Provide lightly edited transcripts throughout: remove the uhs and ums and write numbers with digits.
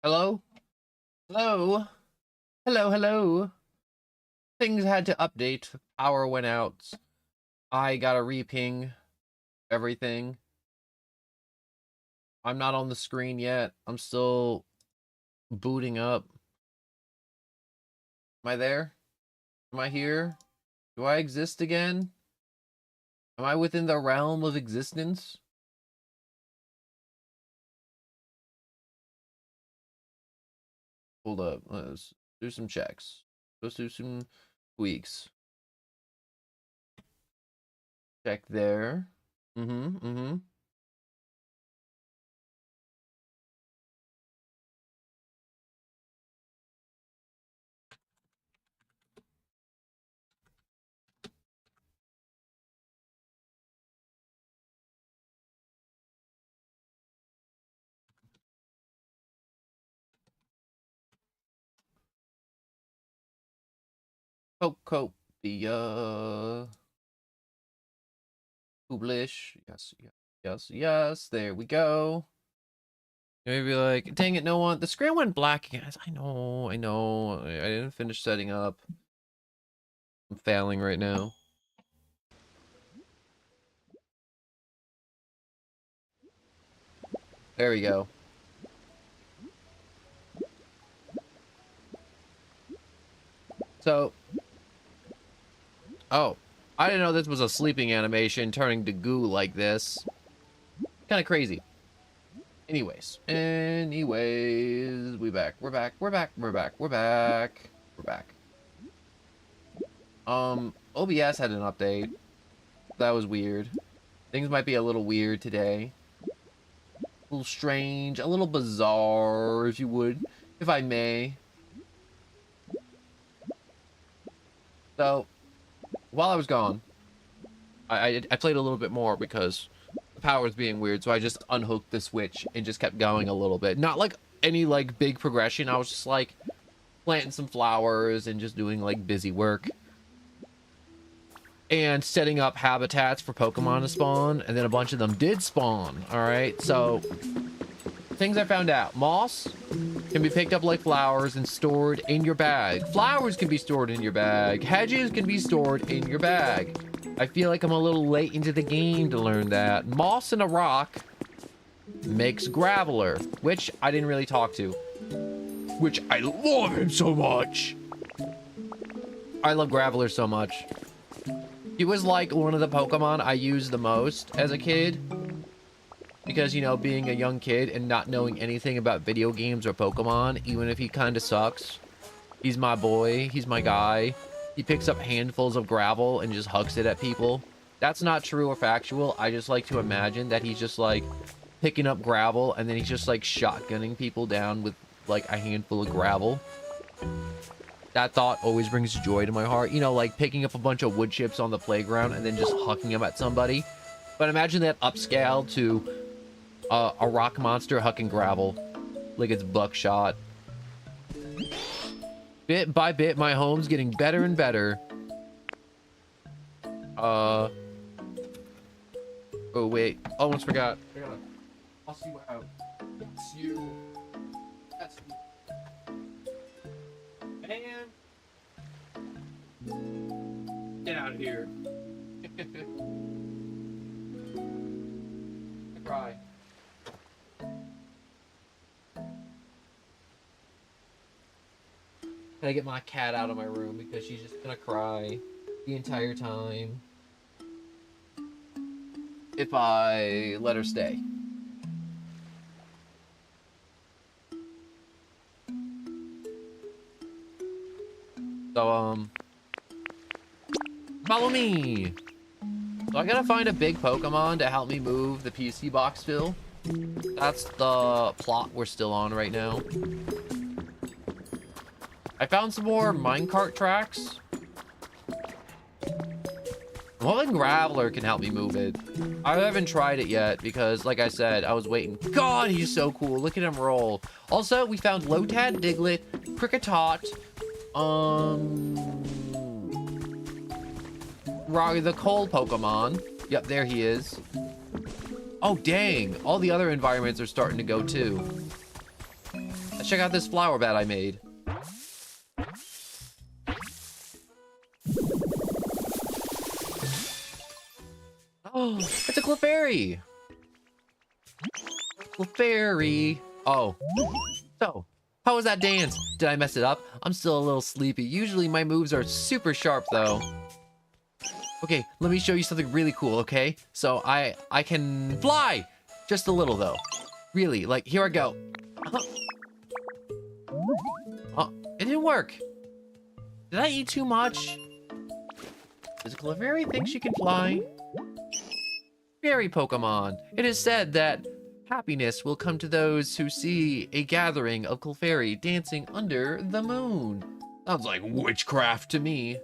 Hello? Hello? Hello, hello. Things had to update. Power went out. I got a reping everything. I'm not on the screen yet. I'm still booting up. Am I there? Am I here? Do I exist again? Am I within the realm of existence? Hold up. Let's do some checks. Let's do some tweaks. Check there. Mm-hmm. Pokopia. Publish. Yes. There we go. Maybe like, dang it, no one. The screen went black again. I know. I didn't finish setting up. I'm failing right now. There we go. So, oh, I didn't know this was a sleeping animation turning to goo like this. Kind of crazy. Anyways, we're back. OBS had an update. That was weird. Things might be a little weird today. A little strange, a little bizarre, if you would, if I may. So, while I was gone, I played a little bit more because the power was being weird, so I just unhooked the switch and just kept going a little bit. Not like any like big progression. I was just like planting some flowers and just doing like busy work. And setting up habitats for Pokemon to spawn, and then a bunch of them did spawn. Alright, so things I found out. Moss can be picked up like flowers and stored in your bag. Flowers can be stored in your bag. Hedges can be stored in your bag. I feel like I'm a little late into the game to learn that. Moss in a rock makes Graveler, which I didn't really talk to. Which I love him so much. I love Graveler so much. He was like one of the Pokemon I used the most as a kid. Because, you know, being a young kid and not knowing anything about video games or Pokemon, even if he kind of sucks, he's my boy, he's my guy. He picks up handfuls of gravel and just hucks it at people. That's not true or factual. I just like to imagine that he's just like picking up gravel and then he's just like shotgunning people down with like a handful of gravel. That thought always brings joy to my heart. You know, like picking up a bunch of wood chips on the playground and then just hucking them at somebody. But imagine that upscale to a rock monster hucking gravel like it's buckshot. Bit by bit, my home's getting better and better. Oh wait, almost forgot. I'll see what out. It's you. That's you. Man, get out of here. I cry. I get my cat out of my room because she's just gonna cry the entire time if I let her stay. So, follow me. So I gotta find a big Pokemon to help me move the PC box fill. That's the plot we're still on right now. I found some more minecart tracks. I'm hoping Graveler can help me move it. I haven't tried it yet because, like I said, I was waiting. God, he's so cool. Look at him roll. Also, we found Lotad, Diglett, Kricketot, the coal Pokemon. Yep, there he is. Oh, dang. All the other environments are starting to go, too. Let's check out this flower bed I made. Oh, it's a Clefairy. Clefairy. Oh. So, how was that dance? Did I mess it up? I'm still a little sleepy. Usually my moves are super sharp though. Okay, let me show you something really cool, okay? So I can fly! Just a little though. Really, like here I go. Oh, it didn't work. Did I eat too much? Does a Clefairy think she can fly? Fairy Pokemon. It is said that happiness will come to those who see a gathering of Clefairy dancing under the moon. Sounds like witchcraft to me.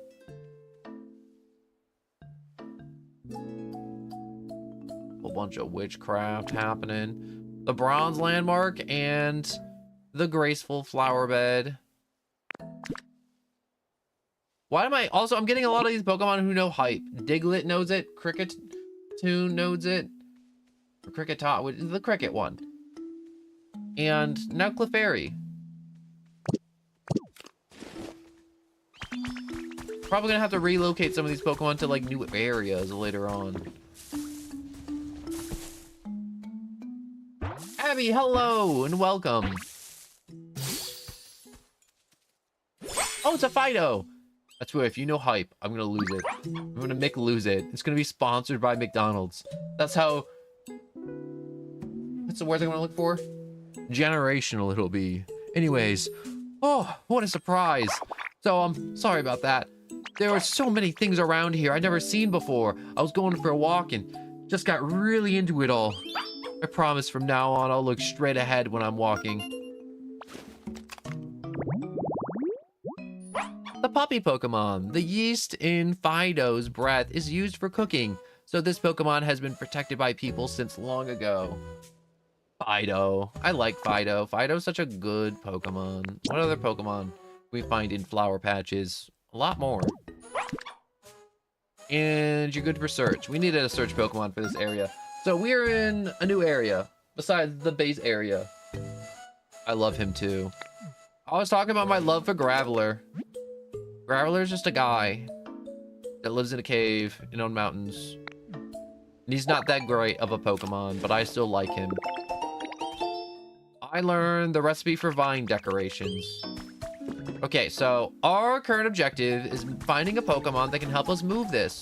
A bunch of witchcraft happening. The bronze landmark and the graceful flower bed. Why am I... Also, I'm getting a lot of these Pokemon who know hype. Diglett knows it. Cricketune knows it. Cricketot, the cricket one. And now Clefairy. Probably gonna have to relocate some of these Pokemon to like new areas later on. Abby, hello and welcome. Oh, it's a Fido. That's where if you know hype, I'm gonna lose it. I'm gonna make lose it. It's gonna be sponsored by McDonald's. That's how... What's the word I'm gonna look for? Generational it'll be. Anyways, oh, what a surprise. So, sorry about that. There were so many things around here I'd never seen before. I was going for a walk and just got really into it all. I promise from now on I'll look straight ahead when I'm walking. The puppy Pokemon. The yeast in Fido's breath is used for cooking, so this Pokemon has been protected by people since long ago. Fido. I like Fido. Fido's such a good Pokemon. What other Pokemon we find in flower patches? A lot more. And you're good for search. We needed a search Pokemon for this area. So we're in a new area besides the base area. I love him too. I was talking about my love for Graveler. Graveler's just a guy that lives in a cave in on mountains. And he's not that great of a Pokemon, but I still like him. I learned the recipe for vine decorations. Okay, so our current objective is finding a Pokemon that can help us move this.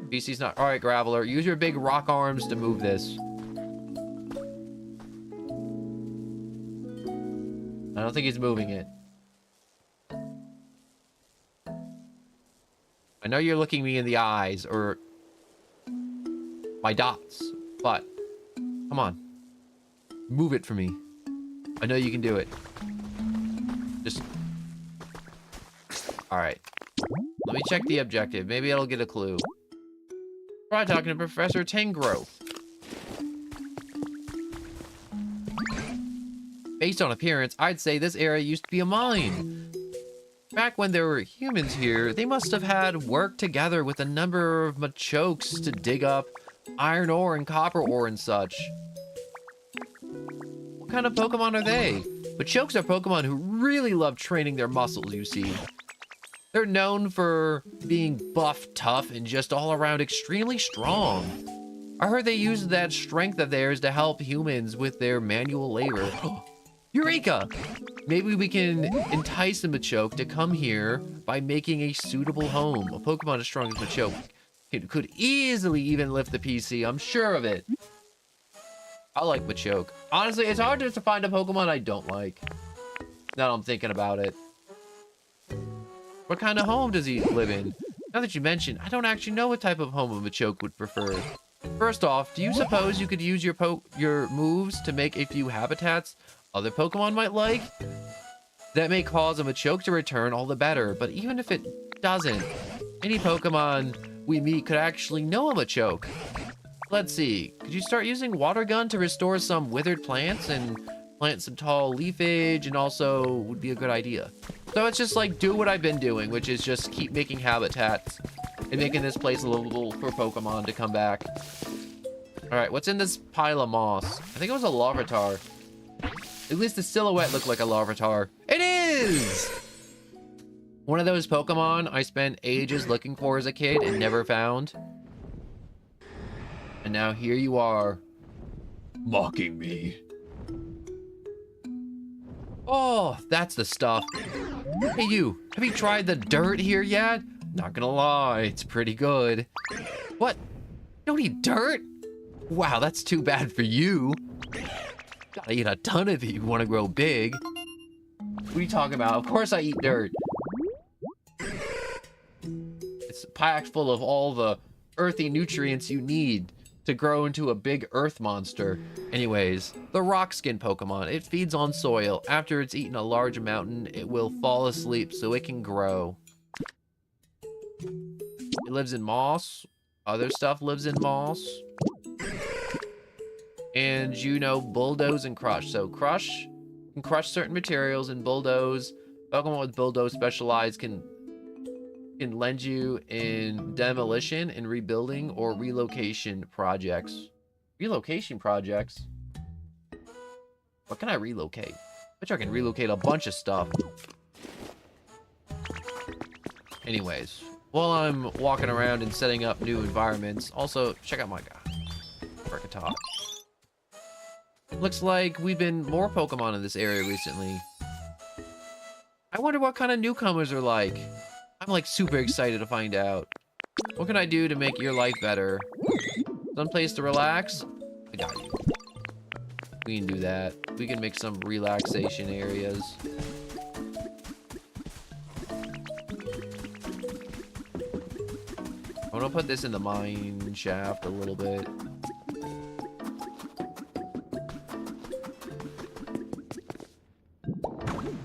BC's not... Alright, Graveler, use your big rock arms to move this. I don't think he's moving it. I know you're looking me in the eyes, or my dots, but come on. Move it for me. I know you can do it. Just... Alright. Let me check the objective. Maybe it'll get a clue. Try talking to Professor Tangrowth. Based on appearance, I'd say this area used to be a mine. Back when there were humans here, they must have had worked together with a number of Machokes to dig up iron ore and copper ore and such. What kind of Pokemon are they? Machokes are Pokemon who really love training their muscles, you see. They're known for being buff, tough, and just all around extremely strong. I heard they use that strength of theirs to help humans with their manual labor. Eureka! Maybe we can entice a Machoke to come here by making a suitable home. A Pokemon as strong as Machoke could easily even lift the PC, I'm sure of it. I like Machoke. Honestly, it's hard to find a Pokemon I don't like. Now I'm thinking about it. What kind of home does he live in? Now that you mention, I don't actually know what type of home a Machoke would prefer. First off, do you suppose you could use your moves to make a few habitats other Pokemon might like? That may cause a Machoke to return, all the better, but even if it doesn't, any Pokemon we meet could actually know a Machoke. Let's see, could you start using Water Gun to restore some withered plants and plant some tall leafage, and also would be a good idea. So it's just like do what I've been doing, which is just keep making habitats and making this place livable for Pokemon to come back. All right, what's in this pile of moss? I think it was a Larvitar. At least the silhouette looked like a Larvitar. It is! One of those Pokemon I spent ages looking for as a kid and never found. And now here you are, mocking me. Oh, that's the stuff. Hey you, have you tried the dirt here yet? Not gonna lie, it's pretty good. What? You don't eat dirt? Wow, that's too bad for you. Gotta eat a ton of it if you want to grow big. What are you talking about? Of course I eat dirt. It's packed full of all the earthy nutrients you need to grow into a big earth monster. Anyways, the rock skin Pokemon, it feeds on soil. After it's eaten a large mountain, it will fall asleep so it can grow. It lives in moss. Other stuff lives in moss. And you know, bulldoze and crush. So crush can crush certain materials, and bulldoze, Pokemon with bulldoze specialized can lend you in demolition and rebuilding or relocation projects. Relocation projects? What can I relocate? I bet I can relocate a bunch of stuff. Anyways, while I'm walking around and setting up new environments, also check out my guy, Frickatot. Looks like we've been more Pokemon in this area recently. I wonder what kind of newcomers are like. I'm like super excited to find out. What can I do to make your life better? Some place to relax? I got you. We can do that. We can make some relaxation areas. I'm gonna put this in the mine shaft a little bit.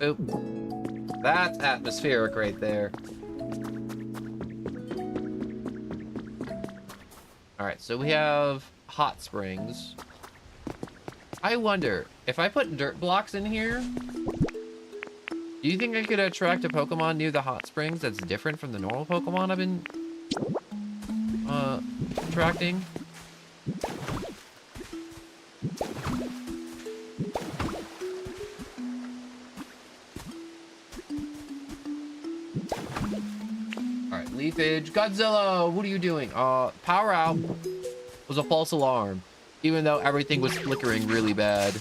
Oop. That's atmospheric right there. Alright, so we have hot springs. I wonder, if I put dirt blocks in here, do you think I could attract a Pokemon near the hot springs that's different from the normal Pokemon I've been attracting? Alright, Leafage. Godzilla, what are you doing? Power out was a false alarm, even though everything was flickering really bad.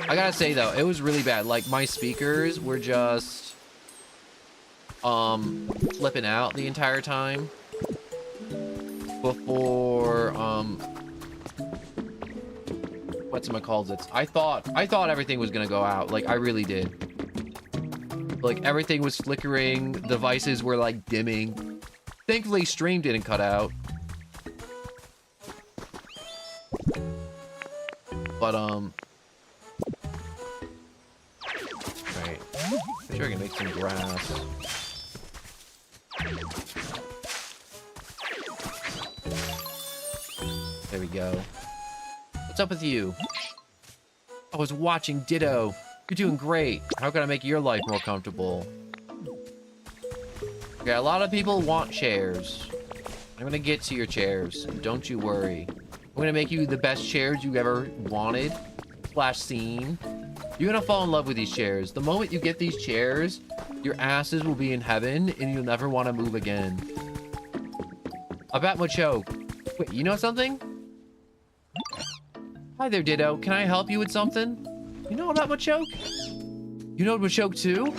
I gotta say though, it was really bad. Like my speakers were just flipping out the entire time before whatchamacallits. I thought everything was gonna go out. Like I really did. Like everything was flickering, devices were like dimming. Thankfully stream didn't cut out. But right. I'm sure I can make some grass. There we go. What's up with you? I was watching Ditto. You're doing great. How can I make your life more comfortable? Okay, a lot of people want chairs. I'm gonna get to your chairs. Don't you worry. I'm gonna make you the best chairs you ever wanted. Slash seen. You're gonna fall in love with these chairs. The moment you get these chairs, your asses will be in heaven and you'll never want to move again. About Machoke. Wait, you know something? Hi there, Ditto. Can I help you with something? You know about Machoke? You know Machoke too?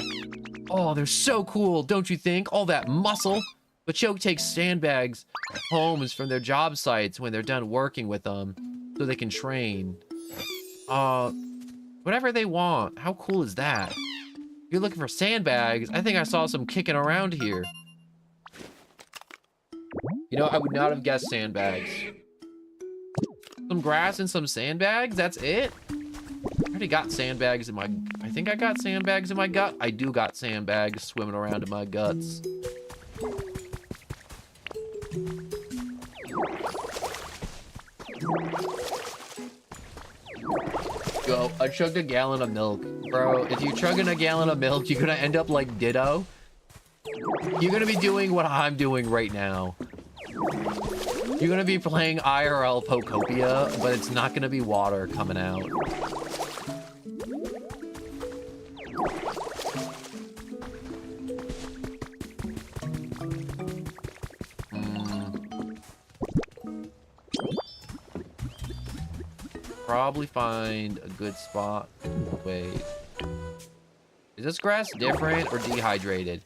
Oh, they're so cool, don't you think? All that muscle. Machoke takes sandbags homes from their job sites when they're done working with them, so they can train. Whatever they want. How cool is that? If you're looking for sandbags, I think I saw some kicking around here. You know, I would not have guessed sandbags. Some grass and some sandbags? That's it? I already got sandbags in my... I think I got sandbags in my gut. I do got sandbags swimming around in my guts. Yo, I chugged a gallon of milk. Bro, if you're chugging a gallon of milk, you're gonna end up like Ditto. You're gonna be doing what I'm doing right now. You're gonna be playing IRL Pokopia, but it's not gonna be water coming out. Probably find a good spot. Wait. Is this grass different or dehydrated?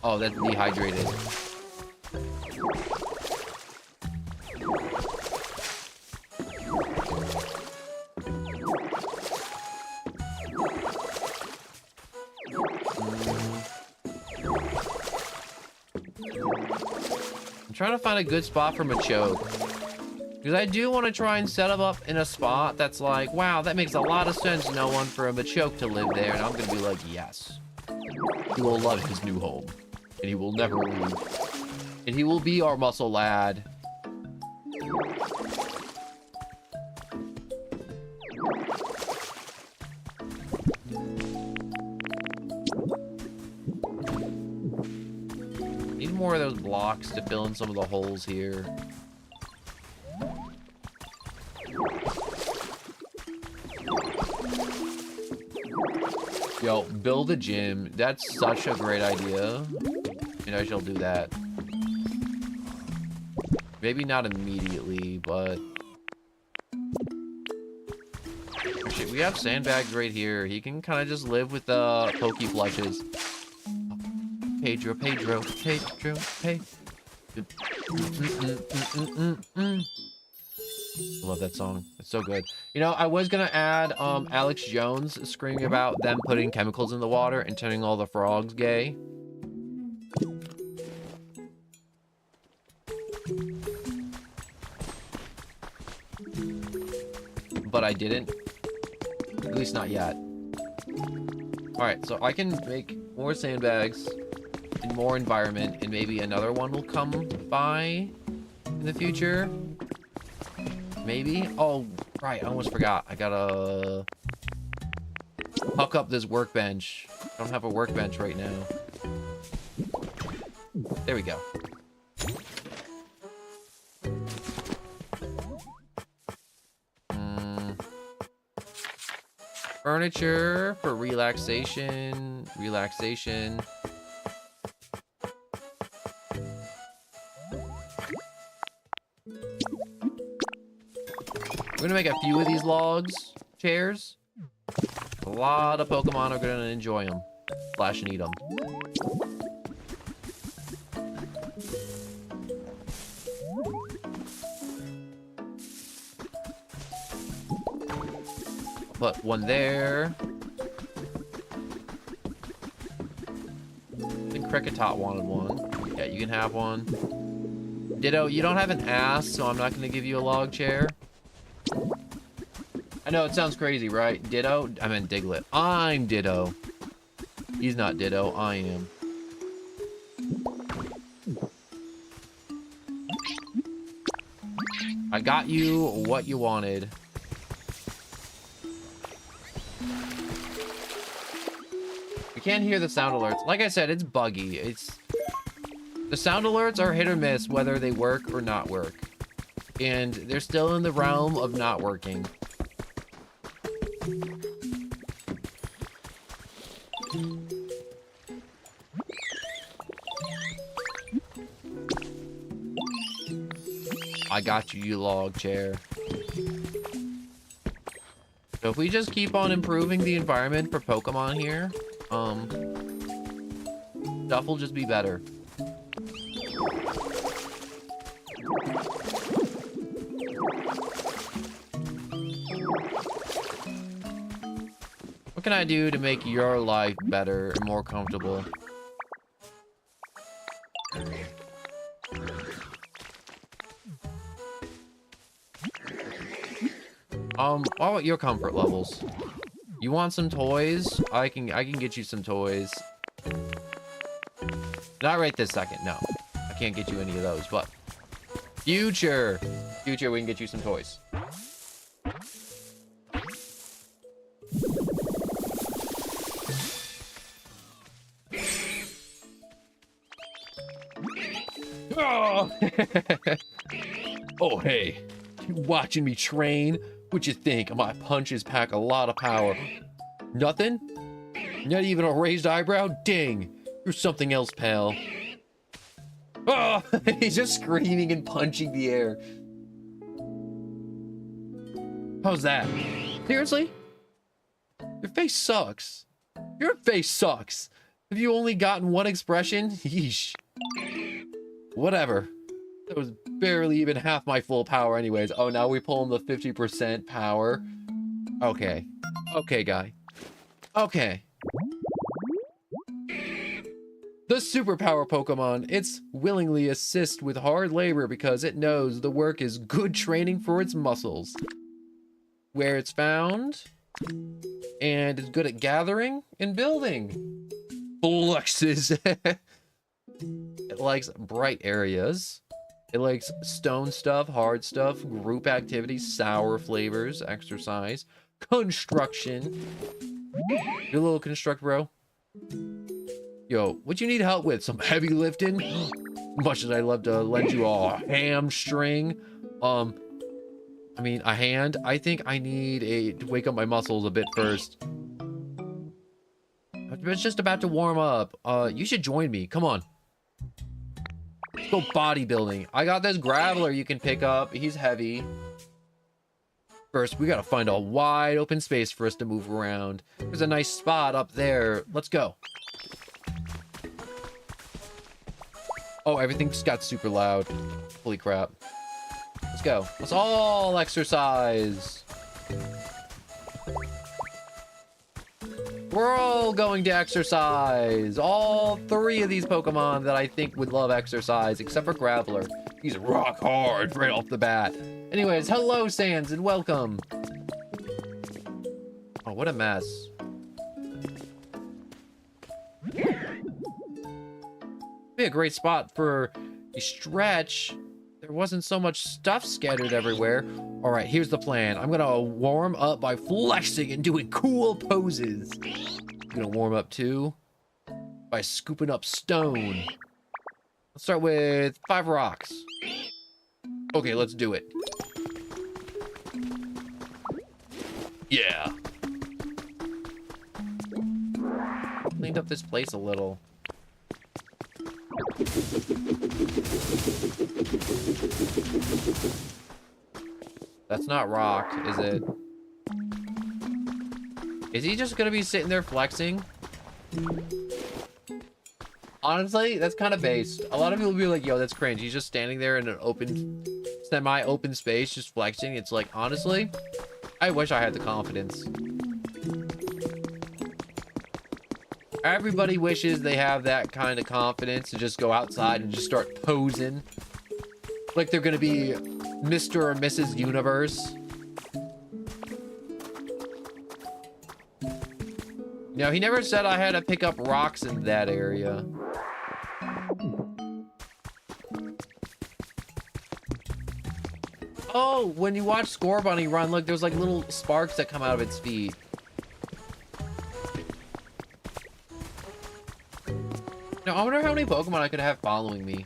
Oh, that's dehydrated. I'm trying to find a good spot for Machoke. Because I do want to try and set him up in a spot that's like, wow, that makes a lot of sense, no one, for a Machoke to live there. And I'm going to be like, yes. He will love his new home. And he will never leave. And he will be our muscle lad. Need more of those blocks to fill in some of the holes here. Yo, build a gym. That's such a great idea. And I shall do that. Maybe not immediately, but... Shit, we have sandbags right here. He can kind of just live with the Poke Flushes. Pedro, Pedro, Pedro, hey. I love that song. It's so good. You know, I was gonna add Alex Jones screaming about them putting chemicals in the water and turning all the frogs gay. But I didn't. At least not yet. Alright, so I can make more sandbags and more environment, and maybe another one will come by in the future. Maybe? Oh, right, I almost forgot. I gotta hook up this workbench. I don't have a workbench right now. There we go. Furniture for relaxation. Relaxation. We're gonna make a few of these logs, chairs. A lot of Pokemon are gonna enjoy them. Slash and eat them. Put one there. I think Kricketot wanted one. Yeah, you can have one. Ditto, you don't have an ass, so I'm not gonna give you a log chair. I know, it sounds crazy, right? Ditto? I meant Diglett. I'm Ditto. He's not Ditto, I am. I got you what you wanted. We can't hear the sound alerts. Like I said, it's buggy. The sound alerts are hit or miss whether they work or not work. And they're still in the realm of not working. I got you, you log chair. So if we just keep on improving the environment for Pokemon here, stuff will just be better. What can I do to make your life better and more comfortable? What about your comfort levels? You want some toys? I can get you some toys. Not right this second, no. I can't get you any of those, but future we can get you some toys. Oh, oh hey, you watching me train? What'd you think? My punches pack a lot of power. Nothing? Not even a raised eyebrow? Dang, you're something else, pal. Oh, he's just screaming and punching the air. How's that? Seriously? Your face sucks. Your face sucks. Have you only gotten one expression? Yeesh. Whatever. That was barely even half my full power anyways. Oh, now we pull him the 50% power. Okay. Okay, guy. Okay. The superpower Pokemon. It's willingly assist with hard labor because it knows the work is good training for its muscles. Where it's found. And it's good at gathering and building. Flexes. It likes bright areas. It likes stone stuff, hard stuff, group activities, sour flavors, exercise, construction. You a little construct, bro? Yo, what you need help with? Some heavy lifting? Much as I'd love to lend you a hamstring. I mean, a hand. I think I need to wake up my muscles a bit first. It's just about to warm up. You should join me. Come on. Let's go bodybuilding. I got this graveler you can pick up. He's heavy. First, we gotta find a wide open space for us to move around. There's a nice spot up there. Let's go. Oh, everything just got super loud. Holy crap. Let's go. Let's all exercise. We're all going to exercise. All three of these Pokemon that I think would love exercise, except for Graveler. He's rock hard right off the bat. Anyways, hello, Sans, and welcome. Oh, what a mess. Be a great spot for a stretch. There wasn't so much stuff scattered everywhere. All right, here's the plan. I'm gonna warm up by flexing and doing cool poses. I'm gonna warm up too by scooping up stone. Let's start with 5 rocks. Okay, let's do it. Yeah. Cleaned up this place a little. That's not rock, is it? Is he just gonna be sitting there flexing? Honestly, that's kind of based. A lot of people will be like, yo, that's cringe. He's just standing there in an open, semi-open space, just flexing. It's like, honestly, I wish I had the confidence. Everybody wishes they have that kind of confidence to just go outside and just start posing. Like they're gonna be Mr. or Mrs. Universe. No, he never said I had to pick up rocks in that area. Oh, when you watch Scorbunny run, look, there's like little sparks that come out of its feet. Now, I wonder how many Pokemon I could have following me.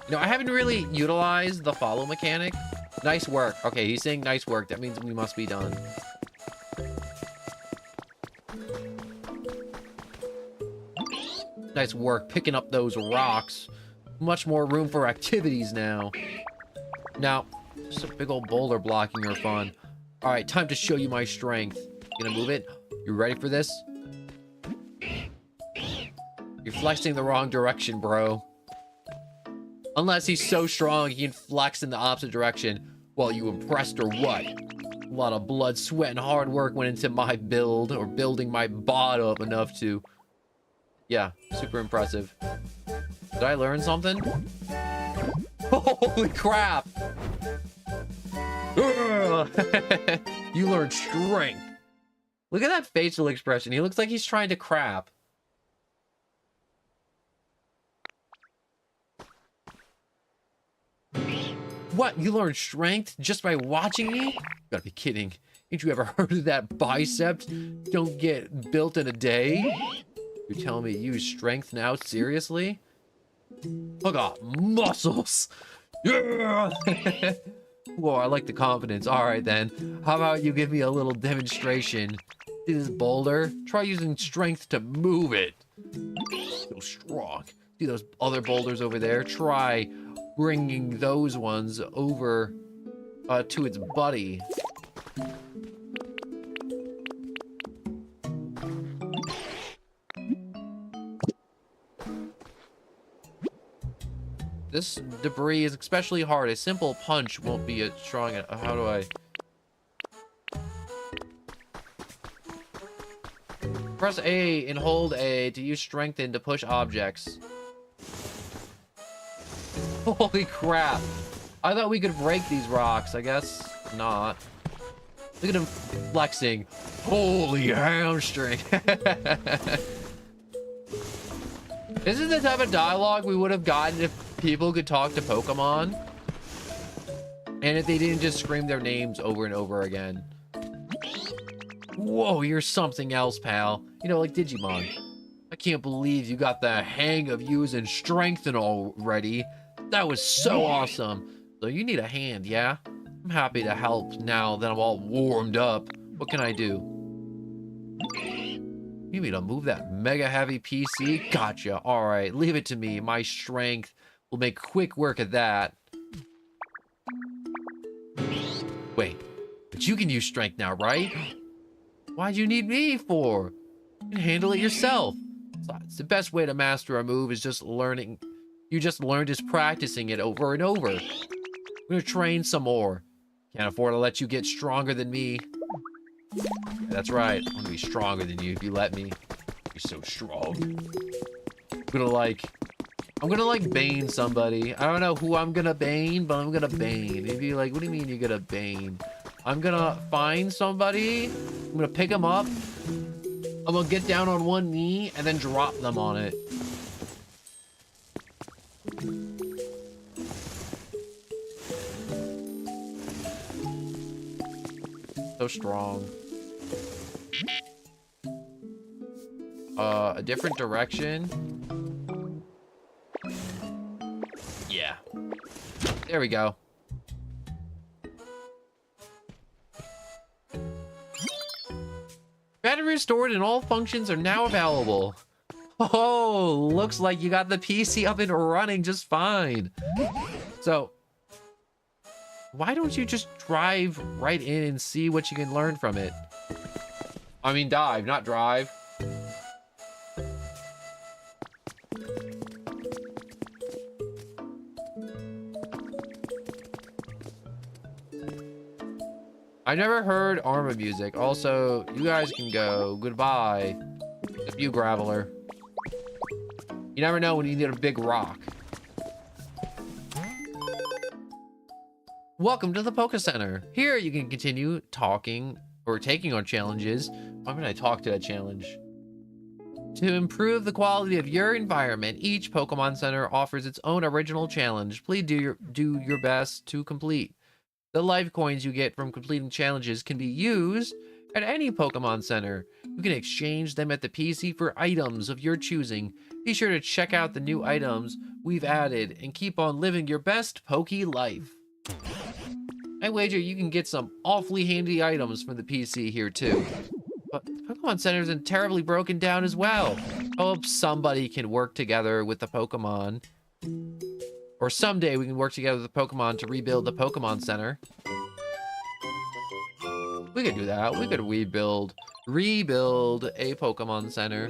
No, I haven't really utilized the follow mechanic. Nice work. Okay, he's saying nice work. That means we must be done. Nice work picking up those rocks. Much more room for activities now. Now, just a big old boulder blocking your fun. All right, time to show you my strength. Gonna move it. You ready for this? You're flexing the wrong direction, bro. Unless he's so strong, he can flex in the opposite direction. Well, you impressed or what? A lot of blood, sweat, and hard work went into my build, or building my bot up enough to... Yeah, super impressive. Did I learn something? Holy crap! You learned strength. Look at that facial expression. He looks like he's trying to crap. What? You learned strength just by watching me? You gotta be kidding. Ain't you ever heard of that bicep don't get built in a day? You're telling me you use strength now? Seriously? I got muscles. Yeah. Whoa, I like the confidence. All right, then. How about you give me a little demonstration? See this boulder? Try using strength to move it. So strong. See those other boulders over there? Try bringing those ones over to its buddy. This debris is especially hard. A simple punch won't be as strong. How do I... Press A and hold A to use strengthen to push objects. Holy crap. I thought we could break these rocks. I guess not. Look at him flexing. Holy hamstring. This is the type of dialogue we would have gotten if people could talk to Pokemon. And if they didn't just scream their names over and over again. Whoa, you're something else, pal. You know, like Digimon. I can't believe you got the hang of using strength and already. That was so awesome. So you need a hand, yeah? I'm happy to help now that I'm all warmed up. What can I do? You need me to move that mega heavy PC? Gotcha. All right, leave it to me. My strength will make quick work of that. Wait, but you can use strength now, right? Why'd you need me for? You can handle it yourself. It's the best way to master a move is just learning. You just learned is practicing it over and over. I'm gonna train some more. Can't afford to let you get stronger than me. Yeah, that's right. I'm gonna be stronger than you if you let me. You're so strong. I'm gonna like bane somebody. I don't know who I'm gonna bane, but I'm gonna bane. If you're like, what do you mean you're gonna bane? I'm gonna find somebody. I'm gonna pick them up. I'm gonna get down on one knee and then drop them on it. So strong. A different direction. Yeah. There we go. Battery restored and all functions are now available. Oh, looks like you got the PC up and running just fine. So, why don't you just drive right in and see what you can learn from it? I mean, dive, not drive. I never heard Arma music. Also, you guys can go. Goodbye. If you Graveler. You never know when you need a big rock. Welcome to the Poke Center. Here you can continue talking or taking on challenges. Why would I talk to that challenge? To improve the quality of your environment, each Pokemon Center offers its own original challenge. Please do your best to complete. The life coins you get from completing challenges can be used at any Pokemon Center. You can exchange them at the PC for items of your choosing. Be sure to check out the new items we've added and keep on living your best Poke life. I wager you can get some awfully handy items from the PC here too. But the Pokemon Center isn't terribly broken down as well. I hope somebody can work together with the Pokemon. Or someday we can work together with the Pokemon to rebuild the Pokemon Center. We could do that. We could rebuild a Pokemon Center.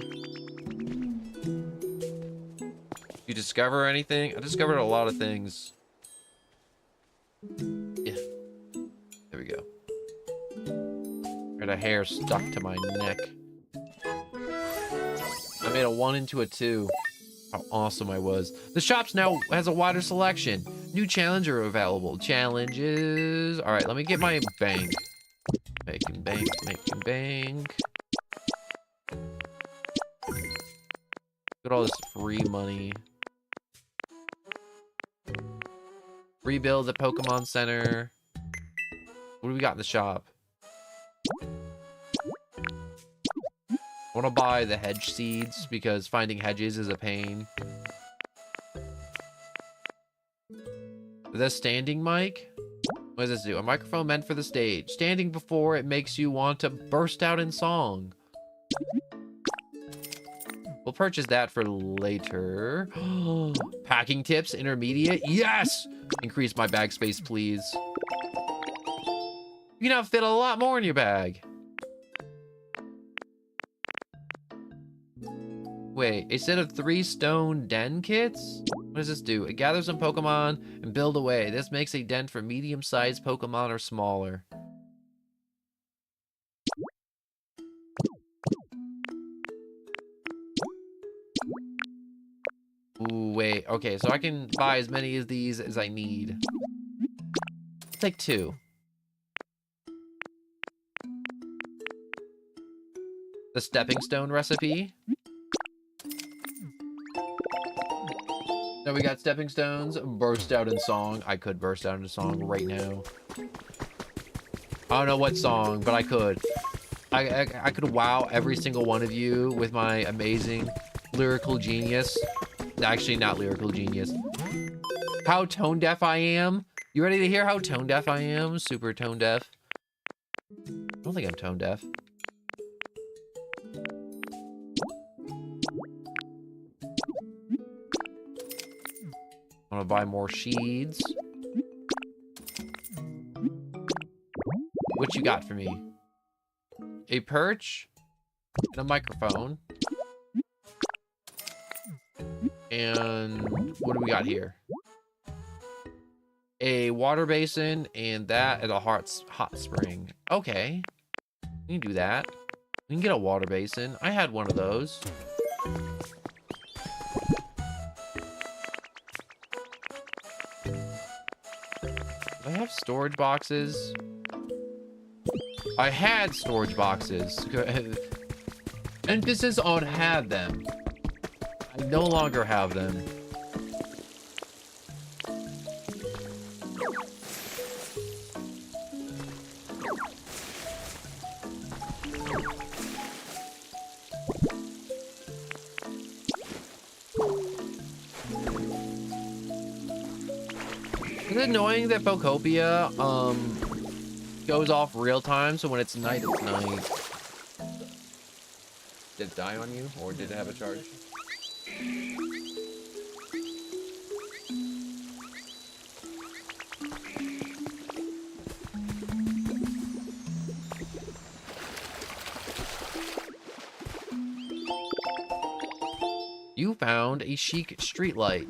You discover anything? I discovered a lot of things. Yeah. There we go. Got a hair stuck to my neck. I made a 1 into a 2. How awesome I was. The shops now has a wider selection. New challenges are available. Challenges. All right, let me get my bank. Making bank, making bank. Look at all this free money. Rebuild the Pokemon Center. What do we got in the shop? I want to buy the hedge seeds because finding hedges is a pain. Is that standing mic? What does this do? A microphone meant for the stage. Standing before it makes you want to burst out in song. We'll purchase that for later. Packing tips, intermediate. Yes! Increase my bag space, please. You can now fit a lot more in your bag. Wait, a set of 3 stone den kits? What does this do? It gathers some Pokemon and build away. This makes a den for medium-sized Pokemon or smaller. Ooh, wait. Okay, so I can buy as many of these as I need. I'll take 2. The stepping stone recipe. Now we got stepping stones. Burst out in song. I could burst out into song right now. I don't know what song, but I could. I could wow every single one of you with my amazing lyrical genius. Actually, not lyrical genius. How tone deaf I am. You ready to hear how tone deaf I am? Super tone deaf. I don't think I'm tone deaf. I'm gonna buy more sheets. What you got for me? A perch and a microphone. And what do we got here? A water basin and that and a hot spring. Okay. We can do that. We can get a water basin. I had one of those. Do I have storage boxes? I had storage boxes. Emphasis on had them. I no longer have them. Is it annoying that Pokopia goes off real time, so when it's night, it's night? Did it die on you, or did it have a charge? You found a chic streetlight.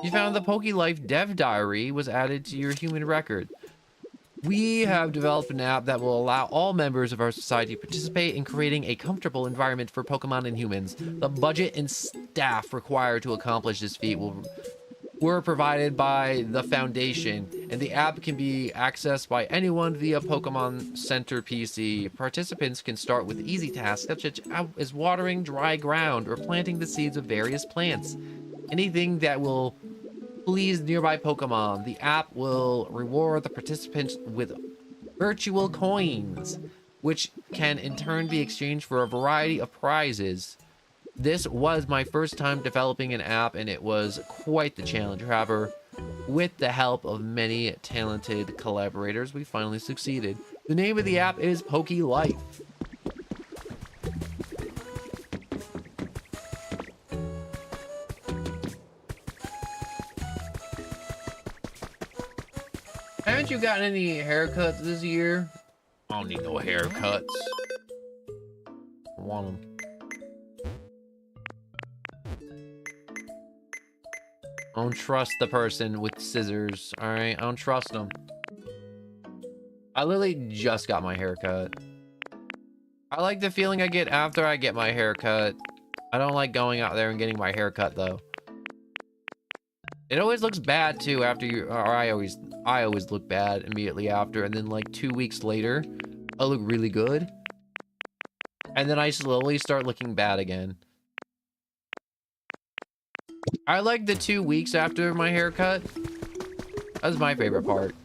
You found the PokeLife Dev Diary was added to your human record. We have developed an app that will allow all members of our society to participate in creating a comfortable environment for Pokemon and humans. The budget and staff required to accomplish this feat were provided by the Foundation, and the app can be accessed by anyone via Pokemon Center PC. Participants can start with easy tasks such as watering dry ground or planting the seeds of various plants. Anything that will please nearby Pokemon. The app will reward the participants with virtual coins, which can in turn be exchanged for a variety of prizes. This was my first time developing an app, and it was quite the challenge. However, with the help of many talented collaborators, we finally succeeded. The name of the app is PokeLife. Haven't you gotten any haircuts this year? I don't need no haircuts. I want them. I don't trust the person with scissors, alright? I don't trust them. I literally just got my haircut. I like the feeling I get after I get my haircut. I don't like going out there and getting my haircut though. It always looks bad too after you, or I always look bad immediately after, and then like 2 weeks later, I look really good. And then I slowly start looking bad again. I like the 2 weeks after my haircut. That's my favorite part.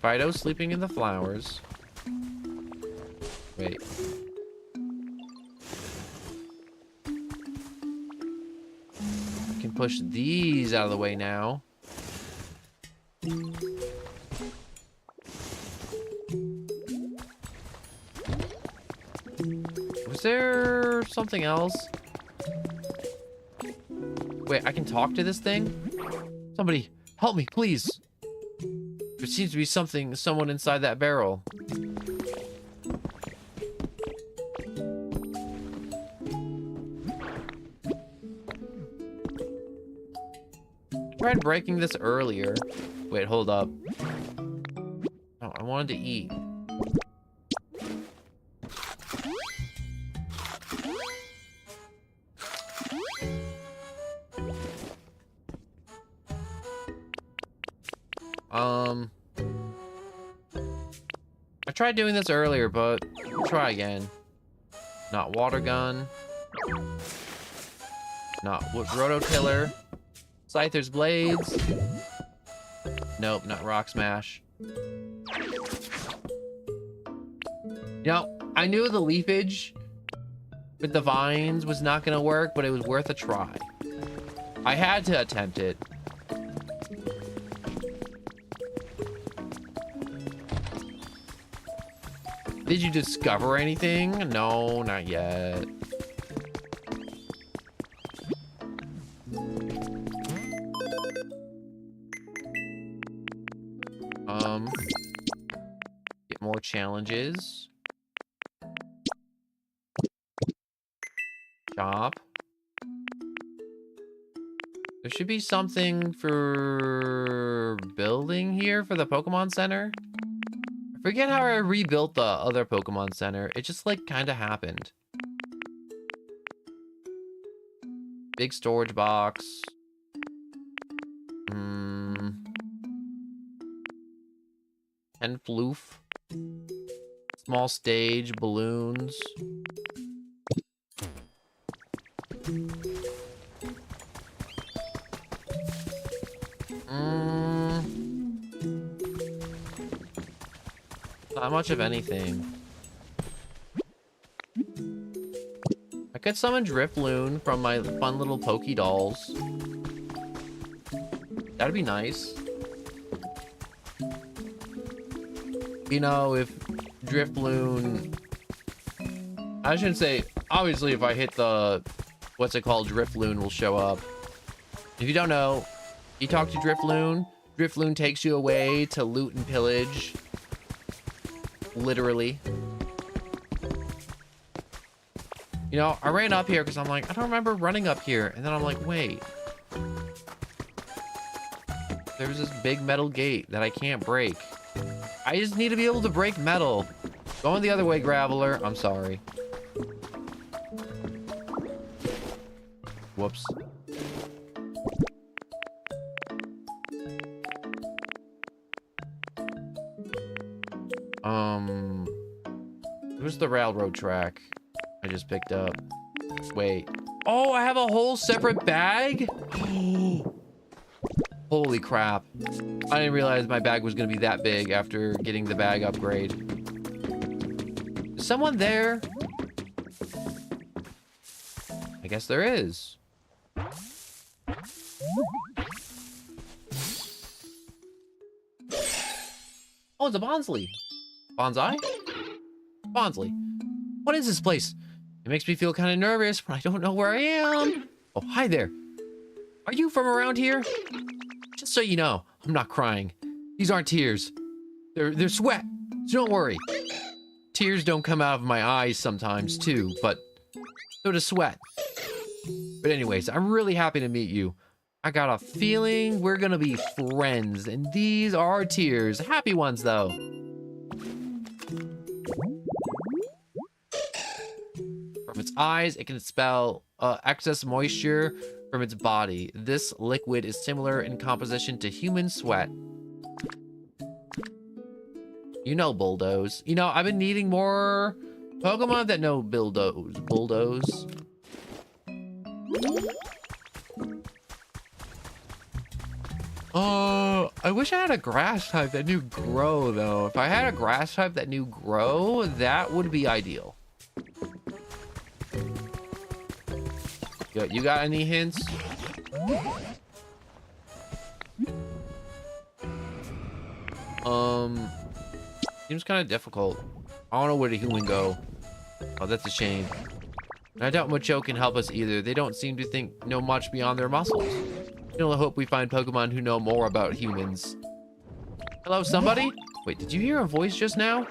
Fido sleeping in the flowers. Wait. I can push these out of the way now. Was there something else? Wait, I can talk to this thing? Somebody, help me, please. There seems to be someone inside that barrel. I tried breaking this earlier. Wait, hold up. Oh, I wanted to eat. I tried doing this earlier, but we'll try again. Not water gun. Not rototiller. Scyther's blades. Nope, not rock smash. You know, I knew the leafage with the vines was not gonna work, but it was worth a try. I had to attempt it. Did you discover anything? No, not yet. Get more challenges. Shop. There should be something for building here for the Pokemon Center. I forget how I rebuilt the other Pokemon Center. It just like kind of happened. Big storage box. And floof. Small stage, balloons. Not much of anything. I could summon Drifloon from my fun little Poké Dolls. That'd be nice. You know, if Drifloon... I shouldn't say... Obviously, if I hit the... What's it called? Drifloon will show up. If you don't know, you talk to Drifloon. Drifloon takes you away to loot and pillage. Literally. You know, I ran up here because I'm like, I don't remember running up here. And then I'm like, wait. There's this big metal gate that I can't break. I just need to be able to break metal. Going the other way, Graveler. I'm sorry. Whoops. Where's the railroad track I just picked up? Wait. Oh, I have a whole separate bag? Holy crap. I didn't realize my bag was going to be that big after getting the bag upgrade. Is someone there? I guess there is. Oh, it's a Bonsley. Bonsai? Bonsley. What is this place? It makes me feel kind of nervous, but I don't know where I am. Oh, hi there. Are you from around here? Just so you know, I'm not crying. These aren't tears. They're sweat, so don't worry. Tears don't come out of my eyes sometimes too, but so does sweat. But anyways, I'm really happy to meet you. I got a feeling we're gonna be friends, and these are tears. Happy ones, though. From its eyes, it can expel excess moisture from its body. This liquid is similar in composition to human sweat. You know Bulldoze. You know, I've been needing more Pokemon that know Bulldoze. I wish I had a grass type that knew grow, though. If I had a grass type that knew grow, that would be ideal. You got any hints? Seems kind of difficult. I don't know where the human go. Oh, that's a shame. I doubt Mocho can help us either. They don't seem to know much beyond their muscles. I only hope we find Pokemon who know more about humans. Hello, somebody? Wait, did you hear a voice just now?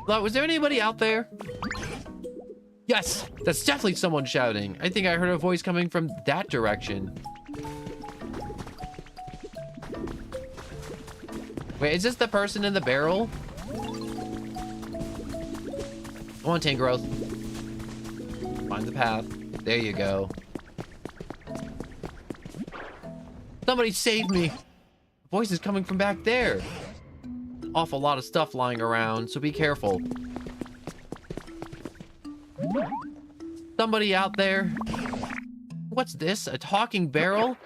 Hello, was there anybody out there? Yes, that's definitely someone shouting. I think I heard a voice coming from that direction. Wait, is this the person in the barrel? Come on, Tangrowth. Find the path. There you go. Somebody save me! The voice is coming from back there. Awful lot of stuff lying around, so be careful. Somebody out there? What's this? A talking barrel?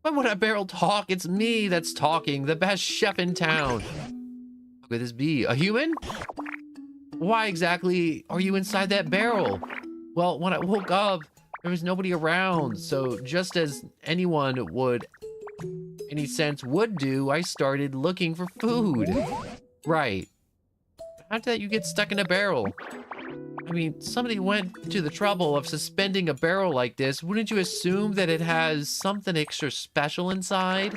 Why would a barrel talk? It's me that's talking, the best chef in town. How could this be? A human? Why exactly are you inside that barrel? Well, when I woke up, there was nobody around, so just as anyone would, any sense would do, I started looking for food. Right. How did you get stuck in a barrel? I mean, somebody went to the trouble of suspending a barrel like this. Wouldn't you assume that it has something extra special inside?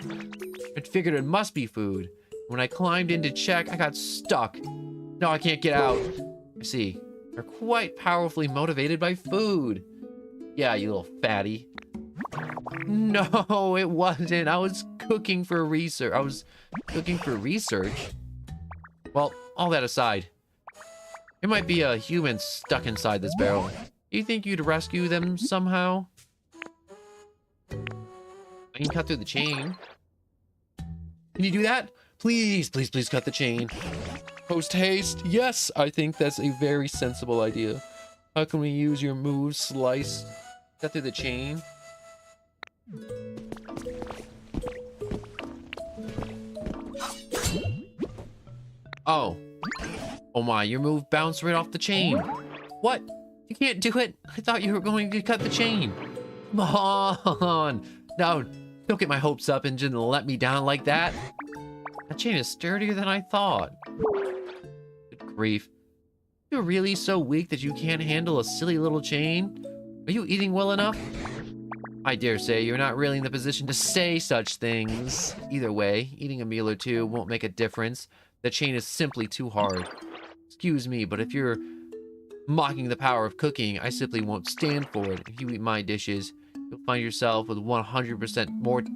I figured it must be food. When I climbed in to check, I got stuck. No, I can't get out. I see. They're quite powerfully motivated by food. Yeah, you little fatty. No, it wasn't. I was cooking for research. Well, all that aside, it might be a human stuck inside this barrel. Do you think you'd rescue them somehow? I can cut through the chain. Can you do that? Please, please, please cut the chain. Post haste. Yes, I think that's a very sensible idea. How can we use your move, slice? Cut through the chain. Oh. Oh my, your move bounced right off the chain. What? You can't do it? I thought you were going to cut the chain. Come on. No, don't get my hopes up and just let me down like that. That chain is sturdier than I thought. Good grief. You're really so weak that you can't handle a silly little chain? Are you eating well enough? I dare say you're not really in the position to say such things. Either way, eating a meal or two won't make a difference. The chain is simply too hard. Excuse me, but if you're mocking the power of cooking, I simply won't stand for it. If you eat my dishes, you'll find yourself with 100%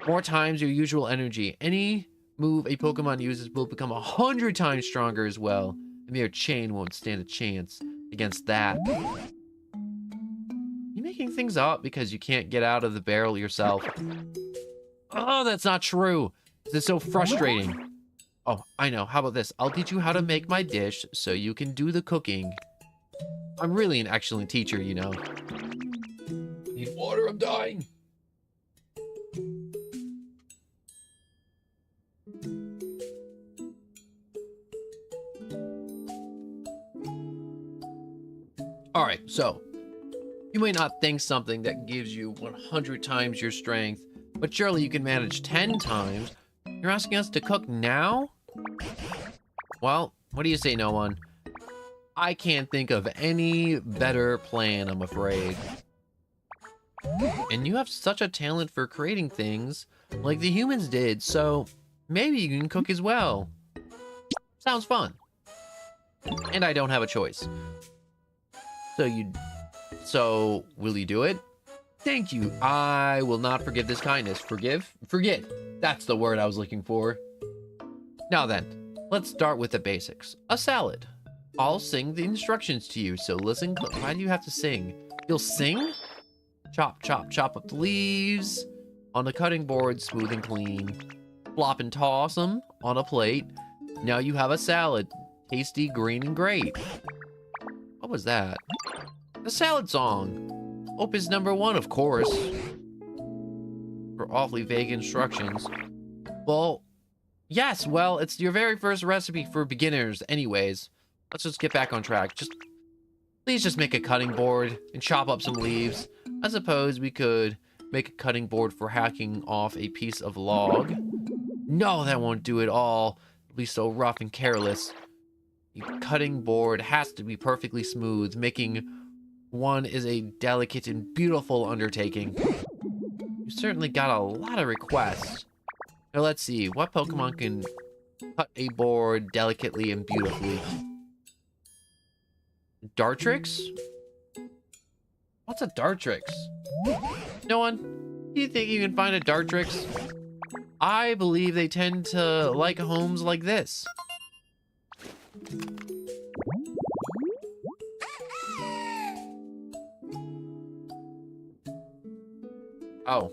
more times your usual energy. Any move a Pokemon uses will become 100 times stronger as well. A mere chain won't stand a chance against that. You making things up because you can't get out of the barrel yourself? Oh, that's not true. This is so frustrating. Oh, I know. How about this? I'll teach you how to make my dish so you can do the cooking. I'm really an excellent teacher, you know. Need water, I'm dying. Alright, so you may not think something that gives you 100 times your strength, but surely you can manage 10 times. You're asking us to cook now? Well, what do you say, no one? I can't think of any better plan, I'm afraid. And you have such a talent for creating things, like the humans did, so maybe you can cook as well. Sounds fun. And I don't have a choice. So, will you do it? Thank you. I will not forgive this kindness. Forgive? Forget. That's the word I was looking for. Now then, let's start with the basics. A salad. I'll sing the instructions to you, so listen. Why do you have to sing? You'll sing? Chop, chop, chop up the leaves. On the cutting board, smooth and clean. Flop and toss them on a plate. Now you have a salad. Tasty, green, and great. What was that? The salad song. Opus number 1, of course. For awfully vague instructions. Well, yes, well, it's your very first recipe for beginners anyways. Let's just get back on track. Please just make a cutting board and chop up some leaves. I suppose we could make a cutting board for hacking off a piece of log. No, that won't do it all. It'll be so rough and careless. The cutting board has to be perfectly smooth. Making one is a delicate and beautiful undertaking. You certainly got a lot of requests. Now let's see, what Pokemon can cut a board delicately and beautifully? Dartrix? What's a Dartrix? No one? Do you think you can find a Dartrix? I believe they tend to like homes like this. Oh.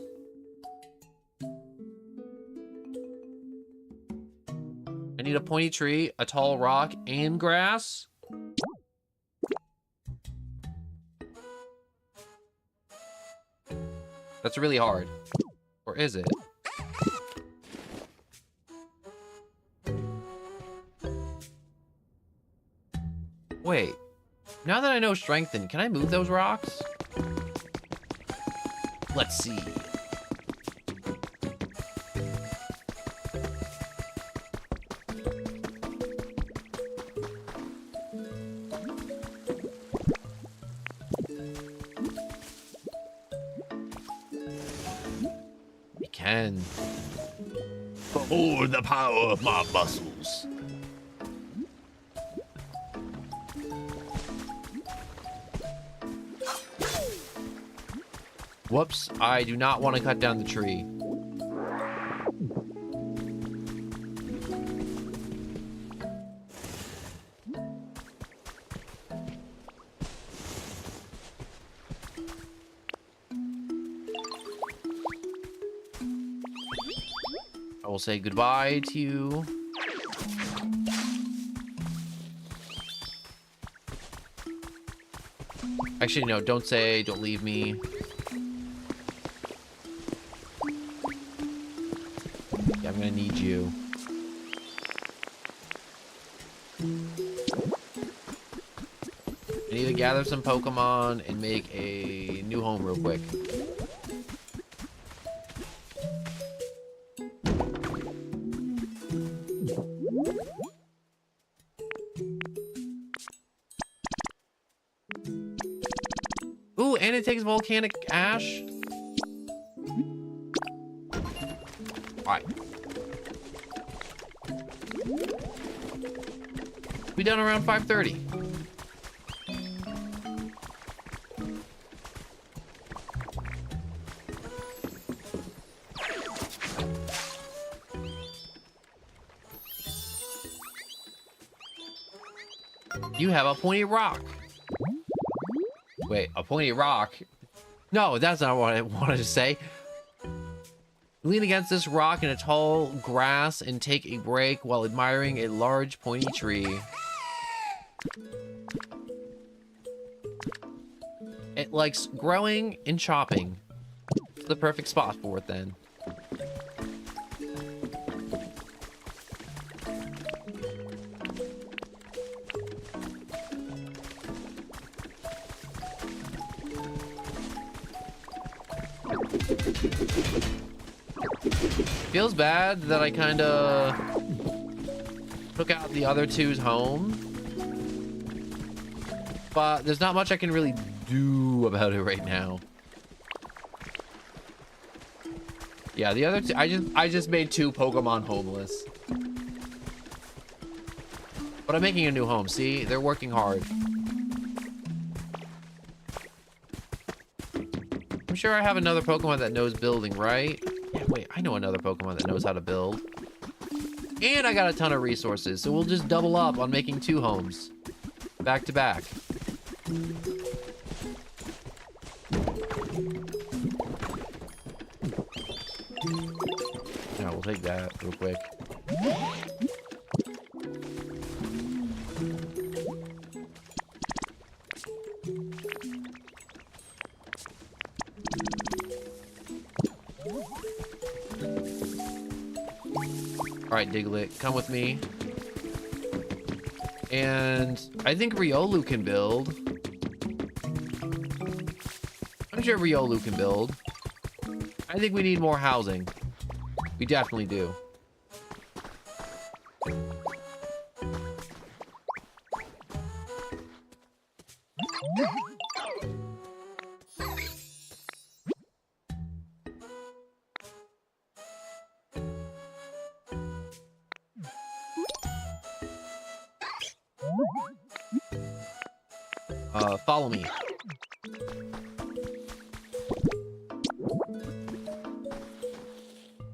I need a pointy tree, a tall rock, and grass. That's really hard. Or is it? Wait. Now that I know strengthen, can I move those rocks? Let's see. We can. For the power of my muscles. Whoops, I do not want to cut down the tree. I will say goodbye to you. Actually, no, don't leave me. Yeah, I'm gonna need you. I need to gather some Pokemon and make a new home real quick. Ooh, and it takes volcanic ash. Alright. Be done around 5:30. You have a pointy rock. Wait, a pointy rock? No, that's not what I wanted to say. Lean against this rock in a tall grass and take a break while admiring a large pointy tree. It likes growing and chopping. It's the perfect spot for it then. Feels bad that I kind of took out the other two's home, but there's not much I can really do about it right now. Yeah, the other two, I just made two Pokemon homeless, but I'm making a new home. See, they're working hard. I'm sure I have another Pokemon that knows building, right? Yeah, wait, I know another Pokemon that knows how to build. And I got a ton of resources, so we'll just double up on making two homes. Back to back. Yeah, we'll take that real quick. right, Diglett, come with me. And I think Riolu can build. I'm sure Riolu can build. I think we need more housing. We definitely do. Follow me.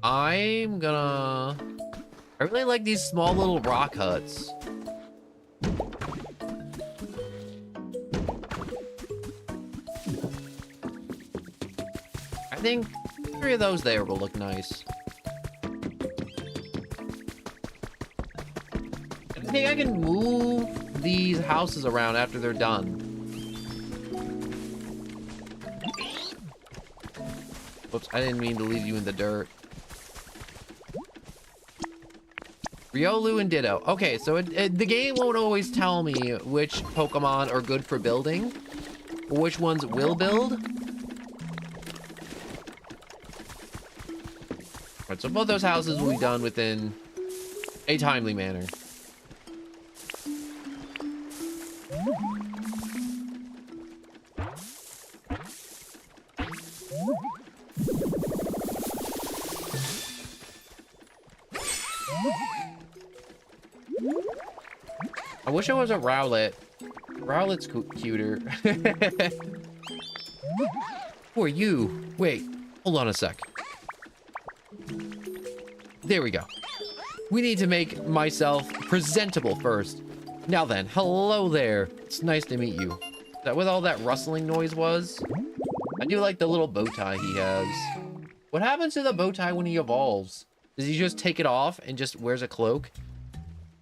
I'm gonna... I really like these small little rock huts. I think 3 of those there will look nice. I think I can move these houses around after they're done. Whoops, I didn't mean to leave you in the dirt. Riolu and Ditto. Okay, so the game won't always tell me which Pokemon are good for building, or which ones will build. Alright, so both those houses will be done within a timely manner. I wish I was a Rowlet. Rowlet's cuter. Who are you? Wait, hold on a sec. There we go. We need to make myself presentable first. Now then, hello there. It's nice to meet you. Is that what all that rustling noise was? I do like the little bow tie he has. What happens to the bow tie when he evolves? Does he just take it off and just wears a cloak?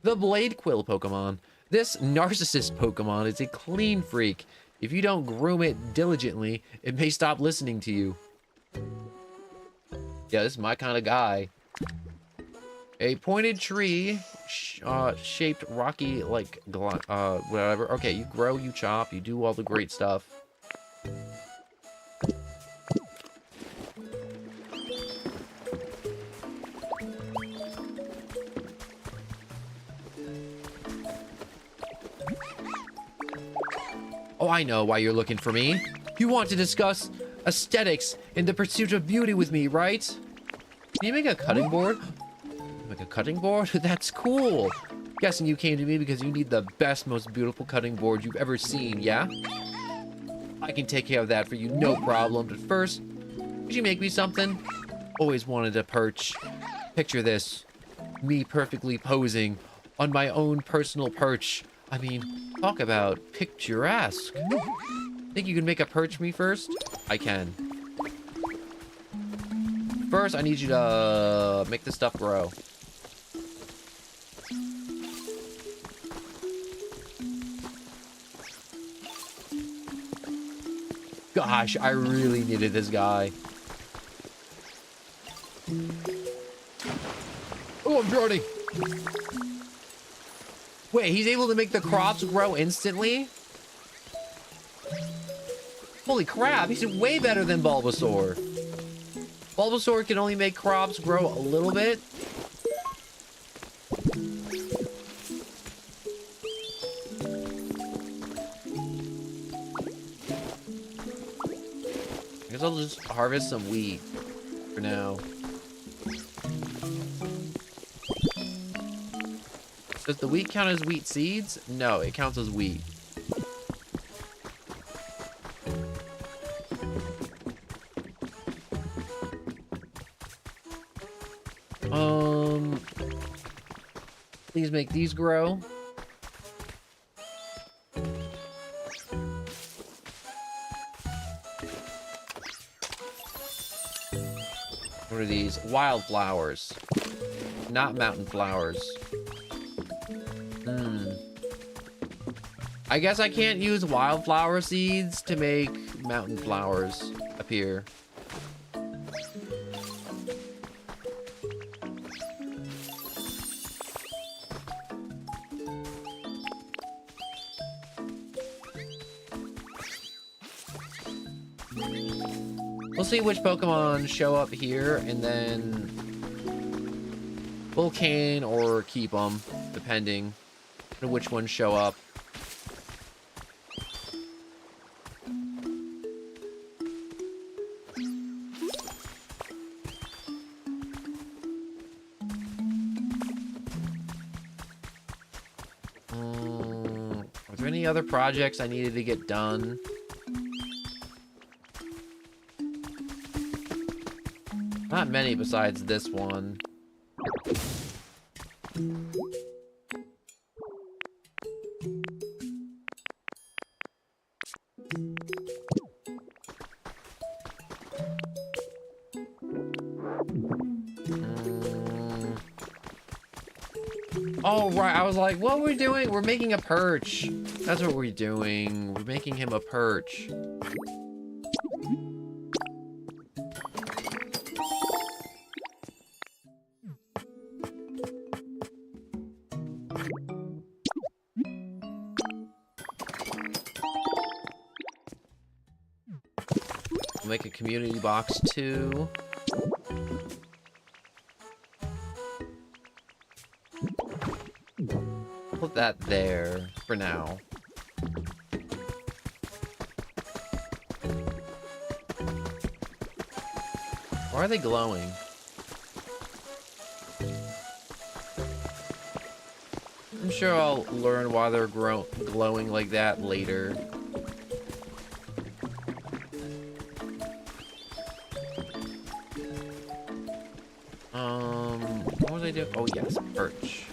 The Blade Quill Pokemon. This narcissist Pokemon is a clean freak. If you don't groom it diligently, it may stop listening to you. Yeah, this is my kind of guy. A pointed tree, shaped rocky, like, whatever. Okay, you grow, you chop, you do all the great stuff. Oh, I know why you're looking for me. You want to discuss aesthetics in the pursuit of beauty with me, right? Can you make a cutting board? Make a cutting board? That's cool. Guessing you came to me because you need the best, most beautiful cutting board you've ever seen, yeah? I can take care of that for you, no problem. But first, could you make me something? Always wanted a perch. Picture this. Me perfectly posing on my own personal perch. I mean, talk about picturesque. Think you can make a perch for me first? I can. First, I need you to make this stuff grow. Gosh, I really needed this guy. Oh, I'm drowning. Wait, he's able to make the crops grow instantly? Holy crap, he's way better than Bulbasaur. Bulbasaur can only make crops grow a little bit. I guess I'll just harvest some wheat for now. Does the wheat count as wheat seeds? No, it counts as wheat. Please make these grow. What are these? Wildflowers. Not mountain flowers. I guess I can't use wildflower seeds to make mountain flowers appear. We'll see which Pokemon show up here, and then we'll cane or keep them, depending on which ones show up. Are there any other projects I needed to get done? Not many besides this one. Oh, right. I was like, what are we doing? We're making a perch. That's what we're doing. We're making him a perch. We'll make a community box too. Put that there for now. Why are they glowing? I'm sure I'll learn why they're glowing like that later. What was I doing? Oh yes, perch.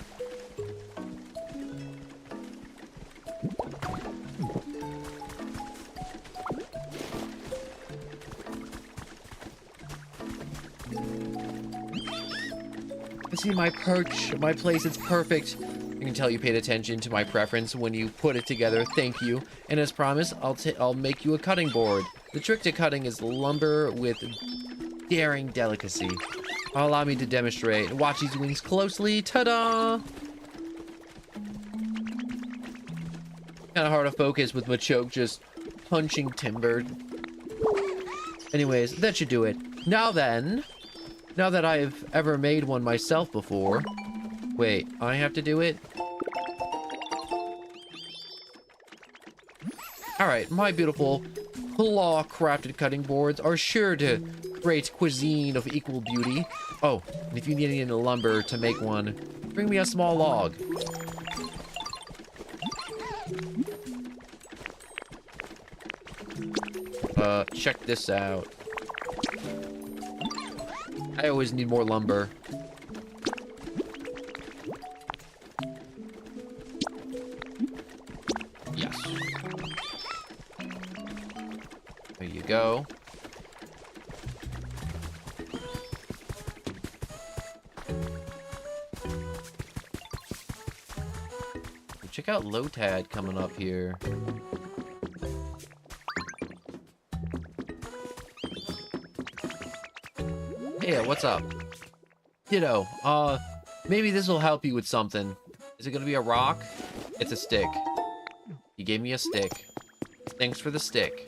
See my perch, my place, it's perfect. I can tell you paid attention to my preference when you put it together. Thank you. And as promised, I'll make you a cutting board. The trick to cutting is lumber with daring delicacy. Allow me to demonstrate. Watch these wings closely. Ta-da! Kind of hard to focus with Machoke just punching timber. Anyways, that should do it. Now then. Now that I've ever made one myself before. Wait, I have to do it? Alright, my beautiful claw-crafted cutting boards are sure to create cuisine of equal beauty. Oh, and if you need any lumber to make one, bring me a small log. Check this out. I always need more lumber. Yes. There you go. Check out Lotad coming up here. Yeah, what's up? Ditto. Maybe this will help you with something. Is it gonna be a rock? It's a stick. He gave me a stick. Thanks for the stick.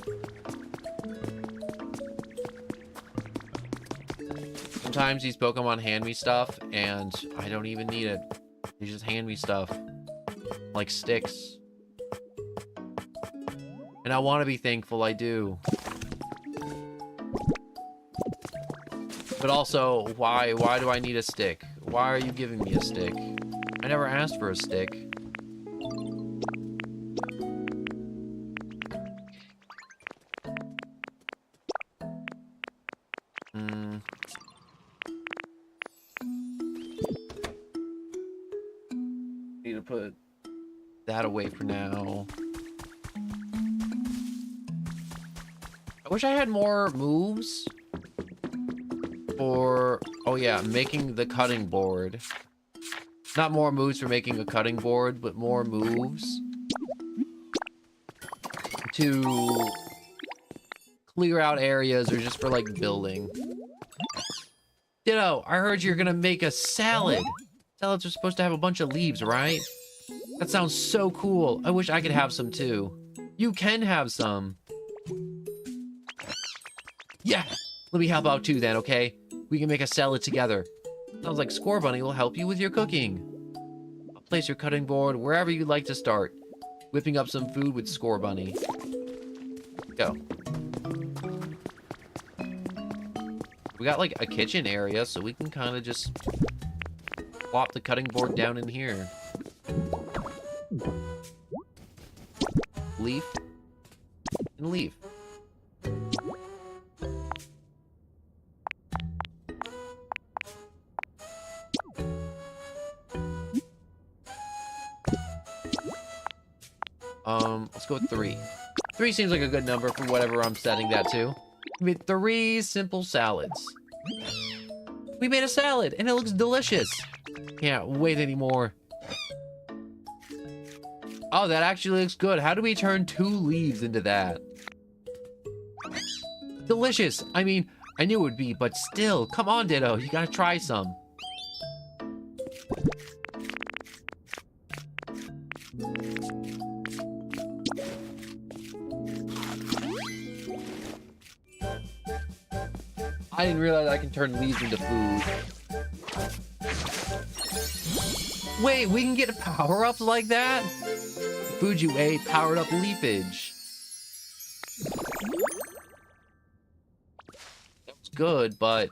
Sometimes these Pokemon hand me stuff, and I don't even need it. They just hand me stuff. Like sticks. And I want to be thankful I do. But also, why do I need a stick? Why are you giving me a stick? I never asked for a stick. Need to put that away for now. I wish I had more moves. For, oh yeah, making the cutting board. Not more moves for making a cutting board, but more moves to clear out areas or just for like building. Ditto, I heard you're gonna make a salad. Salads are supposed to have a bunch of leaves, right? That sounds so cool. I wish I could have some too. You can have some. Yeah! Let me help out too then, okay? We can make a salad together. Sounds like Score Bunny will help you with your cooking. I'll place your cutting board wherever you'd like to start. Whipping up some food with Score Bunny. Go. We got like a kitchen area, so we can kind of just plop the cutting board down in here. Leaf. And leaf. Let's go with 3. 3 seems like a good number for whatever I'm setting that to. We made 3 simple salads. We made a salad, and it looks delicious. Can't wait anymore. Oh, that actually looks good. How do we turn 2 leaves into that? Delicious. I mean, I knew it would be, but still. Come on, Ditto. You gotta try some. I didn't realize I can turn leaves into food. Wait, we can get power-ups like that? The food you ate powered up leafage. That was good, but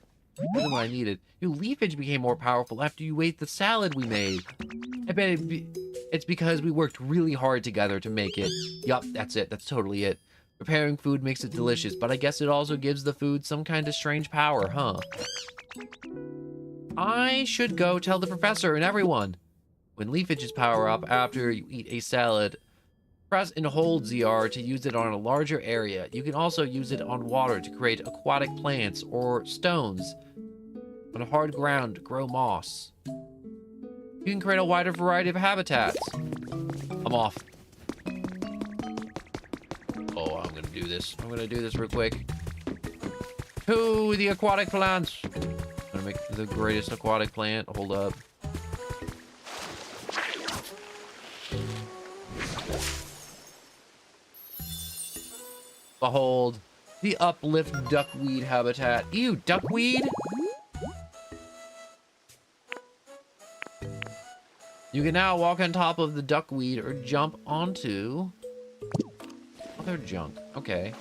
wasn't what I needed. Your leafage became more powerful after you ate the salad we made. I bet it's because we worked really hard together to make it. Yup, that's it. That's totally it. Preparing food makes it delicious, but I guess it also gives the food some kind of strange power, huh? I should go tell the professor and everyone. When leafages power up after you eat a salad, press and hold ZR to use it on a larger area. You can also use it on water to create aquatic plants or stones. On hard ground to grow moss. You can create a wider variety of habitats. I'm off. Oh, I'm gonna do this. I'm gonna do this real quick. To the aquatic plants. I'm gonna make the greatest aquatic plant. Hold up. Behold, the uplift duckweed habitat. Ew, duckweed? You can now walk on top of the duckweed or jump onto other junk. Okay.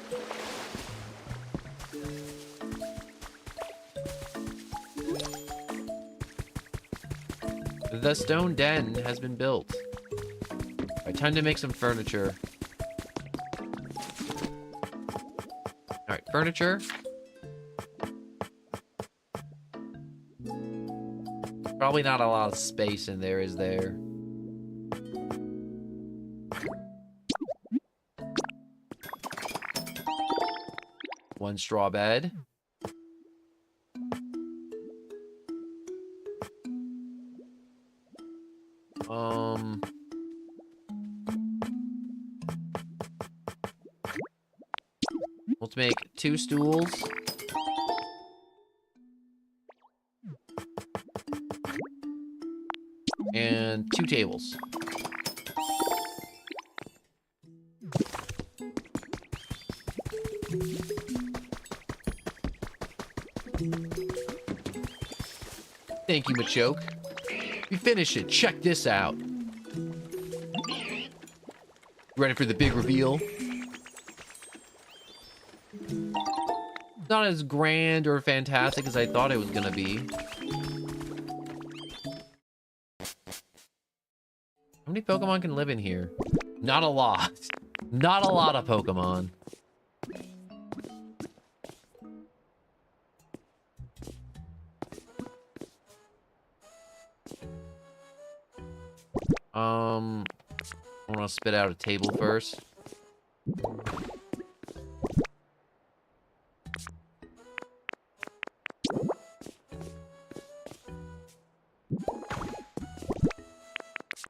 The stone den has been built. Alright, time to make some furniture. Alright, furniture. Probably not a lot of space in there, is there? One straw bed. Let's make 2 stools. And 2 tables. Thank you, Machoke. We finished it. Check this out. Ready for the big reveal? It's not as grand or fantastic as I thought it was gonna be. How many Pokemon can live in here? Not a lot. Not a lot of Pokemon. I want to spit out a table first.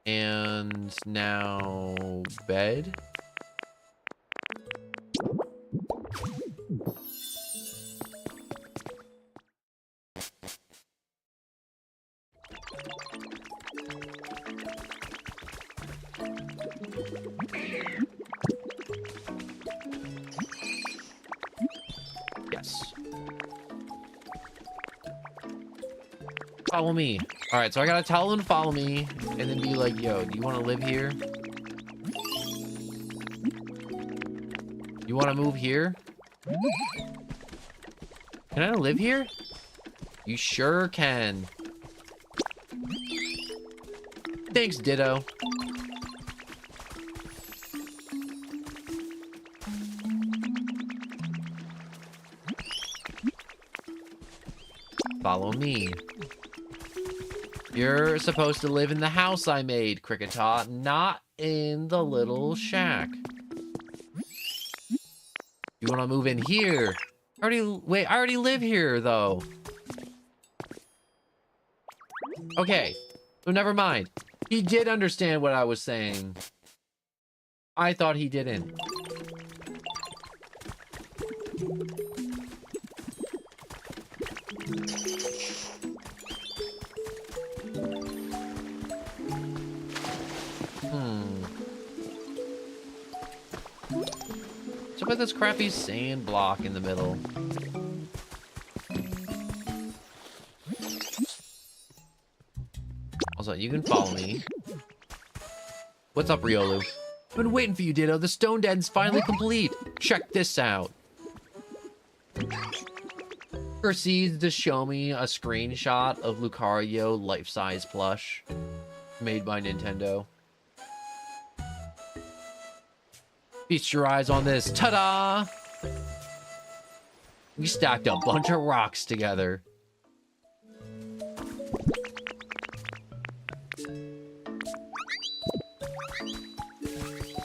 And now bed. Yes. Follow me. All right, so I gotta tell them to follow me and then be like, yo, do you want to live here? You want to move here? Can I live here? You sure can. Thanks, Ditto. Follow me. You're supposed to live in the house I made, Cricketot, not in the little shack. You want to move in here? Wait, I already live here, though. Okay, so never mind. He did understand what I was saying. I thought he didn't. What's up with this crappy sand block in the middle? Also, you can follow me. What's up, Riolu? I've been waiting for you, Ditto. The stone den's finally complete. Check this out. Proceeds to show me a screenshot of Lucario life-size plush made by Nintendo. Feast your eyes on this. Ta-da! We stacked a bunch of rocks together.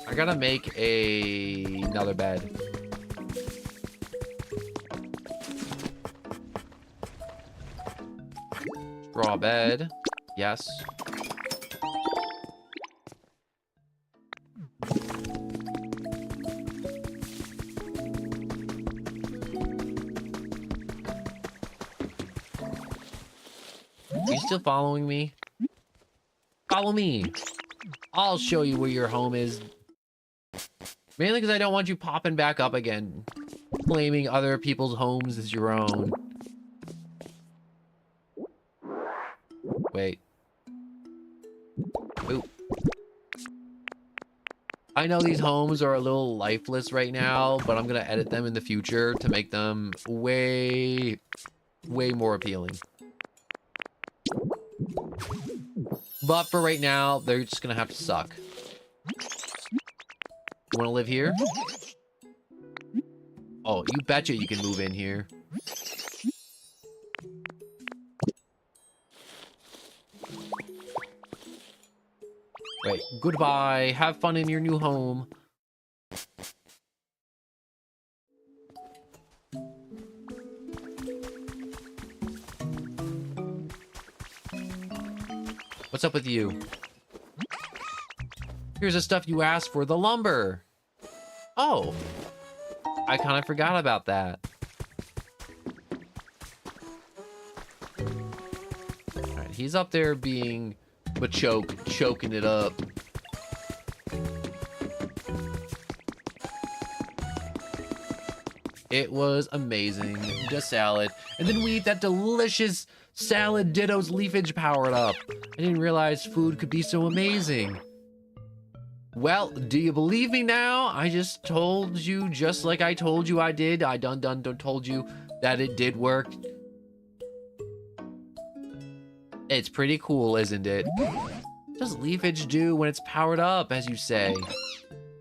I gotta make another bed. Straw bed. Yes. Are you still following me? Follow me. I'll show you where your home is. Mainly because I don't want you popping back up again, claiming other people's homes as your own. Wait. Oop. I know these homes are a little lifeless right now, but I'm gonna edit them in the future to make them way more appealing. But for right now, they're just gonna have to suck. You wanna live here? Oh, you betcha you can move in here. Wait, goodbye. Have fun in your new home. What's up with you? Here's the stuff you asked for, the lumber. Oh, I kind of forgot about that. All right, he's up there being choking it up. It was amazing. The salad. And then we eat that delicious salad. Ditto's leafage powered up. I didn't realize food could be so amazing. Well, do you believe me now? I just told you just like I told you I did. I done told you that it did work. It's pretty cool, isn't it? What does leafage do when it's powered up, as you say?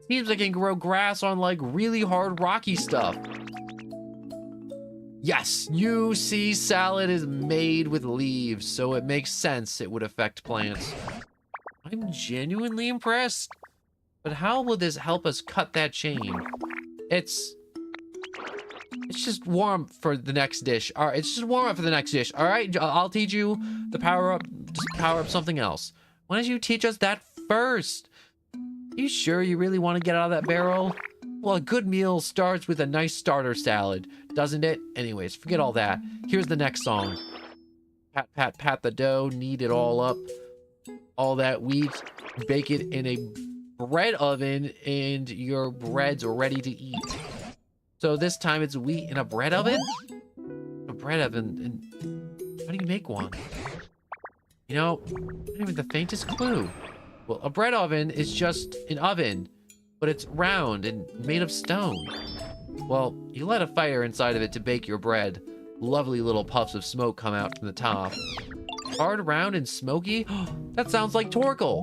Seems like it can grow grass on like really hard rocky stuff. Yes, you see, salad is made with leaves, so it makes sense it would affect plants. I'm genuinely impressed. But how will this help us cut that chain? It's just warm for the next dish. All right, it's just warm up for the next dish. All right, I'll teach you the power up. Just power up something else. Why don't you teach us that first? You sure you really want to get out of that barrel? Well, a good meal starts with a nice starter salad, doesn't it? Anyways, forget all that. Here's the next song. Pat, pat, pat the dough, knead it all up. All that wheat, bake it in a bread oven, and your breads are ready to eat. So this time it's wheat in a bread oven? A bread oven, and how do you make one? You know, not even the faintest clue. Well, a bread oven is just an oven, but it's round and made of stone. Well, you light a fire inside of it to bake your bread. Lovely little puffs of smoke come out from the top. Hard, round, and smoky? That sounds like Torkel.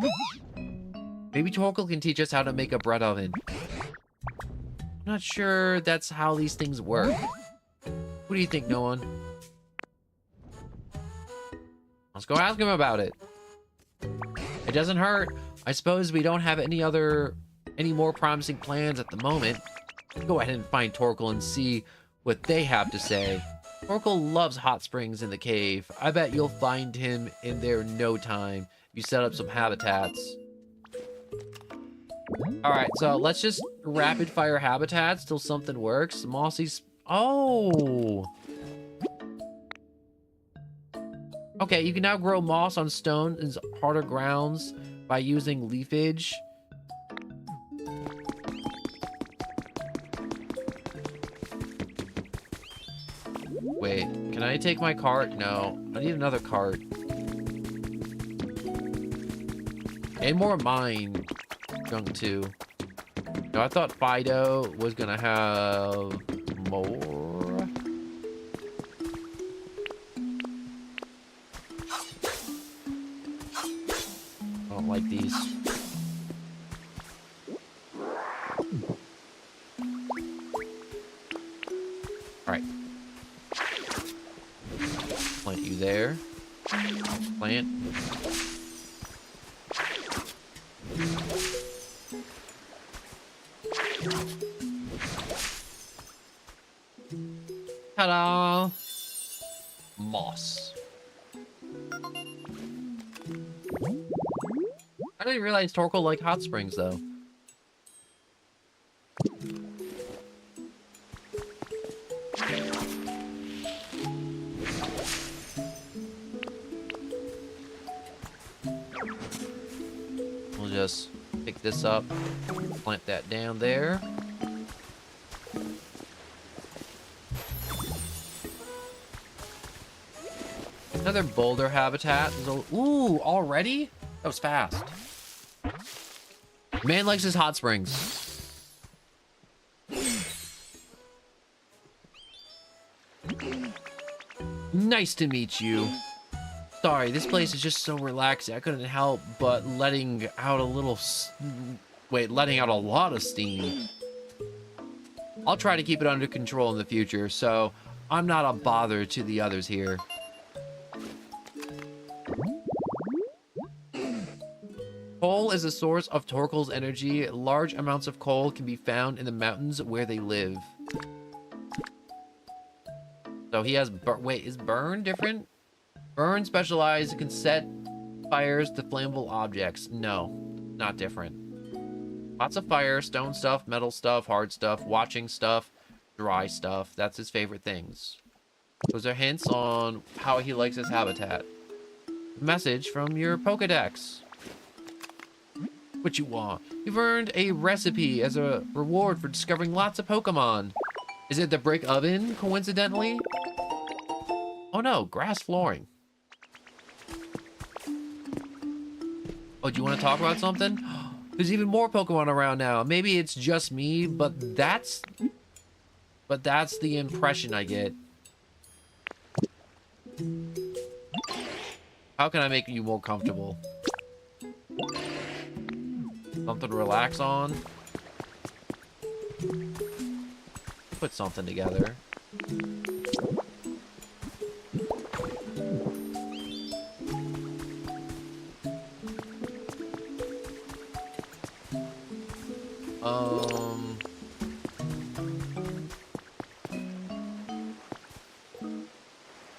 Maybe Torkel can teach us how to make a bread oven. I'm not sure that's how these things work. What do you think, no one? Let's go ask him about it. It doesn't hurt. I suppose we don't have any more promising plans at the moment. Go ahead and find Torkel and see what they have to say. Torkel loves hot springs in the cave. I bet you'll find him in there in no time if you set up some habitats. Alright, so let's just rapid fire habitats till something works. Mossy's... Oh! Okay, you can now grow moss on stone and harder grounds by using leafage. Wait, can I take my cart? No, I need another cart. And more mine junk too. No, I thought Fido was gonna have more. I don't like these. Alright. Plant you there. Plant. Ta-da! Moss. I didn't realize Torkel liked hot springs, though. We'll just pick this up, plant that down there. Another boulder habitat. Ooh, already? That was fast. Man likes his hot springs. Nice to meet you. Sorry, this place is just so relaxing. I couldn't help but letting out a lot of steam. I'll try to keep it under control in the future, so I'm not a bother to the others here. Coal is a source of Torkel's energy. Large amounts of coal can be found in the mountains where they live. So he has... Wait, is burn different? Burn specialized and can set fires to flammable objects. No, not different. Lots of fire, stone stuff, metal stuff, hard stuff, watching stuff, dry stuff. That's his favorite things. Those are hints on how he likes his habitat. Message from your Pokedex. What you want? You've earned a recipe as a reward for discovering lots of Pokemon. Is it the brick oven, coincidentally? Oh no, grass flooring. Oh, do you want to talk about something? There's even more Pokemon around now. Maybe it's just me, but that's the impression I get. How can I make you more comfortable? Something to relax on? Put something together.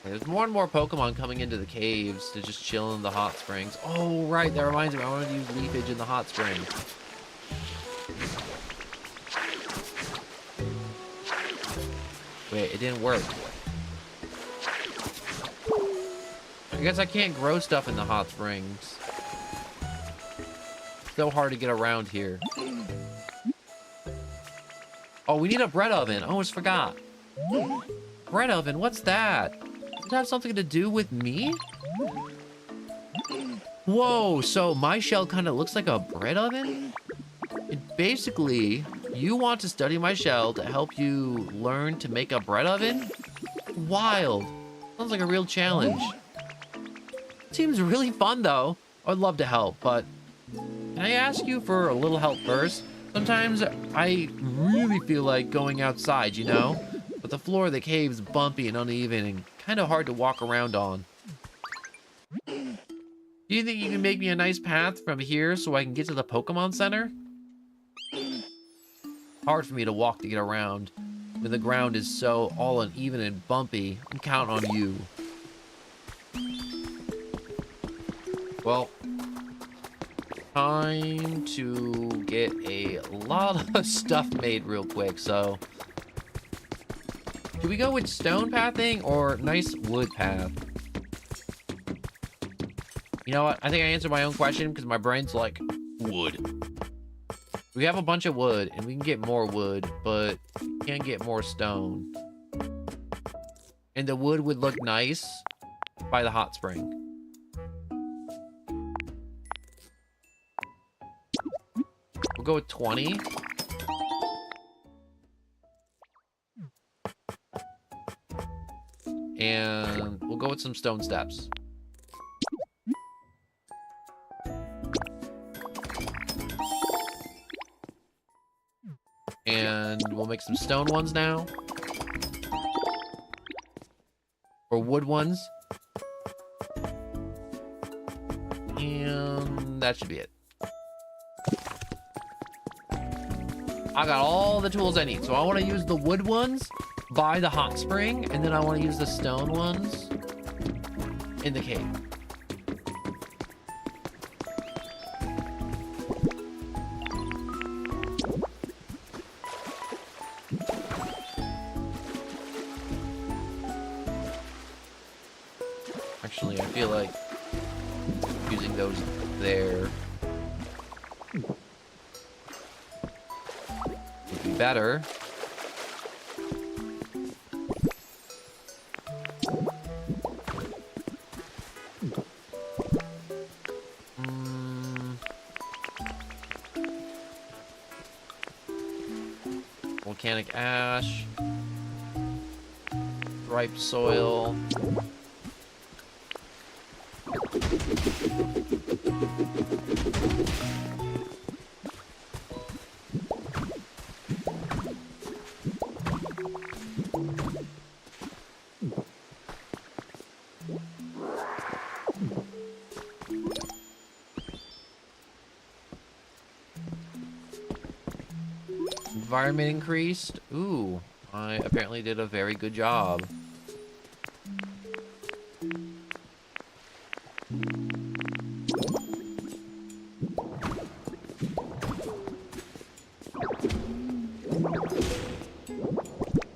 There's more and more Pokemon coming into the caves to just chill in the hot springs. Oh, right, that reminds me. I want to use leafage in the hot spring. Wait, it didn't work. I guess I can't grow stuff in the hot springs. So hard to get around here. Oh, we need a bread oven. I almost forgot. Bread oven, what's that? Does it have something to do with me? Whoa, so my shell kind of looks like a bread oven? Basically, you want to study my shell to help you learn to make a bread oven? Wild. Sounds like a real challenge. Seems really fun, though. I'd love to help, but can I ask you for a little help first? Sometimes I really feel like going outside, you know? But the floor of the cave is bumpy and uneven and kind of hard to walk around on. Do you think you can make me a nice path from here so I can get to the Pokemon Center? Hard for me to walk to get around when the ground is so all uneven and bumpy. I'm counting on you. Well, time to get a lot of stuff made real quick, so should we go with stone pathing or nice wood path? You know what? I think I answered my own question because my brain's like, wood. We have a bunch of wood, and we can get more wood, but we can't get more stone. And the wood would look nice by the hot spring. We'll go with 20. And we'll go with some stone steps. And we'll make some stone ones now. Or wood ones. And that should be it. I got all the tools I need. So I want to use the wood ones by the hot spring. And then I want to use the stone ones in the cave. Actually, I feel like using those there would be better. Volcanic ash, ripe soil. Environment increased. Ooh, I apparently did a very good job.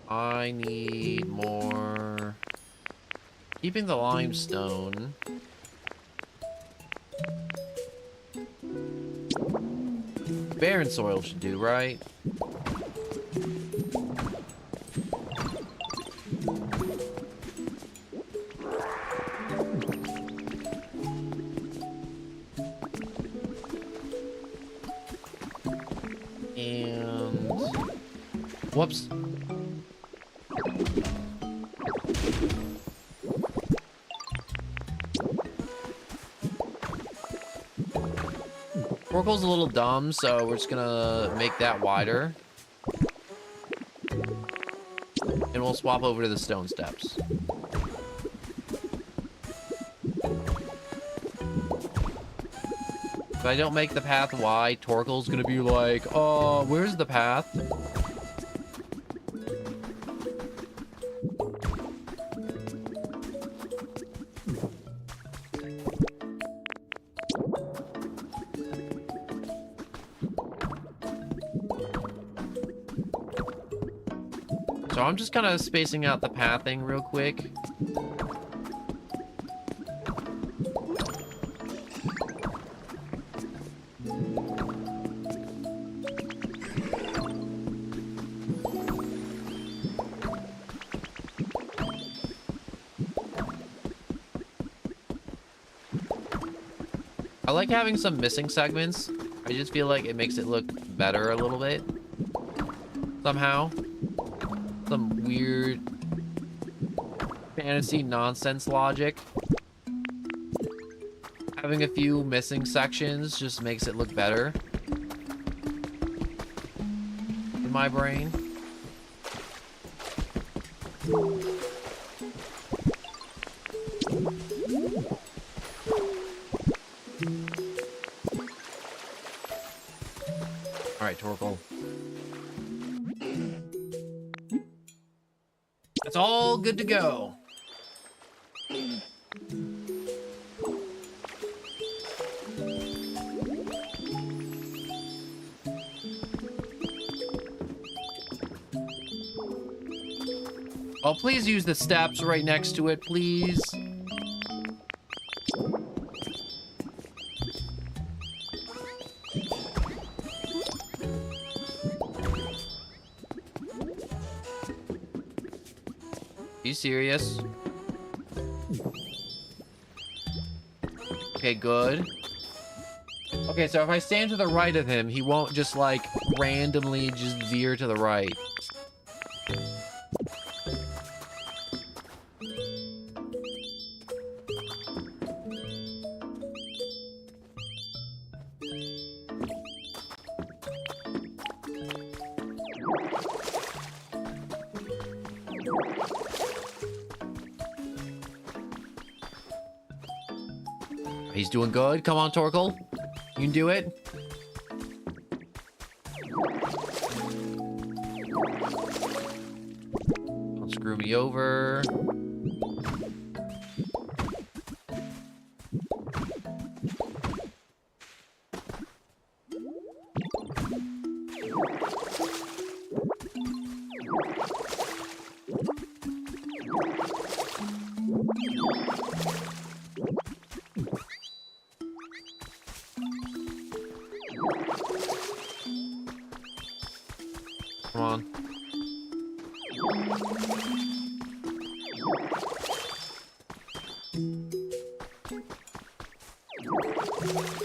I need more. Keeping the limestone. Barren soil should do, right? And whoops. Oracle's a little dumb, so we're just gonna make that wider. And we'll swap over to the stone steps. If I don't make the path wide, Torkoal's gonna be like, oh, where's the path? So I'm just kind of spacing out the pathing real quick. I like having some missing segments. I just feel like it makes it look better a little bit. Somehow. Some weird fantasy nonsense logic. Having a few missing sections just makes it look better. In my brain. All right, Torkoal. It's all good to go. Oh, please use the steps right next to it, please. Are you serious? Okay, good. Okay, so if I stand to the right of him, he won't just, like, randomly just veer to the right. He's doing good. Come on, Torkoal. You can do it. Don't screw me over. Come on.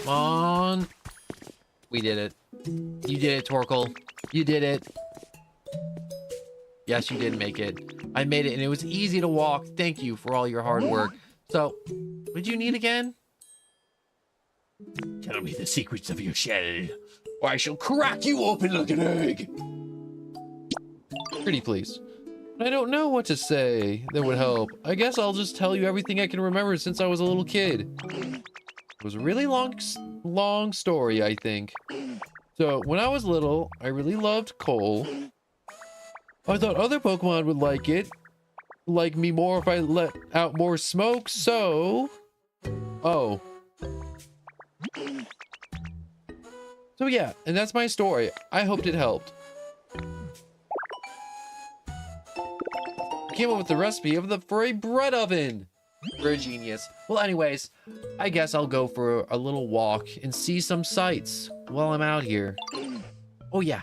Come on. We did it. You did it, Torkoal. You did it. Yes, you did make it. I made it, and it was easy to walk. Thank you for all your hard work. So, what did you need again? Tell me the secrets of your shell, or I shall crack you open like an egg. Pretty please. I don't know what to say that would help. I guess I'll just tell you everything I can remember since I was a little kid. It was a really long story, I think. So, when I was little, I really loved coal. I thought other Pokemon would like me more if I let out more smoke, so... Oh. So yeah, and that's my story. I hoped it helped. I came up with the recipe for a bread oven. You're a genius. Well, anyways, I guess I'll go for a little walk and see some sights while I'm out here. Oh yeah,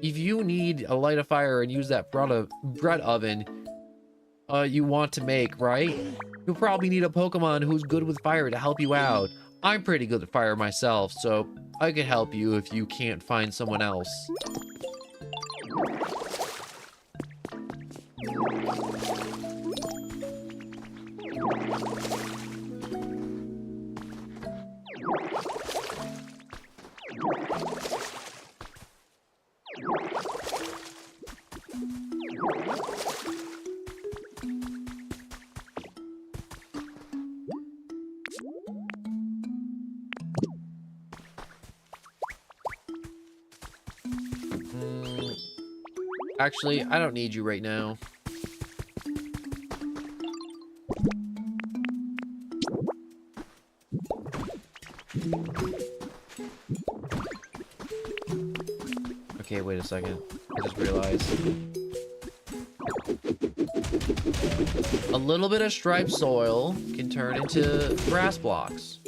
if you need a light a fire and use that bread oven you want to make, right? You'll probably need a Pokemon who's good with fire to help you out. I'm pretty good at fire myself, so I could help you if you can't find someone else. Actually, I don't need you right now. Okay, wait a second. I just realized. A little bit of striped soil can turn into grass blocks.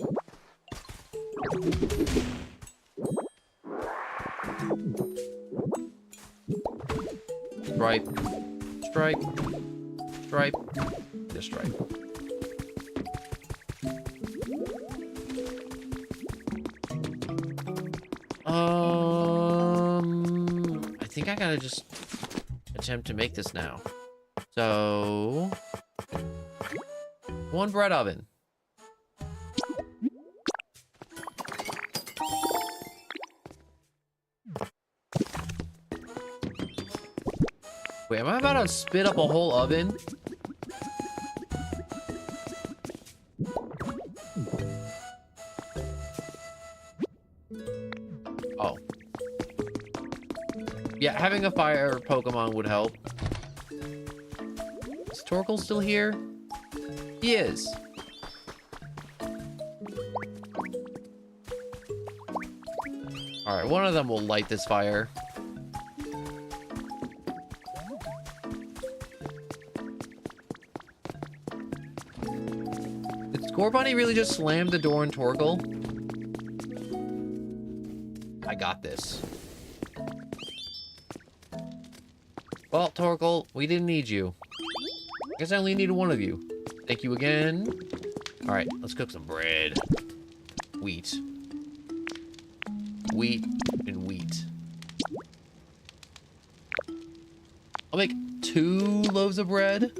Stripe, stripe, stripe, and a stripe. think I gotta just attempt to make this now. So, 1 bread oven. Wait, am I about to spit up a whole oven? Oh. Yeah, having a fire Pokemon would help. Is Torkoal still here? He is. Alright, one of them will light this fire. Did Scorbunny really just slam the door on Torkoal? I got this. Well, Torkoal, we didn't need you. I guess I only needed one of you. Thank you again. Alright, let's cook some bread. Wheat. Wheat and wheat. I'll make 2 loaves of bread.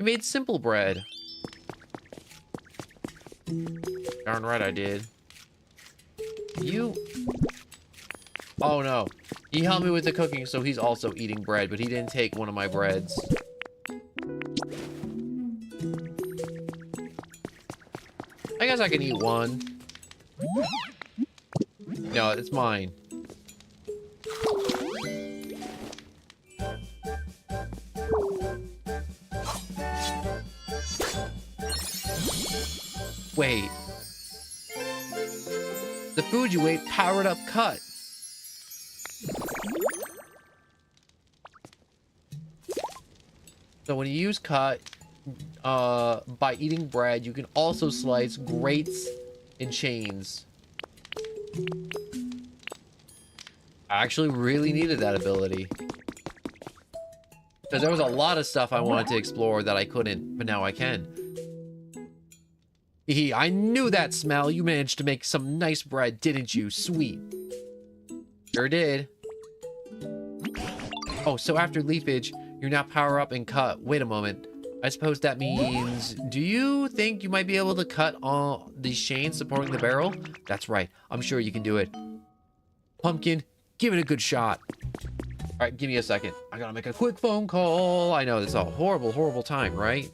I made simple bread. Darn right I did. You... Oh no. He helped me with the cooking, so he's also eating bread, but he didn't take one of my breads. I guess I can eat one. No, it's mine. Wait. The food you ate powered up cut. So when you use cut, by eating bread, you can also slice grates and chains. I actually really needed that ability. Because there was a lot of stuff I wanted to explore that I couldn't, but now I can. I knew that smell. You managed to make some nice bread, didn't you? Sweet. Sure did. Oh, so after leafage, you're now power up and cut. Wait a moment. I suppose that means... Do you think you might be able to cut all these chains supporting the barrel? That's right. I'm sure you can do it. Pumpkin, give it a good shot. All right, give me a second. I gotta make a quick phone call. I know, this is a horrible, horrible time, right?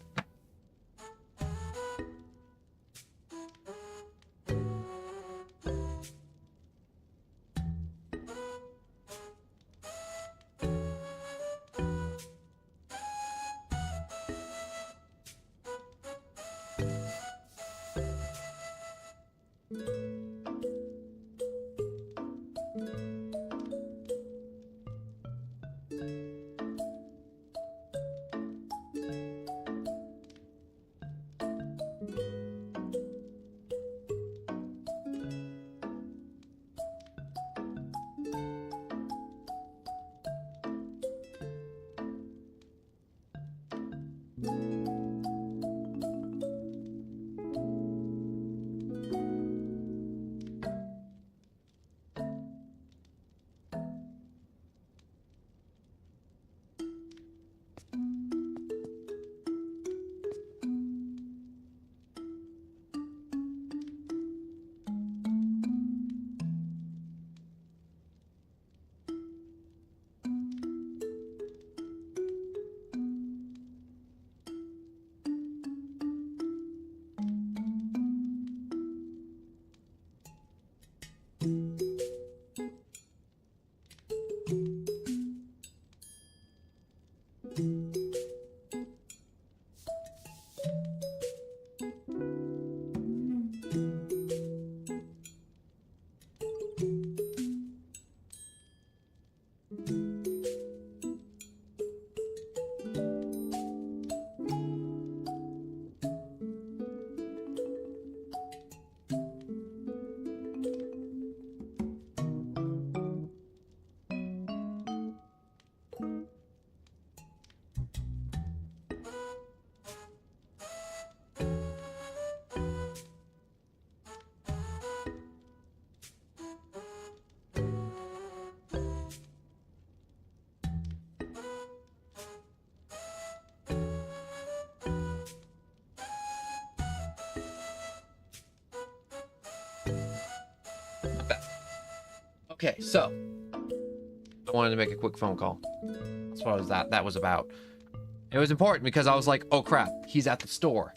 Okay, so I wanted to make a quick phone call. That's what that was about. It was important because I was like, oh crap, he's at the store.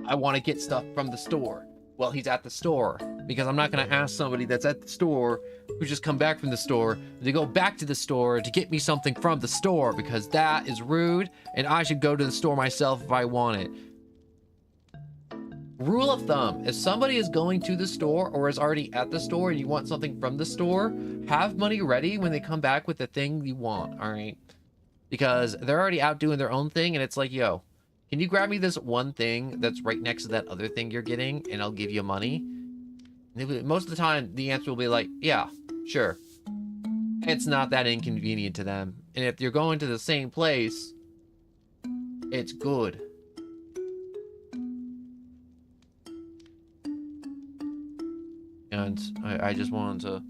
I want to get stuff from the store. Well, he's at the store because I'm not going to ask somebody that's at the store who just come back from the store to go back to the store to get me something from the store, because that is rude and I should go to the store myself if I want it. Rule of thumb, if somebody is going to the store or is already at the store and you want something from the store, have money ready when they come back with the thing you want, all right? Because they're already out doing their own thing and it's like, yo, can you grab me this one thing that's right next to that other thing you're getting and I'll give you money? Most of the time, the answer will be like, yeah, sure. It's not that inconvenient to them. And if you're going to the same place, it's good. And I just wanted to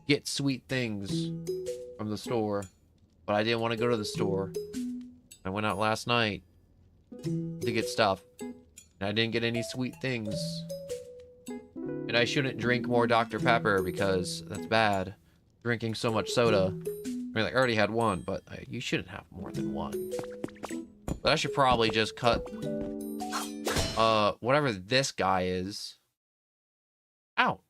get sweet things from the store, but I didn't want to go to the store. I went out last night to get stuff, and I didn't get any sweet things. And I shouldn't drink more Dr. Pepper because that's bad. Drinking so much soda. I mean, like, I already had one, but you shouldn't have more than one. But I should probably just cut whatever this guy is out.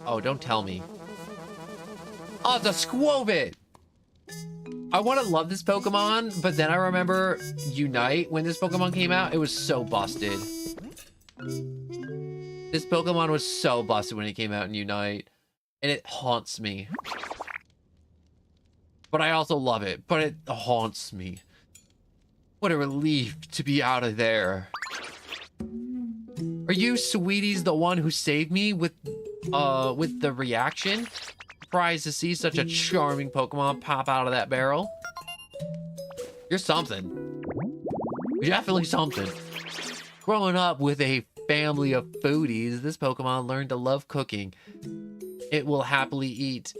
Oh, don't tell me. Oh, it's a Squovit! I want to love this Pokemon, but then I remember Unite, when this Pokemon came out, it was so busted. This Pokemon was so busted when it came out in Unite, and it haunts me. But I also love it, but it haunts me. What a relief to be out of there. Are you, Sweeties, the one who saved me with the reaction? Surprised to see such a charming Pokemon pop out of that barrel. You're something. You're definitely something. Growing up with a family of foodies, this Pokemon learned to love cooking. It will happily eat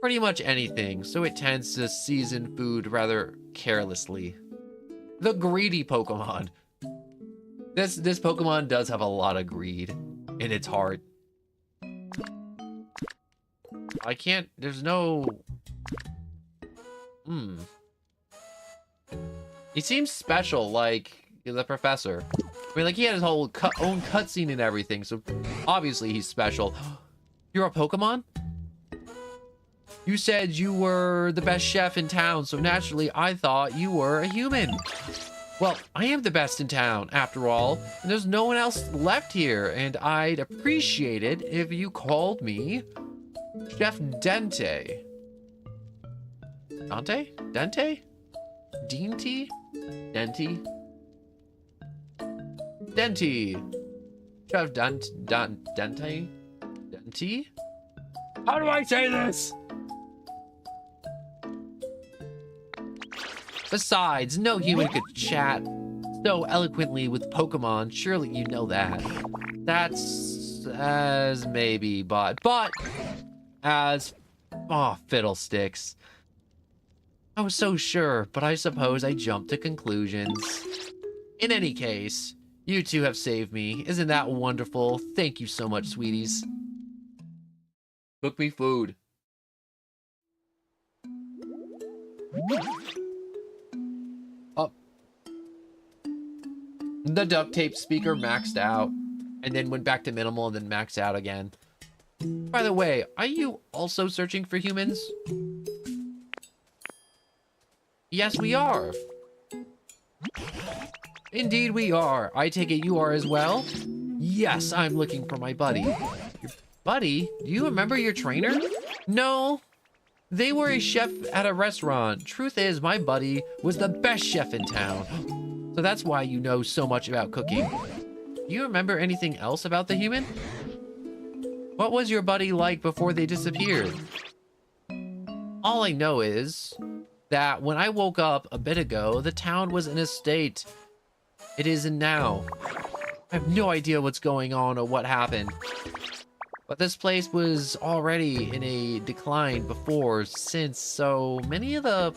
pretty much anything, so it tends to season food rather carelessly. The greedy Pokemon. This Pokemon does have a lot of greed in its heart. I can't, there's no... He seems special, like the professor. I mean, like, he had his whole own cutscene and everything, so obviously he's special. You're a Pokemon? You said you were the best chef in town, so naturally I thought you were a human. Well, I am the best in town, after all, and there's no one else left here, and I'd appreciate it if you called me Chef Dente. Dante? Dente? Deenti? Denti? Denti. Chef Dente? Denti? How do I say this? Besides, no human could chat so eloquently with Pokemon. Surely you know that. That's as maybe, but as fiddlesticks. I was so sure, but I suppose I jumped to conclusions. In any case, you two have saved me. Isn't that wonderful? Thank you so much, sweeties. Cook me food. Oh. The duct tape speaker maxed out, and then went back to minimal and then maxed out again. By the way, are you also searching for humans? Yes, we are. Indeed we are. I take it you are as well? Yes, I'm looking for my buddy. Your buddy? Do you remember your trainer? No. They were a chef at a restaurant. Truth is, my buddy was the best chef in town. So that's why you know so much about cooking. Do you remember anything else about the human? What was your buddy like before they disappeared? All I know is that when I woke up a bit ago, the town was in a state it is in now. I have no idea what's going on or what happened. But this place was already in a decline before, since so many of the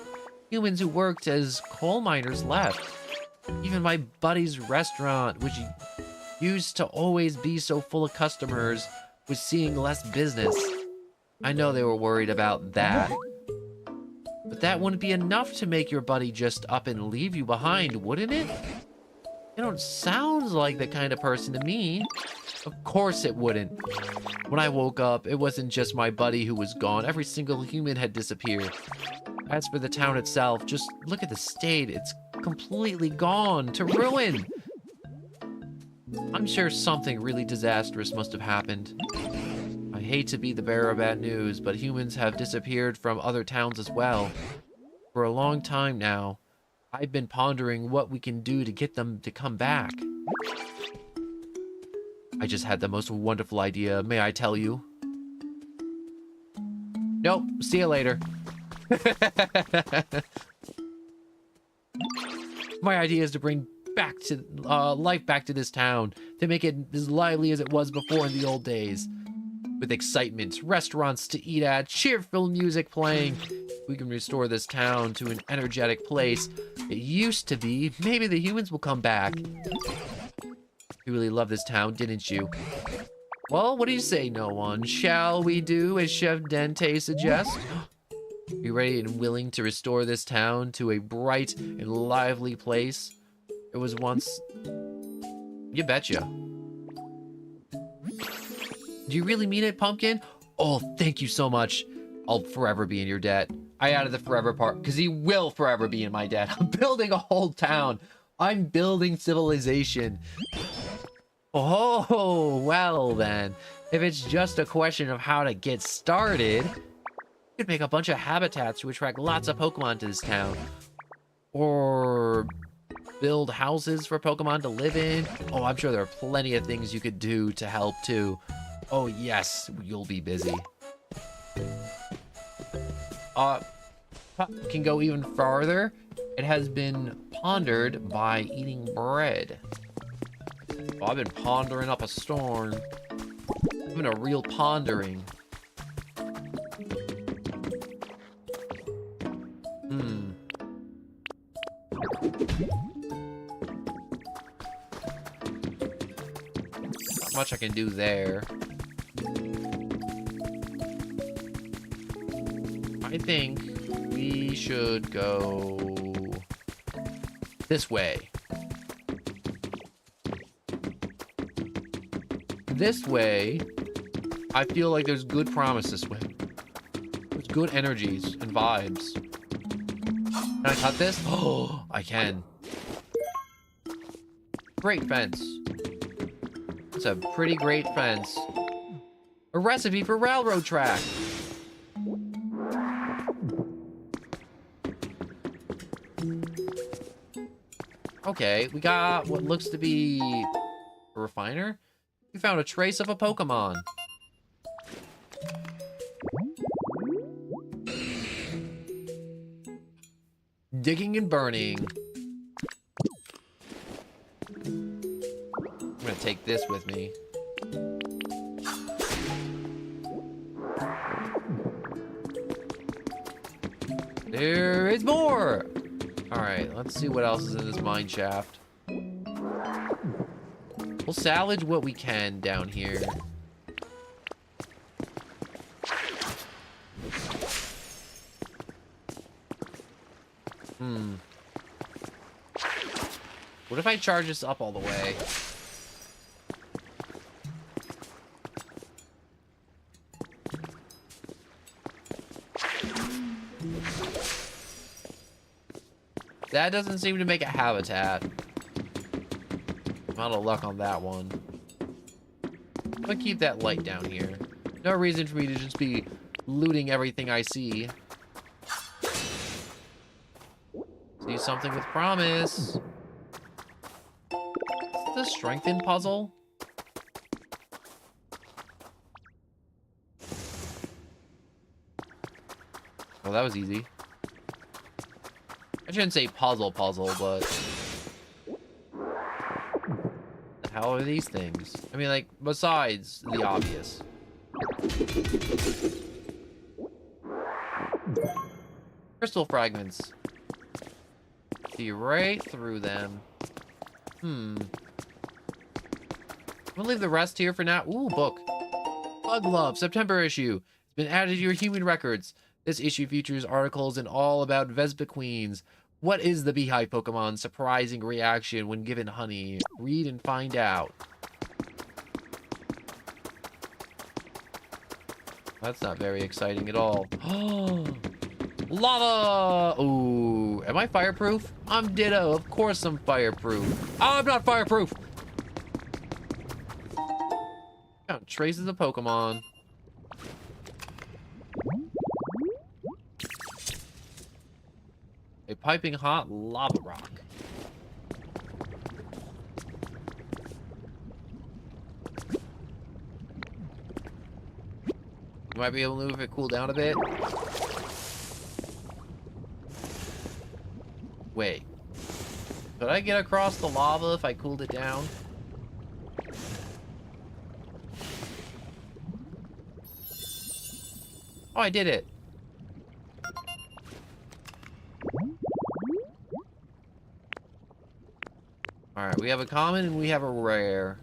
Humans who worked as coal miners left. Even my buddy's restaurant, which used to always be so full of customers, was seeing less business. I know they were worried about that. But that wouldn't be enough to make your buddy just up and leave you behind, wouldn't it? You don't sound like the kind of person to me. Of course it wouldn't. When I woke up, it wasn't just my buddy who was gone. Every single human had disappeared. As for the town itself, just look at the state. It's completely gone to ruin. I'm sure something really disastrous must have happened. I hate to be the bearer of bad news, but humans have disappeared from other towns as well. For a long time now, I've been pondering what we can do to get them to come back. I just had the most wonderful idea, may I tell you? Nope, see you later. My idea is to bring back to life back to this town, to make it as lively as it was before in the old days. With excitement, restaurants to eat at, cheerful music playing. We can restore this town to an energetic place it used to be. Maybe the humans will come back. You really love this town, didn't you? Well, what do you say, no one? Shall we do as Chef Dente suggests? You ready and willing to restore this town to a bright and lively place it was once? You betcha. Do you really mean it, Pumpkin? Oh, thank you so much. I'll forever be in your debt. I added the forever part because he will forever be in my debt. I'm building a whole town. I'm building civilization. Oh, well then. If it's just a question of how to get started, you could make a bunch of habitats to attract lots of Pokemon to this town. Or build houses for Pokemon to live in. Oh, I'm sure there are plenty of things you could do to help too. Oh yes, you'll be busy. Can go even farther. It has been pondered by eating bread. Oh, I've been pondering up a storm. I've been a real pondering. Not much I can do there. I think we should go this way. This way, I feel like there's good promise this way. There's good energies and vibes. Can I cut this? Oh, I can. Great fence. It's a pretty great fence. A recipe for railroad track. Okay, we got what looks to be a refiner. We found a trace of a Pokemon. Digging and burning. I'm gonna take this with me. There is more! Alright, let's see what else is in this mine shaft. We'll salvage what we can down here. What if I charge this up all the way? That doesn't seem to make a habitat. I'm out of luck on that one. I'm gonna keep that light down here. No reason for me to just be looting everything I see. See something with promise. Is this a strengthen puzzle? Oh, that was easy. I shouldn't say puzzle, but... the hell are these things? I mean, like, besides the obvious. Crystal fragments. See right through them. I'm gonna leave the rest here for now. Ooh, book. Bug Love, September issue. It's been added to your human records. This issue features articles and all about Vespa Queens. What is the Beehive Pokemon's surprising reaction when given honey? Read and find out. That's not very exciting at all. Lava! Ooh, am I fireproof? I'm Ditto. Of course I'm fireproof. Oh, I'm not fireproof. Found traces of Pokemon. A piping hot lava rock. You might be able to move if it cooled down a bit. Wait. Could I get across the lava if I cooled it down? Oh, I did it. Alright, we have a common and we have a rare.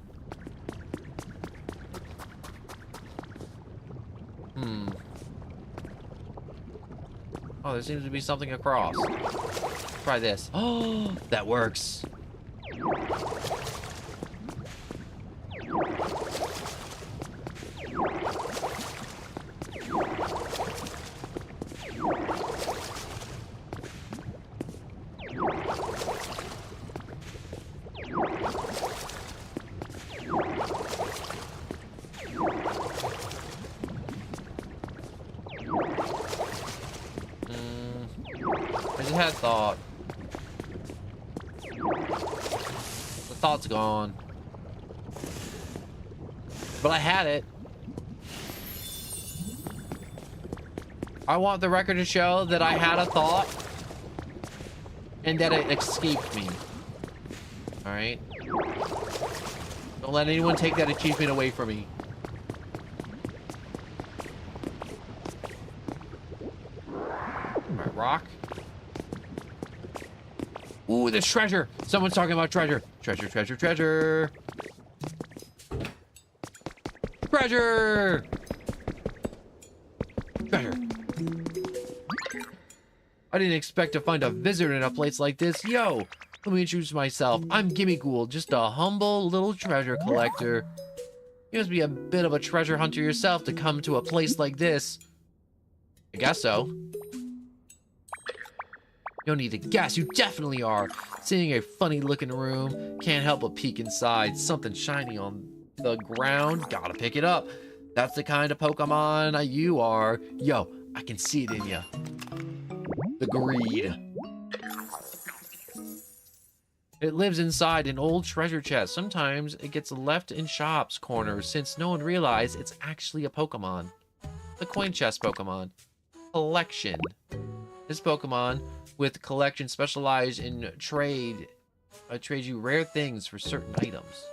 Oh, there seems to be something across. Try this. Oh, that works. I just had a thought. The thought's gone. But I had it. I want the record to show that I had a thought and that it escaped me. Alright? Don't let anyone take that achievement away from me. Alright, rock. Ooh, there's treasure! Someone's talking about treasure. Treasure, treasure, treasure. Treasure! Treasure. I didn't expect to find a visitor in a place like this. Yo, let me introduce myself. I'm Gimme Ghoul, just a humble little treasure collector. You must be a bit of a treasure hunter yourself to come to a place like this. I guess so. No need to guess, you definitely are. Seeing a funny looking room, can't help but peek inside. Something shiny on the ground, gotta pick it up. That's the kind of Pokemon you are. Yo, I can see it in ya. The greed. It lives inside an old treasure chest. Sometimes it gets left in shops corners since no one realized it's actually a Pokemon. The coin chest Pokemon. Collection. This Pokemon with collection specialized in trade. Trade you rare things for certain items.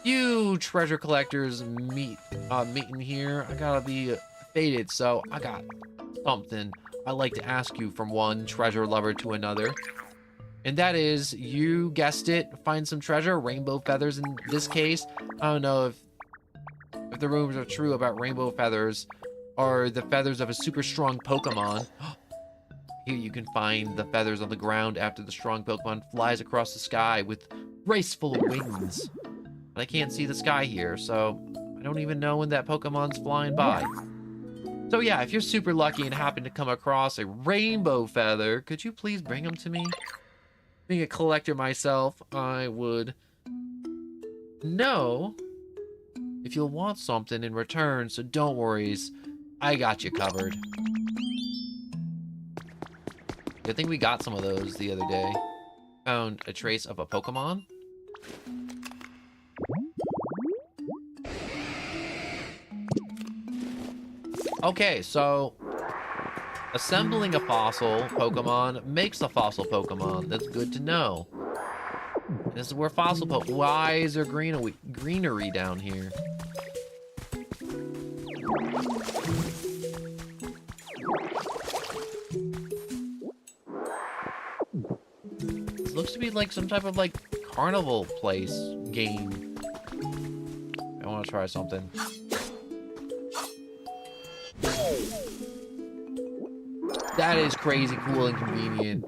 You treasure collectors meeting here. I gotta be faded, so I got something I'd like to ask you from one treasure lover to another. And that is, you guessed it, find some treasure, rainbow feathers in this case. I don't know if the rumors are true about rainbow feathers or the feathers of a super strong Pokemon. Here you can find the feathers on the ground after the strong Pokemon flies across the sky with graceful wings. But I can't see the sky here, so I don't even know when that Pokemon's flying by. So yeah, if you're super lucky and happen to come across a rainbow feather, could you please bring them to me? Being a collector myself, I would know if you'll want something in return, so don't worry, I got you covered. I think we got some of those the other day. Found a trace of a Pokemon. Okay, so assembling a fossil Pokemon makes a fossil Pokemon. That's good to know. This is where fossil Why is there greenery down here? to be like some type of like carnival place game. I want to try something. That is crazy cool and convenient.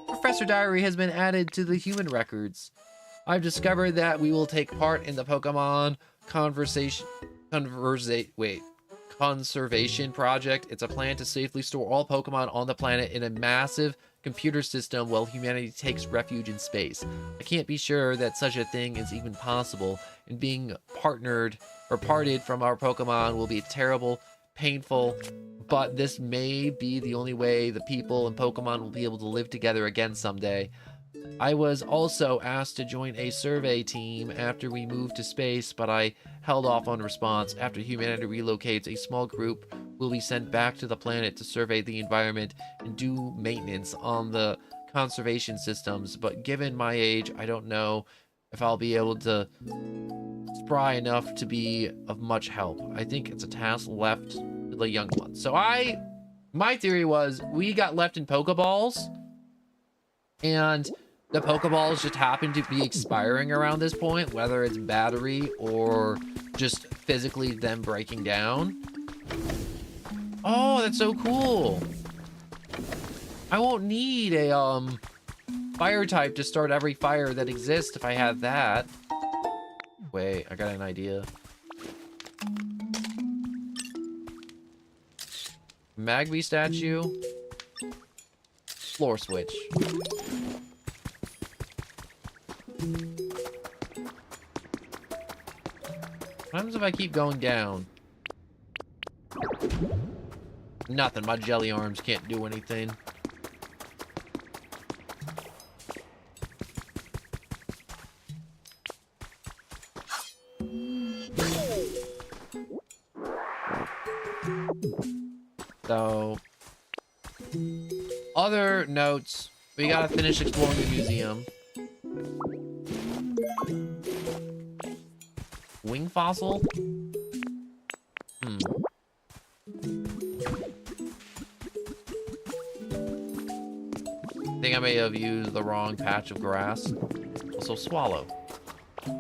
Professor Diary has been added to the human records. I've discovered that we will take part in the Pokemon conservation project. It's a plan to safely store all Pokemon on the planet in a massive computer system while humanity takes refuge in space. I can't be sure that such a thing is even possible, and being partnered or parted from our Pokemon will be terrible, painful, but this may be the only way the people and Pokemon will be able to live together again someday. I was also asked to join a survey team after we moved to space, but I held off on response. After humanity relocates, a small group will be sent back to the planet to survey the environment and do maintenance on the conservation systems, but given my age, I don't know if I'll be able to spry enough to be of much help. I think it's a task left to the young ones. So my theory was we got left in Pokeballs, and the Pokeballs just happen to be expiring around this point, whether it's battery or just physically them breaking down. Oh, that's so cool. I won't need a fire type to start every fire that exists if I had that. Wait, I got an idea. Magby statue. Floor switch. What happens if I keep going down? Nothing. My jelly arms can't do anything. So, other notes. We gotta finish exploring the museum. Wing fossil? I think I may have used the wrong patch of grass. Also, swallow. I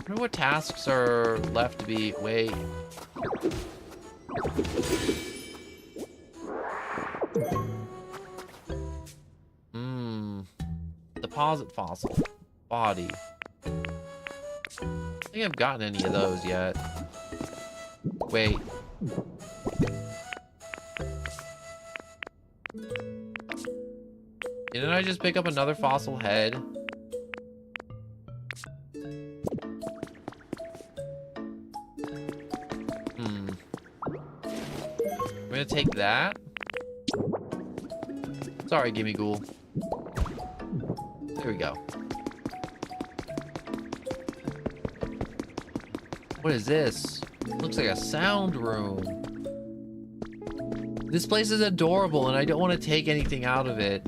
wonder what tasks are left to be. Wait. Deposit fossil. Body. I don't think I've gotten any of those yet. Wait. Didn't I just pick up another fossil head? I'm gonna take that. Sorry, Gimme Ghoul. There we go. What is this? Looks like a sound room. This place is adorable, and I don't want to take anything out of it.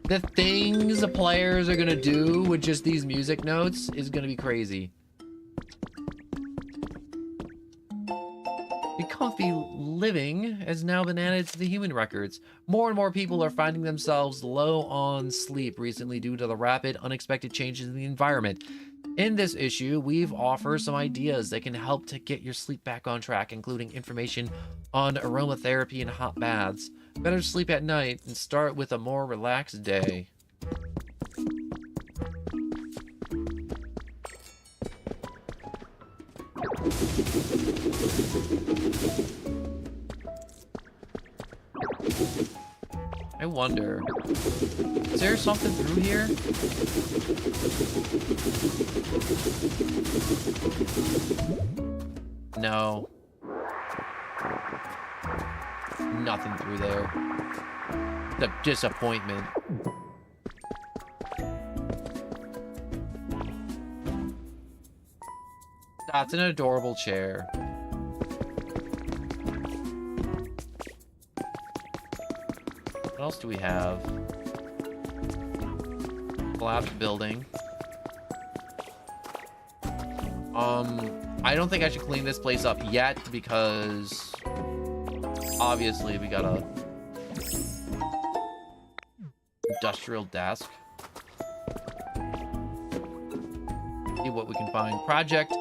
The things the players are gonna do with just these music notes is gonna be crazy. The comfy living has now been added to the human records. More and more people are finding themselves low on sleep recently due to the rapid, unexpected changes in the environment. In this issue, we've offered some ideas that can help to get your sleep back on track, including information on aromatherapy and hot baths. Better sleep at night and start with a more relaxed day. I wonder, is there something through here? No. Nothing through there. The disappointment. That's an adorable chair. What else do we have? Collapsed building. I don't think I should clean this place up yet because obviously we got a industrial desk. See what we can find. Project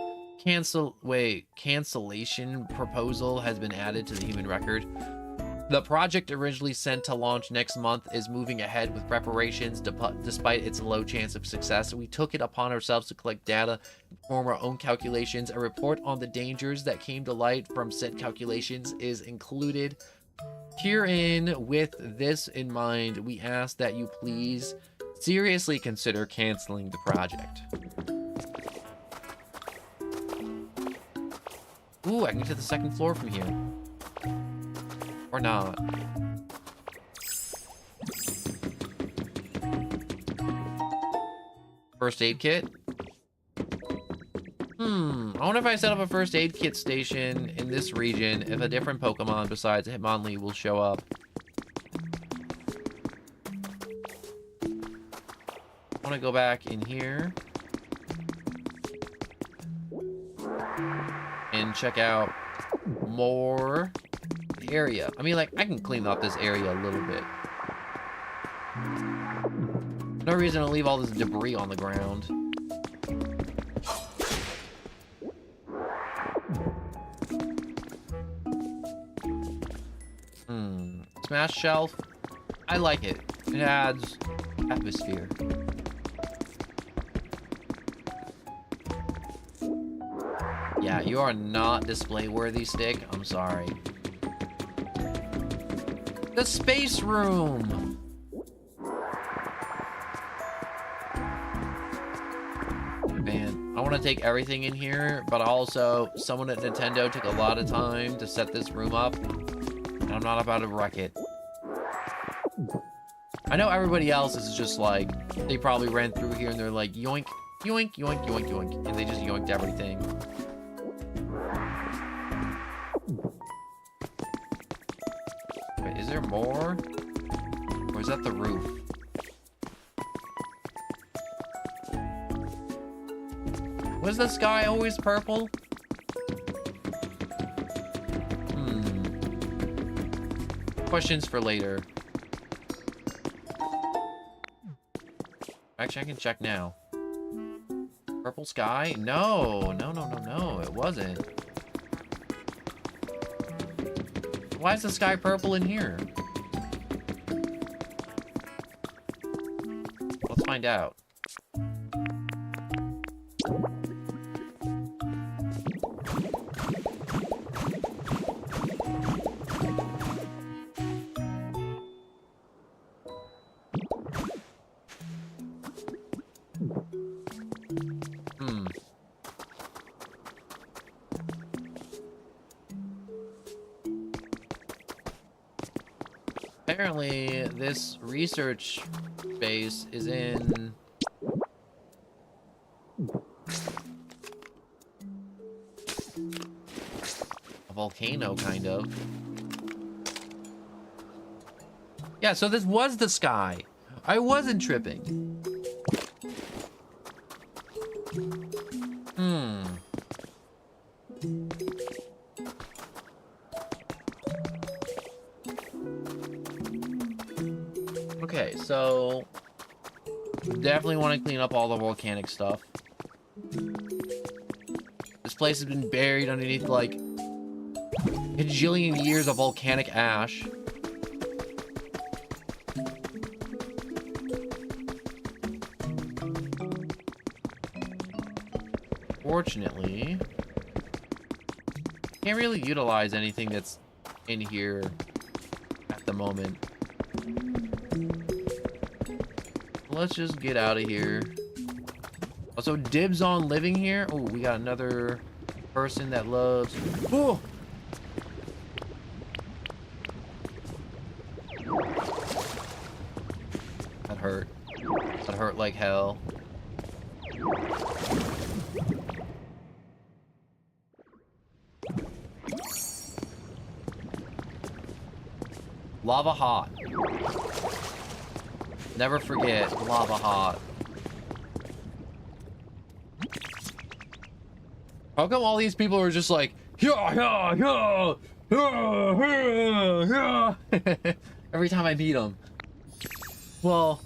cancellation proposal has been added to the human record. The project originally sent to launch next month is moving ahead with preparations despite its low chance of success. We took it upon ourselves to collect data and perform our own calculations. A report on the dangers that came to light from said calculations is included herein. With this in mind, we ask that you please seriously consider canceling the project. Ooh, I can get to the second floor from here. Or not. First aid kit? I wonder if I set up a first aid kit station in this region, if a different Pokemon besides Hitmonlee will show up. I want to go back in here and check out more area. I mean, like, I can clean up this area a little bit. No reason to leave all this debris on the ground. Smash shelf. I like it. It adds atmosphere. Yeah, you are not display worthy, Stick. I'm sorry. The space room. Man, I want to take everything in here, but also someone at Nintendo took a lot of time to set this room up, and I'm not about to wreck it. I know everybody else is just like, they probably ran through here and they're like, yoink, yoink, yoink, yoink, yoink, and they just yoinked everything. Wait, is there more? Or is that the roof? Was the sky always purple? Questions for later. Actually, I can check now. Purple sky? No, no, no, no, no, it wasn't. Why is the sky purple in here? Let's find out. Apparently, this research base is in a volcano, kind of. Yeah, so this was the sky. I wasn't tripping. Okay, so definitely want to clean up all the volcanic stuff. This place has been buried underneath like a gajillion years of volcanic ash. Fortunately, can't really utilize anything that's in here at the moment. Let's just get out of here. Also, dibs on living here. Oh, we got another person that loves... Oh! That hurt. That hurt like hell. Lava hot. Never forget lava hot. How come all these people are just like, yeah, yeah, yeah, yeah, yeah, yeah, every time I meet them? Well,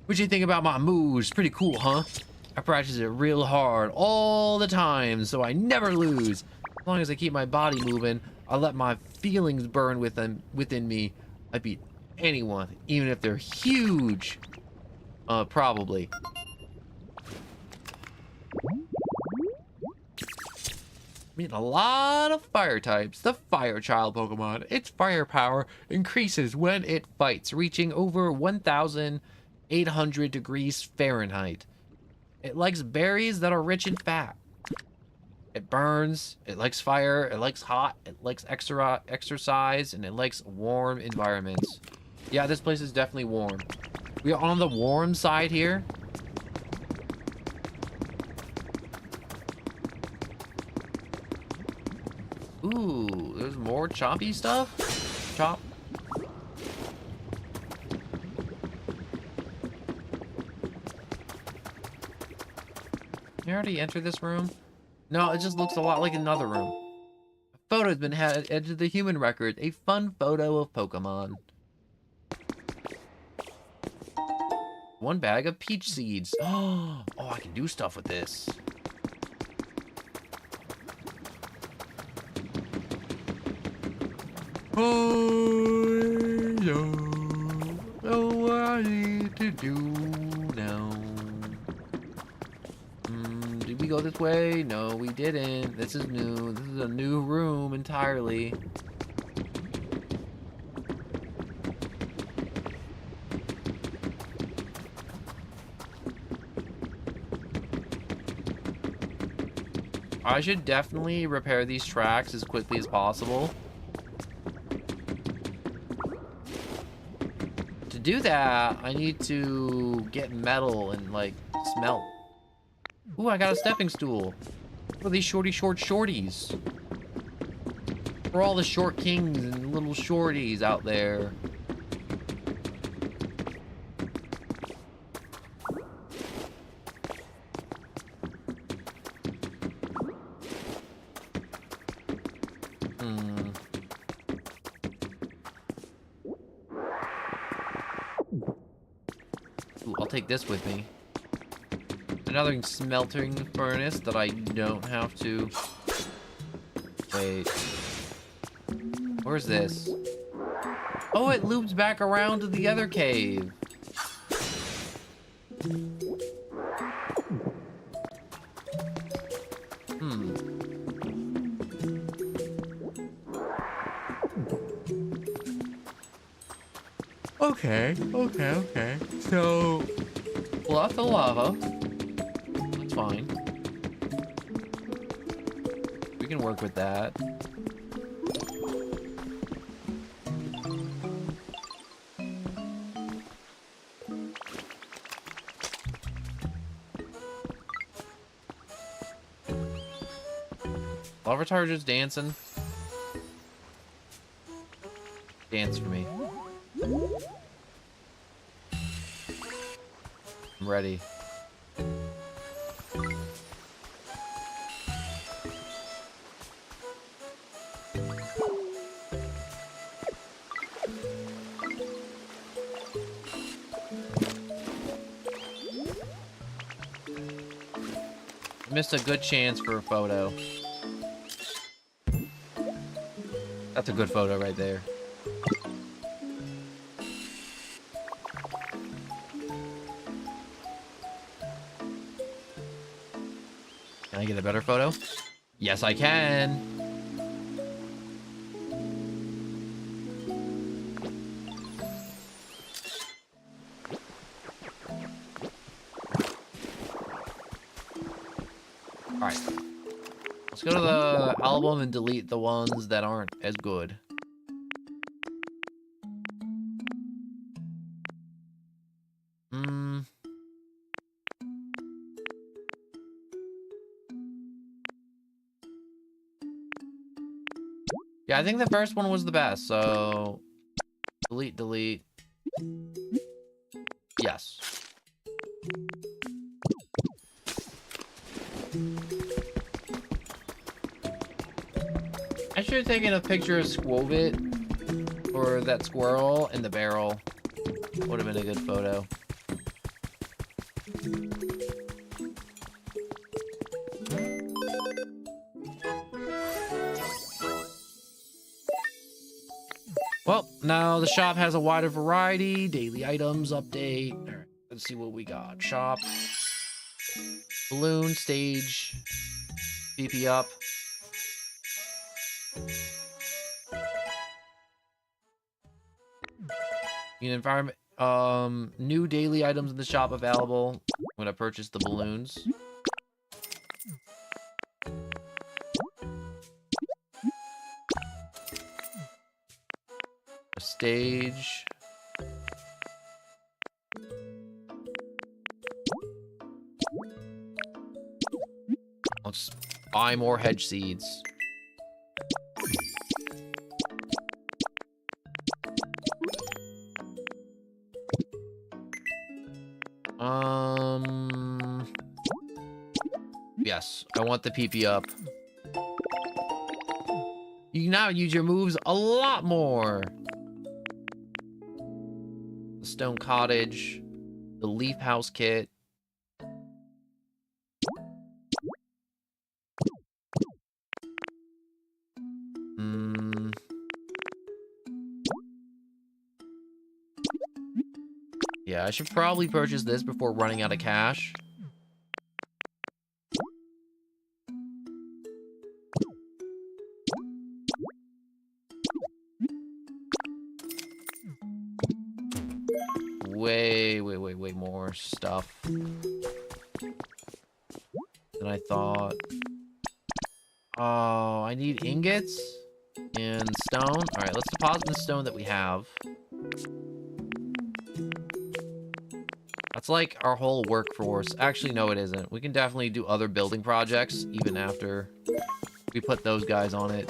what'd you think about my moves? Pretty cool, huh? I practice it real hard all the time, so I never lose. As long as I keep my body moving, I let my feelings burn within me. I beat anyone, even if they're huge. Probably. Meet a lot of fire types. The Fire Child Pokemon. Its fire power increases when it fights, reaching over 1,800 degrees Fahrenheit. It likes berries that are rich in fat. It burns, it likes fire, it likes hot, it likes exercise, and it likes warm environments. Yeah, this place is definitely warm. We are on the warm side here. Ooh, there's more choppy stuff? Chop. You already entered this room? No, it just looks a lot like another room. A photo's been added to the human record. A fun photo of Pokemon. One bag of peach seeds. Oh, I can do stuff with this. Oh, know what I need to do now. Did we go this way? No, we didn't. This is new. This is a new room entirely. I should definitely repair these tracks as quickly as possible. To do that, I need to get metal and, like, smelt. Ooh, I got a stepping stool. For these shorties. For all the short kings and little shorties out there. Ooh, I'll take this with me. Another smelting furnace that I don't have to... Wait. Where's this? Oh, it loops back around to the other cave. Okay. So, fluff the lava. That's fine. We can work with that. Larvitar just dancing. Dance for me. I'm ready. Missed a good chance for a photo. That's a good photo right there. Can I get a better photo? Yes, I can. All right. Let's go to the album and delete the ones that aren't as good. Yeah, I think the first one was the best, so... Delete. Yeah, Yes. I should have taken a picture of Squovit, or that squirrel in the barrel. Would have been a good photo. Well, now the shop has a wider variety. Daily items, update. All right, let's see what we got. Shop. Balloon, stage. BP up. Environment. New daily items in the shop available when I purchase the balloons. A stage. Let's buy more hedge seeds. Yes, I want the PP up. You can now use your moves a lot more. The stone cottage, the leaf house kit. Yeah, I should probably purchase this before running out of cash. Way more stuff than I thought. Oh, I need ingots and stone. All right, let's deposit the stone that we have. That's like our whole workforce. Actually, no, it isn't. We can definitely do other building projects even after we put those guys on it.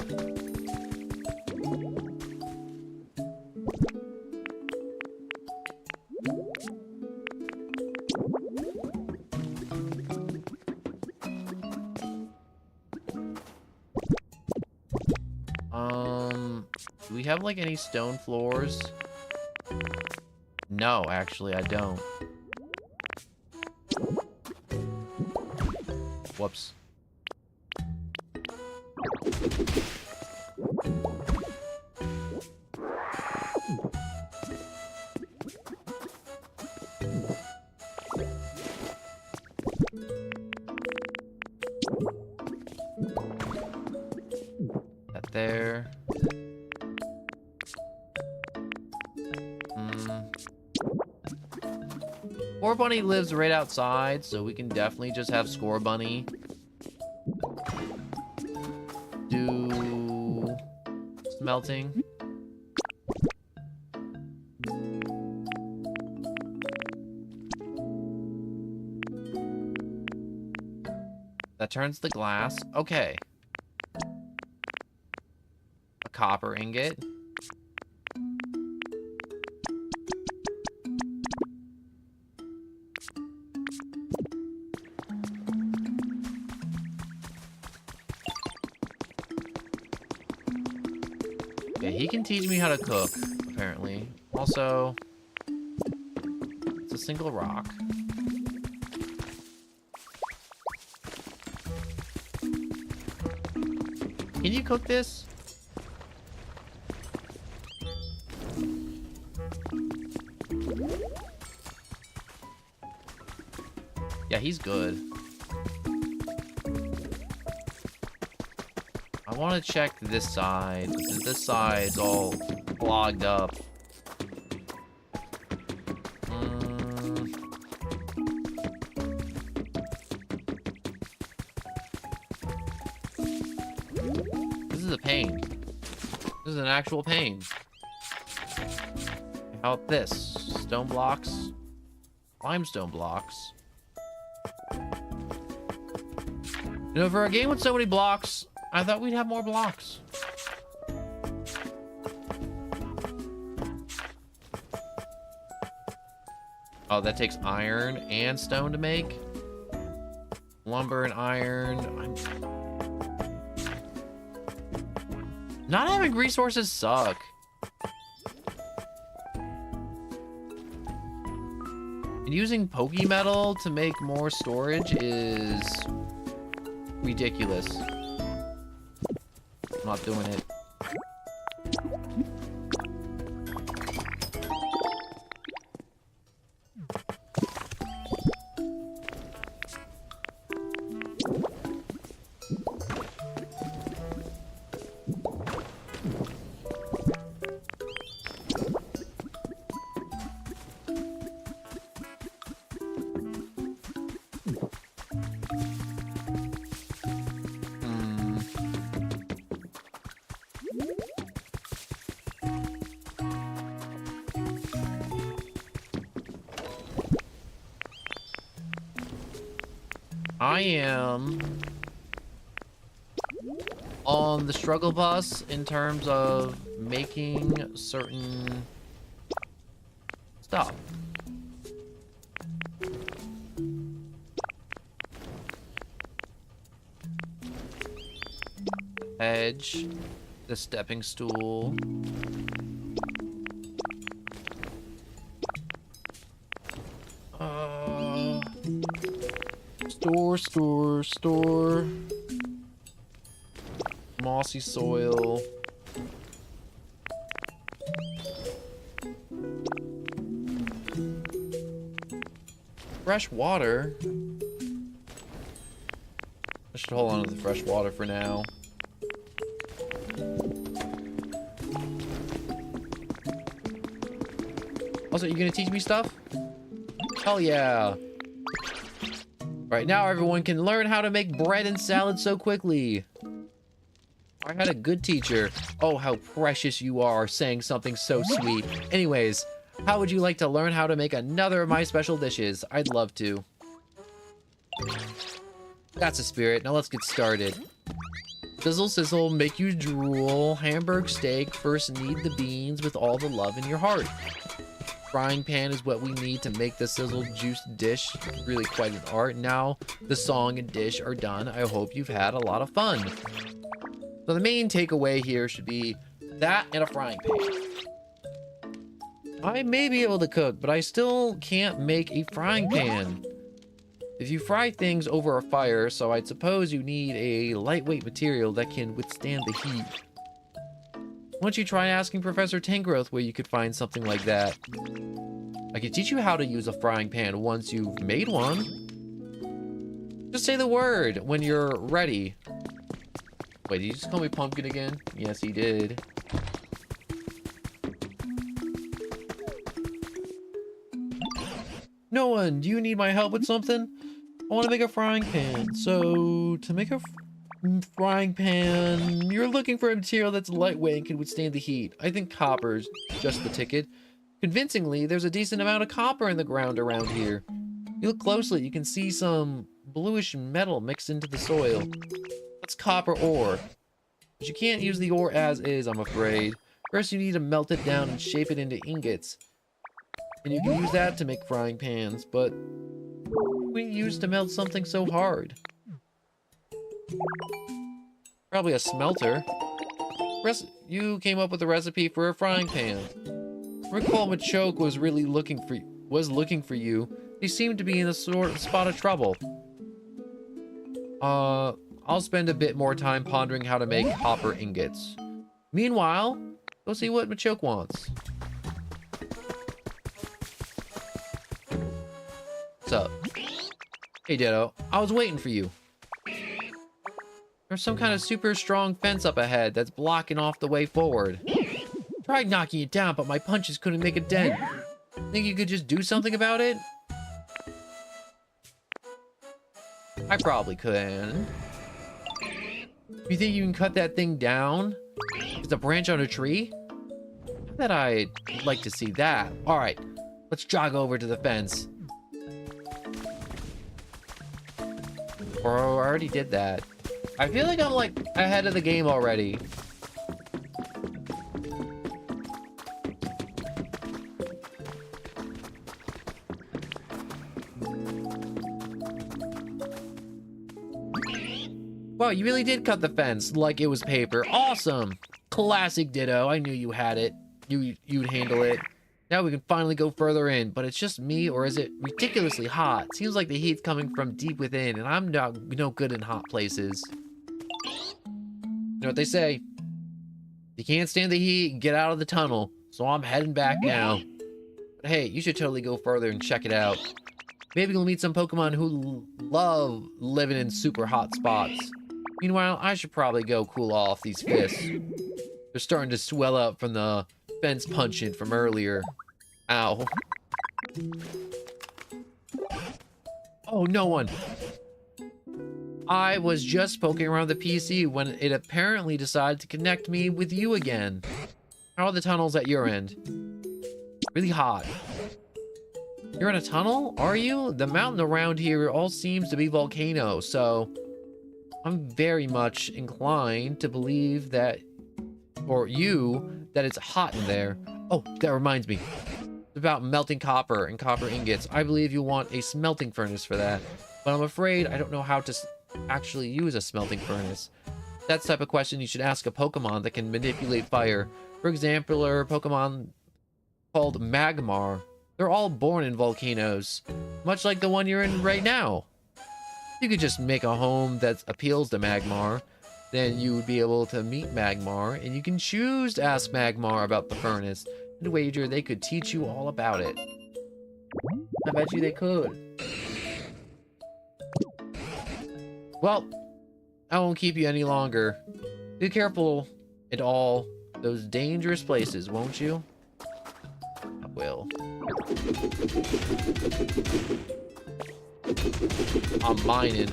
Do we have like any stone floors? No, actually, I don't. Whoops. That there. Score Bunny lives right outside, so we can definitely just have Score Bunny do smelting. That turns the glass. Okay. A copper ingot. Okay, he can teach me how to cook, apparently. Also, it's a single rock. Can you cook this? Yeah, he's good. I want to check this side, because this side's all clogged up. This is a pain. This is an actual pain. How about this? Stone blocks? Limestone blocks. You know, for a game with so many blocks, I thought we'd have more blocks. Oh, that takes iron and stone to make. Lumber and iron. Not having resources suck. And using Pokemetal to make more storage is ridiculous. I'm not doing it. I am on the struggle bus in terms of making certain stuff. Edge, the stepping stool. Store. Mossy soil. Fresh water. I should hold on to the fresh water for now. Also, you gonna teach me stuff? Hell yeah. Right now, everyone can learn how to make bread and salad so quickly. I had a good teacher. Oh, how precious you are, saying something so sweet. Anyways, how would you like to learn how to make another of my special dishes? I'd love to. That's a spirit. Now let's get started. Sizzle, sizzle, make you drool. Hamburg steak. First knead the beans with all the love in your heart. Frying pan is what we need to make the sizzle juice dish. Really quite an art. Now the song and dish are done. I hope you've had a lot of fun. So the main takeaway here should be that and a frying pan. I may be able to cook, but I still can't make a frying pan. If you fry things over a fire, so I'd suppose you need a lightweight material that can withstand the heat. Why don't you try asking Professor Tangrowth where you could find something like that? I could teach you how to use a frying pan once you've made one. Just say the word when you're ready. Wait, did you just call me Pumpkin again? Yes, he did. No one, do you need my help with something? I want to make a frying pan. So, to make a frying pan, you're looking for a material that's lightweight and can withstand the heat. I think copper's just the ticket. Convincingly, there's a decent amount of copper in the ground around here. You look closely, you can see some bluish metal mixed into the soil. That's copper ore. But you can't use the ore as is, I'm afraid. First, you need to melt it down and shape it into ingots. And you can use that to make frying pans, but what do you use to melt something so hard? Probably a smelter. You came up with a recipe for a frying pan. Recall Machoke was looking for you. He seemed to be in a spot of trouble. I'll spend a bit more time pondering how to make copper ingots. Meanwhile, go see what Machoke wants. What's up? Hey Ditto, I was waiting for you. There's some kind of super strong fence up ahead that's blocking off the way forward. Tried knocking it down, but my punches couldn't make a dent. Think you could just do something about it? I probably can. You think you can cut that thing down? It's a branch on a tree? I bet I'd like to see that. Alright, let's jog over to the fence. Or I already did that. I feel like I'm like ahead of the game already. Oh, you really did cut the fence like it was paper. Awesome. Classic Ditto. I knew you had it. You'd handle it. Now we can finally go further in, but it's just me, or is it ridiculously hot? Seems like the heat's coming from deep within, and I'm no good in hot places. You know what they say? You can't stand the heat, get out of the tunnel. So I'm heading back now. But hey, you should totally go further and check it out. Maybe you'll meet some Pokemon who love living in super hot spots. Meanwhile, I should probably go cool off these fists. They're starting to swell up from the fence punching from earlier. Ow. Oh, no one. I was just poking around the PC when it apparently decided to connect me with you again. How are the tunnels at your end? Really hot. You're in a tunnel, are you? The mountain around here all seems to be volcanoes, so I'm very much inclined to believe that, or you, that it's hot in there. Oh, that reminds me. It's about melting copper and copper ingots. I believe you want a smelting furnace for that, but I'm afraid I don't know how to actually use a smelting furnace. That's the type of question you should ask a Pokemon that can manipulate fire. For example, a Pokemon called Magmar. They're all born in volcanoes, much like the one you're in right now. You could just make a home that appeals to Magmar. Then you would be able to meet Magmar, and you can choose to ask Magmar about the furnace. And wager they could teach you all about it. I bet you they could. Well, I won't keep you any longer. Be careful in all those dangerous places, won't you? I will. I'm mining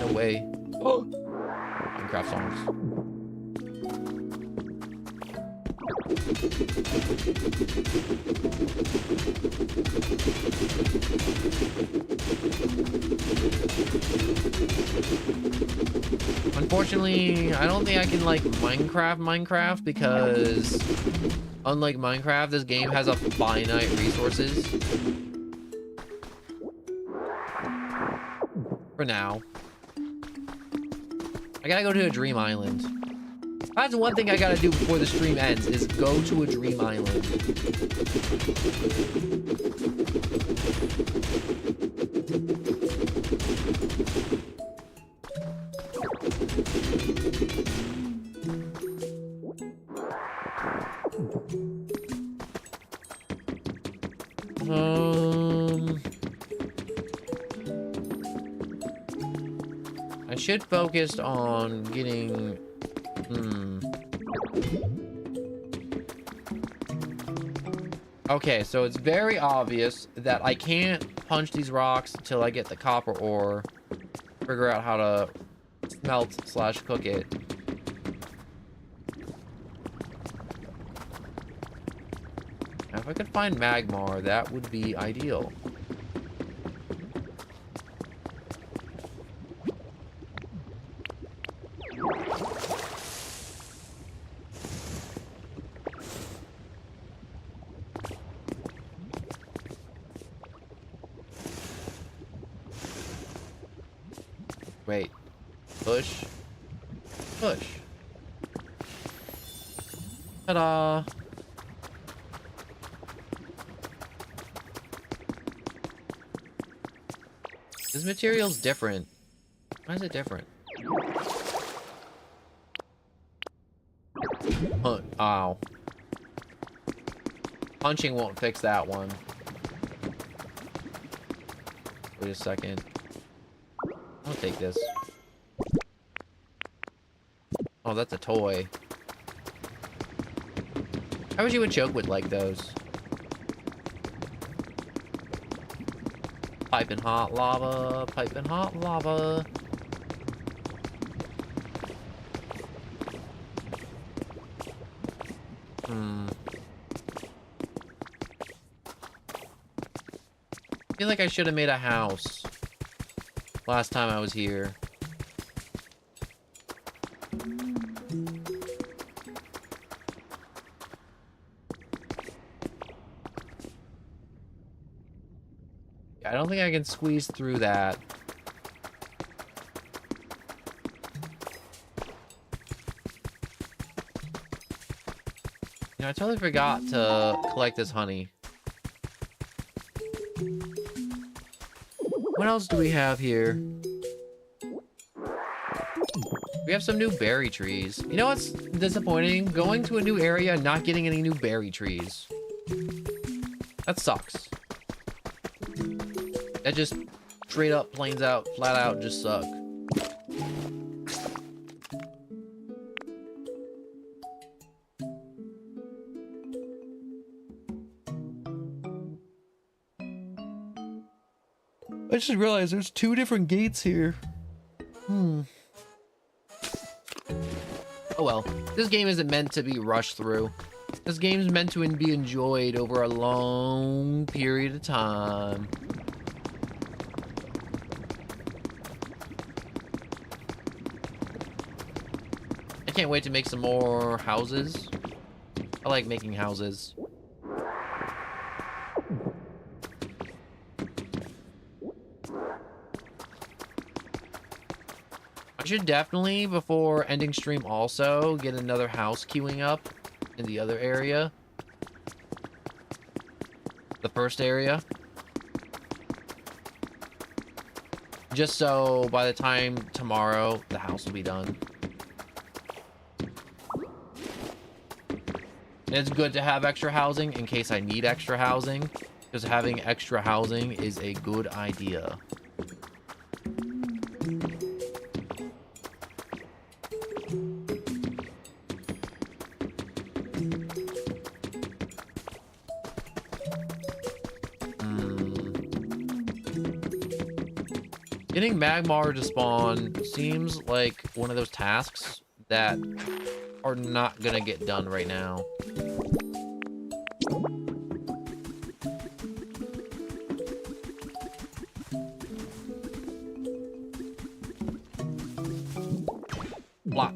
away. Oh! Minecraft songs. Unfortunately, I don't think I can like Minecraft because unlike Minecraft, this game has a finite resources. For now. I gotta go to a dream island. That's one thing I gotta do before the stream ends, is go to a dream island. I should focus on getting... Okay, so it's very obvious that I can't punch these rocks until I get the copper ore. Figure out how to smelt/cook it. Now, if I could find Magmar, that would be ideal. Wait. Push. Push. Ta-da! This material's different. Why is it different? Ow. Punching won't fix that one. Wait a second. I'll take this. Oh, that's a toy. I wish you would choke with like those. Piping hot lava, piping hot lava. I feel like I should have made a house last time I was here. I don't think I can squeeze through that. I totally forgot to collect this honey. What else do we have here? We have some new berry trees. You know what's disappointing? Going to a new area and not getting any new berry trees. That sucks. That just straight up, plains out, flat out just suck. I just realized there's 2 different gates here. Oh well, this game isn't meant to be rushed through. This game's meant to be enjoyed over a long period of time. I can't wait to make some more houses. I like making houses. I should definitely, before ending stream, also get another house queuing up in the other area. The first area. Just so by the time tomorrow, the house will be done. And it's good to have extra housing in case I need extra housing, because having extra housing is a good idea. Getting Magmar to spawn seems like one of those tasks that are not gonna get done right now. Block.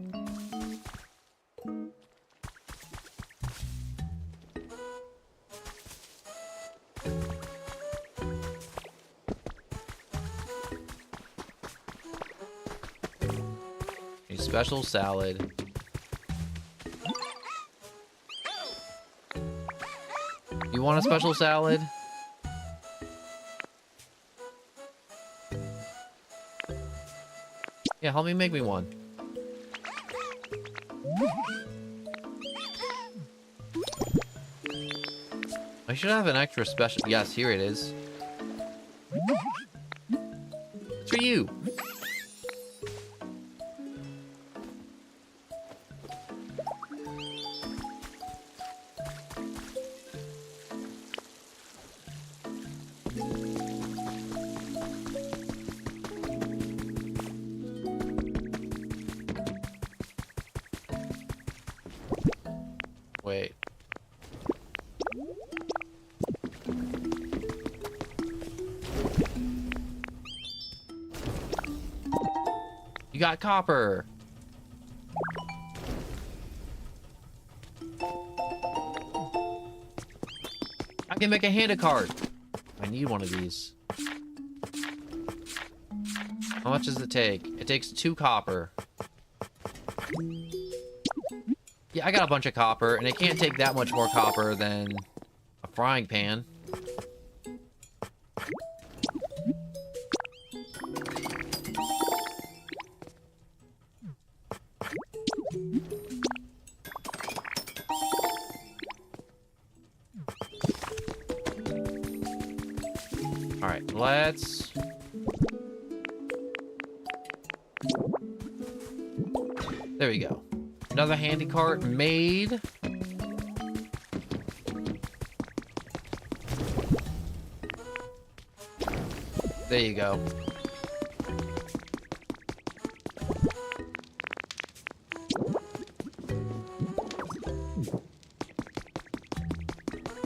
A special salad. You want a special salad? Yeah, help me make me one. I should have an extra special. Yes, here it is. It's for you. Wait. You got copper. I can make a handicart. I need one of these. How much does it take? It takes 2 copper. Yeah, I got a bunch of copper, and it can't take that much more copper than a frying pan. Alright, let's... There we go. Another handy cart made. There you go.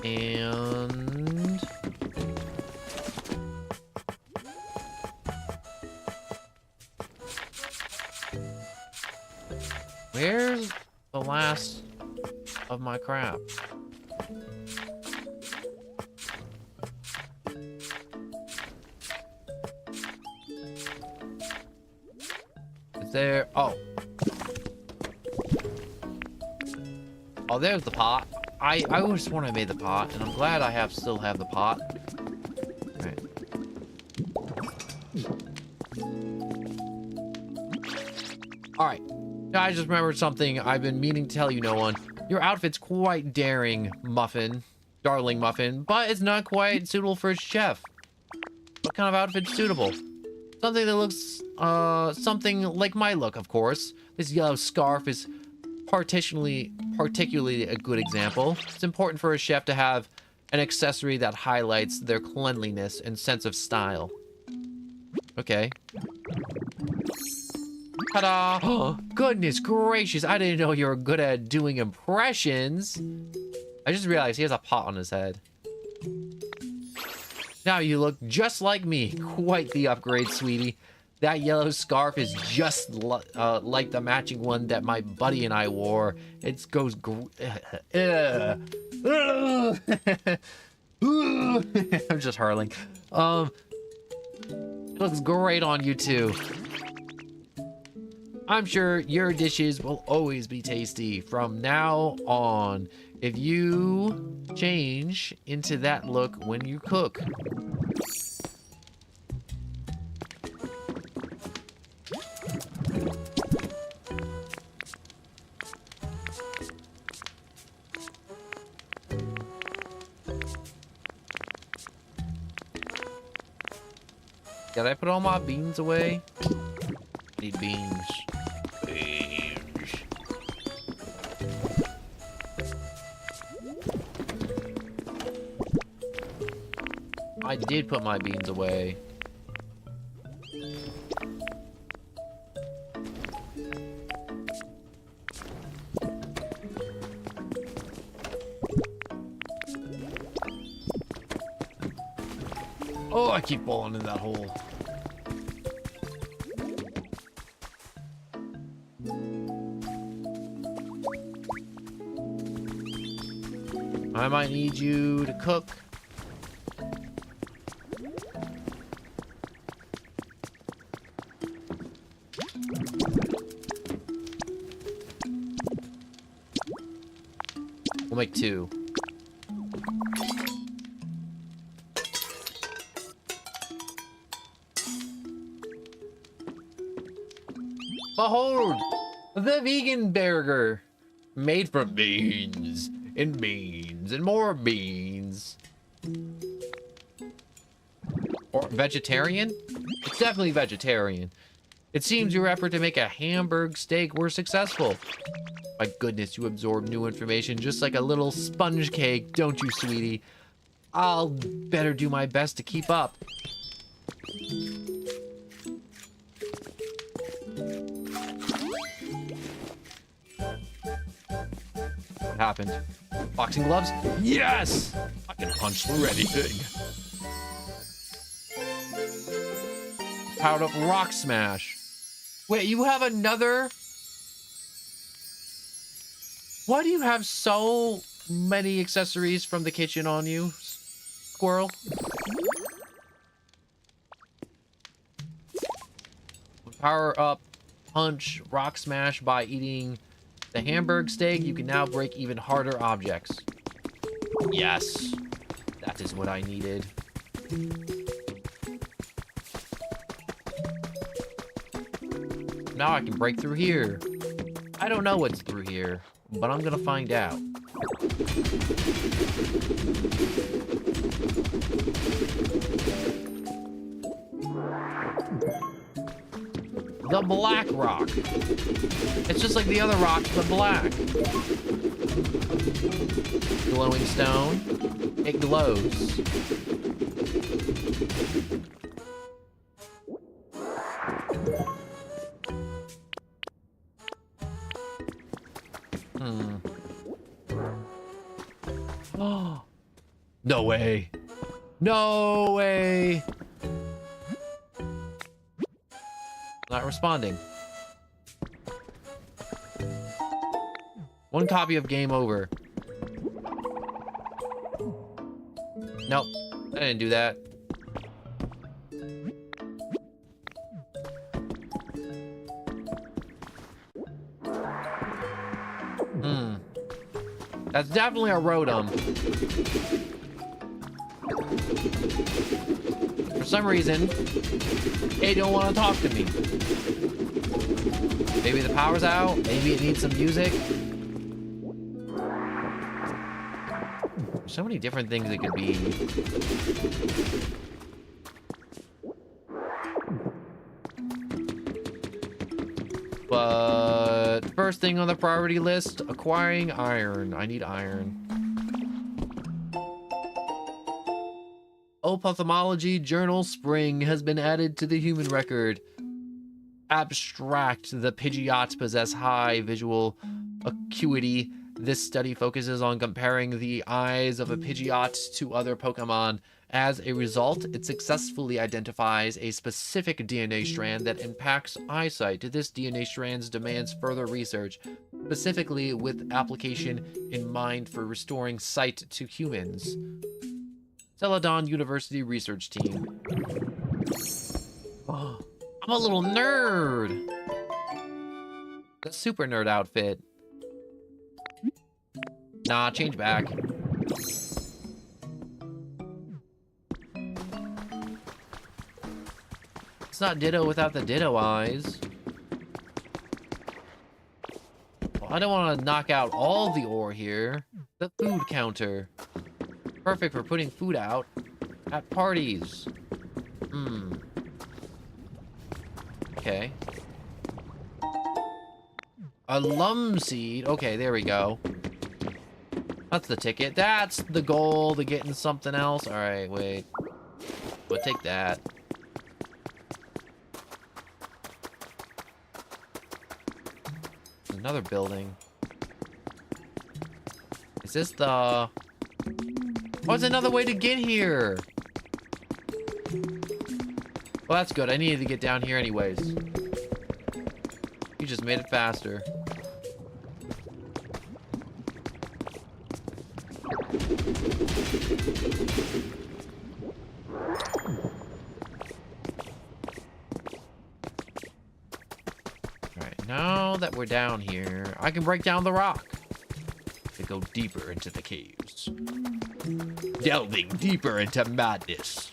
And... where's the last of my crap? Is there... oh. Oh, there's the pot. I always sworn I made the pot, and I'm glad I still have the pot. Alright. Alright. Now I just remembered something I've been meaning to tell you, no one. Your outfit's quite daring, Muffin. Darling Muffin, but it's not quite suitable for a chef. What kind of outfit's suitable? Something that looks, something like my look, of course. This yellow scarf is particularly a good example. It's important for a chef to have an accessory that highlights their cleanliness and sense of style. Okay. Ta-da! Oh, goodness gracious, I didn't know you were good at doing impressions. I just realized he has a pot on his head. Now you look just like me. Quite the upgrade, sweetie. That yellow scarf is just like the matching one that my buddy and I wore. It goes I'm just hurling. It looks great on you too. I'm sure your dishes will always be tasty from now on if you change into that look when you cook. Did I put all my beans away? Need beans. Beans. I did put my beans away. Oh, I keep falling in that hole. I might need you to cook. We'll make 2. Behold, the vegan burger, made from beans and beans and more beans. Or vegetarian? It's definitely vegetarian. It seems your effort to make a hamburg steak were successful. My goodness, you absorb new information just like a little sponge cake, don't you, sweetie? I'll better do my best to keep up. What happened? Boxing gloves? Yes! I can punch through anything. Powered up rock smash. Wait, you have another? Why do you have so many accessories from the kitchen on you, squirrel? Power up punch rock smash by eating the hamburg steak. You can now break even harder objects. Yes, that is what I needed. Now I can break through here. I don't know what's through here, but I'm gonna find out. The black rock. It's just like the other rocks, but black. Glowing stone. It glows. Oh. No way. No way. Not responding. One copy of Game Over. Nope. I didn't do that. That's definitely a Rotom. For some reason, it don't want to talk to me. Maybe the power's out. Maybe it needs some music. So many different things it could be. But first thing on the priority list, acquiring iron. I need iron. Ophthalmology Journal Spring has been added to the human record. Abstract. The Pidgeots possess high visual acuity. This study focuses on comparing the eyes of a Pidgeot to other Pokemon. As a result, it successfully identifies a specific DNA strand that impacts eyesight. This DNA strand demands further research, specifically with application in mind for restoring sight to humans. Celadon University Research Team. Oh, I'm a little nerd! The super nerd outfit. Nah, change back. It's not Ditto without the Ditto eyes. Well, I don't want to knock out all the ore here. The food counter. Perfect for putting food out at parties. Okay. A lum seed. Okay, there we go. That's the ticket. That's the goal to getting something else. All right, wait. We'll take that. Another building. Is this the... Oh, it's another way to get here. Well, that's good. I needed to get down here anyways. You just made it faster. Alright, now that we're down here, I can break down the rock to go deeper into the caves. Delving deeper into madness.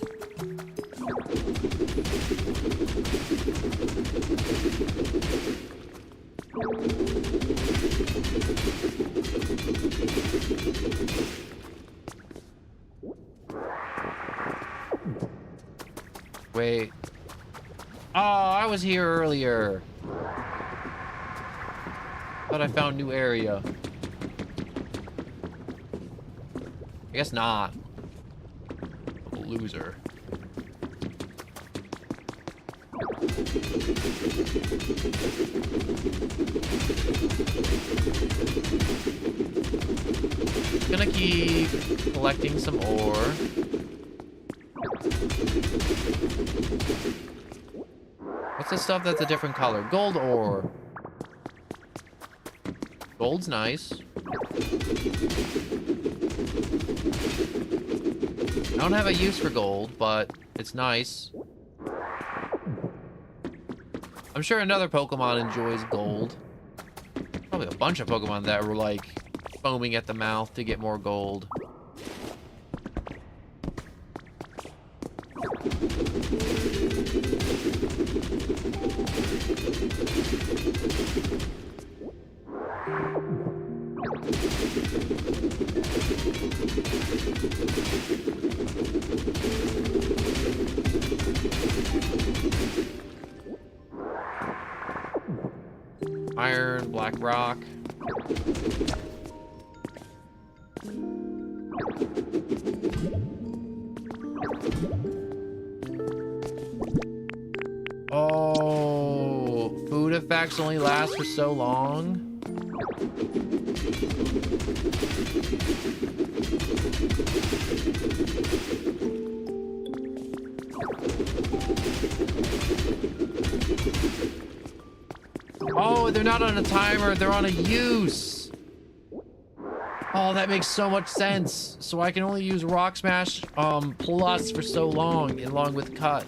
Wait. Oh, I was here earlier. Thought I found new area. I guess not. I'm a loser. Gonna keep collecting some ore. What's the stuff that's a different color? Gold ore. Gold's nice. I don't have a use for gold, but it's nice. I'm sure another Pokemon enjoys gold. Probably a bunch of Pokemon that were like foaming at the mouth to get more gold. Iron, black rock. Oh, food effects only last for so long. Oh, they're not on a timer, they're on a use. Oh, that makes so much sense. So I can only use Rock Smash plus for so long, along with Cut.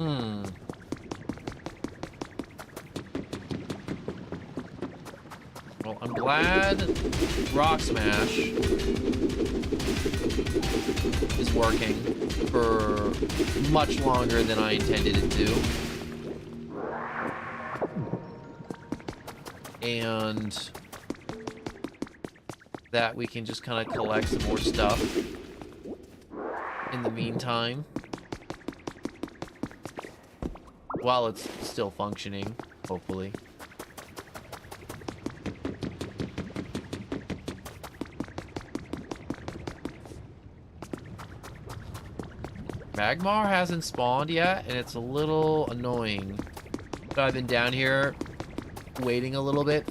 Hmm. Well, I'm glad Rock Smash is working for much longer than I intended it to. And that we can just kind of collect some more stuff in the meantime while it's still functioning, hopefully. Magmar hasn't spawned yet, and it's a little annoying. So I've been down here waiting a little bit.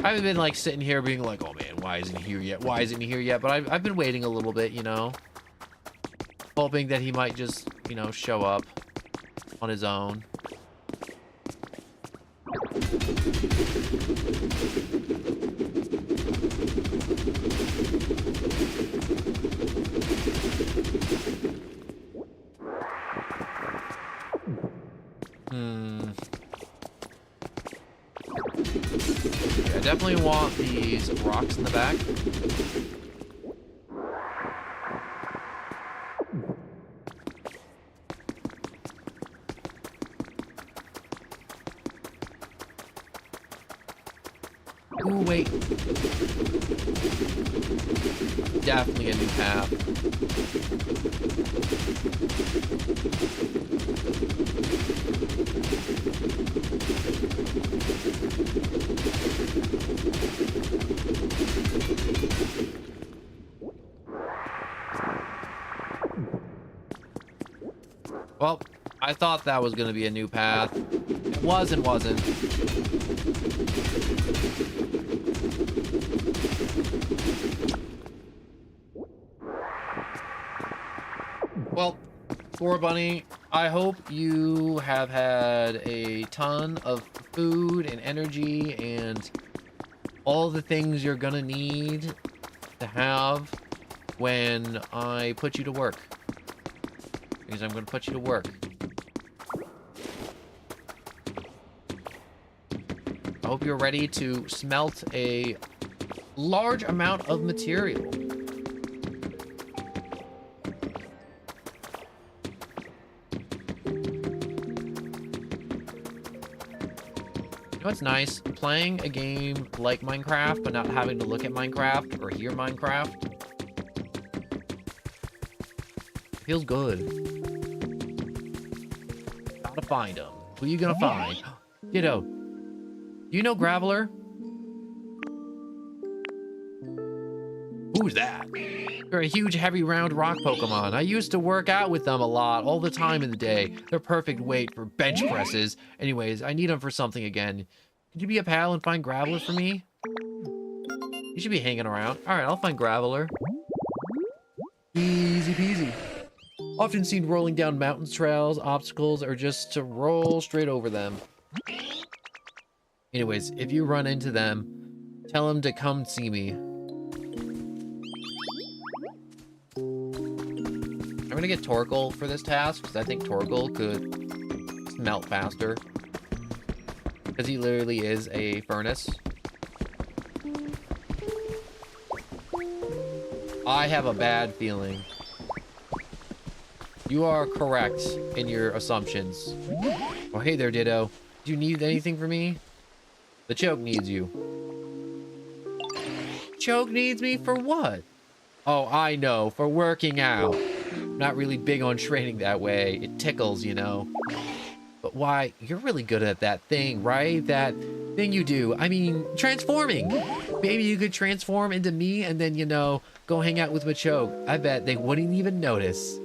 I haven't been like sitting here being like, oh man, why isn't he here yet? Why isn't he here yet? But I've been waiting a little bit, you know, hoping that he might just, you know, show up on his own. I definitely want these rocks in the back. Ooh, wait. Definitely a new path. Well, I thought that was going to be a new path. It was and wasn't. Well, Score Bunny, I hope you have had a ton of food and energy and all the things you're gonna need to have when I put you to work. Because I'm gonna put you to work. I hope you're ready to smelt a large amount of material. You know what's nice? Playing a game like Minecraft, but not having to look at Minecraft or hear Minecraft. Feels good. Gotta find them. Who you gonna find? Ditto. Do you know Graveler? Who's that? They're a huge, heavy, round rock Pokemon. I used to work out with them a lot, all the time in the day. They're perfect weight for bench presses. Anyways, I need them for something again. Could you be a pal and find Graveler for me? You should be hanging around. All right, I'll find Graveler. Easy peasy. Often seen rolling down mountain trails, obstacles, or just to roll straight over them. Anyways, if you run into them, tell them to come see me. I'm gonna get Torkoal for this task, because I think Torkoal could smelt faster. Because he literally is a furnace. I have a bad feeling. You are correct in your assumptions. Oh, hey there, Ditto. Do you need anything from me? The Choke needs you. Choke needs me for what? Oh, I know, for working out. I'm not really big on training that way. It tickles, you know. But why? You're really good at that thing, right? That thing you do. I mean, transforming. Maybe you could transform into me and then, you know, go hang out with Machoke. I bet they wouldn't even notice.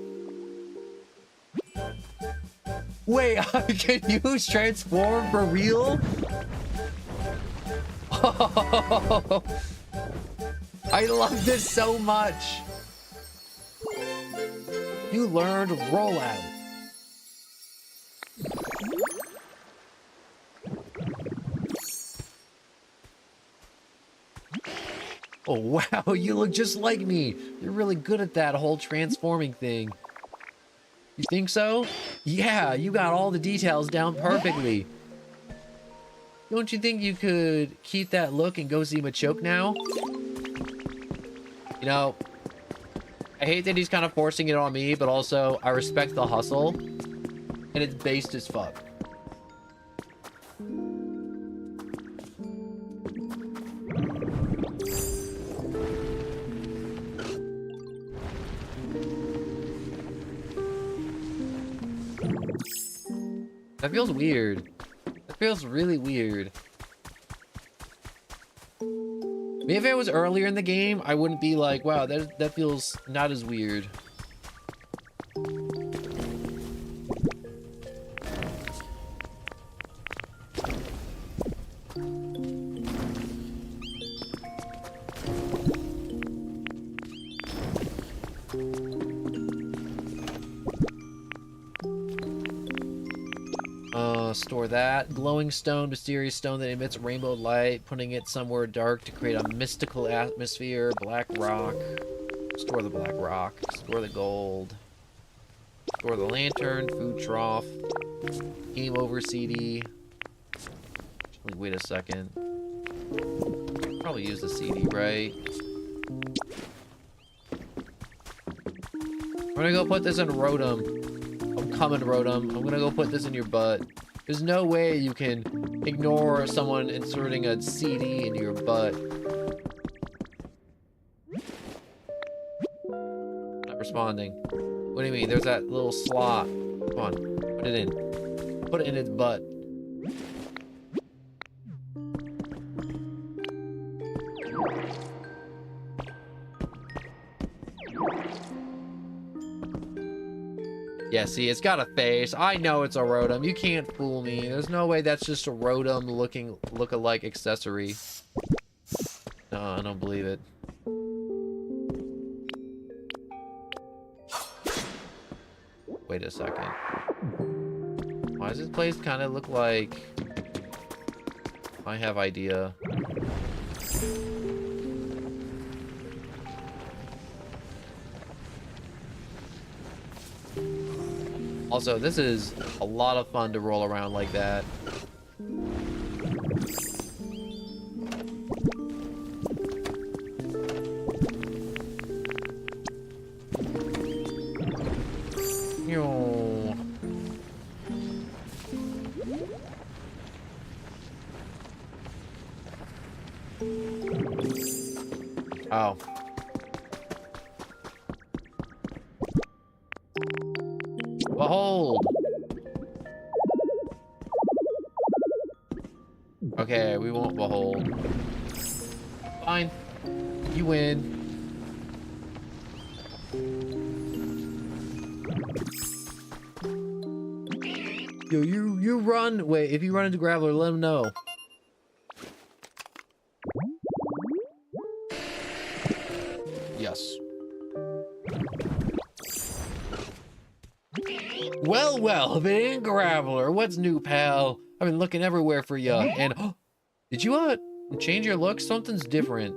Wait, can you transform for real? Oh, I love this so much. You learned rollout. Oh, wow, you look just like me. You're really good at that whole transforming thing. You think so? Yeah, you got all the details down perfectly. Don't you think you could keep that look and go see Machoke now? You know, I hate that he's kind of forcing it on me, but also I respect the hustle. And it's based as fuck. That feels weird. That feels really weird. Maybe if it was earlier in the game, I wouldn't be like, wow, that feels not as weird. Store that. Glowing stone, mysterious stone that emits rainbow light, putting it somewhere dark to create a mystical atmosphere. Black rock. Store the black rock. Store the gold. Store the lantern. Food trough. Game over CD. Wait a second. Probably use the CD, right? I'm gonna go put this in Rotom. I'm coming, Rotom. I'm gonna go put this in your butt. There's no way you can ignore someone inserting a CD into your butt. Not responding. What do you mean? There's that little slot. Come on. Put it in. Put it in its butt. Yeah, see, it's got a face. I know it's a Rotom. You can't fool me. There's no way that's just a Rotom look-alike accessory. No, I don't believe it. Wait a second. Why does this place kind of look like... I have idea. Also, this is a lot of fun to roll around like that. Yo. Oh. Behold! Okay, we won't behold. Fine. You win. Yo, you run. Wait, if you run into Graveler, let him know. Yes. Well, if it ain't Graveler, what's new, pal? I've been looking everywhere for ya, and did you change your look? Something's different.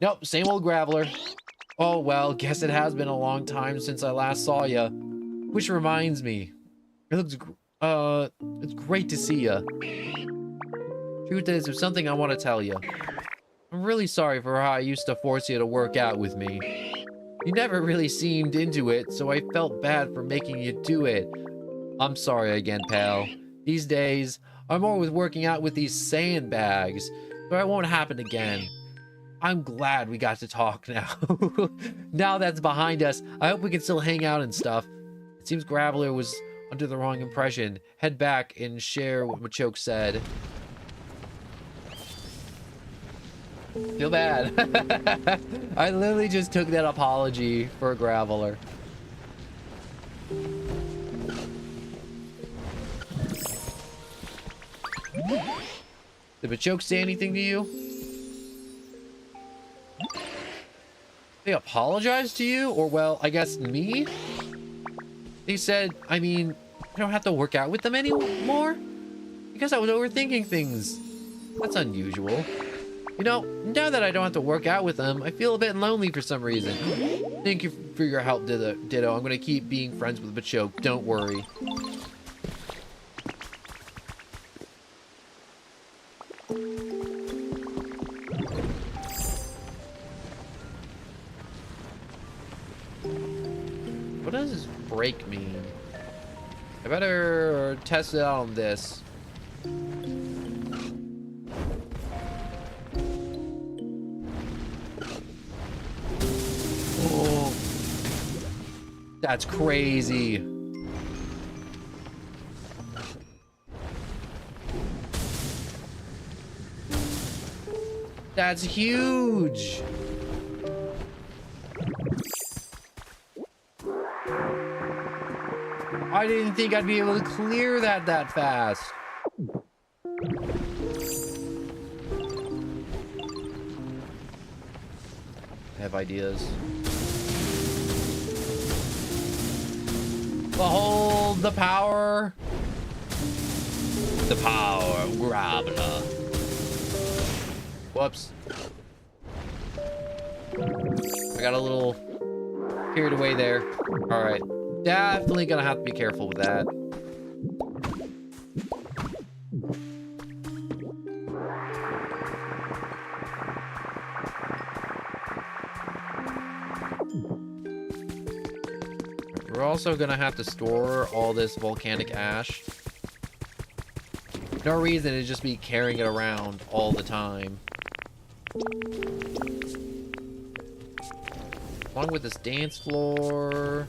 Nope, same old Graveler. Oh well, guess it has been a long time since I last saw ya. Which reminds me, it's great to see ya. Truth is, there's something I want to tell ya. I'm really sorry for how I used to force you to work out with me. You never really seemed into it, so I felt bad for making you do it. I'm sorry again, pal. These days, I'm more with working out with these sandbags, so it won't happen again. I'm glad we got to talk now. Now that's behind us, I hope we can still hang out and stuff. It seems Graveler was under the wrong impression. Head back and share what Machoke said. Feel bad. I literally just took that apology for Graveler. Did Machoke say anything to you? They apologized to you? Or, well, I guess me? They said, I mean, I don't have to work out with them anymore? Because I was overthinking things. That's unusual. You know, now that I don't have to work out with them, I feel a bit lonely for some reason. Thank you for your help, Ditto. I'm gonna keep being friends with Machoke. Don't worry. What does this break mean? I better test it out on this. Oh, that's crazy. That's huge. I didn't think I'd be able to clear that fast. I have ideas. Behold the power. The power of Graveler. Whoops. I got a little carried away there. All right. Definitely gonna have to be careful with that. We're also gonna have to store all this volcanic ash. No reason to just be carrying it around all the time. Along with this dance floor.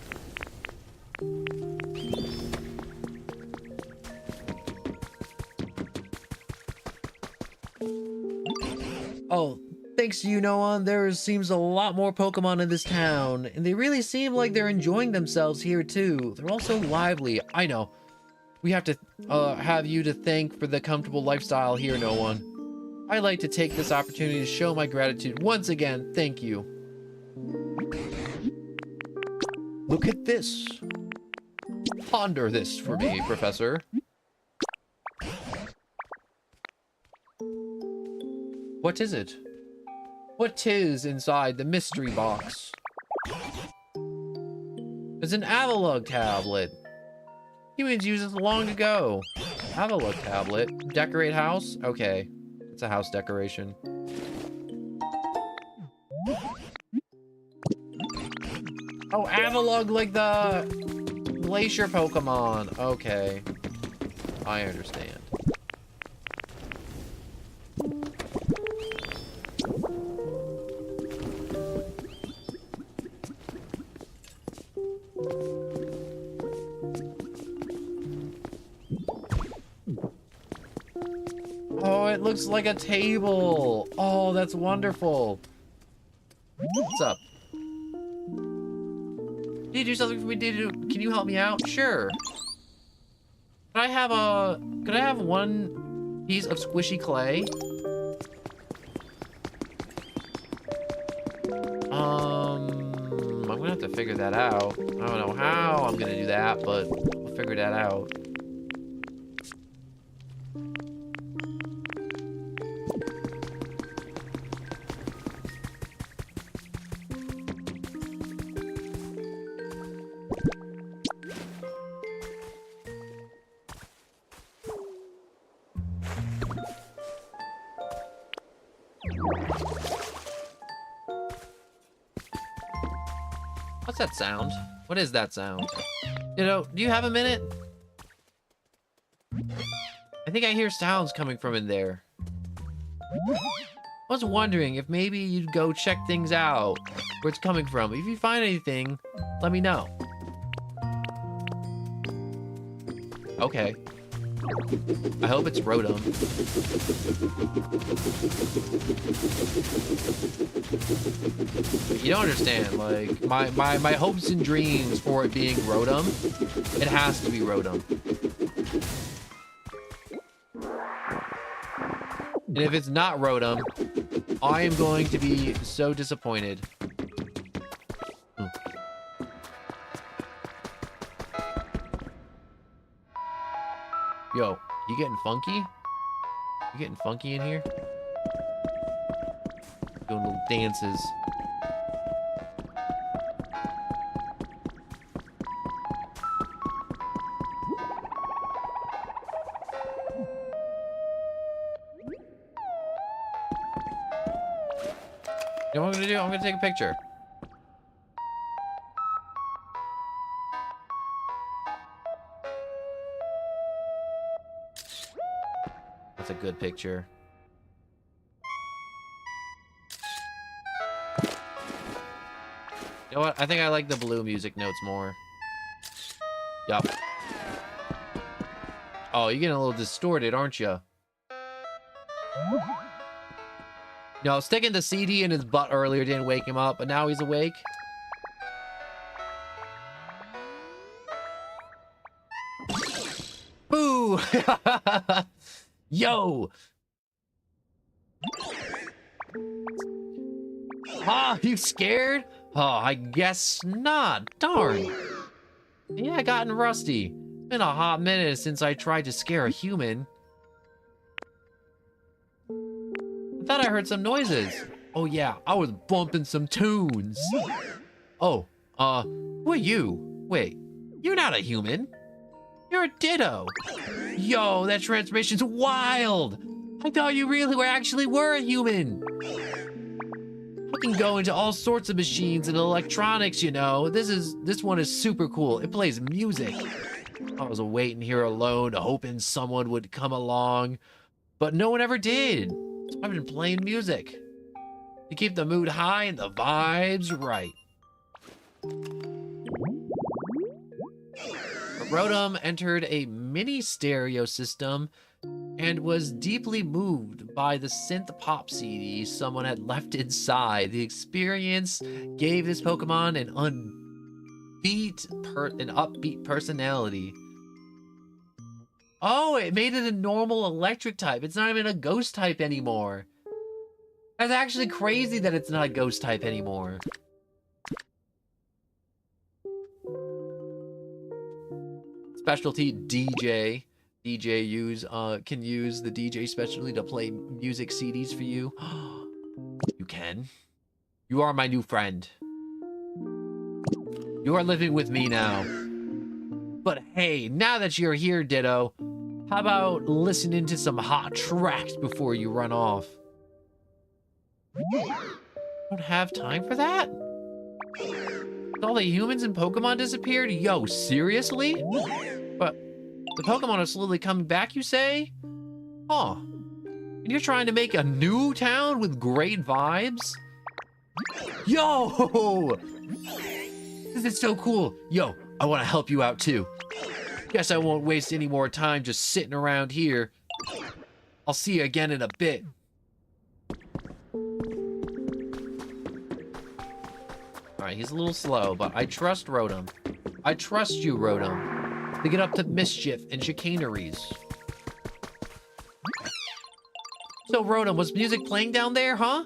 Oh, thanks to you, Noah, there seems a lot more Pokemon in this town, and they really seem like they're enjoying themselves here too. They're all so lively. I know. We have to have you to thank for the comfortable lifestyle here, Noah. I'd like to take this opportunity to show my gratitude once again. Thank you. Look at this. Ponder this for me, Professor. What is it? What is inside the mystery box? It's an Avalugg tablet. Humans used this long ago. Avalugg tablet. Decorate house? Okay. It's a house decoration. Oh, Avalugg, like the glacier Pokemon. Okay. I understand. Oh, it looks like a table. Oh, that's wonderful. What's up? Can you do something for me? Can you help me out? Sure. Could I have one piece of squishy clay? I'm gonna have to figure that out. I don't know how I'm gonna do that, but we'll figure that out. What's that sound? What is that sound? You know, do you have a minute? I think I hear sounds coming from in there. I was wondering if maybe you'd go check things out, where it's coming from. If you find anything, let me know. Okay. I hope it's Rotom. You don't understand, like, my hopes and dreams for it being Rotom, it has to be Rotom. And if it's not Rotom, I am going to be so disappointed. Yo, you getting funky? You getting funky in here? Doing little dances. You know what I'm gonna do? I'm gonna take a picture. That's a good picture. You know what? I think I like the blue music notes more. Yup. Oh, you're getting a little distorted, aren't you? No, sticking the CD in his butt earlier didn't wake him up, but now he's awake. Boo! Yo! Ah, you scared? Oh, I guess not. Darn. Yeah, I gotten rusty. It's been a hot minute since I tried to scare a human. I thought I heard some noises. Oh yeah, I was bumping some tunes. Oh, who are you? Wait, you're not a human. You're a ditto. Yo, that transformation's wild. I thought you really were a human. I can go into all sorts of machines and electronics, you know. This one is super cool. It plays music. I was waiting here alone, hoping someone would come along, but no one ever did. So I've been playing music to keep the mood high and the vibes right. Rotom entered a mini stereo system and was deeply moved by the synth pop CD someone had left inside. The experience gave this Pokemon an upbeat personality. Oh, it made it a normal electric type. It's not even a ghost type anymore. That's actually crazy that it's not a ghost type anymore. Specialty DJ. Can use the DJ specialty to play music CDs for you. You can. You are my new friend. You are living with me now. But hey, now that you're here, Ditto, how about listening to some hot tracks before you run off? Don't have time for that? All the humans and Pokemon disappeared? Yo, seriously? But the Pokemon are slowly coming back, you say? Huh. And you're trying to make a new town with great vibes? Yo! This is so cool. Yo, I want to help you out too. Guess I won't waste any more time just sitting around here. I'll see you again in a bit. Alright, he's a little slow, but I trust Rotom. I trust you, Rotom, to get up to mischief and chicaneries. So, Rotom, was music playing down there, huh?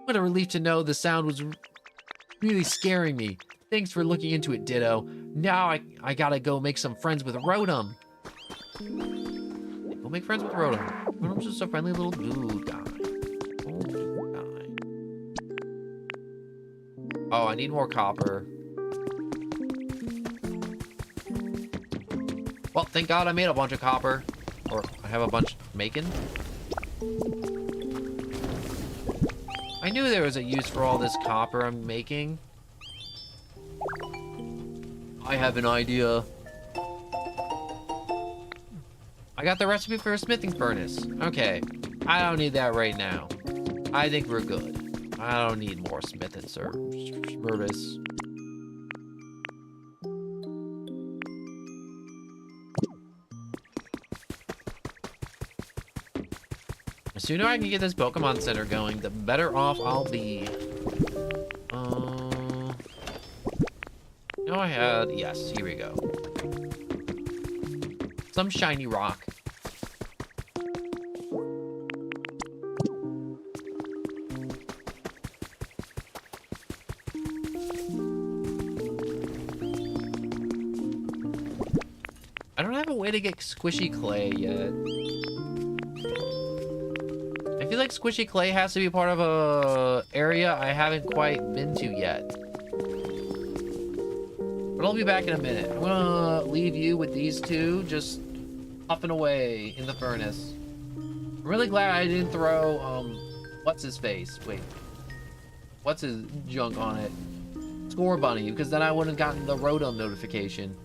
What a relief to know the sound was really scaring me. Thanks for looking into it, Ditto. Now I gotta go make some friends with Rotom. Go make friends with Rotom. Rotom's just a friendly little dude guy. Oh, I need more copper. Well, thank God I made a bunch of copper. Or I have a bunch making. I knew there was a use for all this copper I'm making. I have an idea. I got the recipe for a smithing furnace. Okay, I don't need that right now. I think we're good. I don't need more smithing service. The sooner I can get this Pokemon Center going, the better off I'll be. No, I had... Yes, here we go. Some shiny rock. I don't have a way to get squishy clay yet. I feel feel like squishy clay has to be part of a area I haven't quite been to yet. But I'll be back in a minute. I'm gonna leave you with these two just puffing away in the furnace. I'm really glad I didn't throw, what's his face? Wait. What's his junk on it? Score Bunny, because then I wouldn't have gotten the Rotom notification.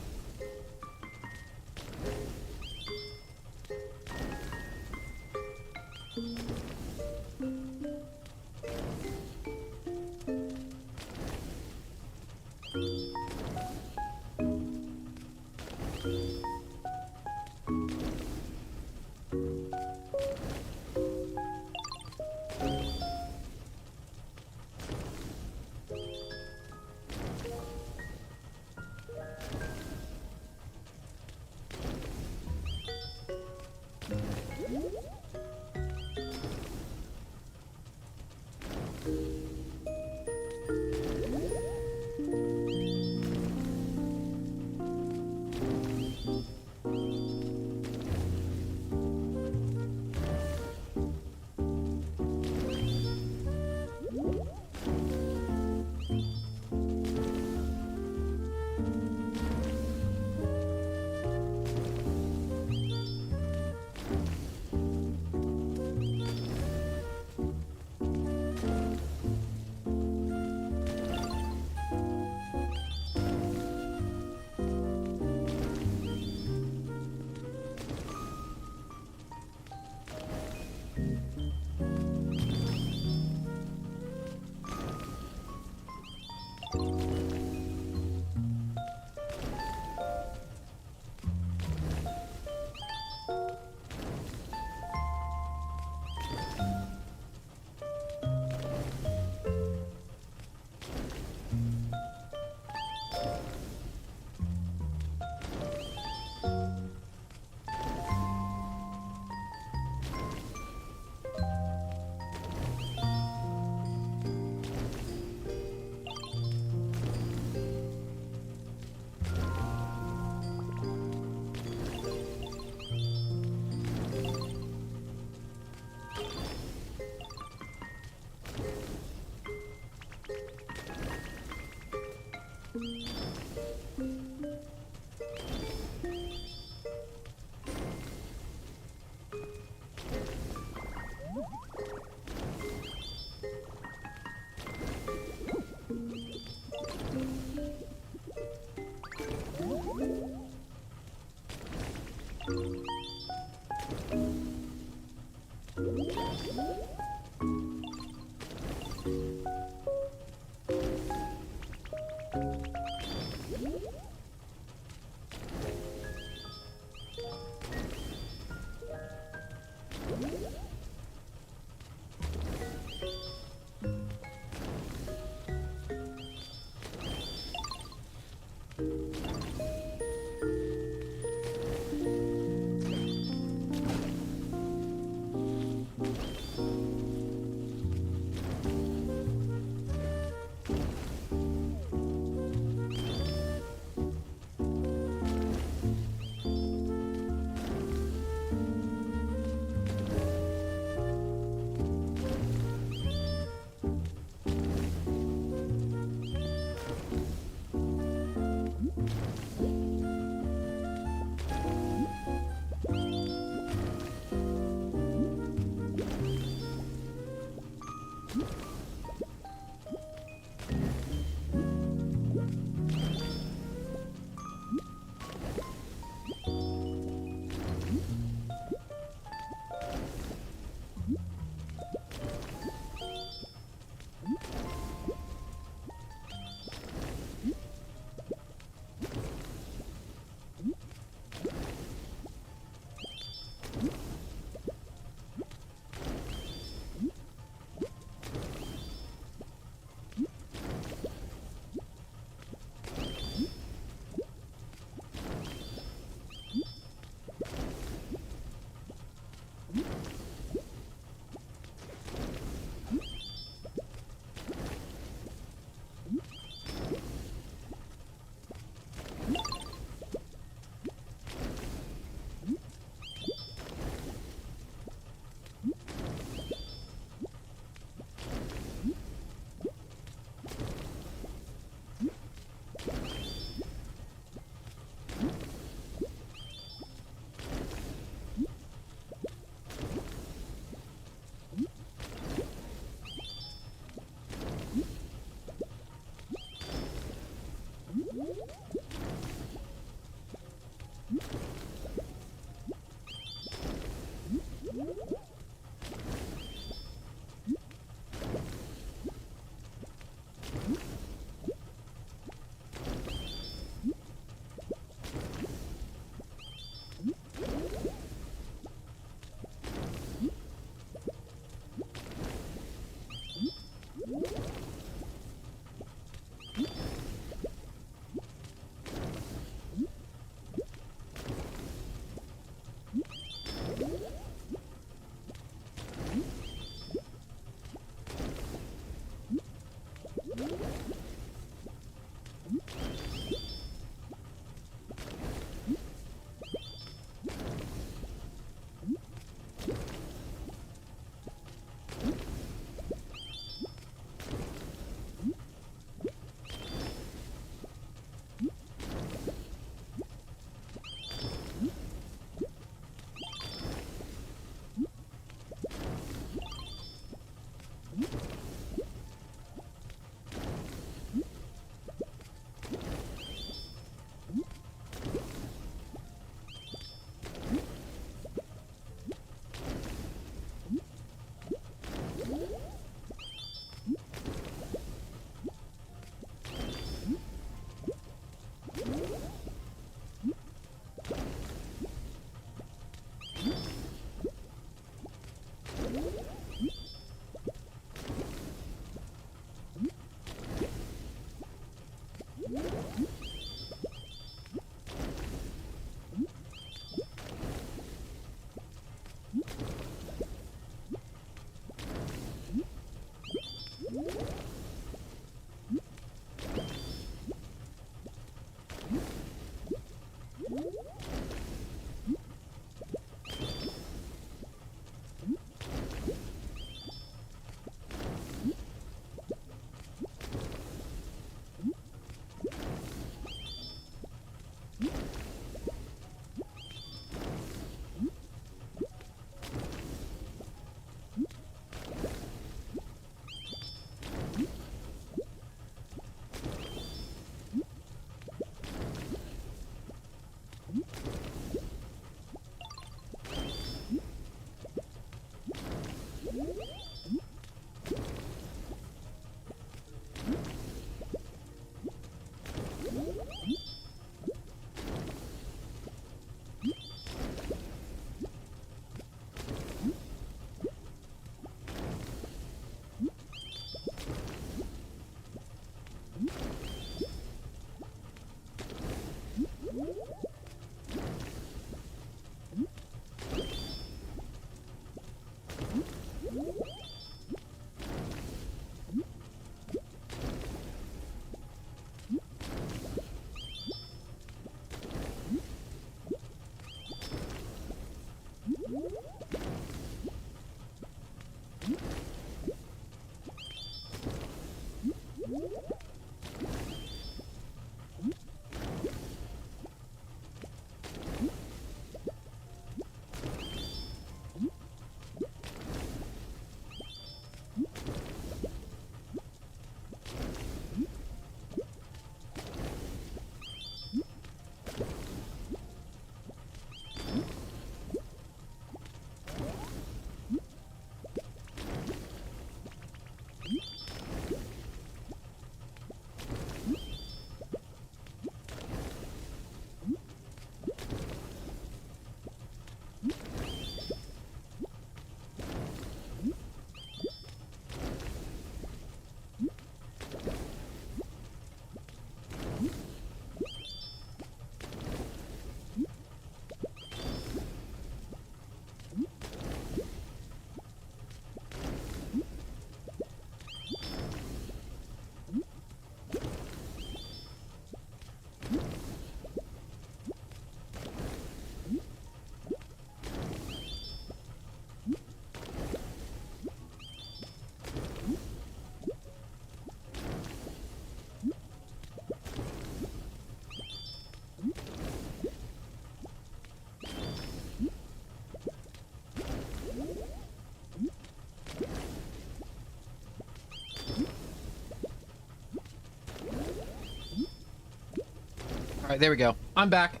All right, there we go. I'm back.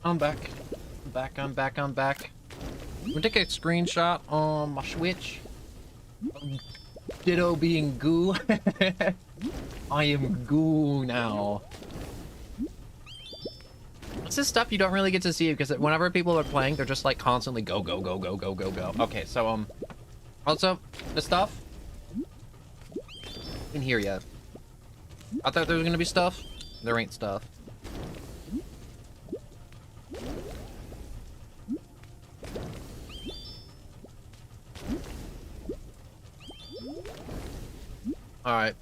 I'm back. I'm back. I'm back. I'm back. I'm gonna take a screenshot on my Switch. Ditto being goo. I am goo now. What's this stuff you don't really get to see because whenever people are playing, they're just like constantly go, go, go, go, go, go, go. Okay, so also the stuff in here yet. I thought there was gonna be stuff. There ain't stuff. All right.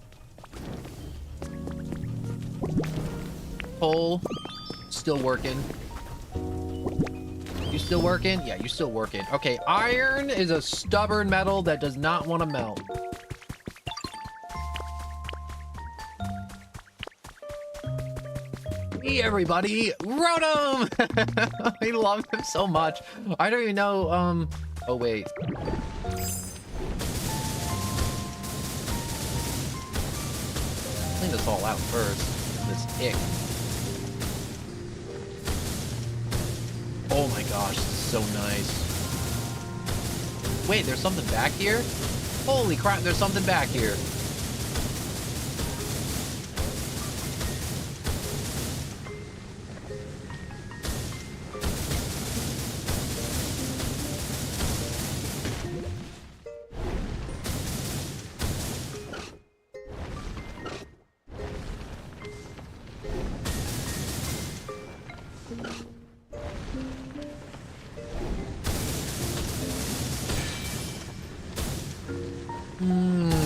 Pole, still working. You still working? Yeah, you still working. Okay, iron is a stubborn metal that does not want to melt. Hey everybody, Rotom! I love him so much. I don't even know, oh wait. Clean this all out first. This ick. Oh my gosh, this is so nice. Wait, there's something back here? Holy crap, there's something back here.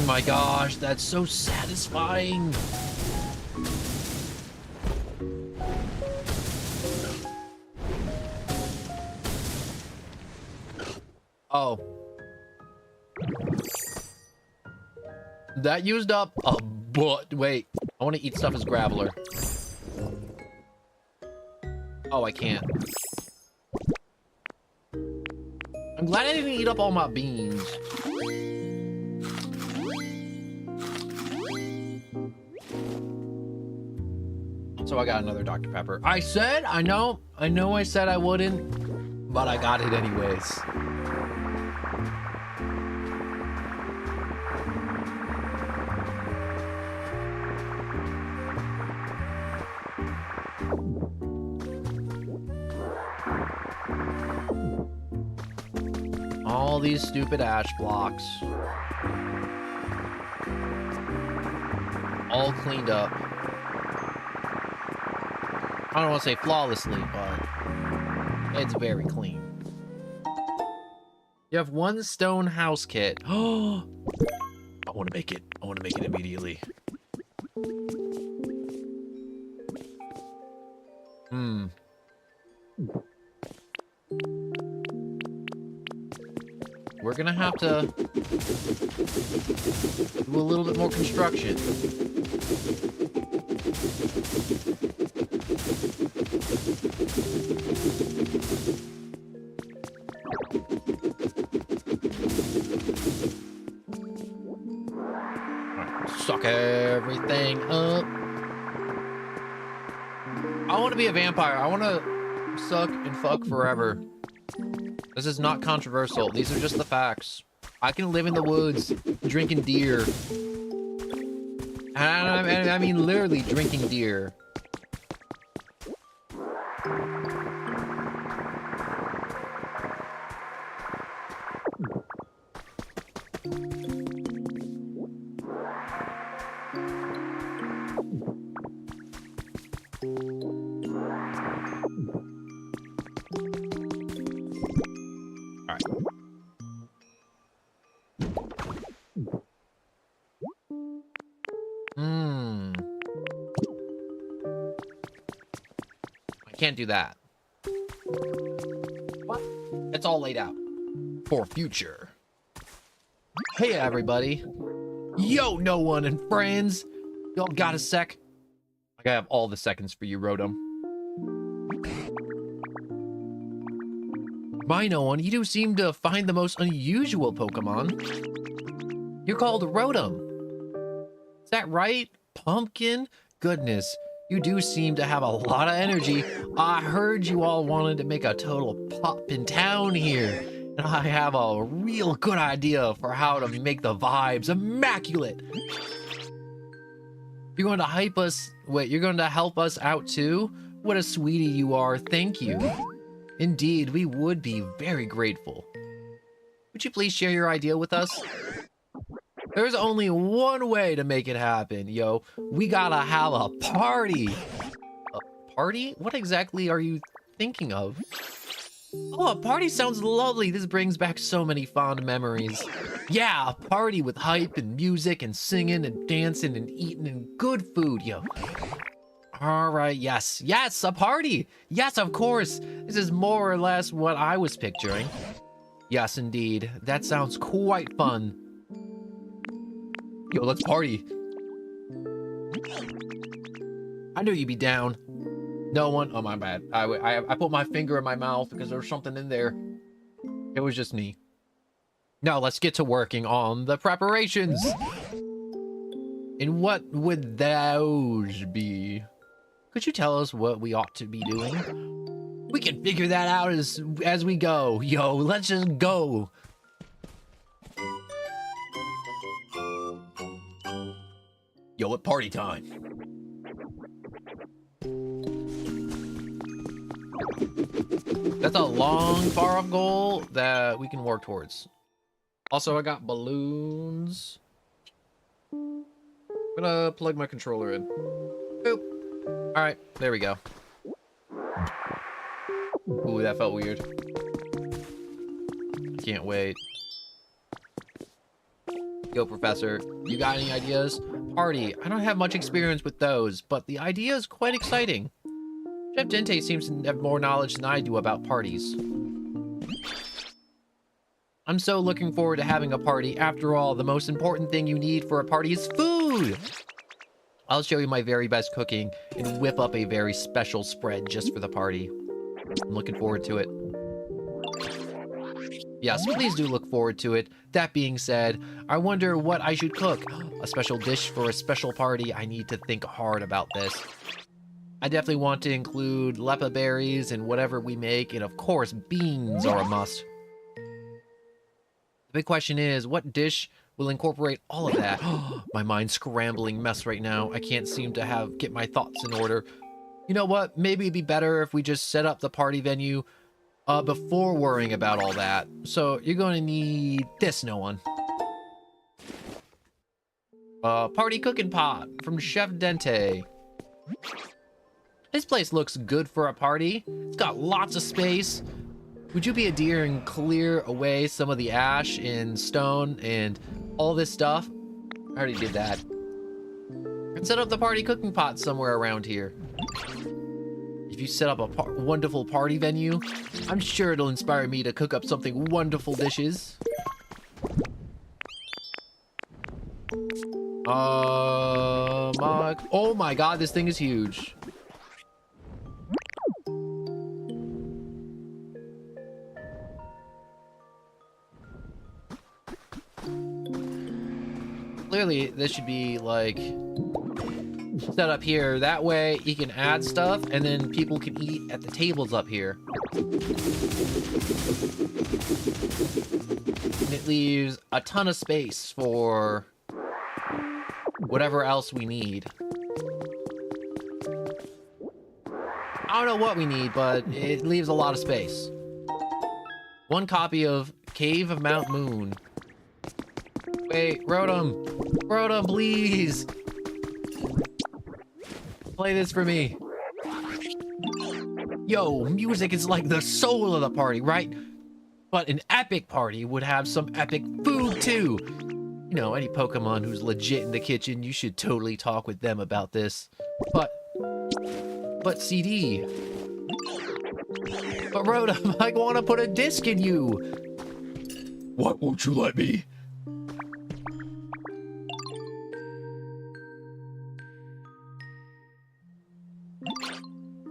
My gosh, that's so satisfying. Oh. That used up a butt. Wait, I want to eat stuff as Graveler. Oh, I can't. I'm glad I didn't eat up all my beans. So I got another Dr. Pepper. I know I said I wouldn't, but I got it anyways. All these stupid ash blocks. All cleaned up. I don't want to say flawlessly, but it's very clean. You have one stone house kit. Oh, I want to make it. I want to make it immediately. we're gonna have to do a little bit more construction. Suck everything up. I want to be a vampire. I want to suck and fuck forever. This is not controversial. These are just the facts. I can live in the woods drinking deer. And I mean literally drinking deer. Can't do that. What? It's all laid out for future. Hey everybody. Yo, no one and friends. Y'all got a sec? I gotta have all the seconds for you, Rotom. By no one, you do seem to find the most unusual Pokemon. You're called Rotom. Is that right? Pumpkin? Goodness. You do seem to have a lot of energy. I heard you all wanted to make a total pop in town here. And I have a real good idea for how to make the vibes immaculate. You're going to hype us. Wait, you're going to help us out too? What a sweetie you are. Thank you. Indeed, we would be very grateful. Would you please share your idea with us? There's only one way to make it happen, yo. We gotta have a party. A party? What exactly are you thinking of? Oh, a party sounds lovely. This brings back so many fond memories. Yeah, a party with hype and music and singing and dancing and eating and good food, yo. All right, yes, a party. Yes, of course. This is more or less what I was picturing. Yes, indeed. That sounds quite fun. Yo, let's party. I knew you'd be down. No one. Oh, my bad. I put my finger in my mouth because there was something in there. It was just me. Now let's get to working on the preparations. And what would those be? Could you tell us what we ought to be doing? We can figure that out as we go. Yo, let's just go. Yo, it's party time. That's a long, far off goal that we can work towards. Also, I got balloons. I'm gonna plug my controller in. Boop. All right, there we go. Ooh, that felt weird. Can't wait. Yo, Professor, you got any ideas? Party. I don't have much experience with those, but the idea is quite exciting. Chef Dente seems to have more knowledge than I do about parties. I'm so looking forward to having a party. After all, the most important thing you need for a party is food. I'll show you my very best cooking and whip up a very special spread just for the party. I'm looking forward to it. Yes, please do look forward to it. That being said, I wonder what I should cook. A special dish for a special party. I need to think hard about this. I definitely want to include lepa berries in whatever we make, and of course, beans are a must. The big question is, what dish will incorporate all of that? My mind's scrambling mess right now. I can't seem to get my thoughts in order. You know what? Maybe it'd be better if we just set up the party venue before worrying about all that. So you're going to need this, no one. Party cooking pot from Chef Dente. This place looks good for a party. It's got lots of space. Would you be a dear and clear away some of the ash and stone and all this stuff? I already did that. And set up the party cooking pot somewhere around here. If you set up a wonderful party venue, I'm sure it'll inspire me to cook up something wonderful dishes. Oh my god, this thing is huge. Clearly, this should be like set up here. That way you can add stuff and then people can eat at the tables up here. And it leaves a ton of space for whatever else we need. I don't know what we need, but it leaves a lot of space. One copy of Cave of Mount Moon. Wait, Rotom! Rotom, please! Play this for me. Yo, music is like the soul of the party, right? But an epic party would have some epic food too. You know, any Pokemon who's legit in the kitchen, you should totally talk with them about this. But CD. But Rotom, I want to put a disc in you. Why won't you let me?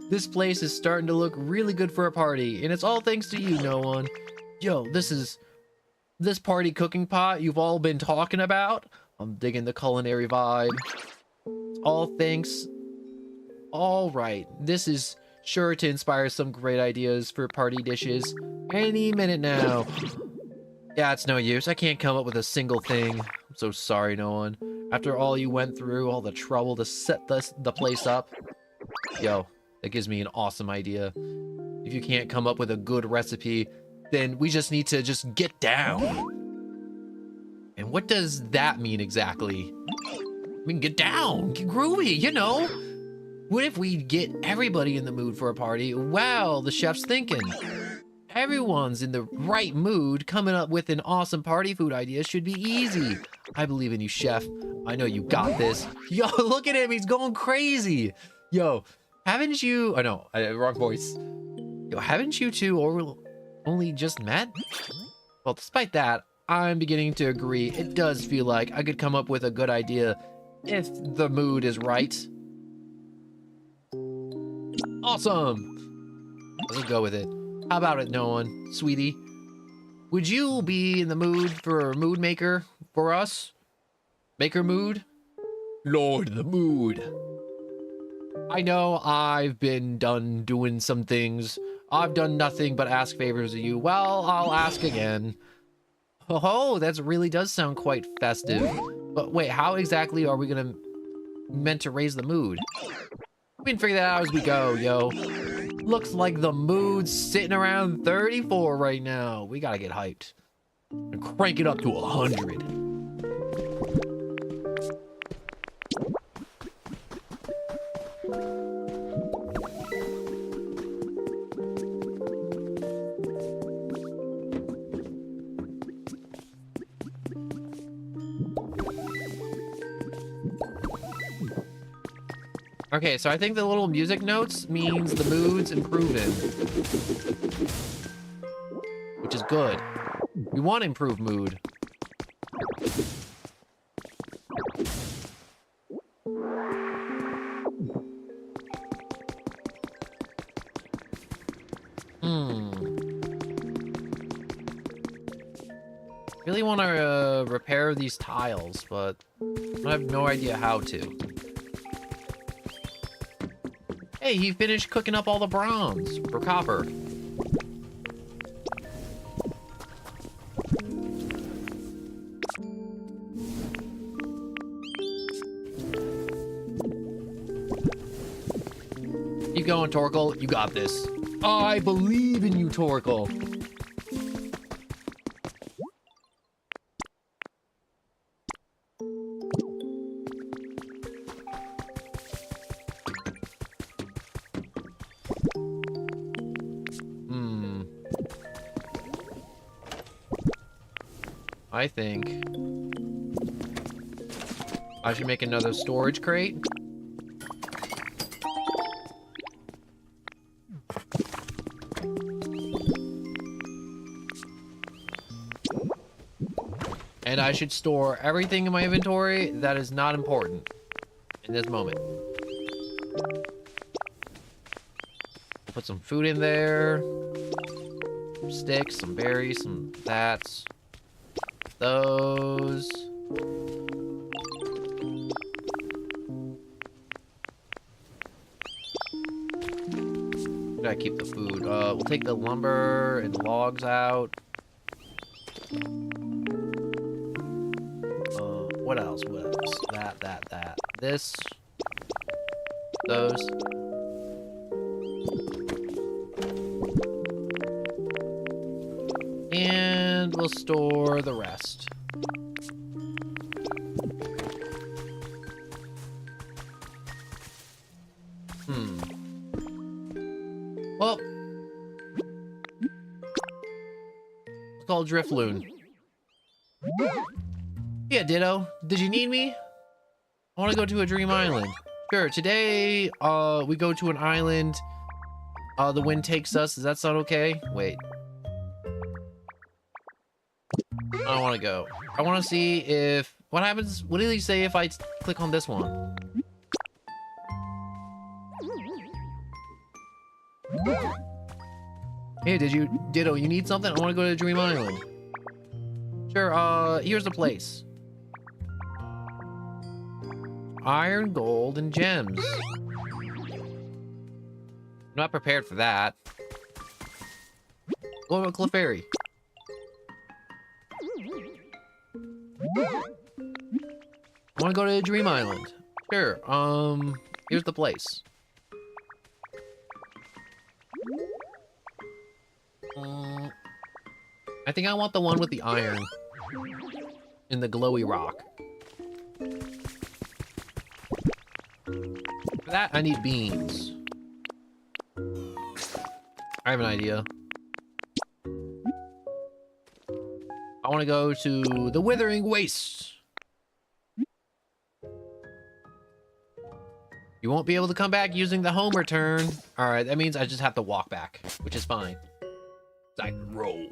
This place is starting to look really good for a party, and it's all thanks to you, no one. Yo, this party cooking pot you've all been talking about. I'm digging the culinary vibe. All thanks. All right, this is sure to inspire some great ideas for party dishes any minute now. Yeah, it's no use. I can't come up with a single thing. I'm so sorry, no one. After all you went through, all the trouble to set the place up. Yo, that gives me an awesome idea. If you can't come up with a good recipe, then we just need to just get down. And what does that mean exactly? I mean, get down, get groovy, you know? What if we get everybody in the mood for a party? Wow, the chef's thinking. Everyone's in the right mood. Coming up with an awesome party food idea should be easy. I believe in you, chef. I know you got this. Yo, look at him, he's going crazy. Yo, haven't you... Oh no, wrong voice. Yo, haven't you two only just met? Well, despite that, I'm beginning to agree. It does feel like I could come up with a good idea if the mood is right. Awesome! Let's go with it. How about it, no one? Sweetie? Would you be in the mood for a mood maker for us? Maker mood? Lord, the mood. I know I've been done doing some things. I've done nothing but ask favors of you. Well, I'll ask again. Oh, that really does sound quite festive. But wait, how exactly are we meant to raise the mood? We can figure that out as we go, yo. Looks like the mood's sitting around 34 right now. We gotta get hyped and crank it up to 100. Okay, so I think the little music notes means the mood's improving. Which is good. We want to improve mood. Really want to repair these tiles, but I have no idea how to. Hey, he finished cooking up all the bronze or copper. Keep going, Torkoal. You got this. I believe in you, Torkoal. I think I should make another storage crate. And I should store everything in my inventory that is not important in this moment. Put some food in there. Some sticks, some berries, some that's. Those. Gotta keep the food. We'll take the lumber and logs out. What else? What else? That. This. Those. And we'll store the rest. Well, it's called Driftloon. Yeah, Ditto. Did you need me? I want to go to a dream island. Sure, today, we go to an island. The wind takes us. Does that sound okay? Wait. I don't want to go. I want to see if... What happens... What did he say if I click on this one? Hey, Ditto, you need something? I want to go to Dream Island. Sure, here's the place. Iron, gold, and gems. I'm not prepared for that. What about Clefairy? I want to go to Dream Island. Sure, here's the place. I think I want the one with the iron and the glowy rock. For that, I need beans. I have an idea. I want to go to the Withering Wastes. You won't be able to come back using the home return. All right, that means I just have to walk back, which is fine. I can roll.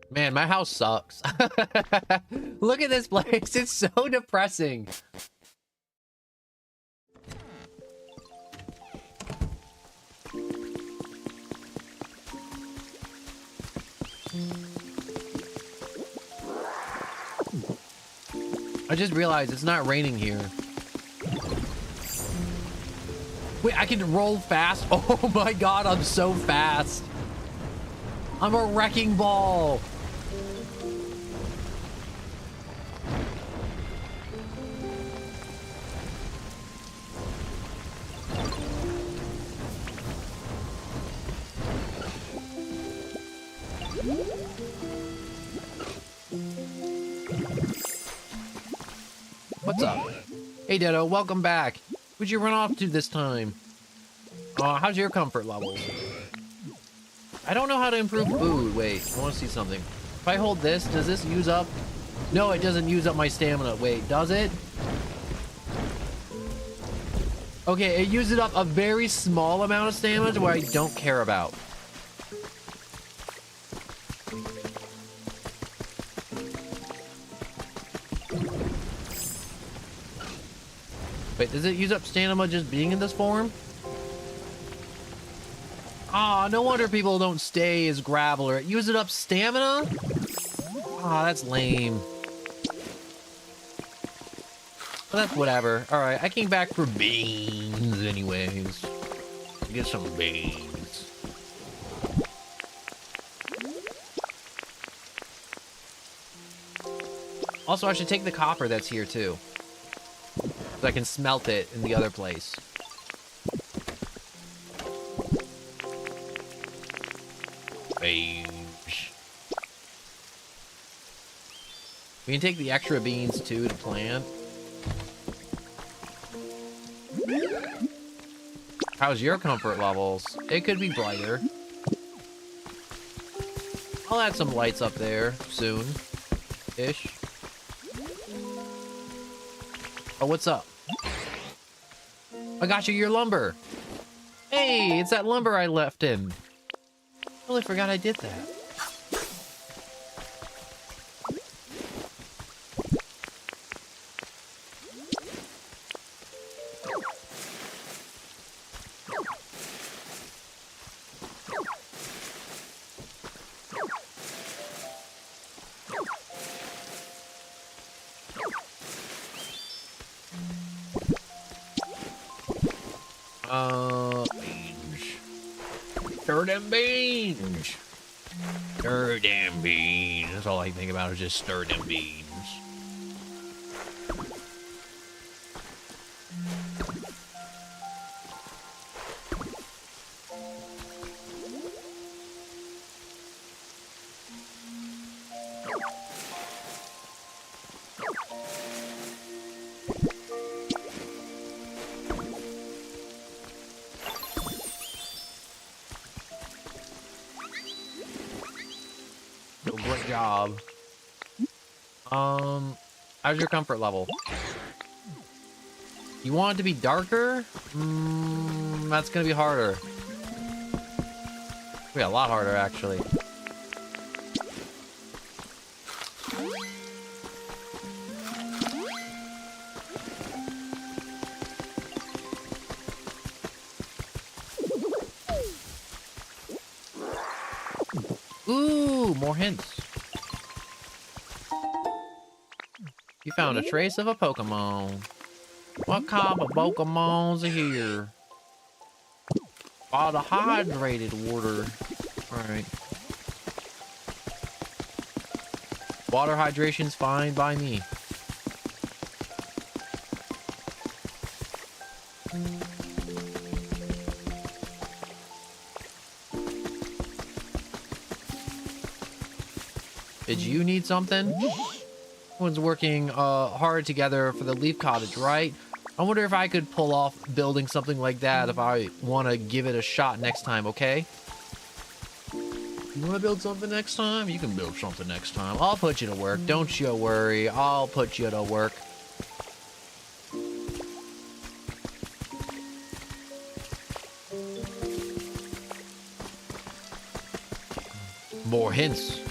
Man, my house sucks. Look at this place. It's so depressing. I just realized it's not raining here. Wait, I can roll fast? Oh my god, I'm so fast. I'm a wrecking ball. What's up? Hey, Ditto, welcome back. Who'd you run off to this time? How's your comfort levels? I don't know how to improve food. Wait, I want to see something. If I hold this, does this use up? No, it doesn't use up my stamina. Wait, does it? Okay, it uses up a very small amount of stamina to where I don't care about. Wait, does it use up stamina just being in this form? Ah, no wonder people don't stay as Graveler. It uses up stamina? Ah, that's lame. But that's whatever. Alright, I came back for beans anyways. Get some beans. Also, I should take the copper that's here too. So I can smelt it in the other place. Beans. We can take the extra beans too to plant. How's your comfort levels? It could be brighter. I'll add some lights up there soon-ish. Oh, what's up? I got you your lumber. Hey, it's that lumber I left in. I totally forgot I did that. Beans. Stir them beans. Stir them beans. That's all I think about is just stir them beans. Great job. How's your comfort level? You want it to be darker? That's gonna be harder. Be a lot harder, actually. Ooh, more hints. You found a trace of a Pokemon. What kind of Pokemons are here? Oh, the hydrated water. Alright. Water hydration's fine by me. Did you need something? Everyone's working hard together for the Leaf Cottage, right? I wonder if I could pull off building something like that if I want to give it a shot next time, okay? You want to build something next time? You can build something next time. I'll put you to work. Don't you worry. I'll put you to work. More hints.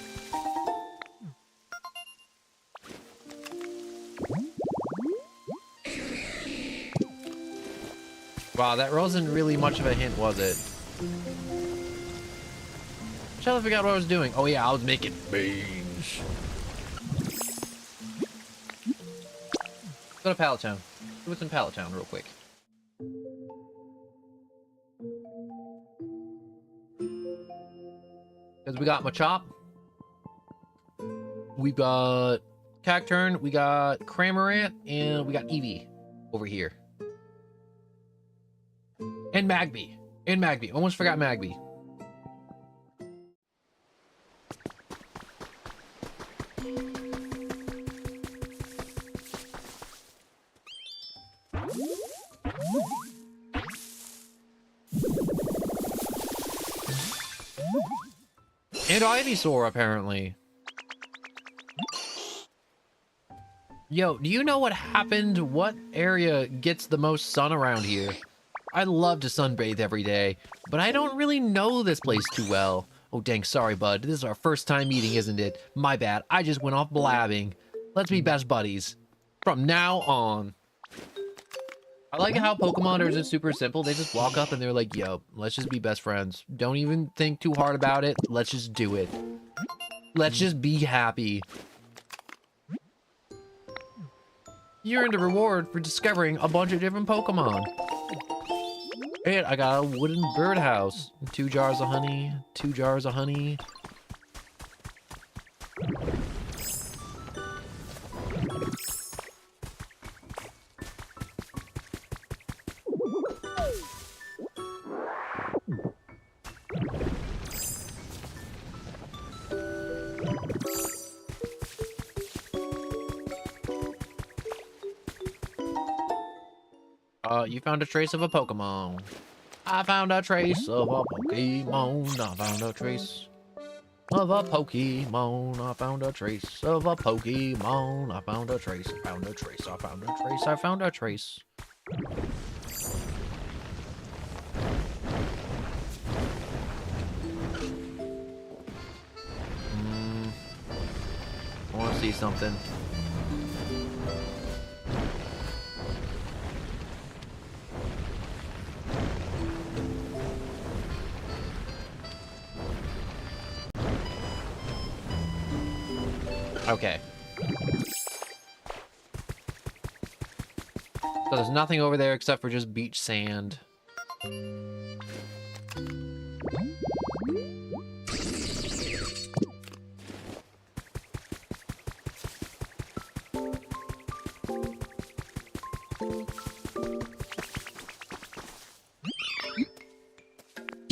Wow, that wasn't really much of a hint, was it? I totally forgot what I was doing. Oh yeah, I was making beans. Go to Pallet Town. See what's in Pallet Town real quick. Because we got Machop. We got Cacturn. We got Cramorant. And we got Eevee over here. And Magby. And Magby. Almost forgot Magby. And Ivysaur, apparently. Yo, do you know what happened? What area gets the most sun around here? I love to sunbathe every day, but I don't really know this place too well. Oh dang, sorry bud. This is our first time meeting, isn't it? My bad. I just went off blabbing. Let's be best buddies. From now on. I like how Pokemon are just super simple. They just walk up and they're like, yo, let's just be best friends. Don't even think too hard about it. Let's just do it. Let's just be happy. You earned a reward for discovering a bunch of different Pokemon. And I got a wooden birdhouse. 2 jars of honey. 2 jars of honey. You found a trace of a Pokemon. I found a trace of a Pokemon. I found a trace of a Pokemon. I found a trace of a Pokemon. I found a trace. I found a trace. I found a trace. I found a trace. I want to see something. Okay. So there's nothing over there except for just beach sand.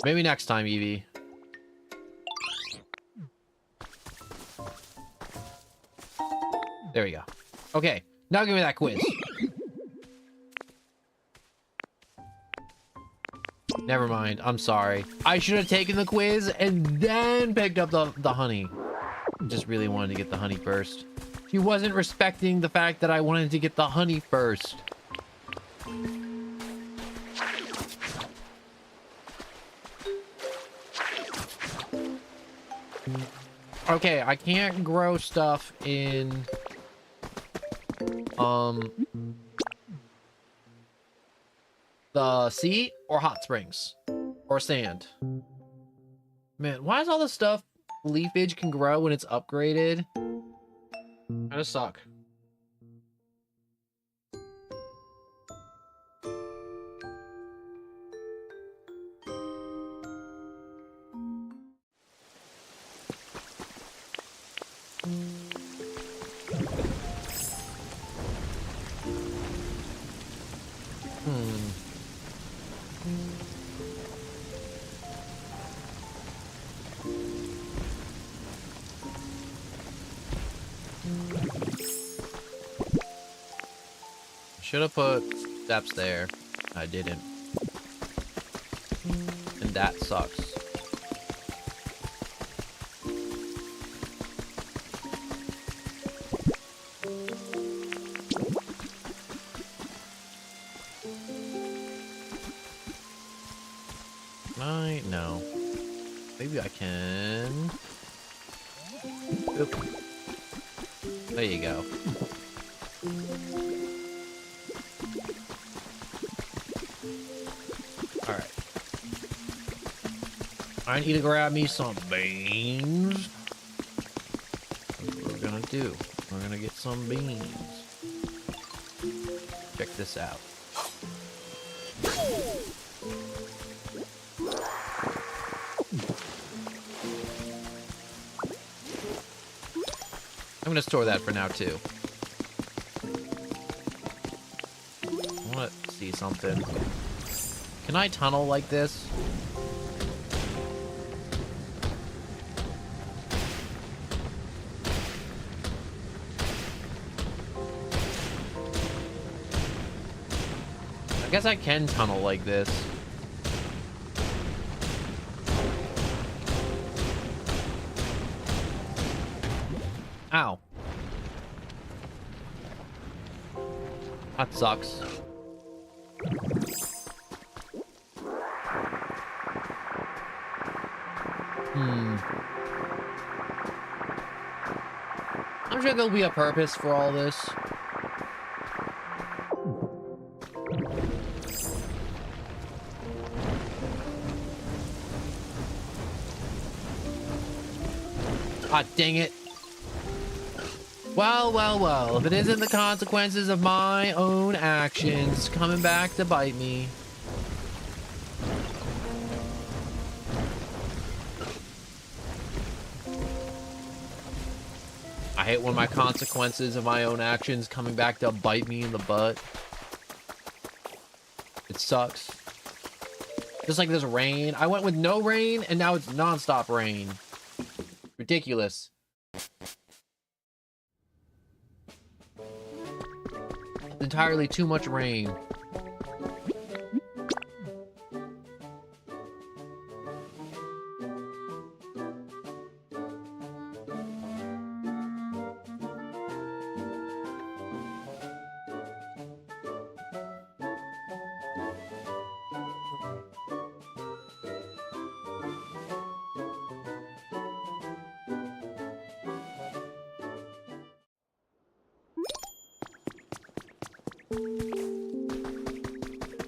Maybe next time, Eevee. There we go. Okay, now give me that quiz. Never mind, I'm sorry. I should have taken the quiz and then picked up the honey. Just really wanted to get the honey first. She wasn't respecting the fact that I wanted to get the honey first. Okay, I can't grow stuff in the sea or hot springs or sand. Man, why is all the stuff leafage can grow when it's upgraded? Kinda suck. Should have put steps there. I didn't. And that sucks. No. Maybe I can. Oop. There you go. Alright. I need to grab me some beans. That's what we're gonna do. We're gonna get some beans. Check this out. I'm gonna store that for now too. I wanna see something. Can I tunnel like this? I guess I can tunnel like this. Ow. That sucks. I'm sure there'll be a purpose for all this. Ah, dang it. Well, well, well. If it isn't the consequences of my own actions coming back to bite me. I hate when my consequences of my own actions coming back to bite me in the butt. It sucks. Just like this rain. I went with no rain and now it's non-stop rain. Ridiculous. Entirely too much rain.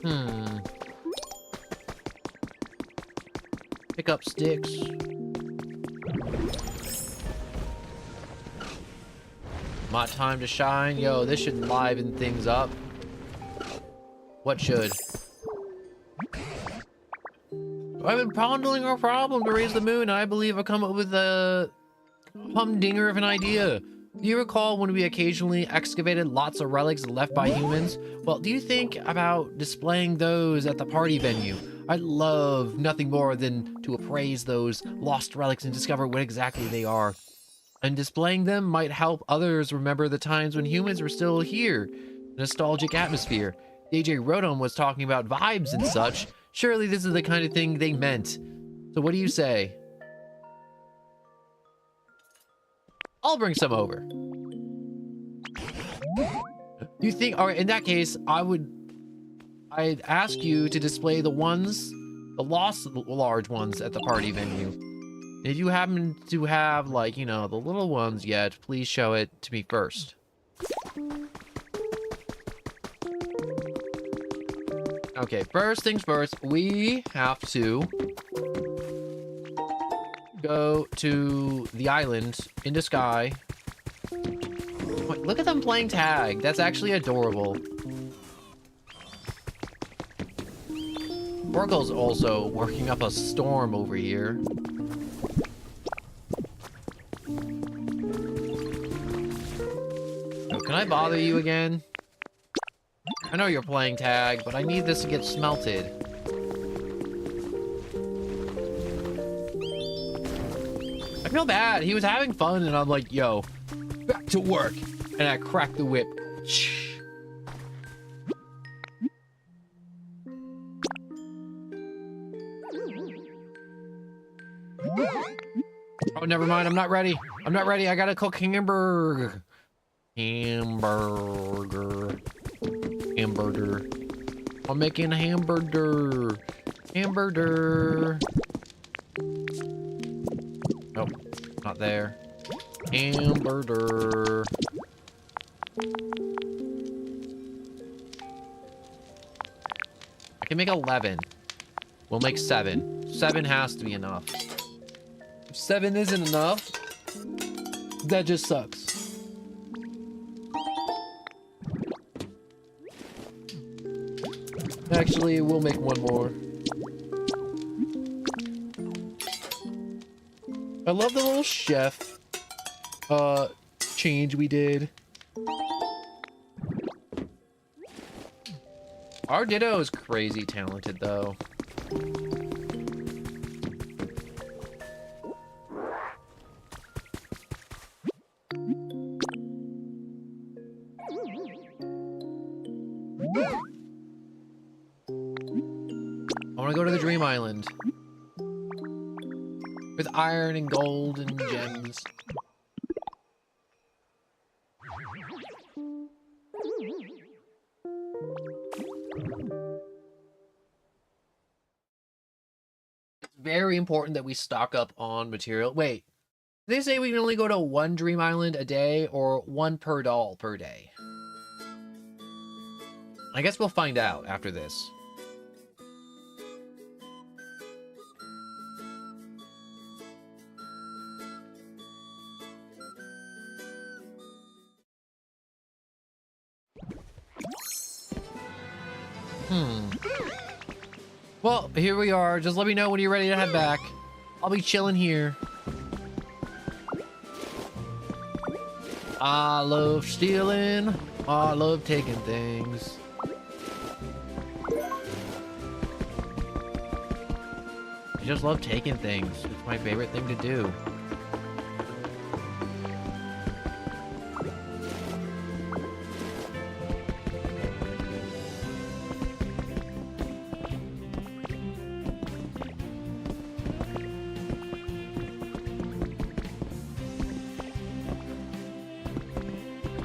Hmm. Pick up sticks. My time to shine. Yo, this should liven things up. What should? I've been pondering a problem to raise the moon. I believe I've come up with a humdinger of an idea. Do you recall when we occasionally excavated lots of relics left by humans? Well, do you think about displaying those at the party venue? I'd love nothing more than to appraise those lost relics and discover what exactly they are. And displaying them might help others remember the times when humans were still here. Nostalgic atmosphere. DJ Rodom was talking about vibes and such. Surely this is the kind of thing they meant. So what do you say? I'll bring some over. You think, all right, in that case, I'd ask you to display the lost large ones at the party venue. And if you happen to have, like, you know, the little ones yet, please show it to me first. Okay, first things first, we have to go to the island in the sky. Wait, look at them playing tag. That's actually adorable. Oracle's also working up a storm over here. Oh, can I bother you again? I know you're playing tag, but I need this to get smelted. I feel bad. He was having fun, and I'm like, yo, back to work. And I cracked the whip. Oh, never mind. I'm not ready. I'm not ready. I gotta cook hamburger. Hamburger. I'm making a hamburger. Nope, not there. Hamburger. I can make 11. We'll make 7. 7 has to be enough. If 7 isn't enough, that just sucks. Actually, we'll make one more. I love the little chef change we did. Our Ditto is crazy talented though. I want to go to the Dream Island. With iron and gold and gems. It's very important that we stock up on material. Wait, they say we can only go to 1 Dream Island a day or 1 per doll per day. I guess we'll find out after this. Well, here we are. Just let me know when you're ready to head back. I'll be chilling here. I love stealing. I love taking things. I just love taking things. It's my favorite thing to do.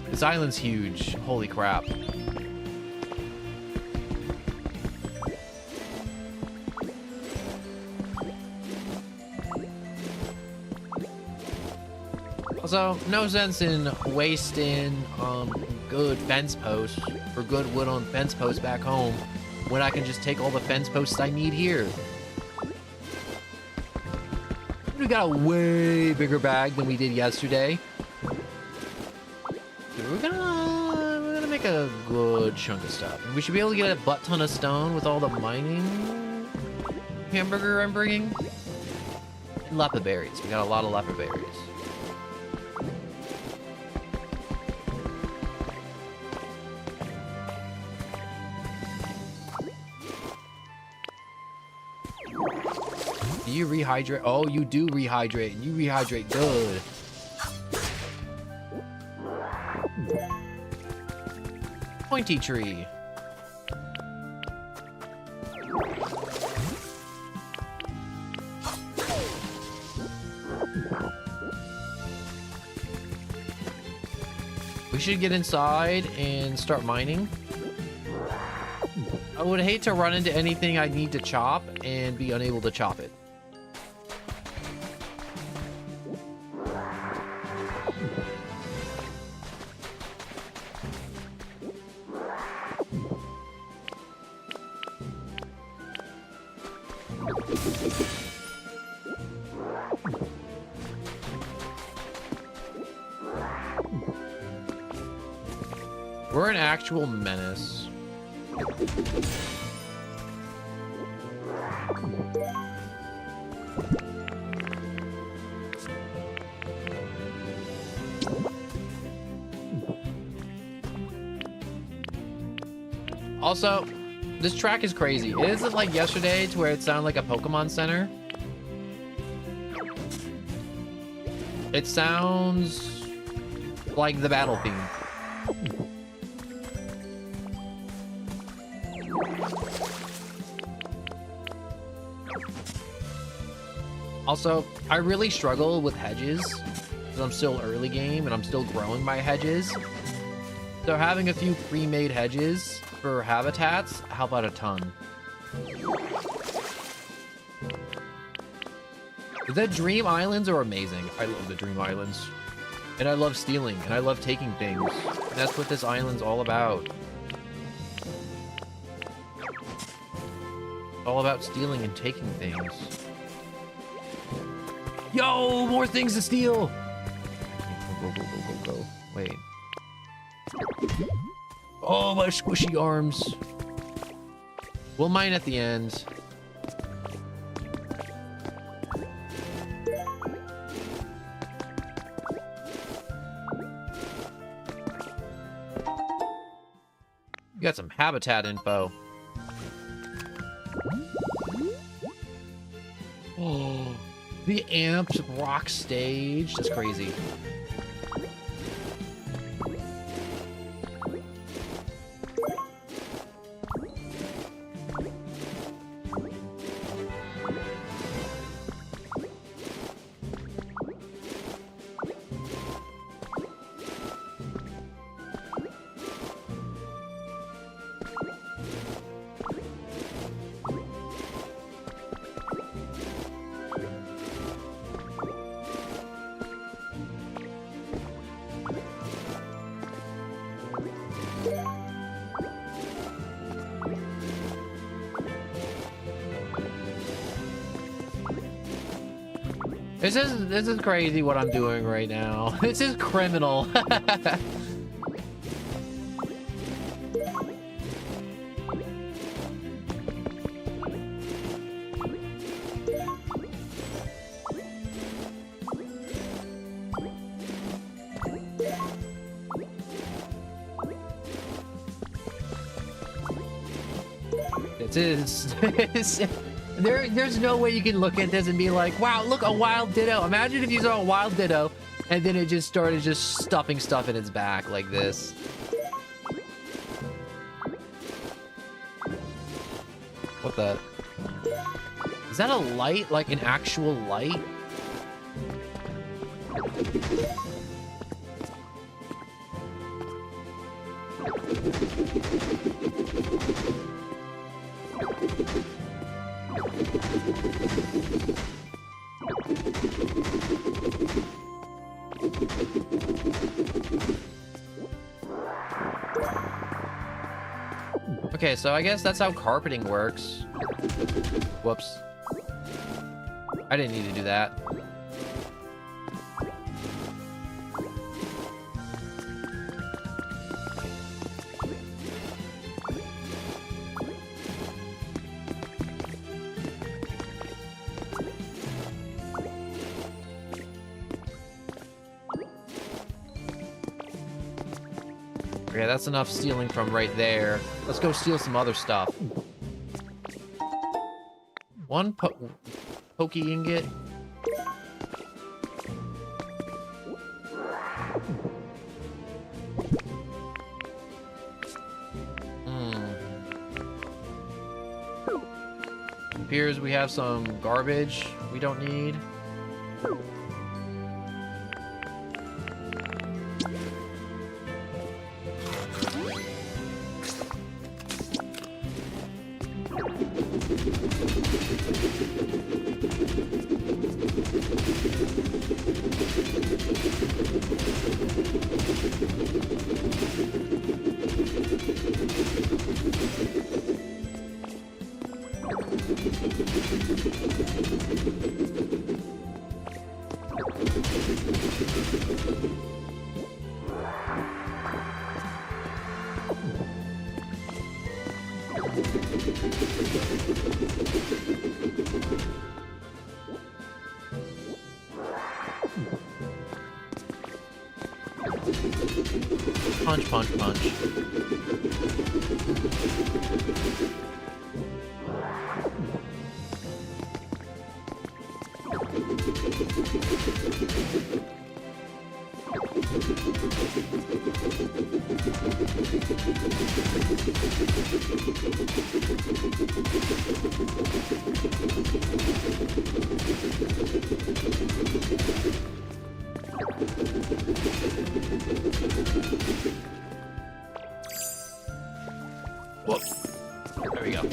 This island's huge. Holy crap. Also, no sense in wasting good fence posts or good wood on fence posts back home when I can just take all the fence posts I need here. We got a way bigger bag than we did yesterday. We're gonna make a good chunk of stuff. And we should be able to get a butt ton of stone with all the mining hamburger I'm bringing. And leopard berries. We got a lot of leopard berries. Do you rehydrate? Oh, you do rehydrate. You rehydrate good. Pointy tree. We should get inside and start mining. I would hate to run into anything I need to chop and be unable to chop it. We're an actual menace. Also, this track is crazy. It isn't like yesterday to where it sounded like a Pokemon Center. It sounds like the battle theme. Also, I really struggle with hedges because I'm still early game and I'm still growing my hedges. So having a few pre-made hedges for habitats help out a ton. The Dream Islands are amazing. I love the Dream Islands. And I love stealing and I love taking things. And that's what this island's all about. It's all about stealing and taking things. Yo, more things to steal! Go, go, go, go, go, go. Wait. Oh, my squishy arms. We'll mine at the end. You got some habitat info. Oh. The amped rock stage. That's crazy. This is crazy what I'm doing right now. This is criminal. There's no way you can look at this and be like, wow, look, a wild ditto. Imagine if you saw a wild ditto and then it just started just stuffing stuff in its back like this. What the? Is that a light? Like an actual light? Okay, so I guess that's how carpeting works. Whoops. I didn't need to do that. Okay, that's enough stealing from right there. Let's go steal some other stuff. One pokey ingot. Appears we have some garbage we don't need. Punch, punch, punch. Whoop. There we go.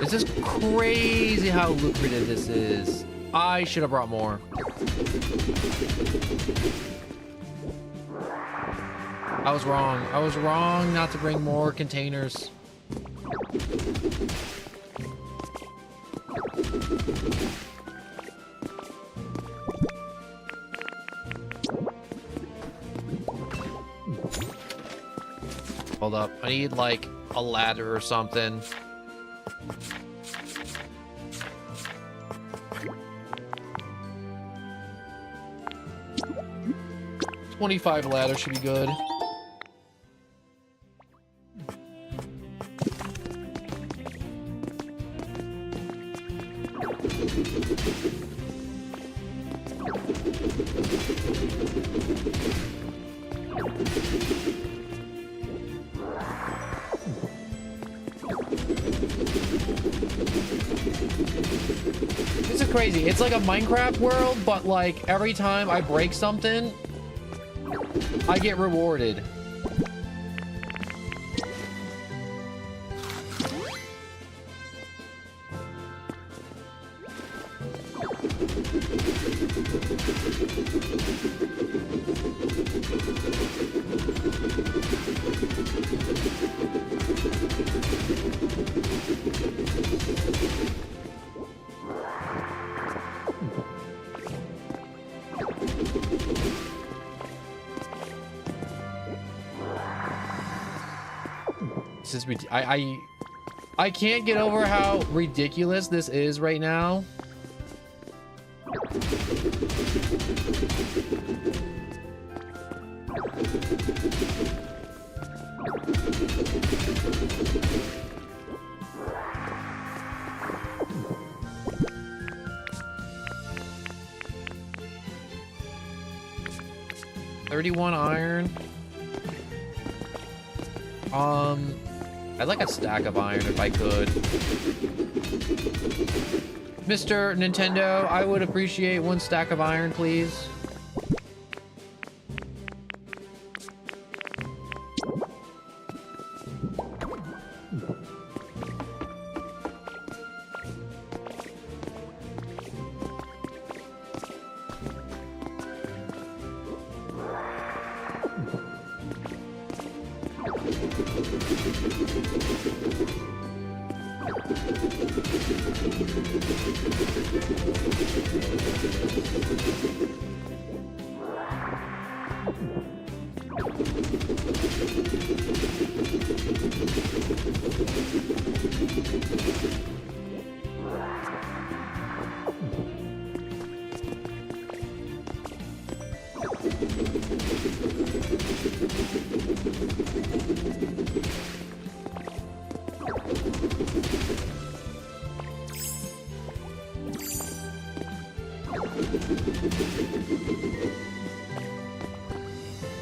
This is crazy how lucrative this is. I should have brought more. I was wrong. I was wrong not to bring more containers. Hold up. I need like a ladder or something. $25 ladder should be good. This is crazy. It's like a Minecraft world, but like every time I break something, I get rewarded. This is I can't get over how ridiculous this is right now. $31 iron. I'd like a stack of iron if I could. Mr. Nintendo, I would appreciate one stack of iron, please.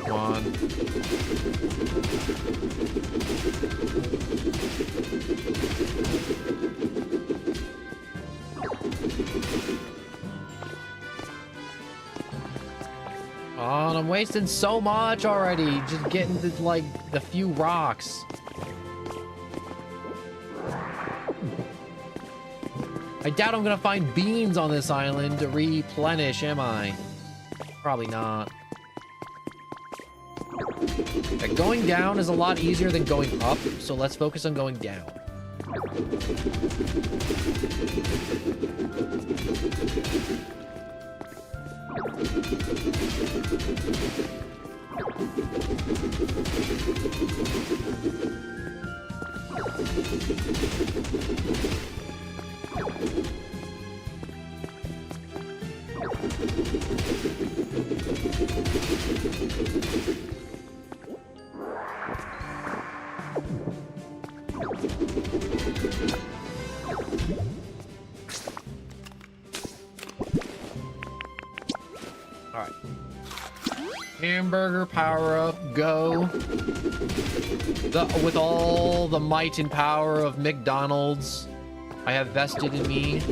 Come on. Oh, I'm wasting so much already. Just getting to, like, the few rocks. I doubt I'm gonna find beans on this island to replenish, am I? Probably not. Okay, going down is a lot easier than going up, so let's focus on going down. Alright. Hamburger power up, go. With all the might and power of McDonald's I have vested in me.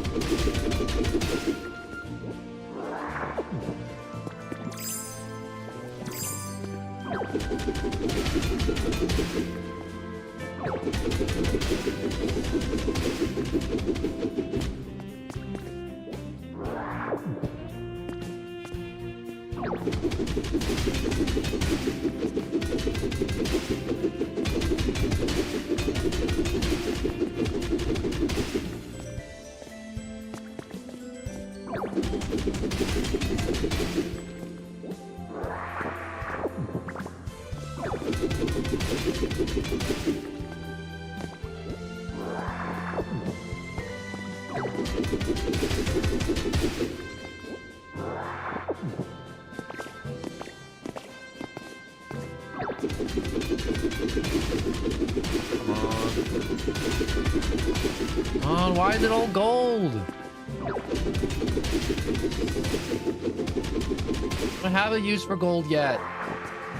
Come on, why is it all gold? I don't have a use for gold yet.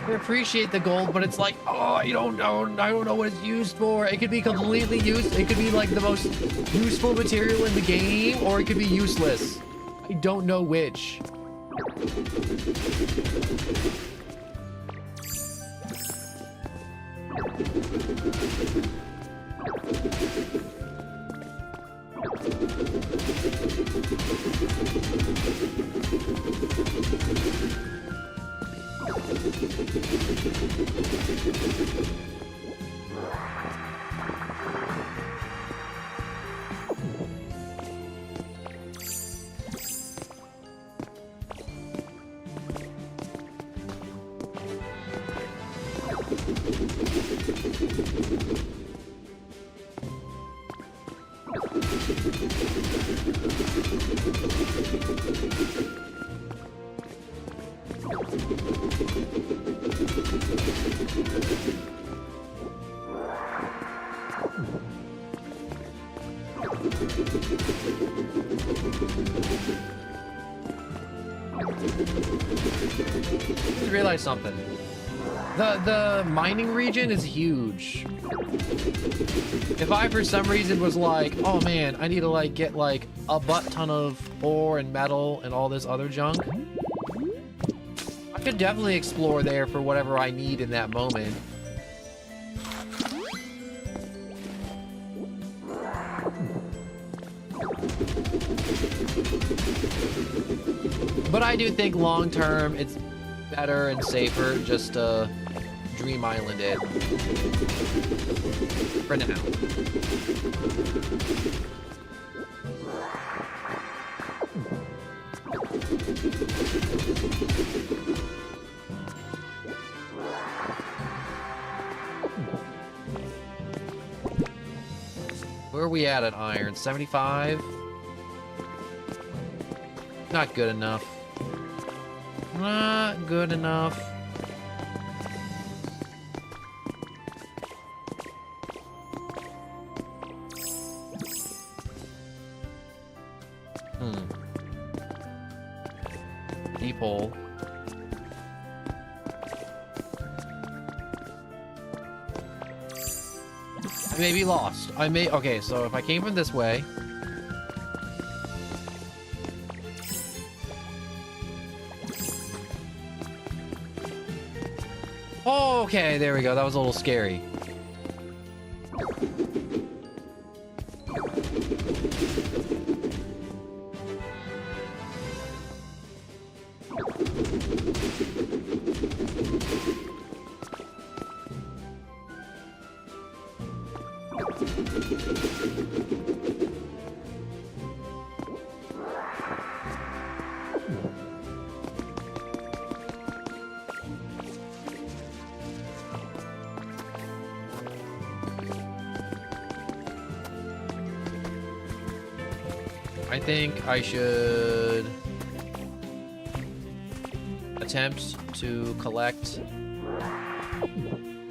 I appreciate the gold, but it's like, oh, I don't know what it's used for. It could be completely used. It could be like the most useful material in the game, or it could be useless. I don't know which. Just realized something. The mining region is huge. If I for some reason was like, oh man, I need to like get like a butt ton of ore and metal and all this other junk, I could definitely explore there for whatever I need in that moment. But I do think long term it's better and safer just to Dream Island it. For now. Where are we at iron? 75? Not good enough. Not good enough. Deep hole. I may be lost. Okay, so if I came from this way. Oh, okay, there we go. That was a little scary. I think I should attempt to collect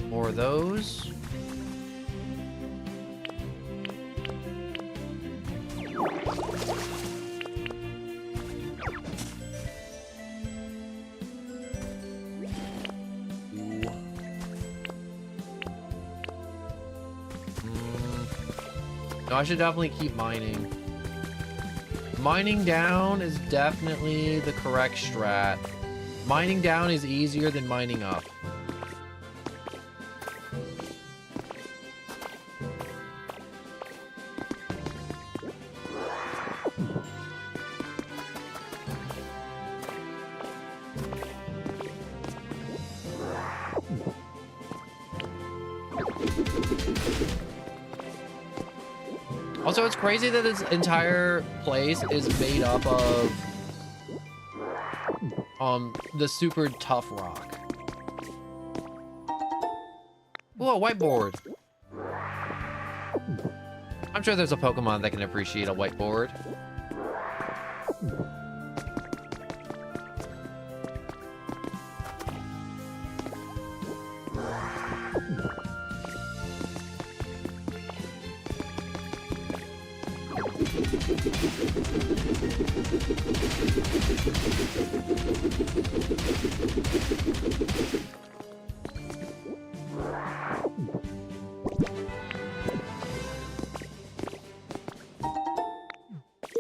more of those. No, I should definitely keep mining. Mining down is definitely the correct strat. Mining down is easier than mining up. Also, it's crazy that this entire place is made up of the super tough rock. Whoa, whiteboard. I'm sure there's a Pokemon that can appreciate a whiteboard.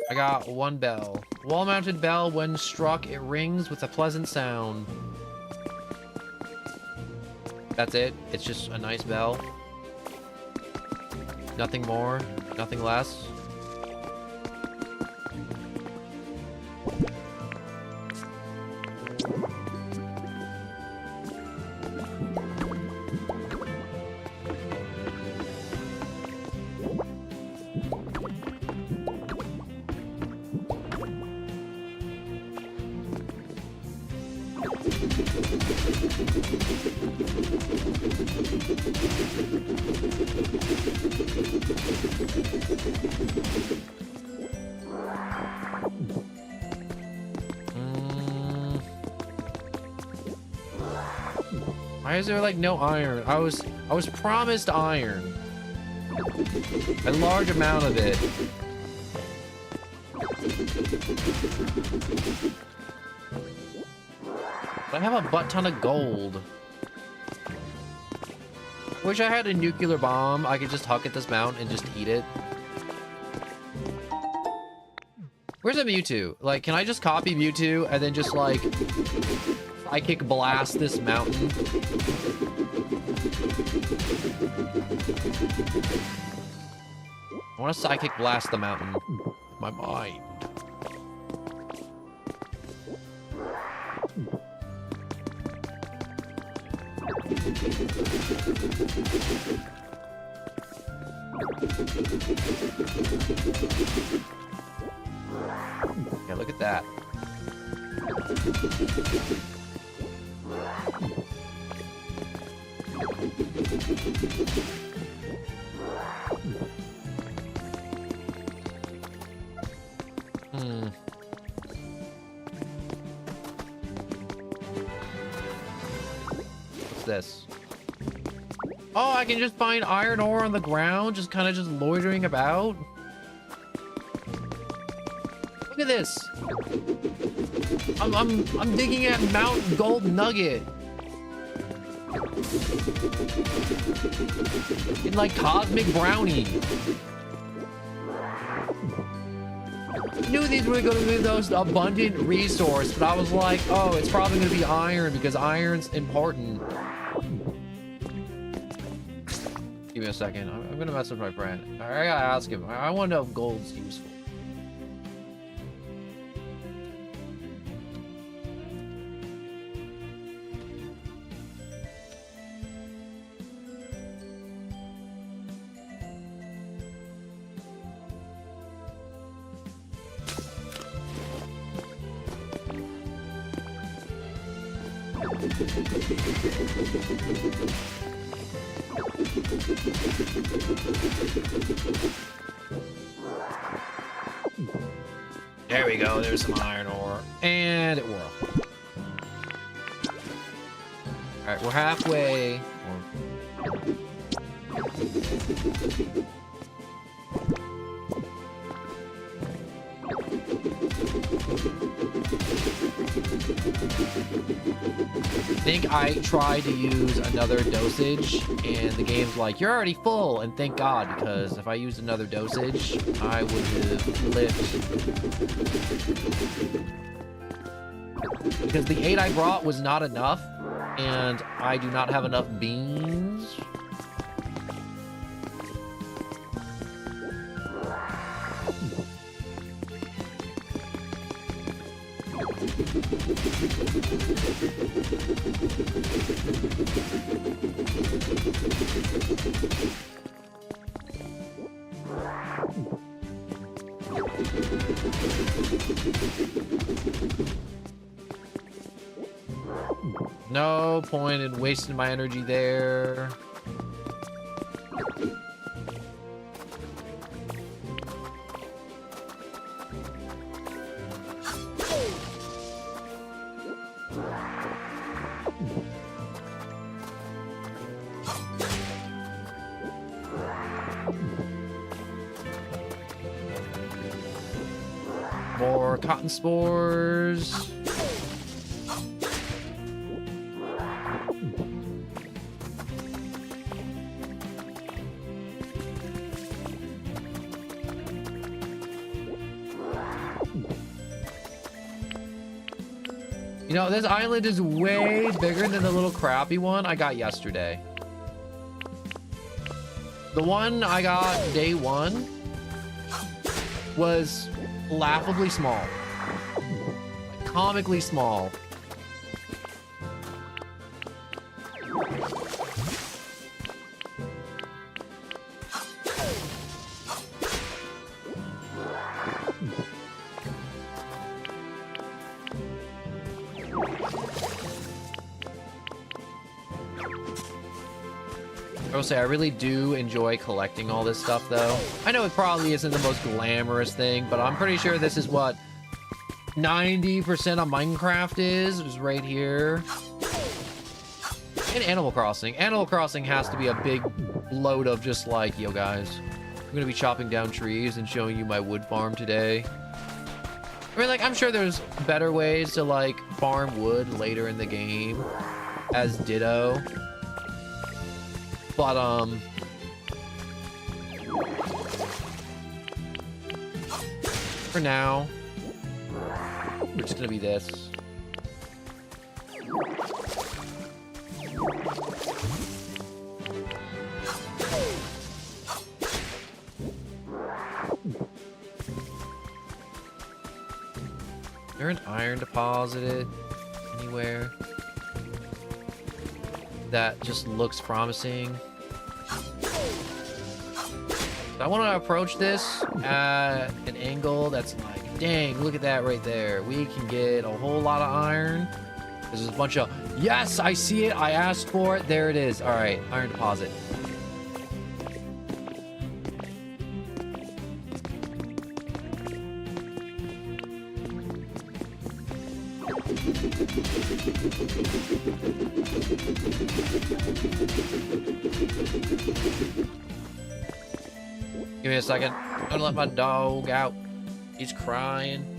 I got one bell. Wall-mounted bell, when struck, it rings with a pleasant sound. That's it? It's just a nice bell? Nothing more? Nothing less? Why is there like no iron? I was promised iron. A large amount of it. But I have a butt ton of gold. Wish I had a nuclear bomb. I could just huck at this mountain and just eat it. Where's a Mewtwo? Like, can I just copy Mewtwo and then just like psychic blast this mountain? I want to psychic blast the mountain. My mind. Yeah, look at that. What's this? Oh, I can just find iron ore on the ground, just kind of just loitering about. Look at this. I'm digging at Mount Gold Nugget. In like Cosmic Brownie. I knew these were going to be those abundant resource, but I was like, oh, it's probably going to be iron because iron's important. Give me a second. I'm going to mess with my friend. I got to ask him. I want to know if gold's useful. There we go. There's some iron ore. And it whirled. Alright, we're halfway. I think I tried to use another dosage and the game's like, you're already full, and thank God, because if I used another dosage, I would have lived. Because the 8 I brought was not enough, and I do not have enough beans. No point in wasting my energy there. More cotton spores. You know, this island is way bigger than the little crappy one I got yesterday. The one I got day one was laughably small. Like, comically small. I will say I really do enjoy collecting all this stuff though. I know it probably isn't the most glamorous thing, but I'm pretty sure this is what 90% of Minecraft is right here. And Animal Crossing. Animal Crossing has to be a big load of just like, yo guys, I'm gonna be chopping down trees and showing you my wood farm today. I mean, like, I'm sure there's better ways to like farm wood later in the game as Ditto. But, for now, we're just gonna be this. Is there an iron deposited anywhere that just looks promising? I want to approach this at an angle that's like Dang, look at that right there. We can get a whole lot of iron. There's a bunch of... Yes, I see it. I asked for it. There it is. All right, iron deposit. Give me a second. I'm gonna let my dog out. He's crying.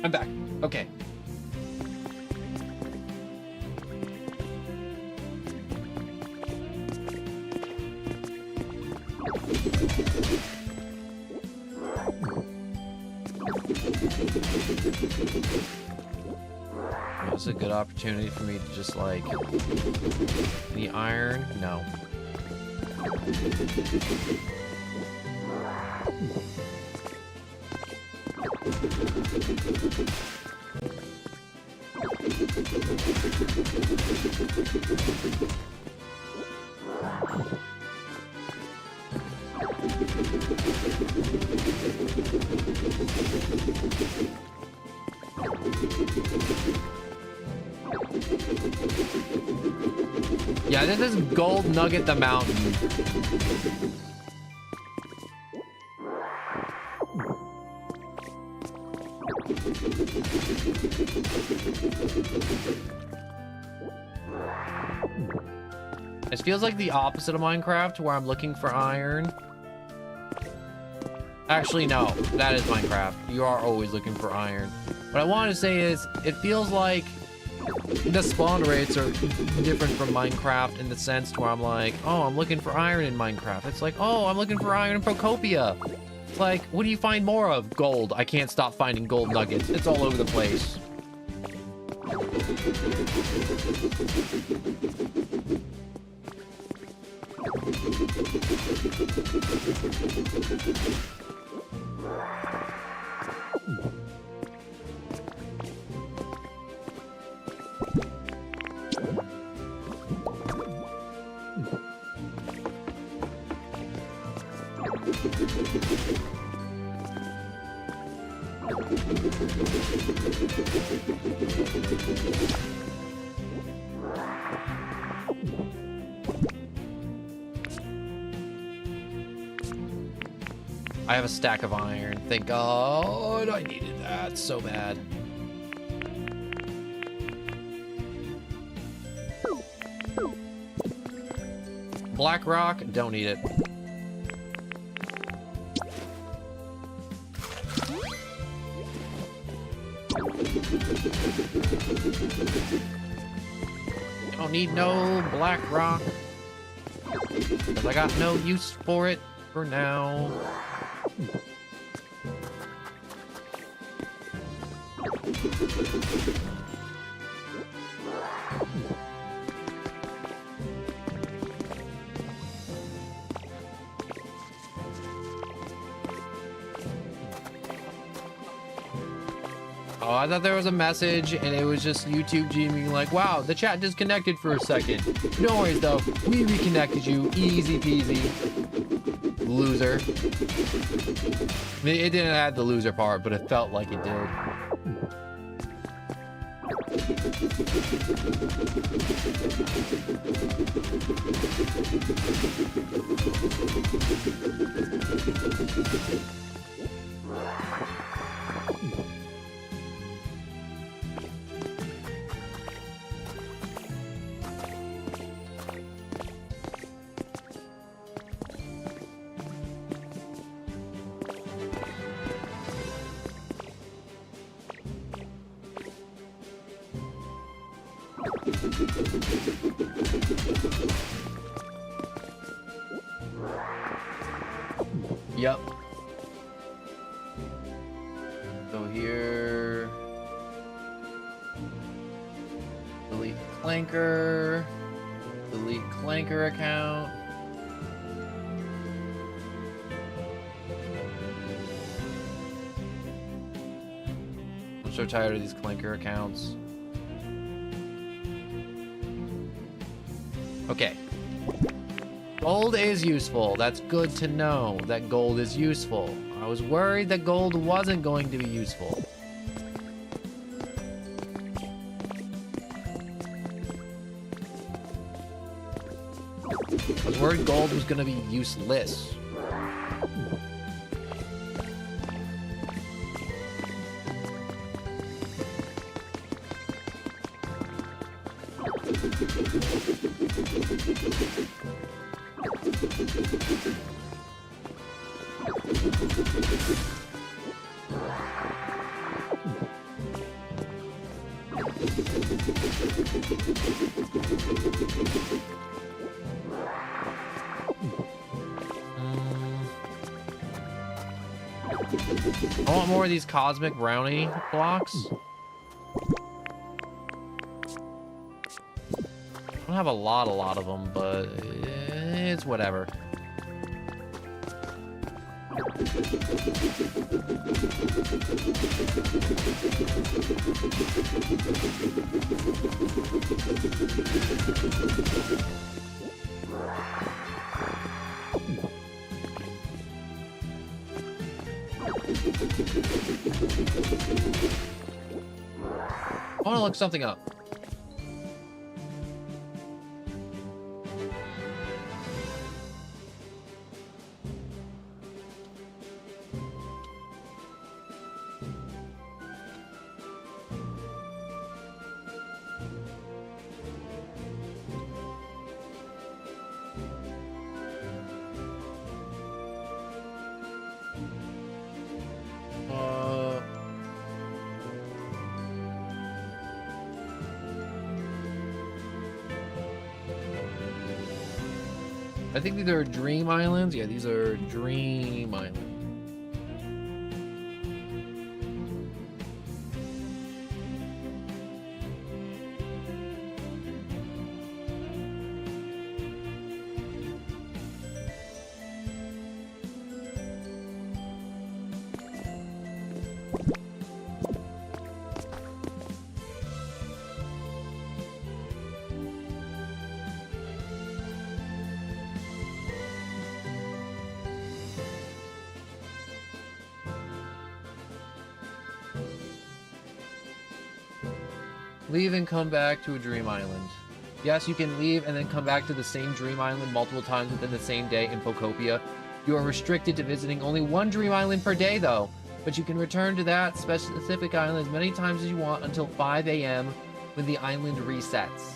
I'm back. Okay. It's a good opportunity for me to just like the iron. No. Yeah, this is Gold Nugget the Mountain. It feels like the opposite of Minecraft, where I'm looking for iron. Actually, no, that is Minecraft. You are always looking for iron. What I want to say is, it feels like the spawn rates are different from Minecraft in the sense where I'm like, oh, I'm looking for iron in Minecraft. It's like, oh, I'm looking for iron in Pokopia. It's like, what do you find more of? Gold. I can't stop finding gold nuggets. It's all over the place. I have a stack of iron. Thank God I needed that so bad. Black rock, don't need it. Don't need no black rock. Because I got no use for it for now. Oh, I thought there was a message and it was just YouTube being like, wow, the chat disconnected for a second. No worries though, we reconnected you, easy peasy. Loser. I mean, it didn't add the loser part, but it felt like it did. Yep. So here, delete Clanker, delete Clanker account. I'm so tired of these Clanker accounts. Okay. Gold is useful. That's good to know that gold is useful. I was worried that gold wasn't going to be useful. I was worried gold was going to be useless. I want more of these cosmic brownie blocks. I don't have a lot of them, but it's whatever. I want to look something up. I think these are Dream Islands. Yeah, these are Dream Islands. Leave and come back to a Dream Island. Yes, you can leave and then come back to the same Dream Island multiple times within the same day in Pokopia. You are restricted to visiting only one Dream Island per day, though. But you can return to that specific island as many times as you want until 5 a.m. when the island resets.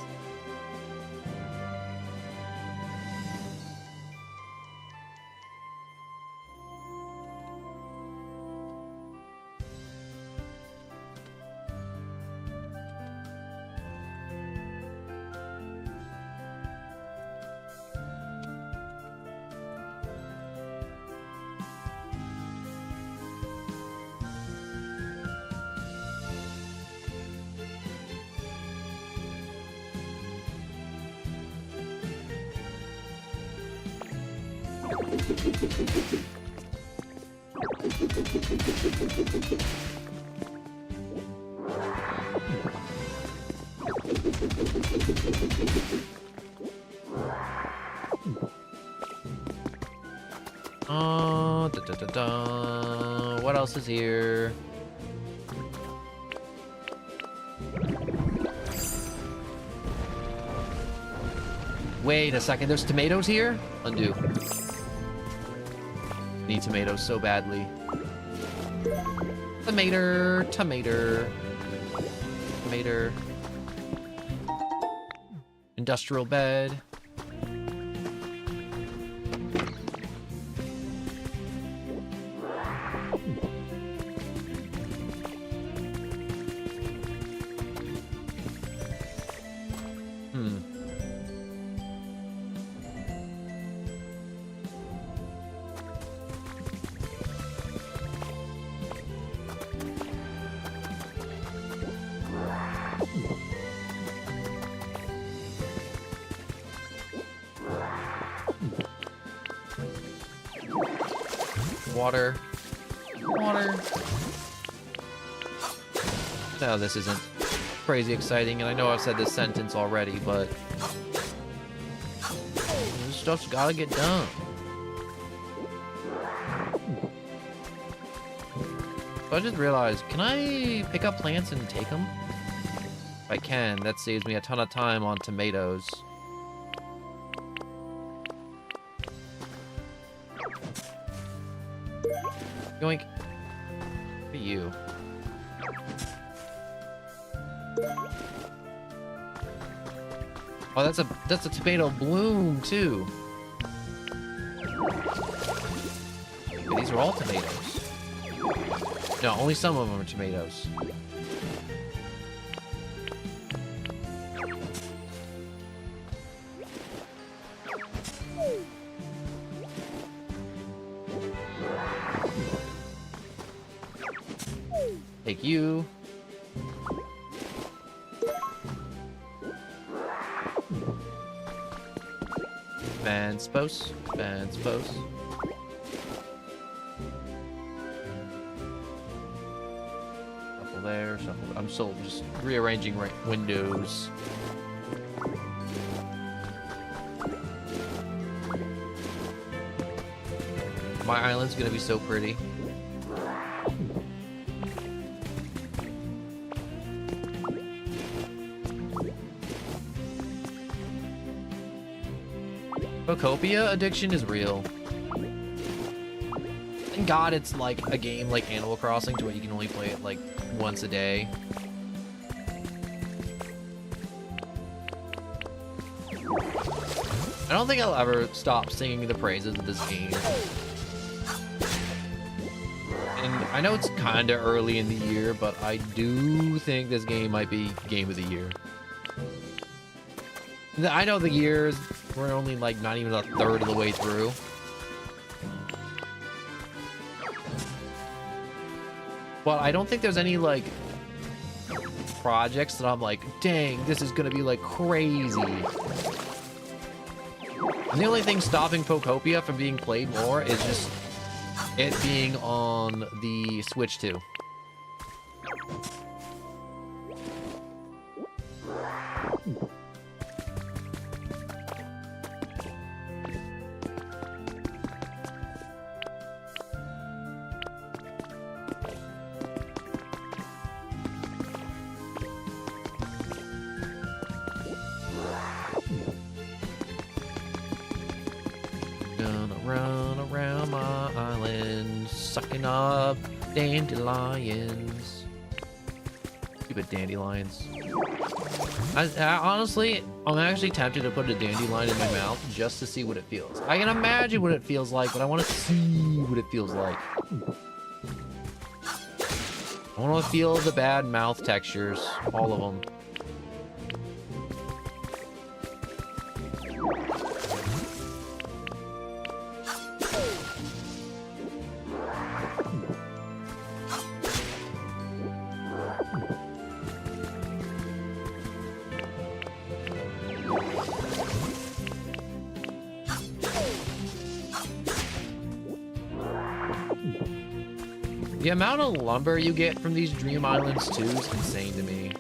What else is here? Wait a second, there's tomatoes here? Undo. Need tomatoes so badly. Tomato, tomato, tomato. Industrial bed. Water. Water. No, this isn't crazy exciting, and I know I've said this sentence already, but this stuff's gotta get done. So I just realized, can I pick up plants and take them? If I can, that saves me a ton of time on tomatoes. Yoink. Look at you. Oh, that's a tomato bloom too. Okay, these are all tomatoes. No, only some of them are tomatoes. Take you. Vanspose. Vanspose. Shuffle there, shuffle. I'm still just rearranging windows. My island's gonna be so pretty. Pokopia addiction is real. Thank God it's like a game like Animal Crossing to where you can only play it like once a day. I don't think I'll ever stop singing the praises of this game. And I know it's kind of early in the year, but I do think this game might be Game of the Year. I know the years, we're only like not even a third of the way through. But I don't think there's any like projects that I'm like, dang, this is gonna be like crazy. And the only thing stopping Pokopia from being played more is just it being on the Switch 2. Run around my island, sucking up dandelions. Stupid dandelions. I honestly, I'm actually tempted to put a dandelion in my mouth just to see what it feels. I can imagine what it feels like, but I want to see what it feels like. I want to feel the bad mouth textures, all of them. The amount of lumber you get from these dream islands too is insane to me.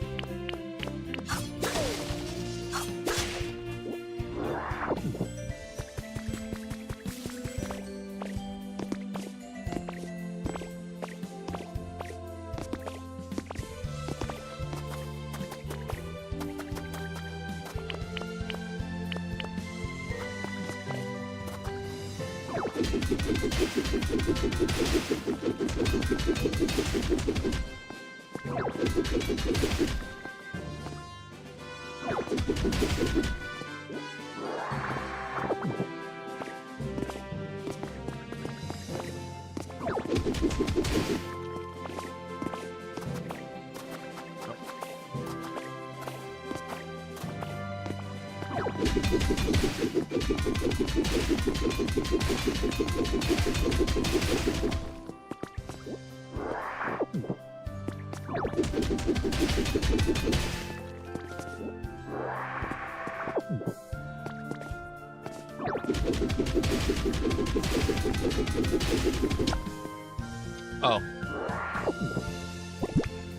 Oh.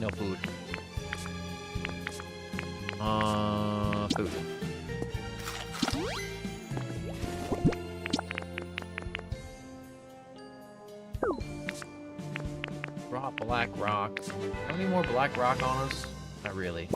No food. Food. Drop black rock. Any more black rock on us? Not really.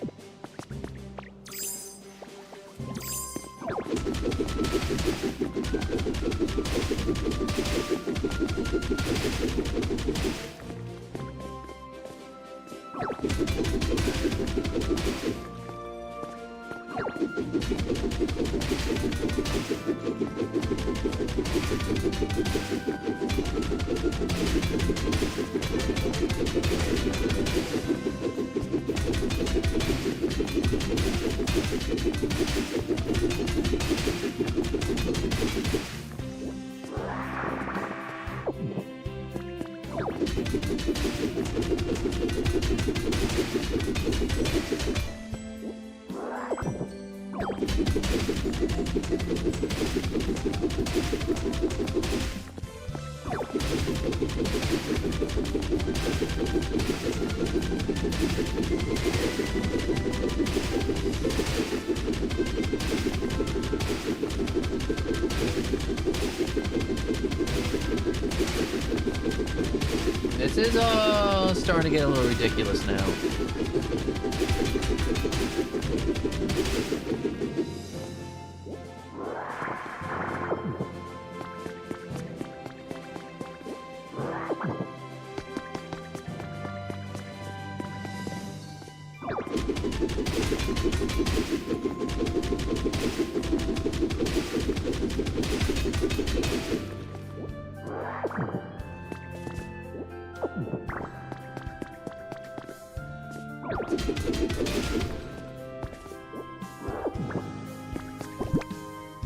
This is starting to get a little ridiculous now.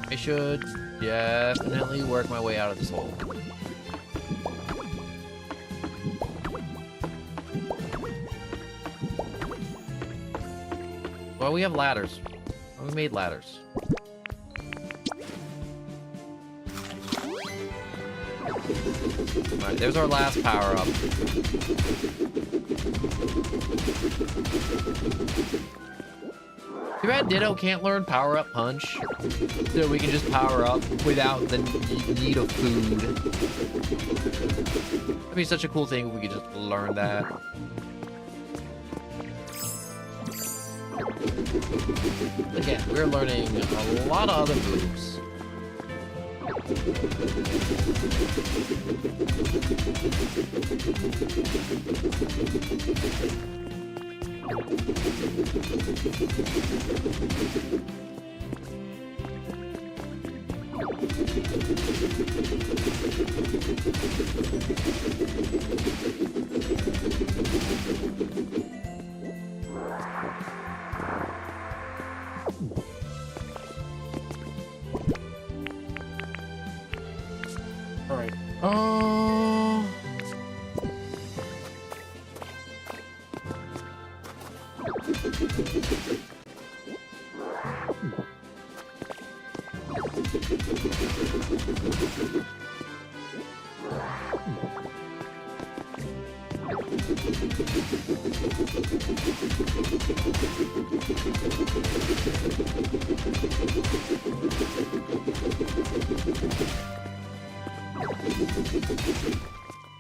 I should definitely work my way out of this hole. Well, we have ladders. We made ladders. Alright, there's our last power-up. Too bad Ditto can't learn power-up punch, so we can just power up without the need of food. That'd be such a cool thing if we could just learn that. Again, we're learning a lot of other moves. All right.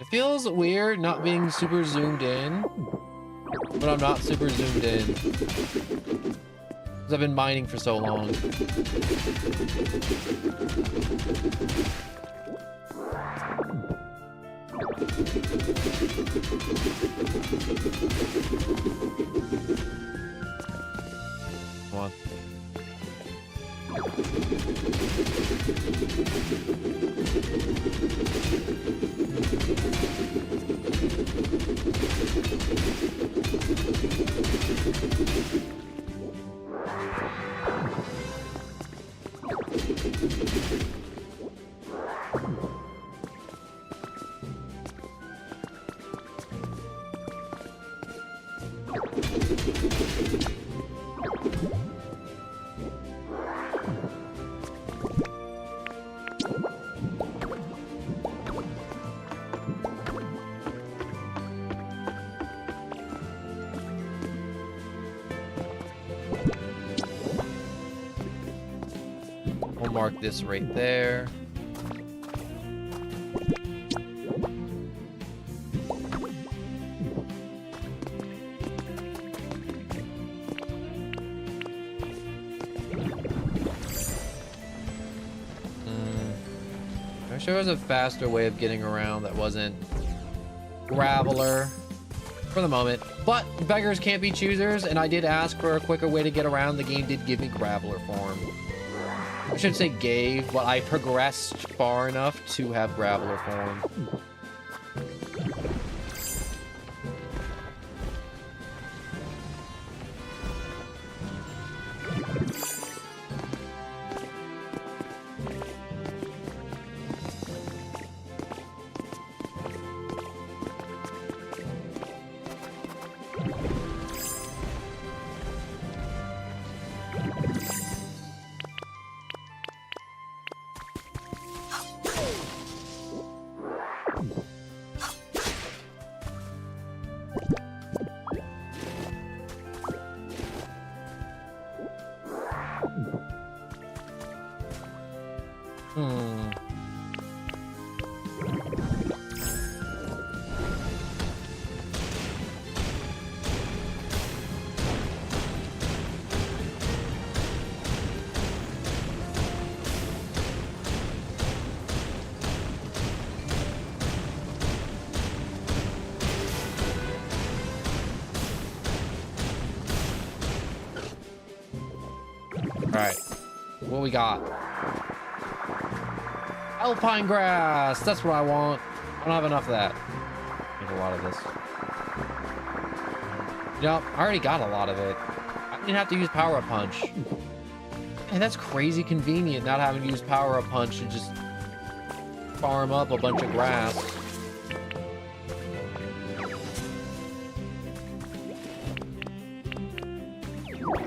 It feels weird not being super zoomed in, but I'm not super zoomed in. Because I've been mining for so long. Come on. We'll mark this right there. I wish there was a faster way of getting around that wasn't Graveler for the moment. But beggars can't be choosers, and I did ask for a quicker way to get around. The game did give me Graveler form. I shouldn't say gave, but I progressed far enough to have Graveler form. Alright, what we got? Alpine grass! That's what I want. I don't have enough of that. Need a lot of this. Yep, I already got a lot of it. I didn't have to use Power Up Punch. And that's crazy convenient, not having to use Power Up Punch to just farm up a bunch of grass.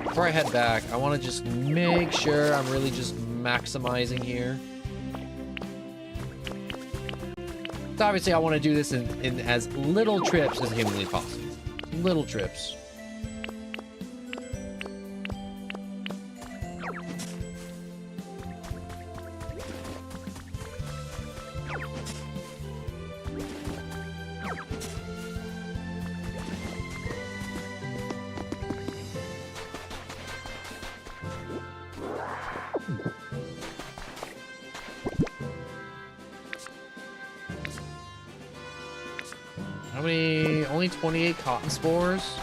Before I head back, I want to just make sure I'm really just maximizing here. So obviously, I want to do this in as little trips as humanly possible. Little trips. How many? Only 28 cotton spores?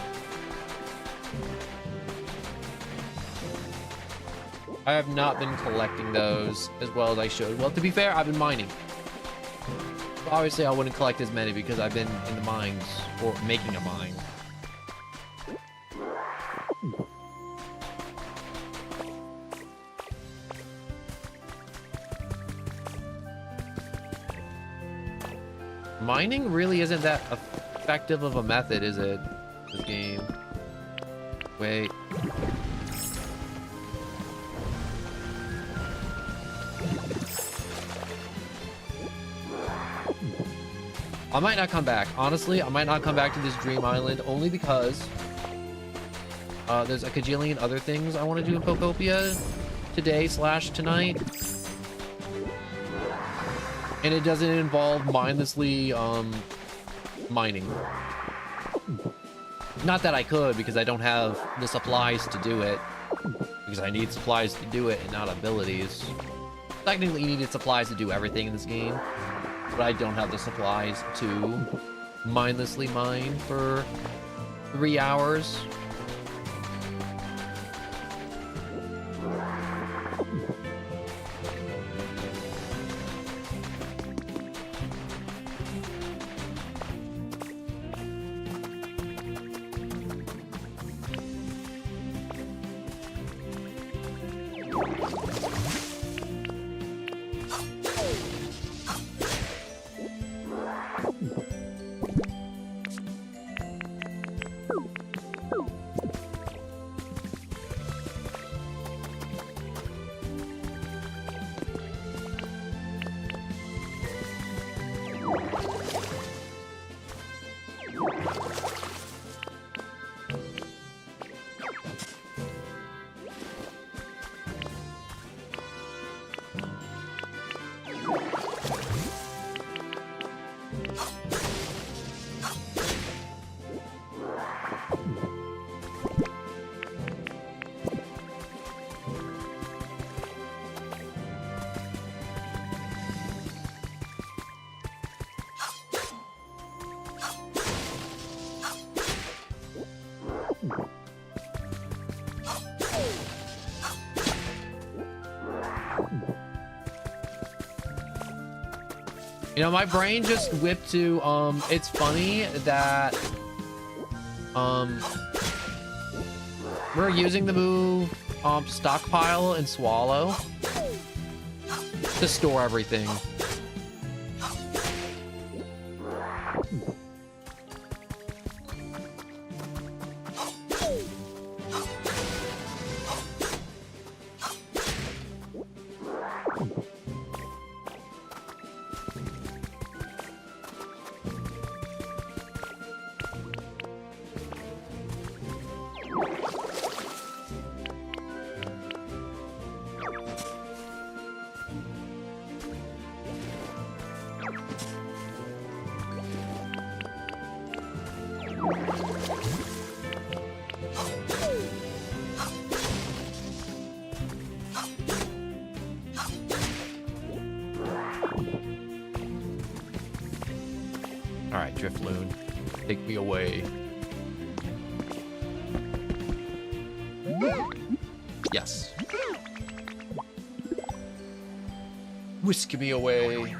I have not been collecting those as well as I should. Well, to be fair, I've been mining. But obviously, I wouldn't collect as many because I've been in the mines or making a mine. Mining really isn't that effective of a method, is it? This game. Wait. I might not come back. Honestly, I might not come back to this dream island only because there's a kajillion other things I want to do in Pokopia today / tonight. And it doesn't involve mindlessly mining. Not that I could, because I don't have the supplies to do it. Because I need supplies to do it and not abilities. Technically, you needed supplies to do everything in this game. But I don't have the supplies to mindlessly mine for 3 hours. You know, my brain just whipped to, it's funny that, we're using the move, stockpile and swallow to store everything. Alright, Driftloon, take me away. Yes. Whisk me away.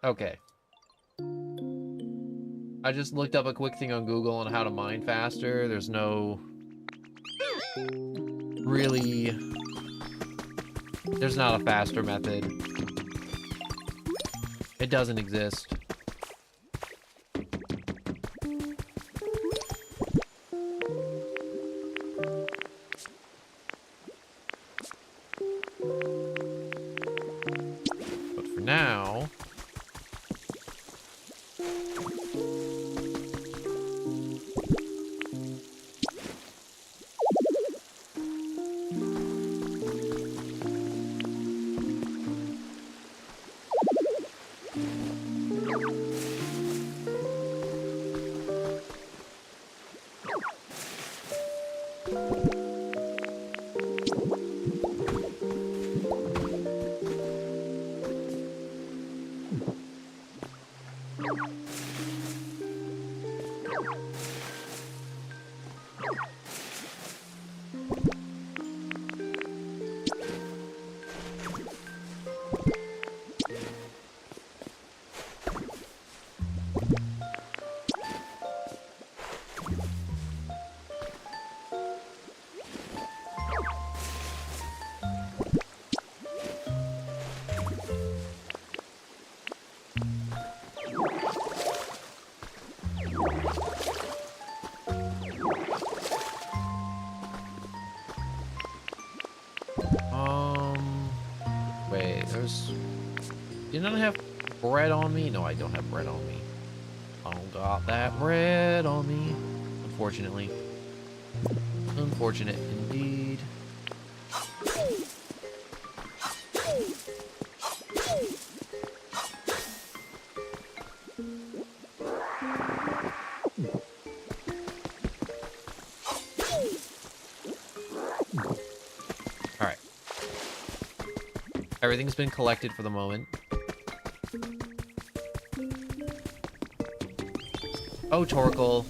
Okay. I just looked up a quick thing on Google on how to mine faster. There's no... really... There's not a faster method. It doesn't exist. But for now... Wait, didn't I have bread on me? No, I don't have bread on me. I don't got that bread on me. Unfortunately. Unfortunate indeed. Alright. Everything's been collected for the moment. Oh, Torkel.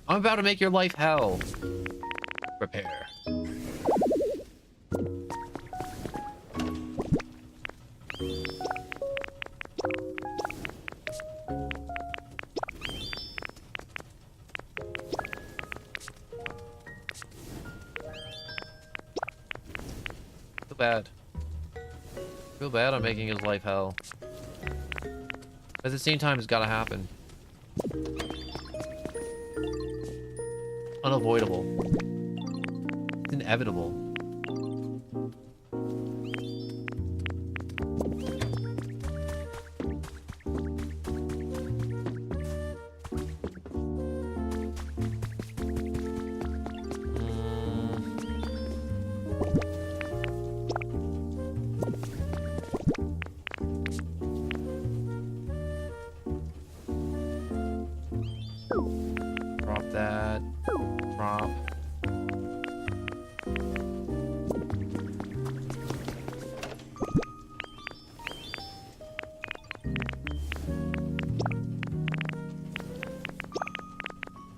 I'm about to make your life hell. Prepare. Feel bad. Feel bad I'm making his life hell. At the same time, it's gotta happen. Unavoidable. It's inevitable. Drop that. Drop.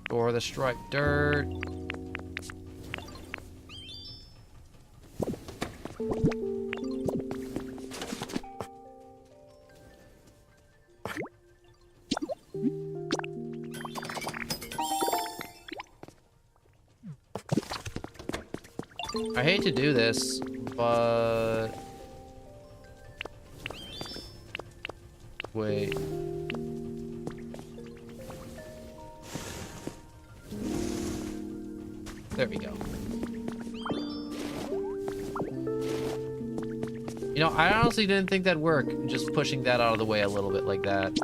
Or the striped dirt. I hate to do this, but... Wait. There we go. You know, I honestly didn't think that'd work, just pushing that out of the way a little bit like that.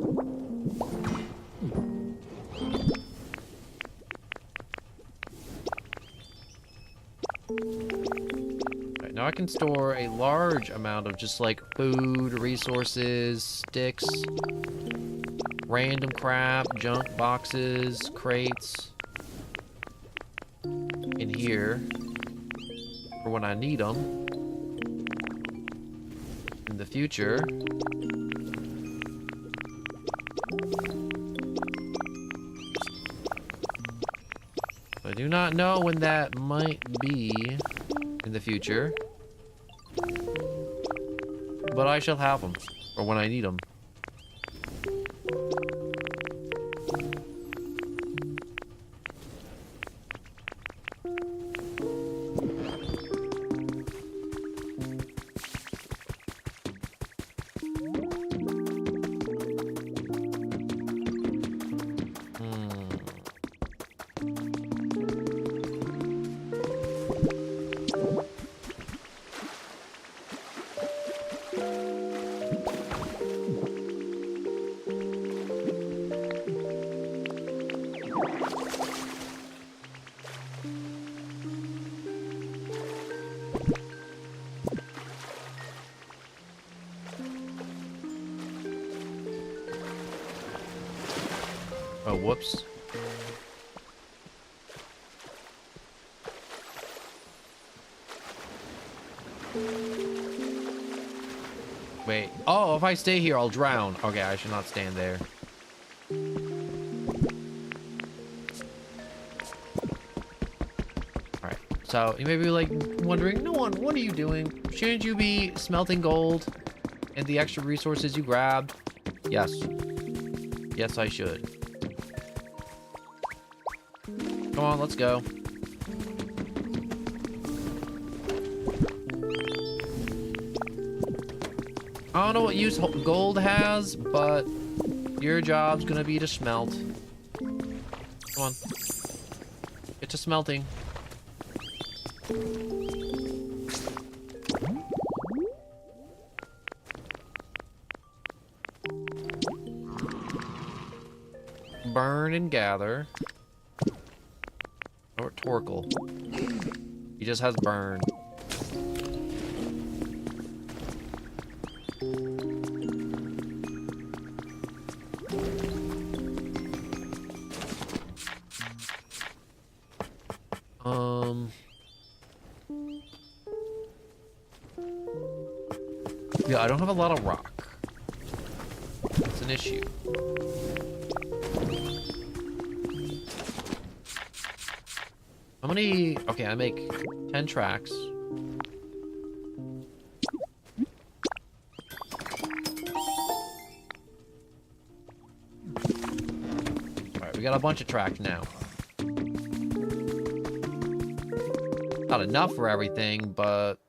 Alright, now I can store a large amount of just like food, resources, sticks, random crap, junk boxes, crates in here for when I need them in the future. I do not know when that might be in the future, but I shall have them, or when I need them. Oh, whoops. Wait. Oh, if I stay here, I'll drown. Okay, I should not stand there. Alright. So, you may be like wondering, no one, what are you doing? Shouldn't you be smelting gold and the extra resources you grabbed? Yes. Yes, I should. Come on, let's go. I don't know what use gold has, but your job's gonna be to smelt. Come on. Get to smelting. Burn and gather. Or Torkel. He just has burn. Yeah, I don't have a lot of rock. It's an issue. How many? Okay, I make 10 tracks. Alright, we got a bunch of tracks now. Not enough for everything, but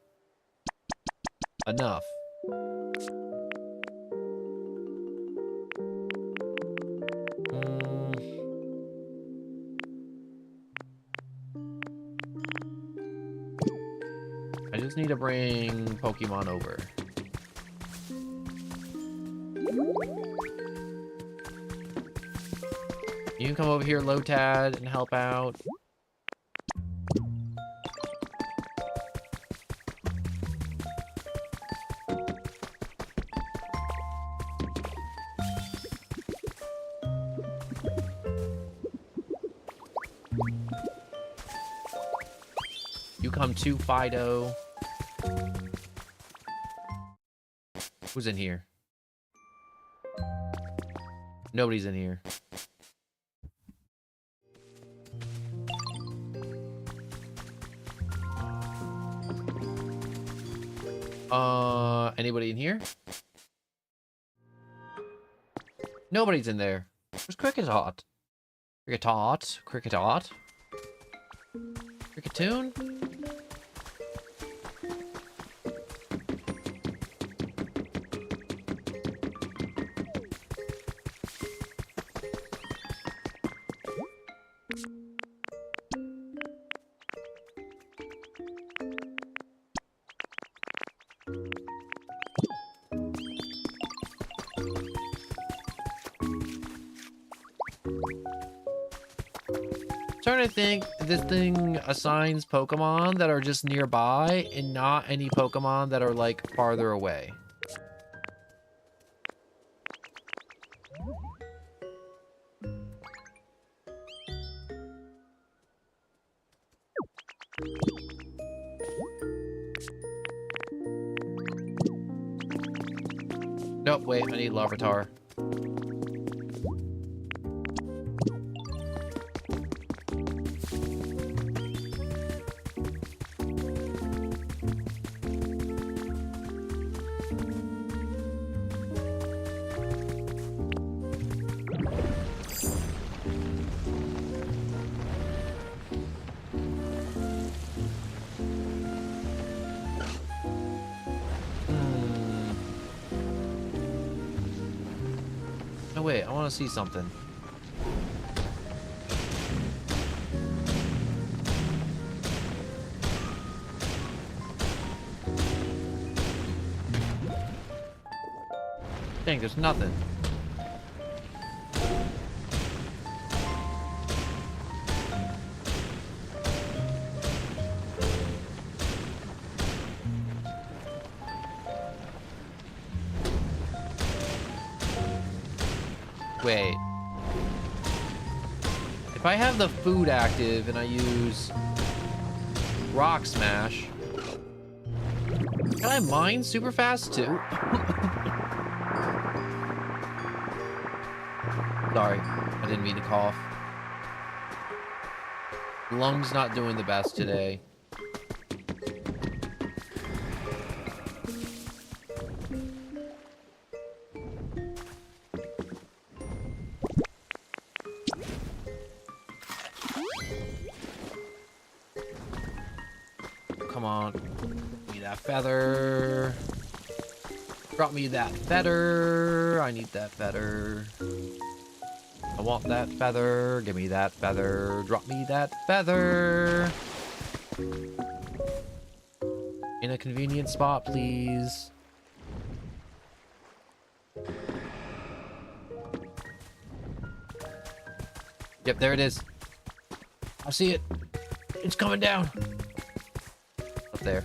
enough. I just need to bring Pokemon over. You can come over here, Lotad, and help out. You come too, Fido. Who's in here? Nobody's in here. Anybody in here? Nobody's in there. Where's Cricketot? Cricketot? Cricketot? Cricketoon? Starting to think this thing assigns Pokemon that are just nearby and not any Pokemon that are like farther away. Nope, wait, I need Larvitar. No, wait, I want to see something. Dang, there's nothing. Wait. If I have the food active and I use Rock Smash, Can I mine super fast too? Sorry, I didn't mean to cough. Lungs not doing the best today. Come on. Give me that feather. Drop me that feather. I need that feather. I want that feather. Give me that feather. Drop me that feather. In a convenient spot, please. Yep, there it is. I see it. It's coming down. Up there.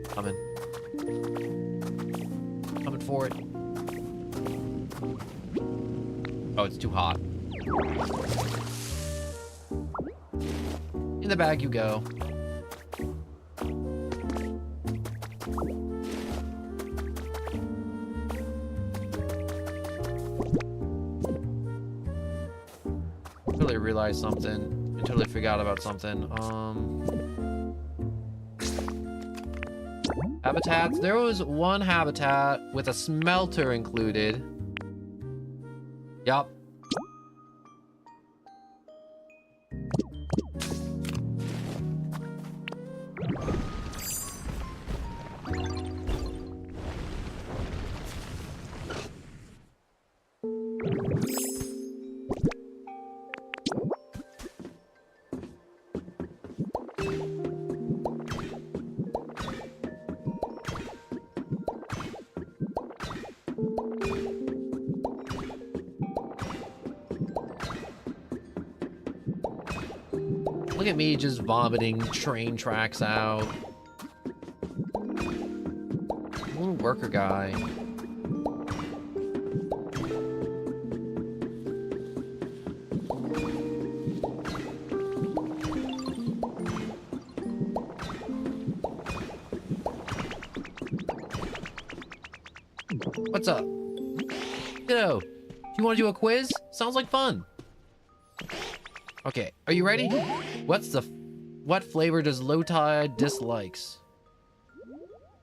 Coming. Coming for it. Oh, it's too hot. In the bag you go. Totally realized something. I totally forgot about something. Habitats. There was one habitat with a smelter included. Yup. Look at me just vomiting train tracks out. Little worker guy. What's up? Yo, do you want to do a quiz? Sounds like fun. Okay, are you ready? What flavor does Lowtide dislikes?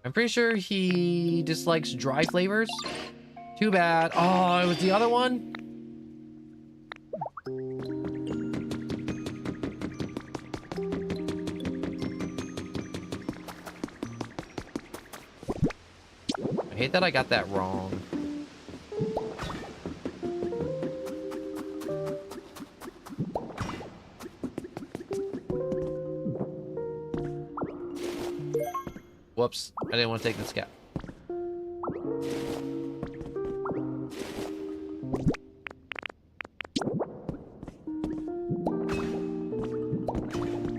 I'm pretty sure he dislikes dry flavors. Too bad. Oh, it was the other one? I hate that I got that wrong. Whoops, I didn't want to take this gap.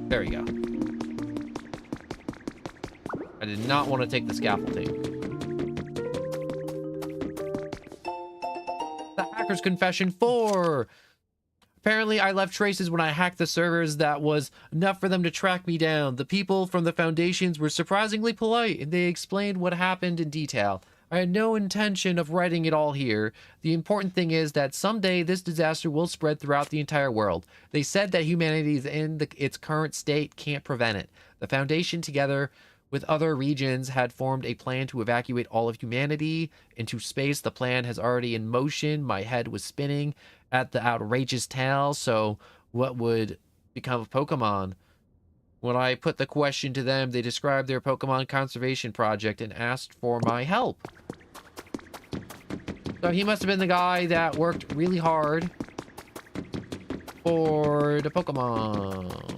There we go. I did not want to take the scaffolding. The Hacker's Confession 4! Apparently, I left traces when I hacked the servers that was enough for them to track me down. The people from the Foundations were surprisingly polite, and they explained what happened in detail. I had no intention of writing it all here. The important thing is that someday this disaster will spread throughout the entire world. They said that humanity in its current state can't prevent it. The Foundation, together with other regions, had formed a plan to evacuate all of humanity into space. The plan has already in motion. My head was spinning at the outrageous tale. So what would become of Pokemon? When I put the question to them, they described their Pokemon conservation project and asked for my help. So he must have been the guy that worked really hard for the Pokemon.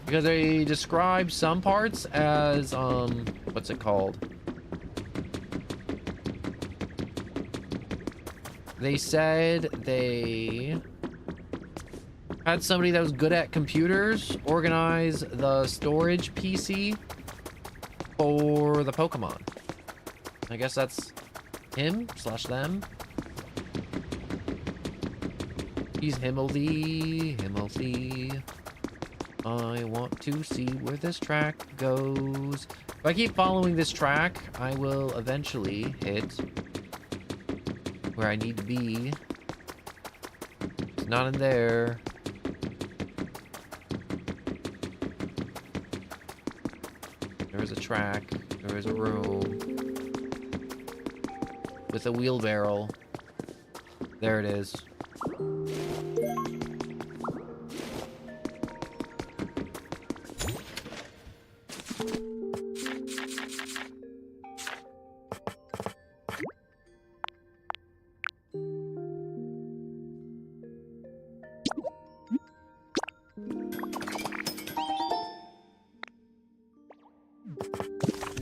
Because they describe some parts as, what's it called? They said they had somebody that was good at computers organize the storage PC for the Pokemon. I guess that's him slash them. He's Himmelty, Himmelty. I want to see where this track goes. If I keep following this track, I will eventually hit where I need to be. It's not in there. There is a track. There is a room. With a wheelbarrow. There it is.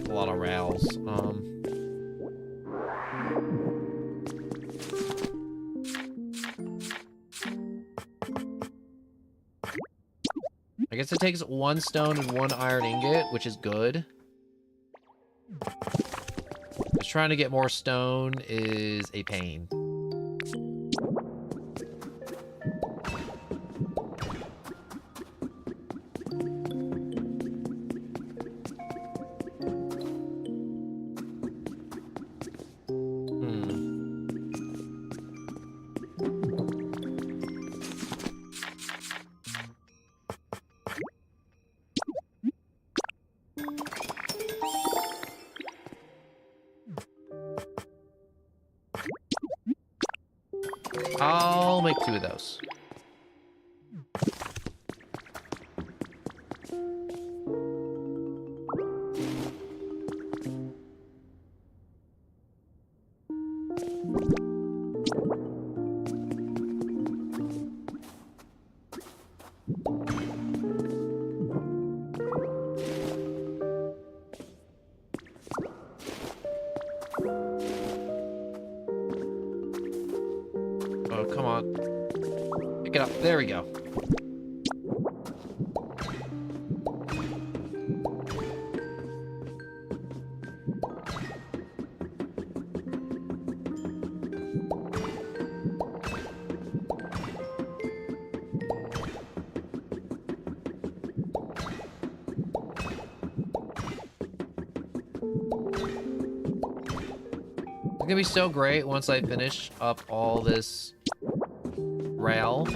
A lot of rails. I guess it takes 1 stone and 1 iron ingot, which is good. Just trying to get more stone is a pain. I'll make 2 of those. Oh, come on. Pick it up. There we go. It's gonna be so great once I finish up all this rail.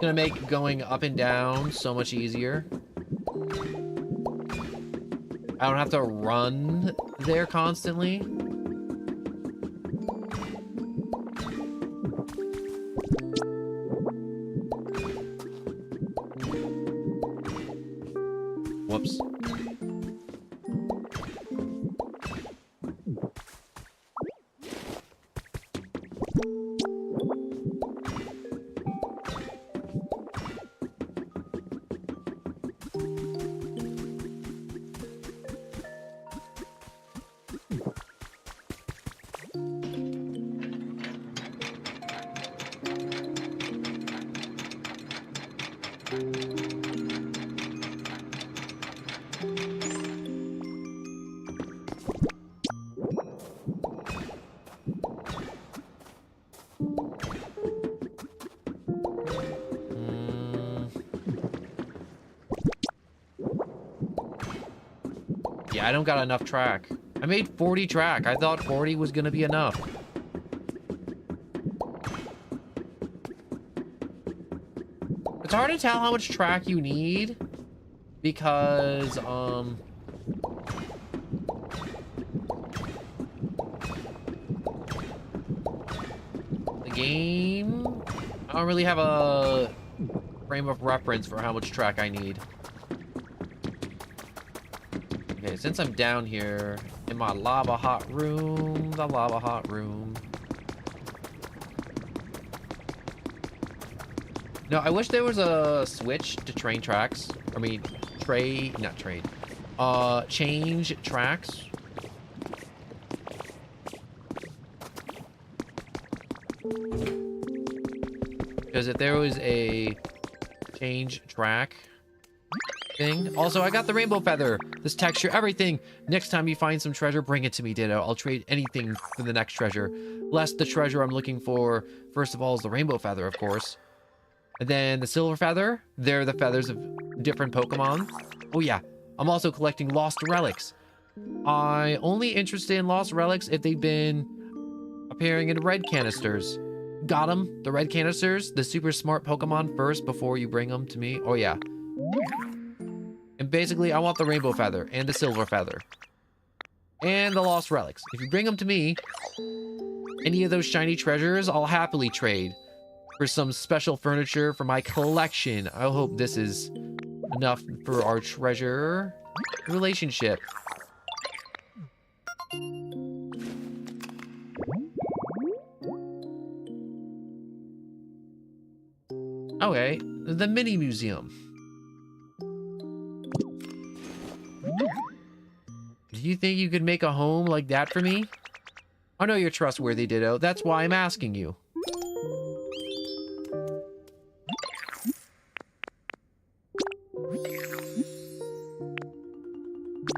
Gonna make going up and down so much easier. I don't have to run there constantly. Whoops. Yeah, I don't got enough track. I made 40 track. I thought 40 was gonna be enough. It's hard to tell how much track you need because, the game, I don't really have a frame of reference for how much track I need. Okay, since I'm down here in my lava hot room, the lava hot room. No, I wish there was a switch to train tracks. I mean, change tracks. Because if there was a change track thing. Also, I got the rainbow feather. This texture, everything. Next time you find some treasure, bring it to me, Ditto. I'll trade anything for the next treasure. Less the treasure I'm looking for, first of all, is the rainbow feather, of course. And then the silver feather. They're the feathers of different Pokemon. Oh, yeah. I'm also collecting lost relics. I only interested in lost relics if they've been appearing in red canisters. Got them, the red canisters, the super smart Pokemon first before you bring them to me. Oh, yeah. And basically, I want the rainbow feather and the silver feather. And the lost relics. If you bring them to me, any of those shiny treasures, I'll happily trade for some special furniture for my collection. I hope this is enough for our treasure relationship. Okay, the mini museum. Do you think you could make a home like that for me? I know you're trustworthy, Ditto. That's why I'm asking you.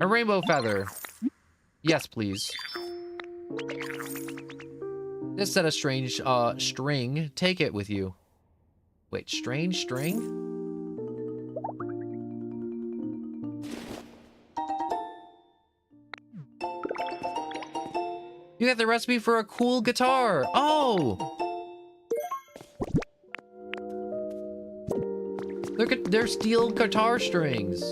A rainbow feather. Yes, please. This set of strange string. Take it with you. Wait, strange string? You got the recipe for a cool guitar. Oh! They're steel guitar strings.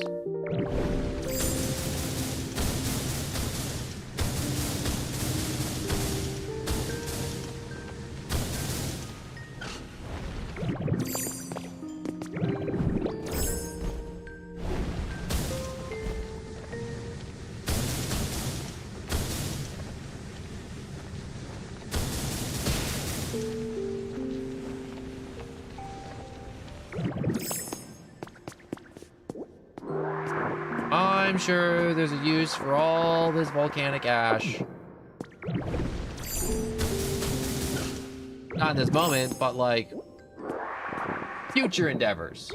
I'm sure there's a use for all this volcanic ash. Not in this moment, but like future endeavors.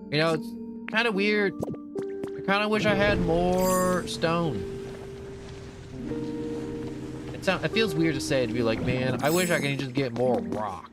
You know, it's kind of weird. I kind of wish I had more stone. It feels weird to say, to be like, man, I wish I could just get more rock.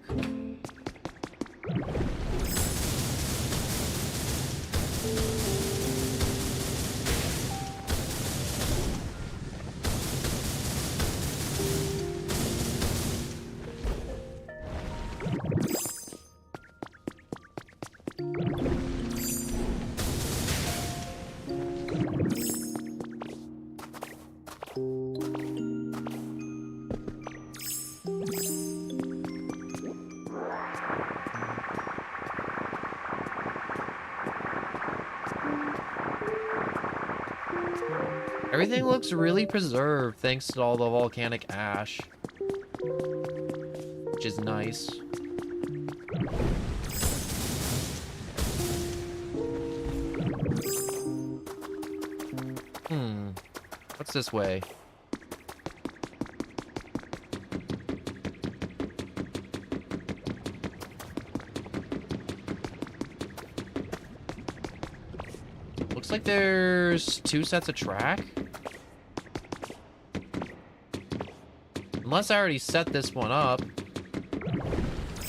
Everything looks really preserved thanks to all the volcanic ash, which is nice. What's this way? Looks like there's 2 sets of track. Unless I already set this one up.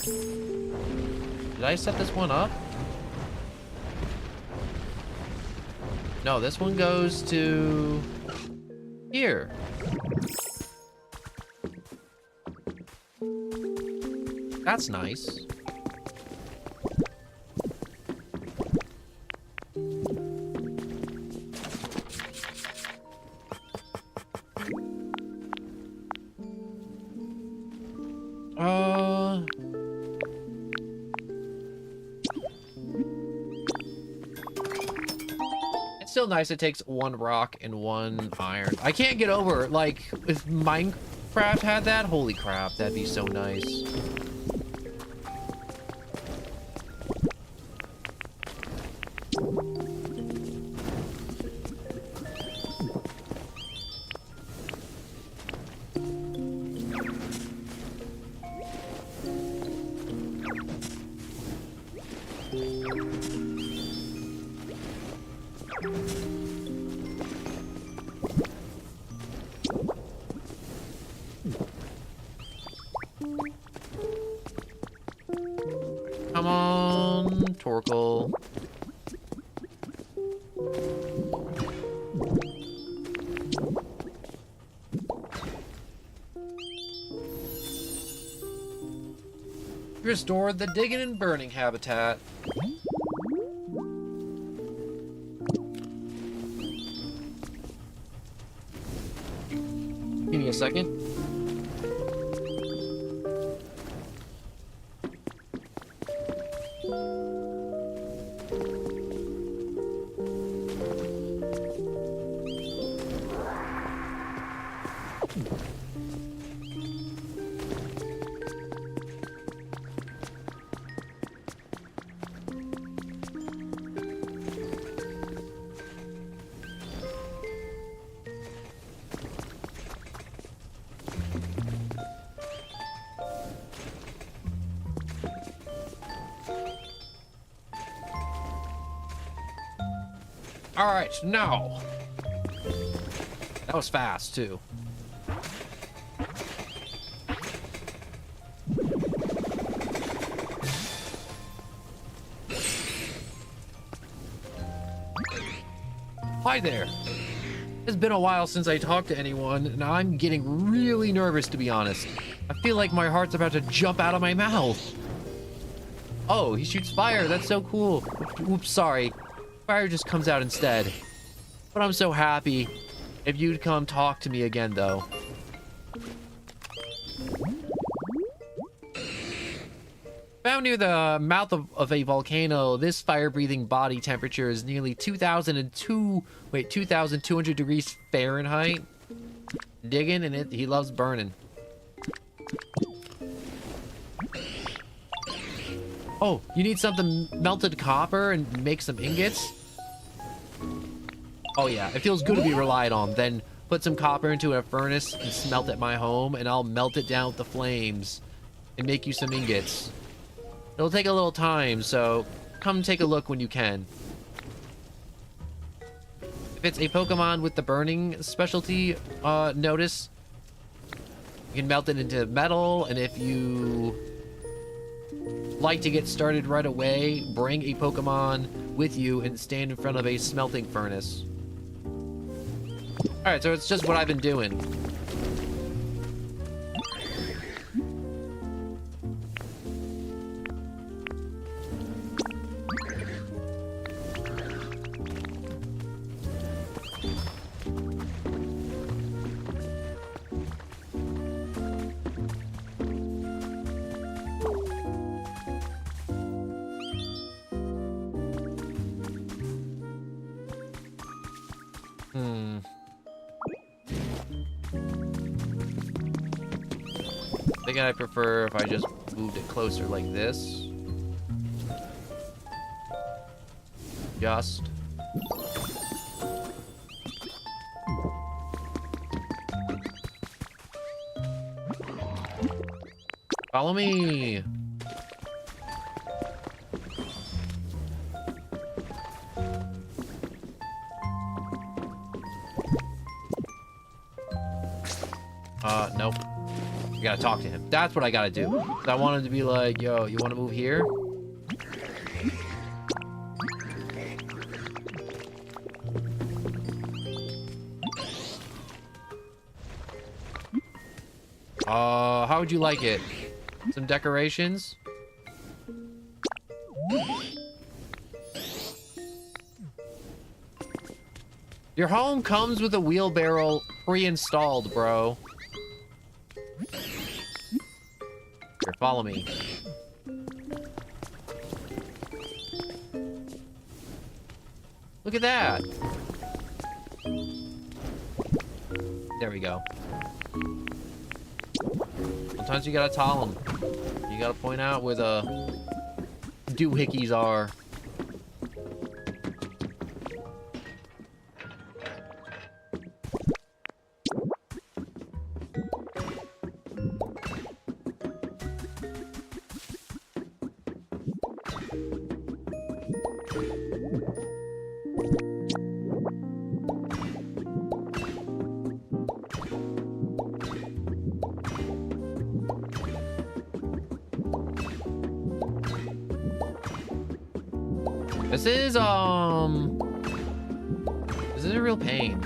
Did I set this one up? No, this one goes to here. That's nice. It's still nice it takes 1 rock and 1 iron. I can't get over, like, if Minecraft had that, holy crap, that'd be so nice. Come on, Torkoal. Restored the digging and burning habitat. Give me a second. All right, now. That was fast, too. Hi there. It's been a while since I talked to anyone, and I'm getting really nervous, to be honest. I feel like my heart's about to jump out of my mouth. Oh, he shoots fire. That's so cool. Oops, sorry. Fire just comes out instead. But I'm so happy if you'd come talk to me again, though. Found near the mouth of a volcano, this fire-breathing body temperature is nearly 2,200 degrees Fahrenheit. Digging, and he loves burning. Oh, you need something melted copper and make some ingots? Oh yeah, it feels good to be relied on. Then put some copper into a furnace and smelt it at my home, and I'll melt it down with the flames and make you some ingots. It'll take a little time, so come take a look when you can. If it's a Pokemon with the burning specialty notice, you can melt it into metal, and if you like to get started right away, bring a Pokemon with you and stand in front of a smelting furnace. Alright, so it's just what I've been doing. I think I'd prefer if I just moved it closer like this. Just. Follow me. Nope. You gotta talk to him. That's what I gotta do. So I want him to be like, yo, you wanna move here? How would you like it? Some decorations? Your home comes with a wheelbarrow pre-installed, bro. Here, follow me. Look at that. There we go. Sometimes you gotta tell them. You gotta point out where the doohickeys are. This is a real pain.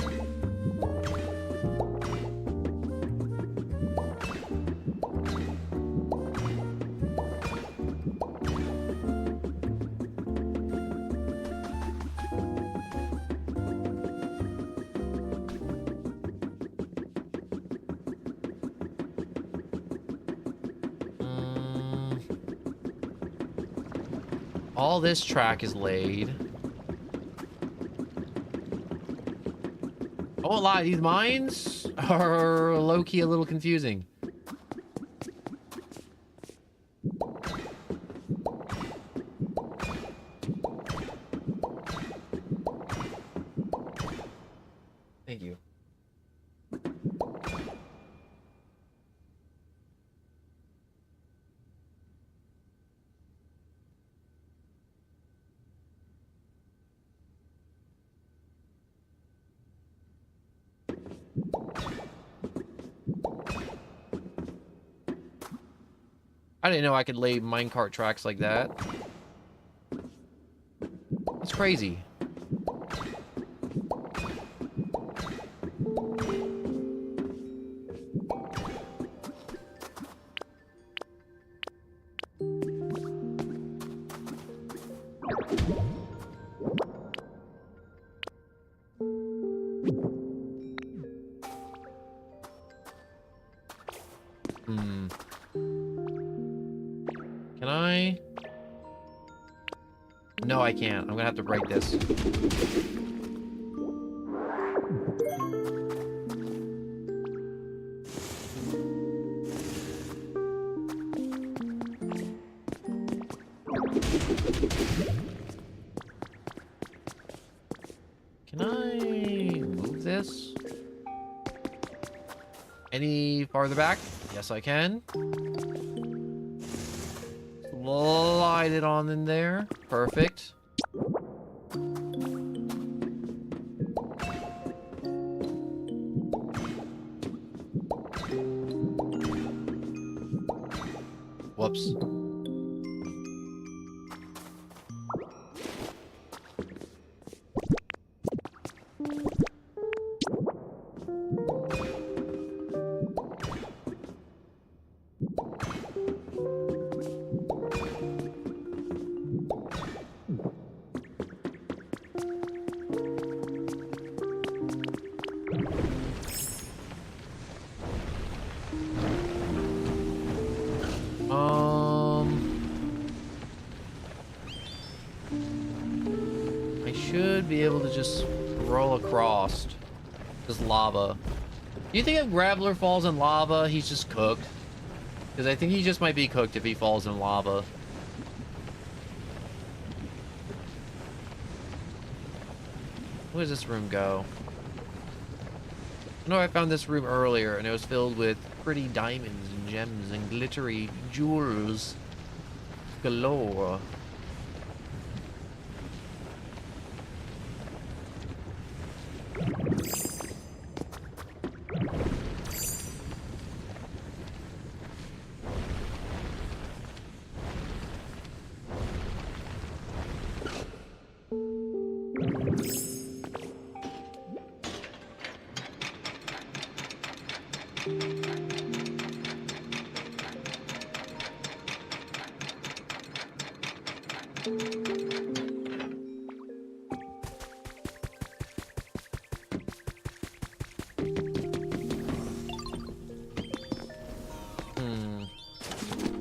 All this track is laid. I won't lie, these mines are low-key a little confusing. Thank you. I didn't know I could lay minecart tracks like that. That's crazy. Can I? No, I can't. I'm gonna have to break this. Can I move this? Any farther back? Yes, I can. Slide it on in there. Perfect. Whoops. I should be able to just roll across this lava. Do you think if Graveler falls in lava, he's just cooked? Because I think he just might be cooked if he falls in lava. Where does this room go? I know I found this room earlier, and it was filled with pretty diamonds and gems and glittery jewels galore.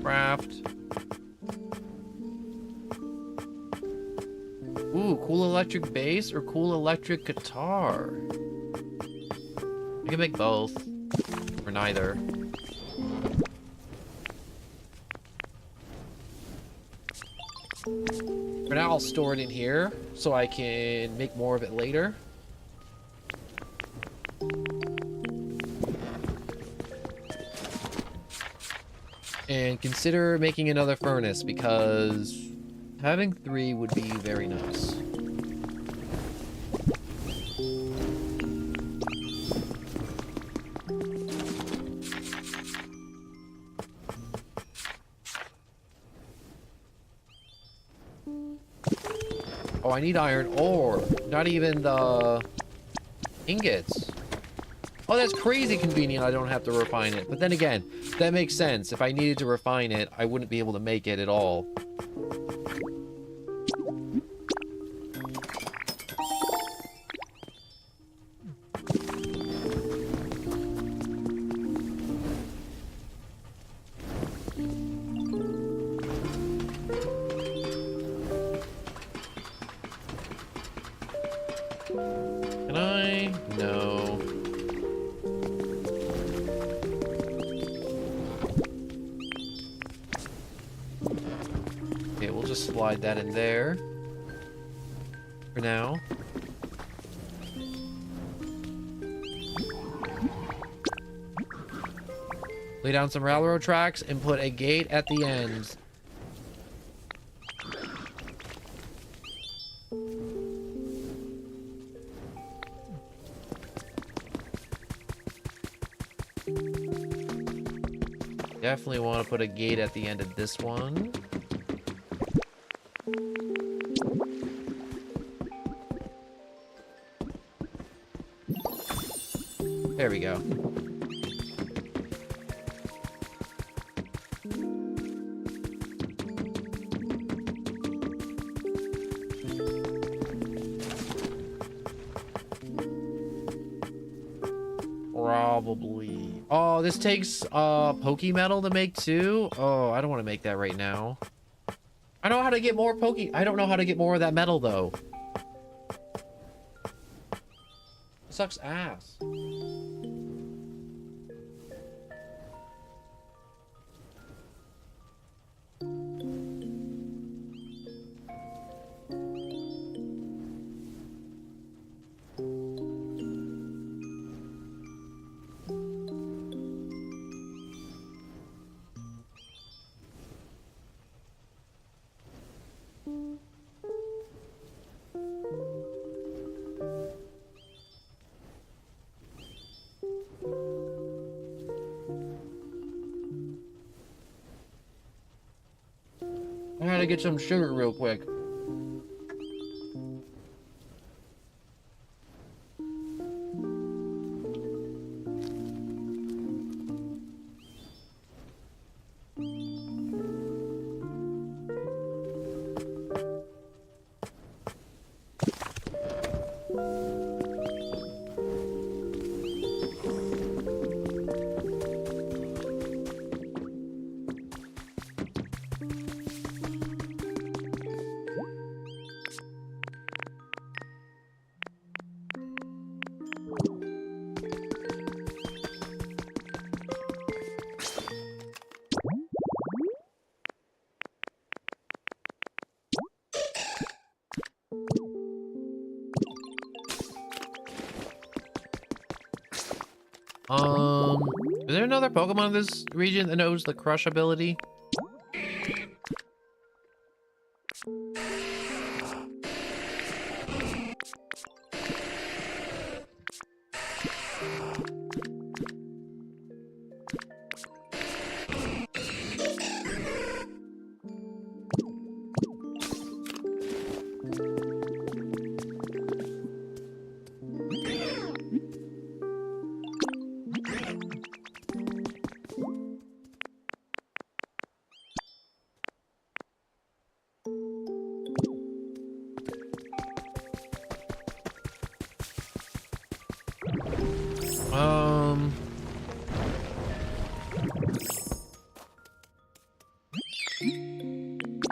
Craft. Ooh, cool electric bass or cool electric guitar? We can make both. Or neither. For now, I'll store it in here so I can make more of it later. And consider making another furnace because having 3 would be very nice. Oh, I need iron ore. Not even the ingots. Oh, that's crazy convenient. I don't have to refine it. But then again, that makes sense. If I needed to refine it, I wouldn't be able to make it at all. Can I? No. Okay, we'll just slide that in there for now. Lay down some railroad tracks and put a gate at the ends. Definitely want to put a gate at the end of this one. There we go. Probably. Oh, this takes Poke metal to make too? Oh, I don't want to make that right now. I know how to get more Poke. I don't know how to get more of that metal though. It sucks ass. I gotta get some sugar real quick. Is there another Pokemon in this region that knows the Crush ability?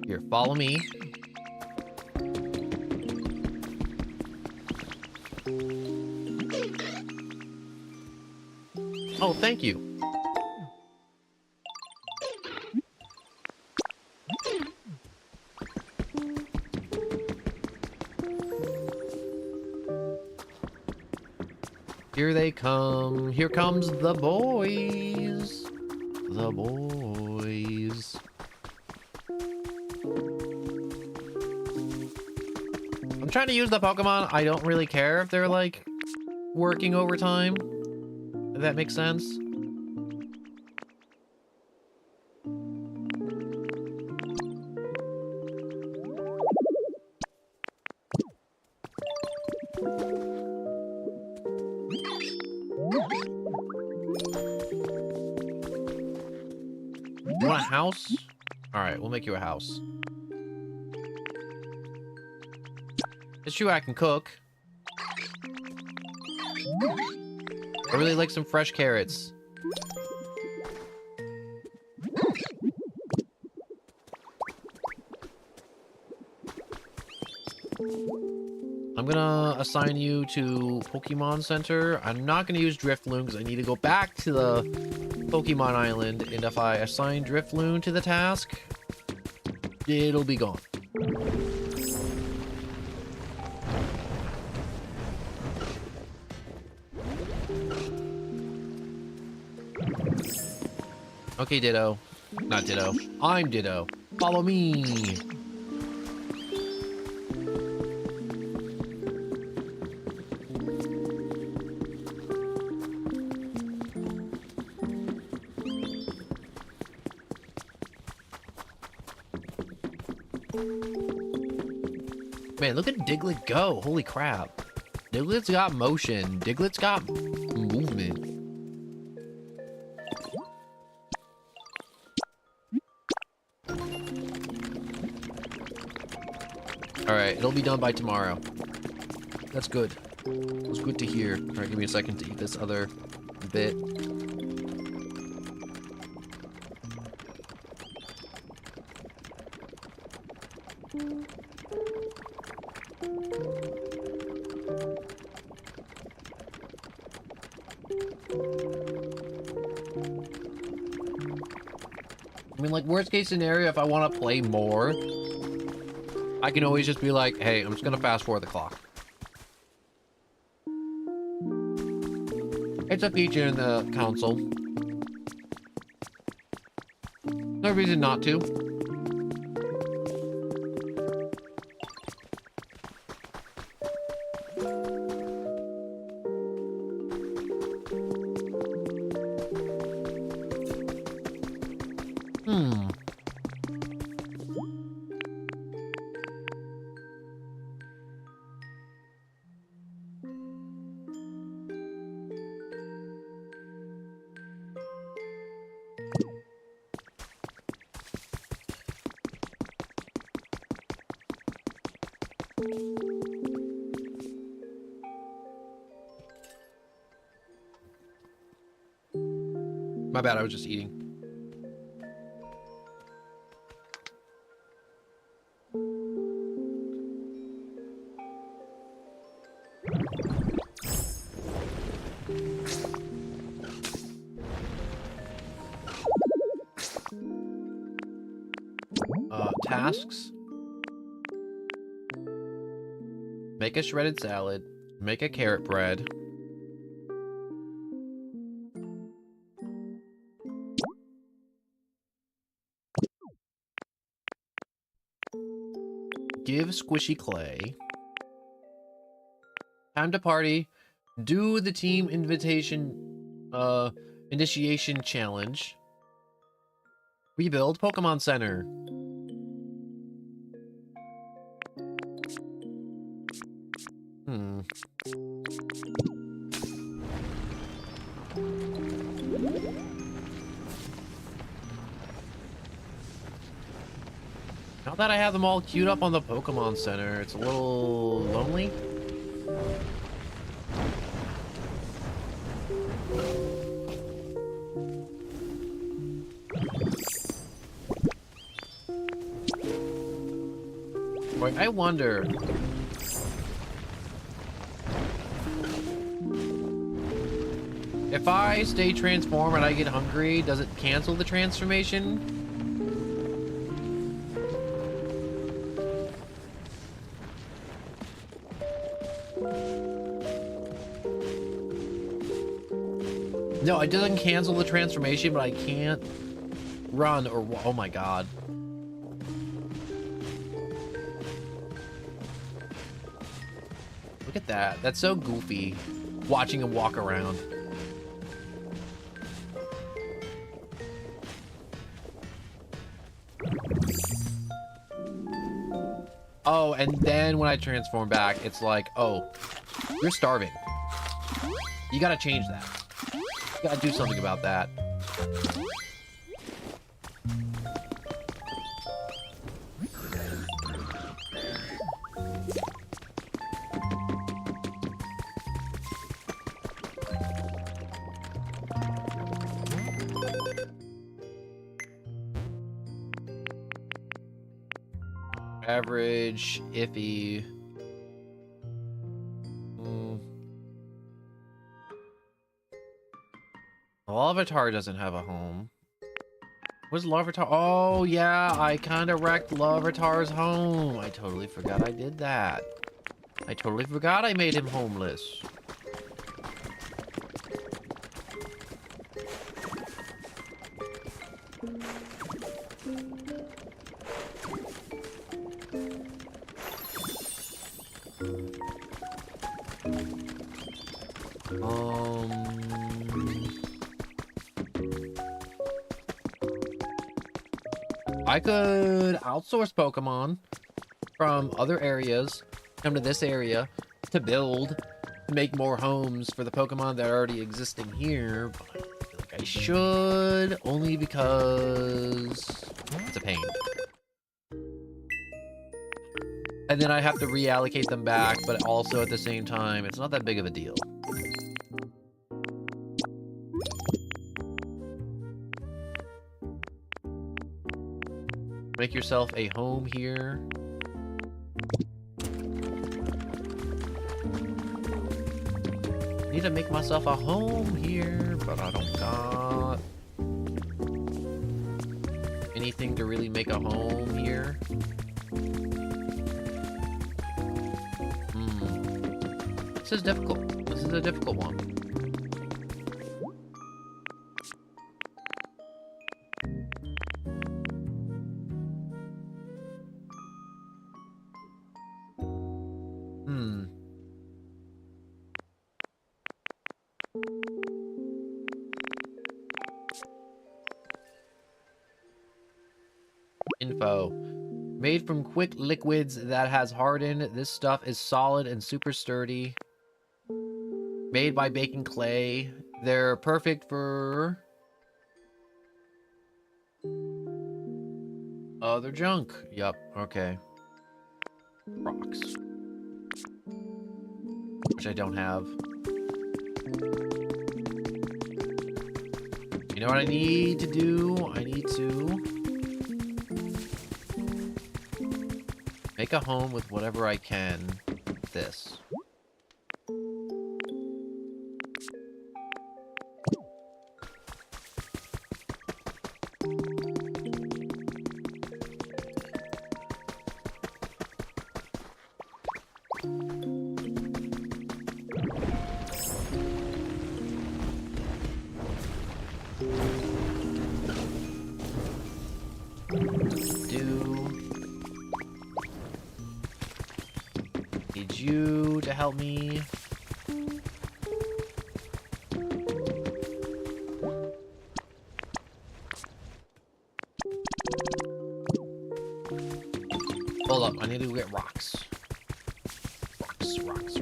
Here, follow me. Oh, thank you. Here they come. Here comes the boys. The boys. I'm trying to use the Pokemon. I don't really care if they're like working overtime. If that makes sense. You want a house? Alright, we'll make you a house. It's true I can cook. I really like some fresh carrots. I'm gonna assign you to Pokemon Center. I'm not gonna use Drifloon because I need to go back to the Pokemon Island, and if I assign Drifloon to the task, it'll be gone. Okay, Ditto. Not Ditto. I'm Ditto. Follow me. Man, look at Diglett go. Holy crap. Diglett's got motion. Diglett's got movement. Alright, it'll be done by tomorrow. That's good. It's good to hear. Alright, give me a second to eat this other bit. I mean, like, worst case scenario, if I want to play more, I can always just be like, hey, I'm just going to fast forward the clock. It's a feature in the console. No reason not to. My bad, I was just eating. Tasks. Make a shredded salad. Make a carrot bread. Give squishy clay. Time to party. Do the team initiation challenge. Rebuild Pokemon Center. Now that I have them all queued up on the Pokemon Center, it's a little lonely. Wait, I wonder. If I stay transformed and I get hungry, does it cancel the transformation? No, it doesn't cancel the transformation, but I can't run or... Oh my god. Look at that. That's so goofy, watching him walk around. Oh, and then when I transform back, it's like, oh, you're starving. You gotta change that. You gotta do something about that. Average, iffy. Larvitar doesn't have a home. What's Larvitar? Oh, yeah, I kind of wrecked Larvitar's home. I totally forgot I did that. I totally forgot I made him homeless. I could outsource Pokemon from other areas, come to this area to build, to make more homes for the Pokemon that are already existing here. But I feel like I should, only because it's a pain. And then I have to reallocate them back, but also at the same time, it's not that big of a deal. Make yourself a home here. Need to make myself a home here, but I don't got anything to really make a home here. This is difficult. This is a difficult one. Info. Made from quick liquids that has hardened. This stuff is solid and super sturdy. Made by baking clay. They're perfect for other junk. Yup, okay. Rocks. Which I don't have. You know what I need to do? I need to make a home with whatever I can. This. Need you to help me. Hold up, I need to get rocks. Rocks.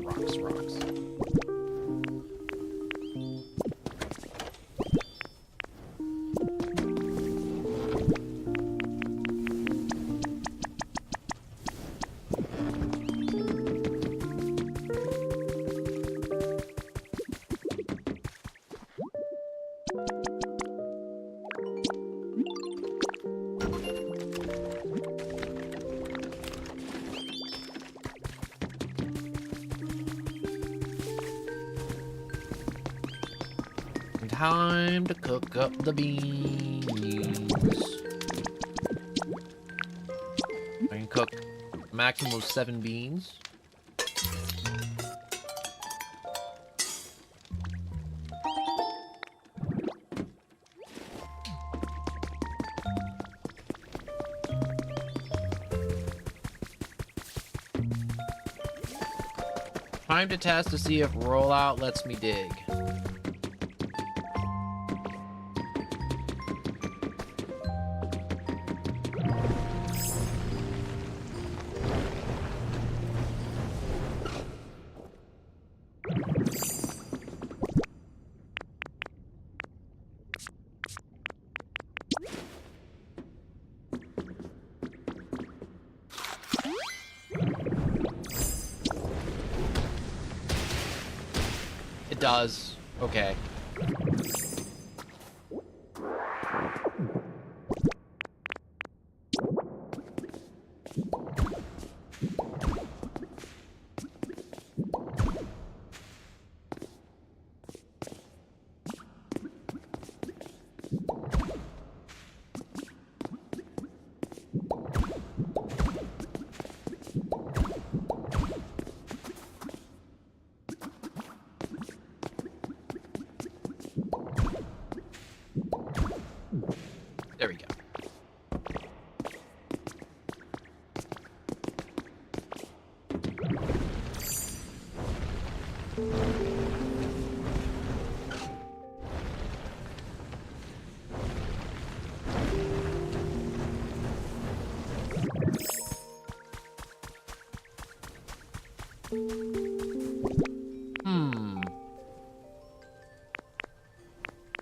Time to cook up the beans. I can cook a maximum of 7 beans. Time to test to see if rollout lets me dig. It does. Okay.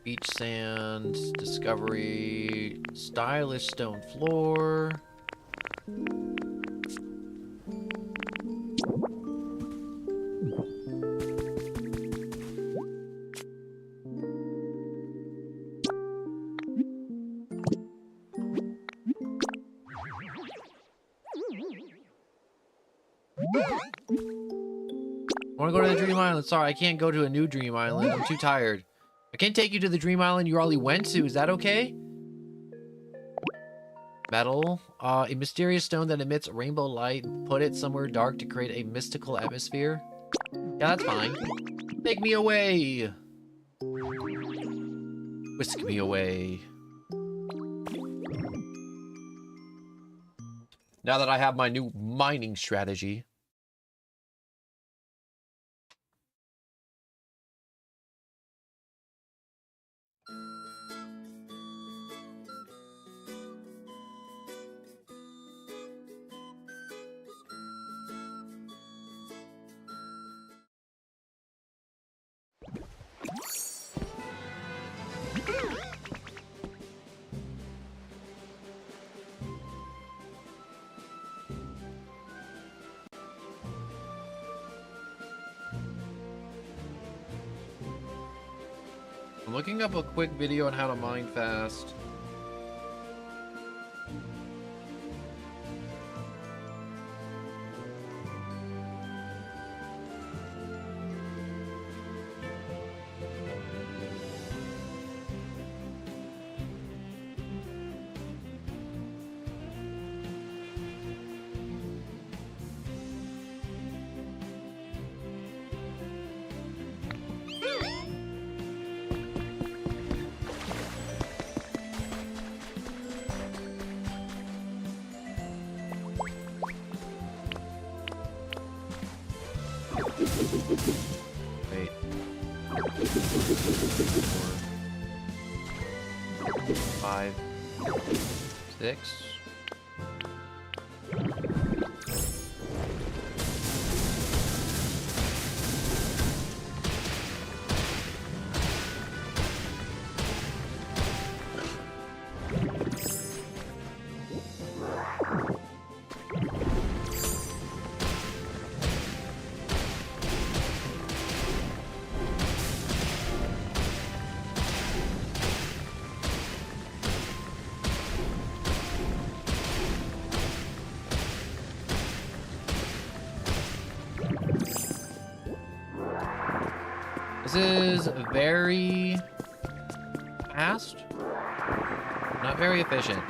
Beach sand, discovery, stylish stone floor. I want to go to the Dream Island. Sorry, I can't go to a new Dream Island. I'm too tired. I can't take you to the Dream Island you already went to. Is that okay? Metal. A mysterious stone that emits rainbow light. Put it somewhere dark to create a mystical atmosphere. Yeah, that's fine. Take me away. Whisk me away. Now that I have my new mining strategy. I'm looking up a quick video on how to mine fast. Wait. 4, 5, 6. This is very fast, not very efficient.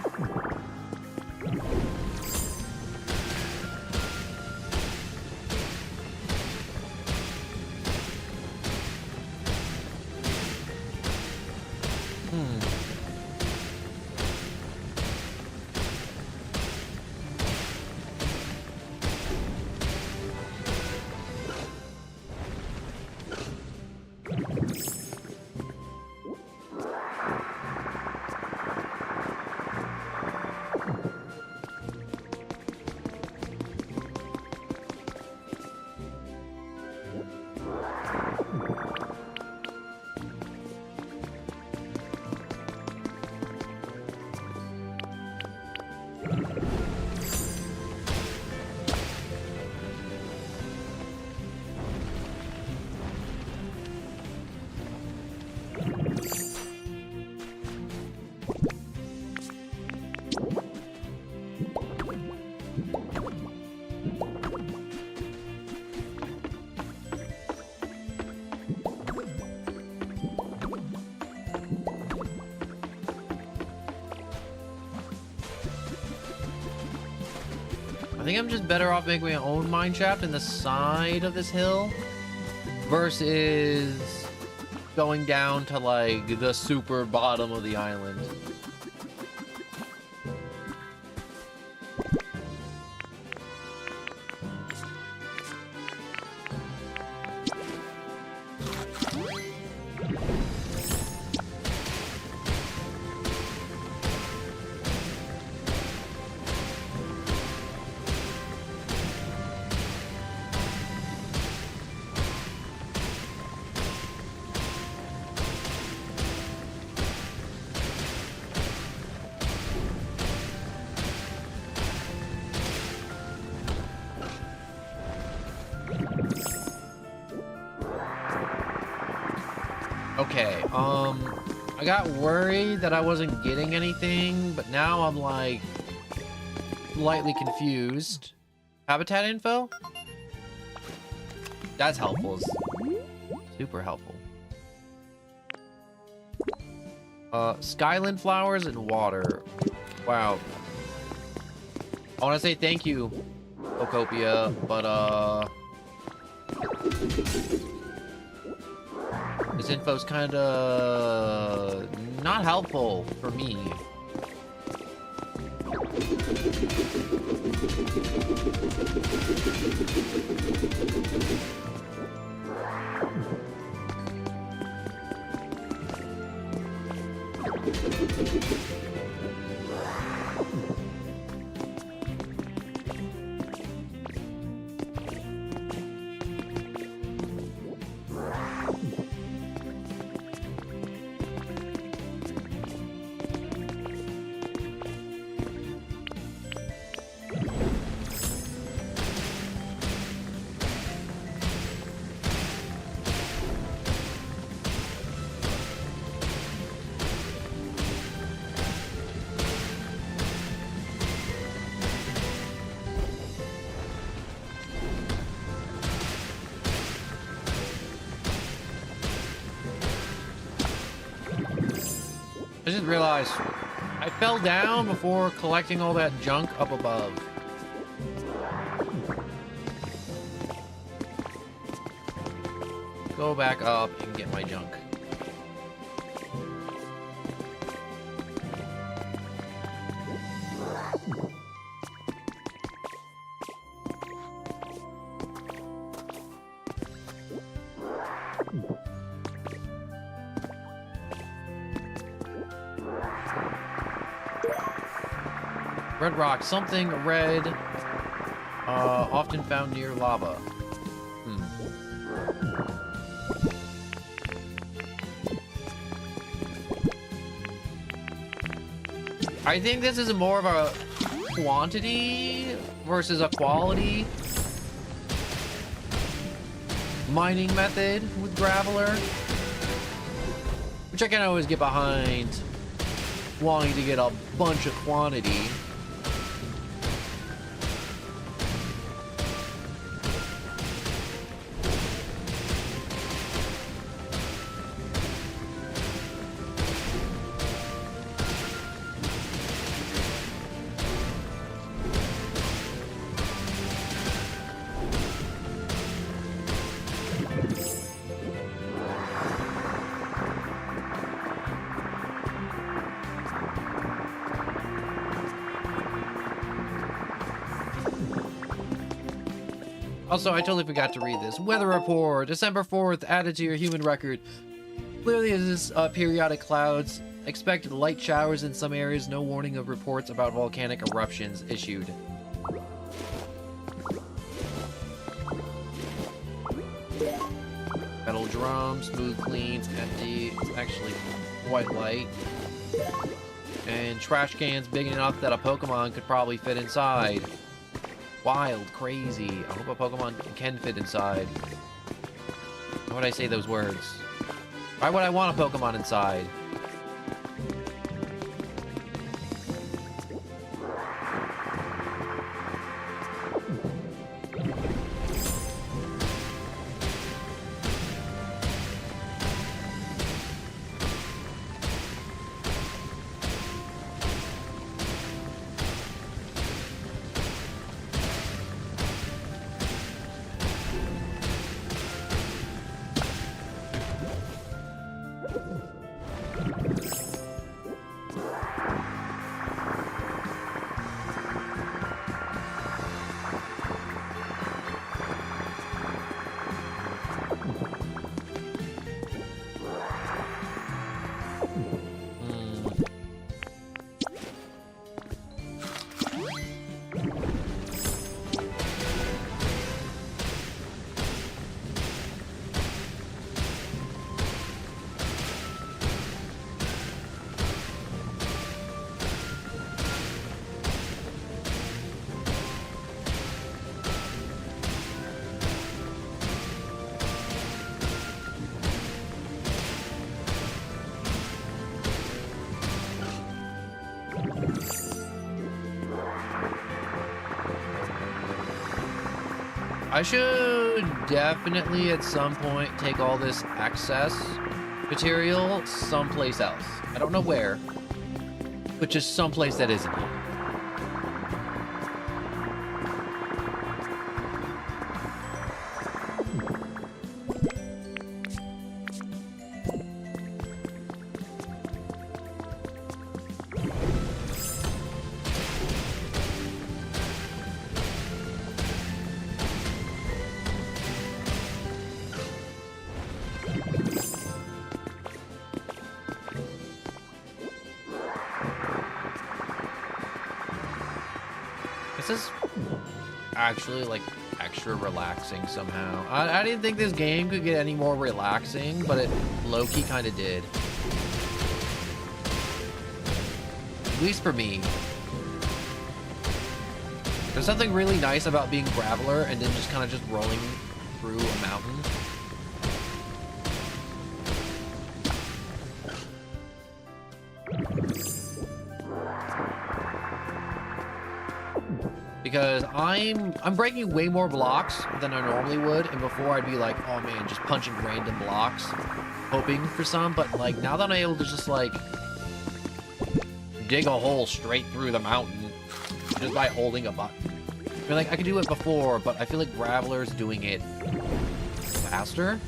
I think I'm just better off making my own mine shaft in the side of this hill versus going down to like the super bottom of the island. Okay, I got worried that I wasn't getting anything, but now I'm like slightly confused. Habitat info? That's helpful. Super helpful. Skyland flowers and water. Wow. I want to say thank you, Pokopia, but this info's kind of not helpful for me. I just realized I fell down before collecting all that junk up above. Go back up and get my junk. Red rock, something red, often found near lava. I think this is more of a quantity versus a quality mining method with Graveler, which I can always get behind wanting to get a bunch of quantity. Also, I totally forgot to read this. Weather report, December 4th, added to your human record. Clearly, this is periodic clouds. Expected light showers in some areas. No warning of reports about volcanic eruptions issued. Metal drum, smooth, clean, empty. It's actually quite light. And trash cans big enough that a Pokemon could probably fit inside. Wild, crazy. I hope a Pokemon can fit inside. Why would I say those words? Why would I want a Pokemon inside? I should definitely at some point take all this excess material someplace else. I don't know where, but just someplace that isn't here. This is actually like extra relaxing somehow. I didn't think this game could get any more relaxing, but it low-key kind of did. At least for me. There's something really nice about being Graveler and then just kind of just rolling through a mountain. Because I'm breaking way more blocks than I normally would, and before I'd be like, oh man, just punching random blocks, hoping for some, but like now that I'm able to just like dig a hole straight through the mountain just by holding a button. I mean, like I could do it before, but I feel like Graveler's doing it faster.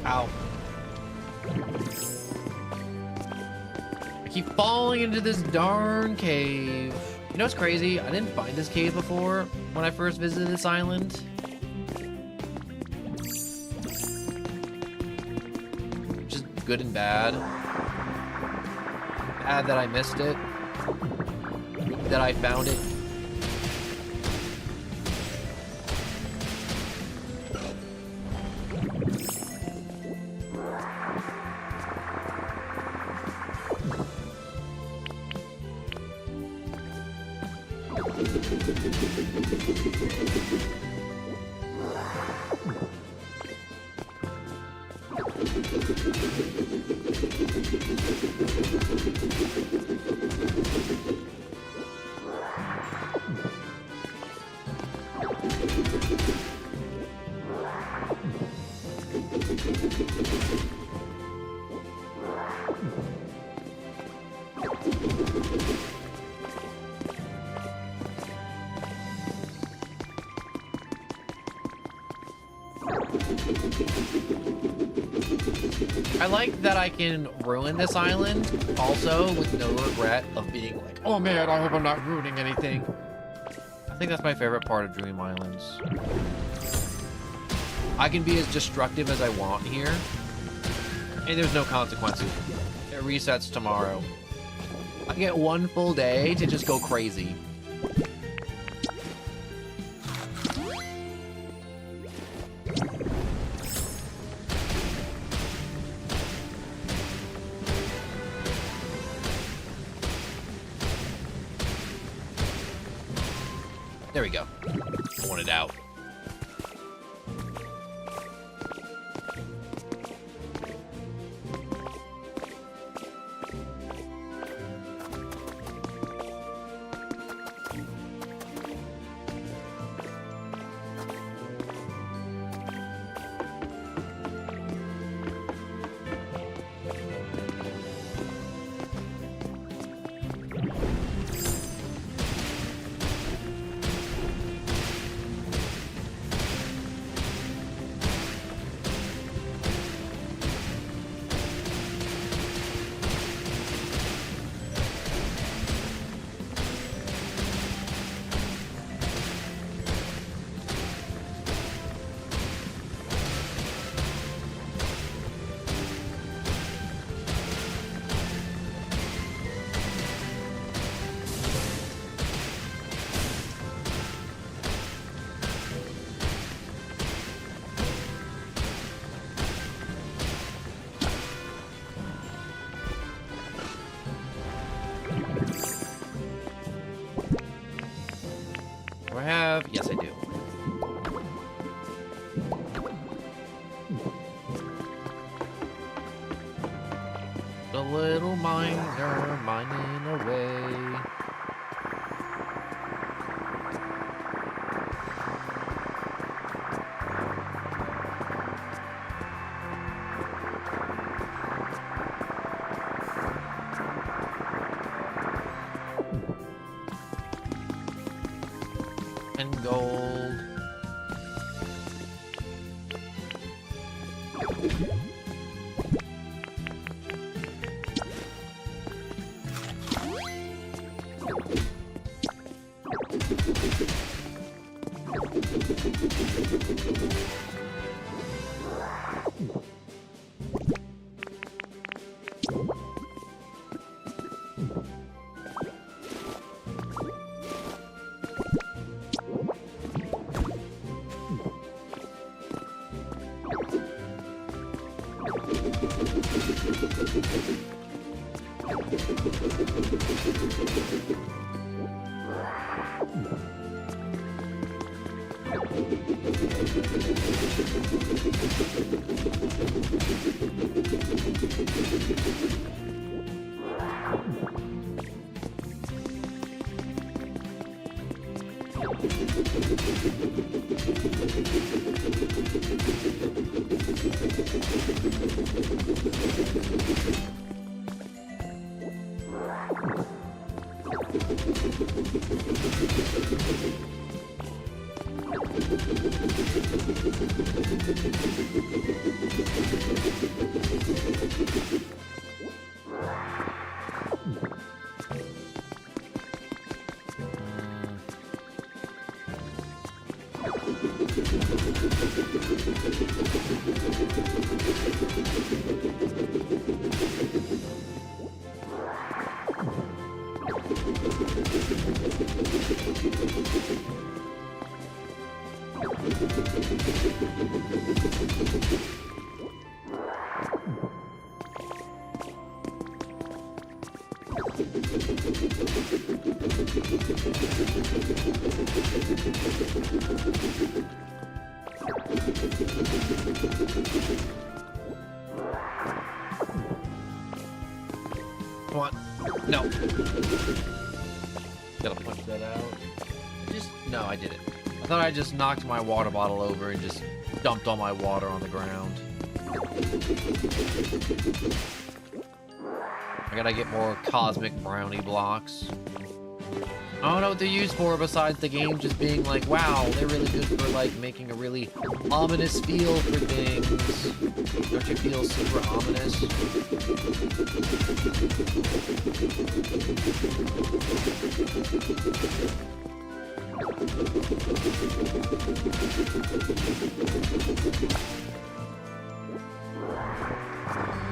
Ow. I keep falling into this darn cave. You know what's crazy? I didn't find this cave before when I first visited this island. Which is good and bad. Bad that I missed it. That I found it. I like that I can ruin this island also with no regret of being like, oh man, I hope I'm not ruining anything. I think that's my favorite part of Dream Islands. I can be as destructive as I want here, and there's no consequences. It resets tomorrow. I get one full day to just go crazy. There we go. I want it out. have? Yes, I do. The little miner mining away. And gold. Come on. No. Gotta punch that out. No, I did it. I thought I just knocked my water bottle over and just dumped all my water on the ground. I gotta get more cosmic brownie blocks. I don't know what they're used for besides the game just being like, wow, they're really good for like making a really ominous feel for things. Don't you feel super ominous?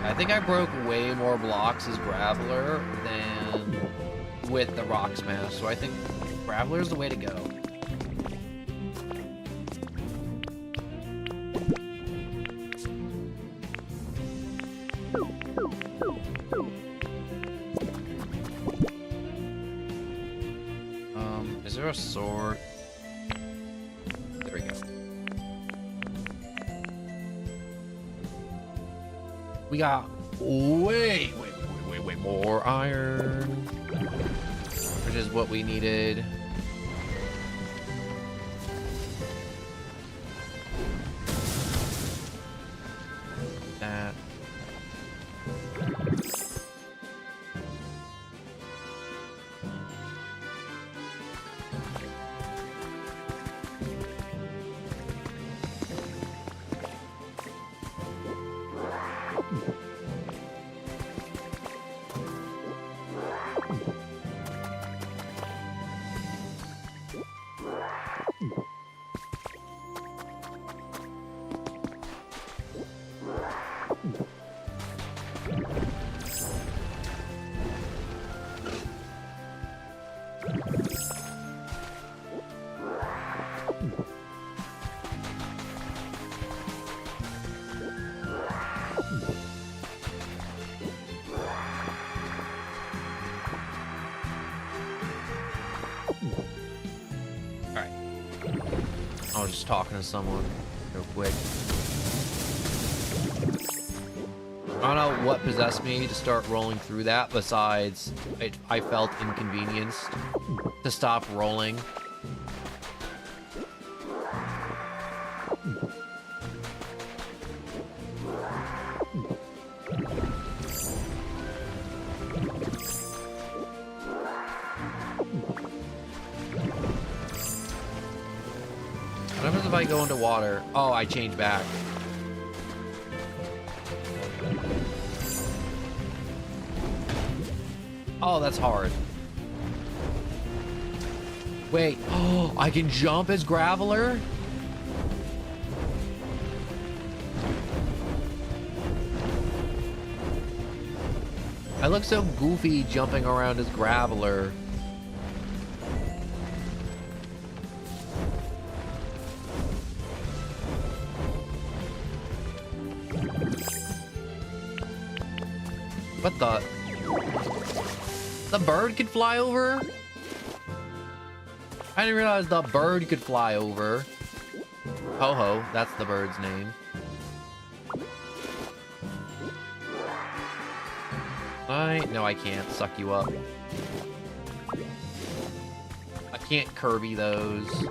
I think I broke way more blocks as Graveler than with the Rock Smash, so I think Graveler is the way to go. Is there a sword? There we go. We got way more iron, which is what we needed. That. I was just talking to someone real quick. I don't know what possessed me to start rolling through that, besides I felt inconvenienced to stop rolling. What happens if I go into water? Oh, I change back. Oh, that's hard. Wait, oh, I can jump as Graveler? I look so goofy jumping around as Graveler. What the? The bird could fly over? I didn't realize the bird could fly over. Ho-ho, that's the bird's name. No, I can't suck you up. I can't Kirby those.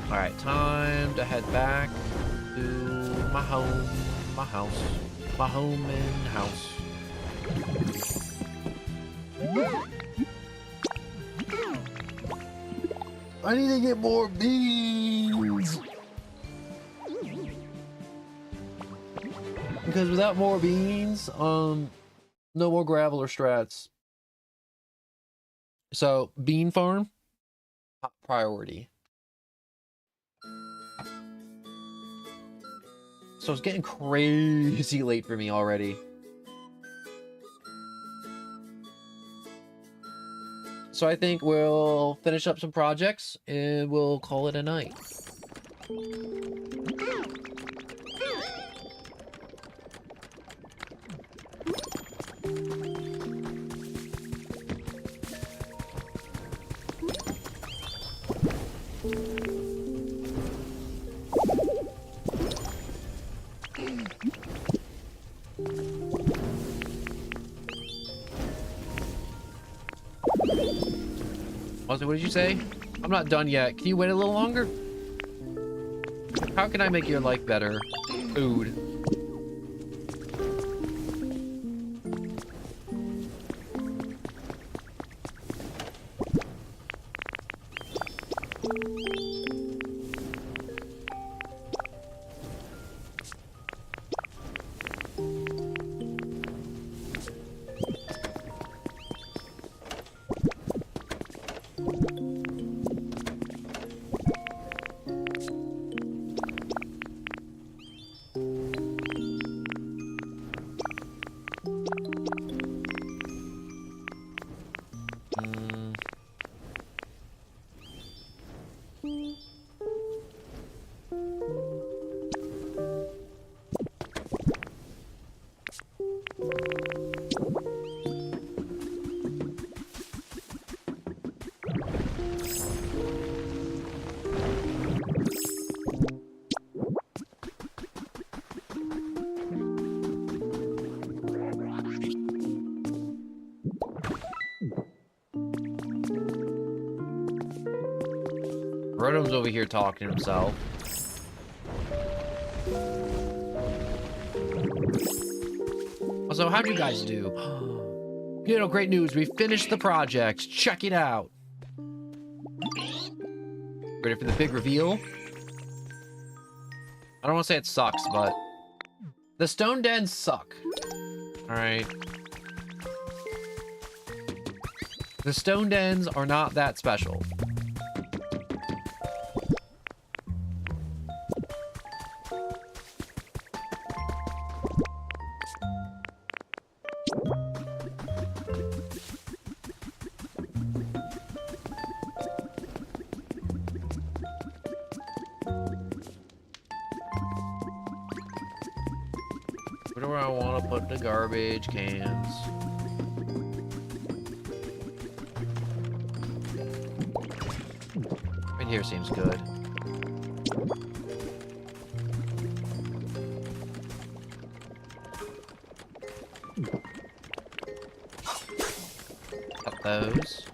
Alright, time to head back to my home, my house, my home and house. I need to get more beans! Because without more beans, no more Graveler strats. So, bean farm, top priority. So it's getting crazy late for me already. So I think we'll finish up some projects and we'll call it a night. Also, what did you say? I'm not done yet. Can you wait a little longer? How can I make your life better? Food. Rotom's over here talking to himself. Also, how'd you guys do? You know, great news. We finished the project. Check it out. Ready for the big reveal? I don't want to say it sucks, but the stone dens suck. All right. The stone dens are not that special. Where do I want to put the garbage cans? Right here seems good. Cut those.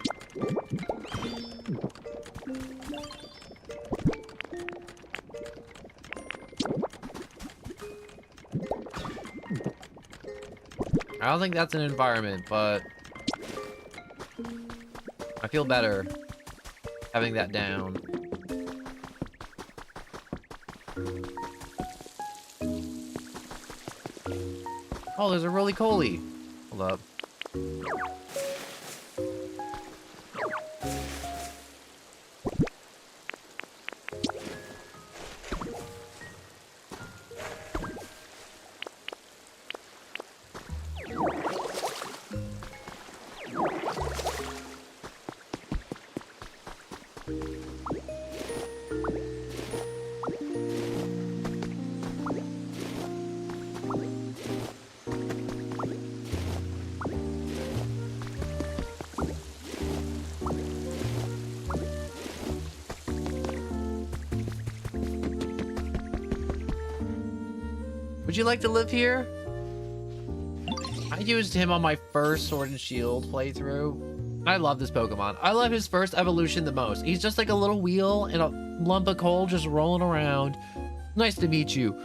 I don't think that's an environment, but I feel better having that down. Oh, there's a roly-coly. Hold up. Would you like to live here? I used him on my first Sword and Shield playthrough. I love this Pokemon. I love his first evolution the most. He's just like a little wheel and a lump of coal just rolling around. Nice to meet you.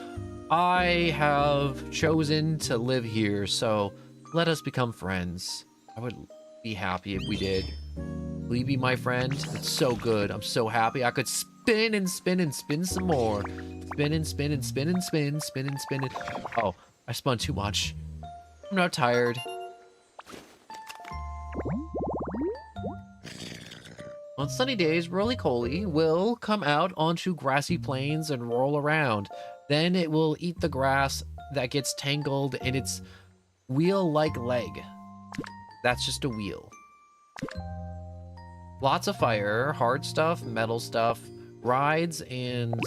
I have chosen to live here, so let us become friends. I would be happy if we did. Will you be my friend? It's so good. I'm so happy. I could spin and spin and spin some more. Spin and spin and spin and spin, spin and spin and... Oh, I spun too much. I'm not tired. On sunny days, roly-coly will come out onto grassy plains and roll around. Then it will eat the grass that gets tangled in its wheel-like leg. That's just a wheel. Lots of fire, hard stuff, metal stuff, rides, and...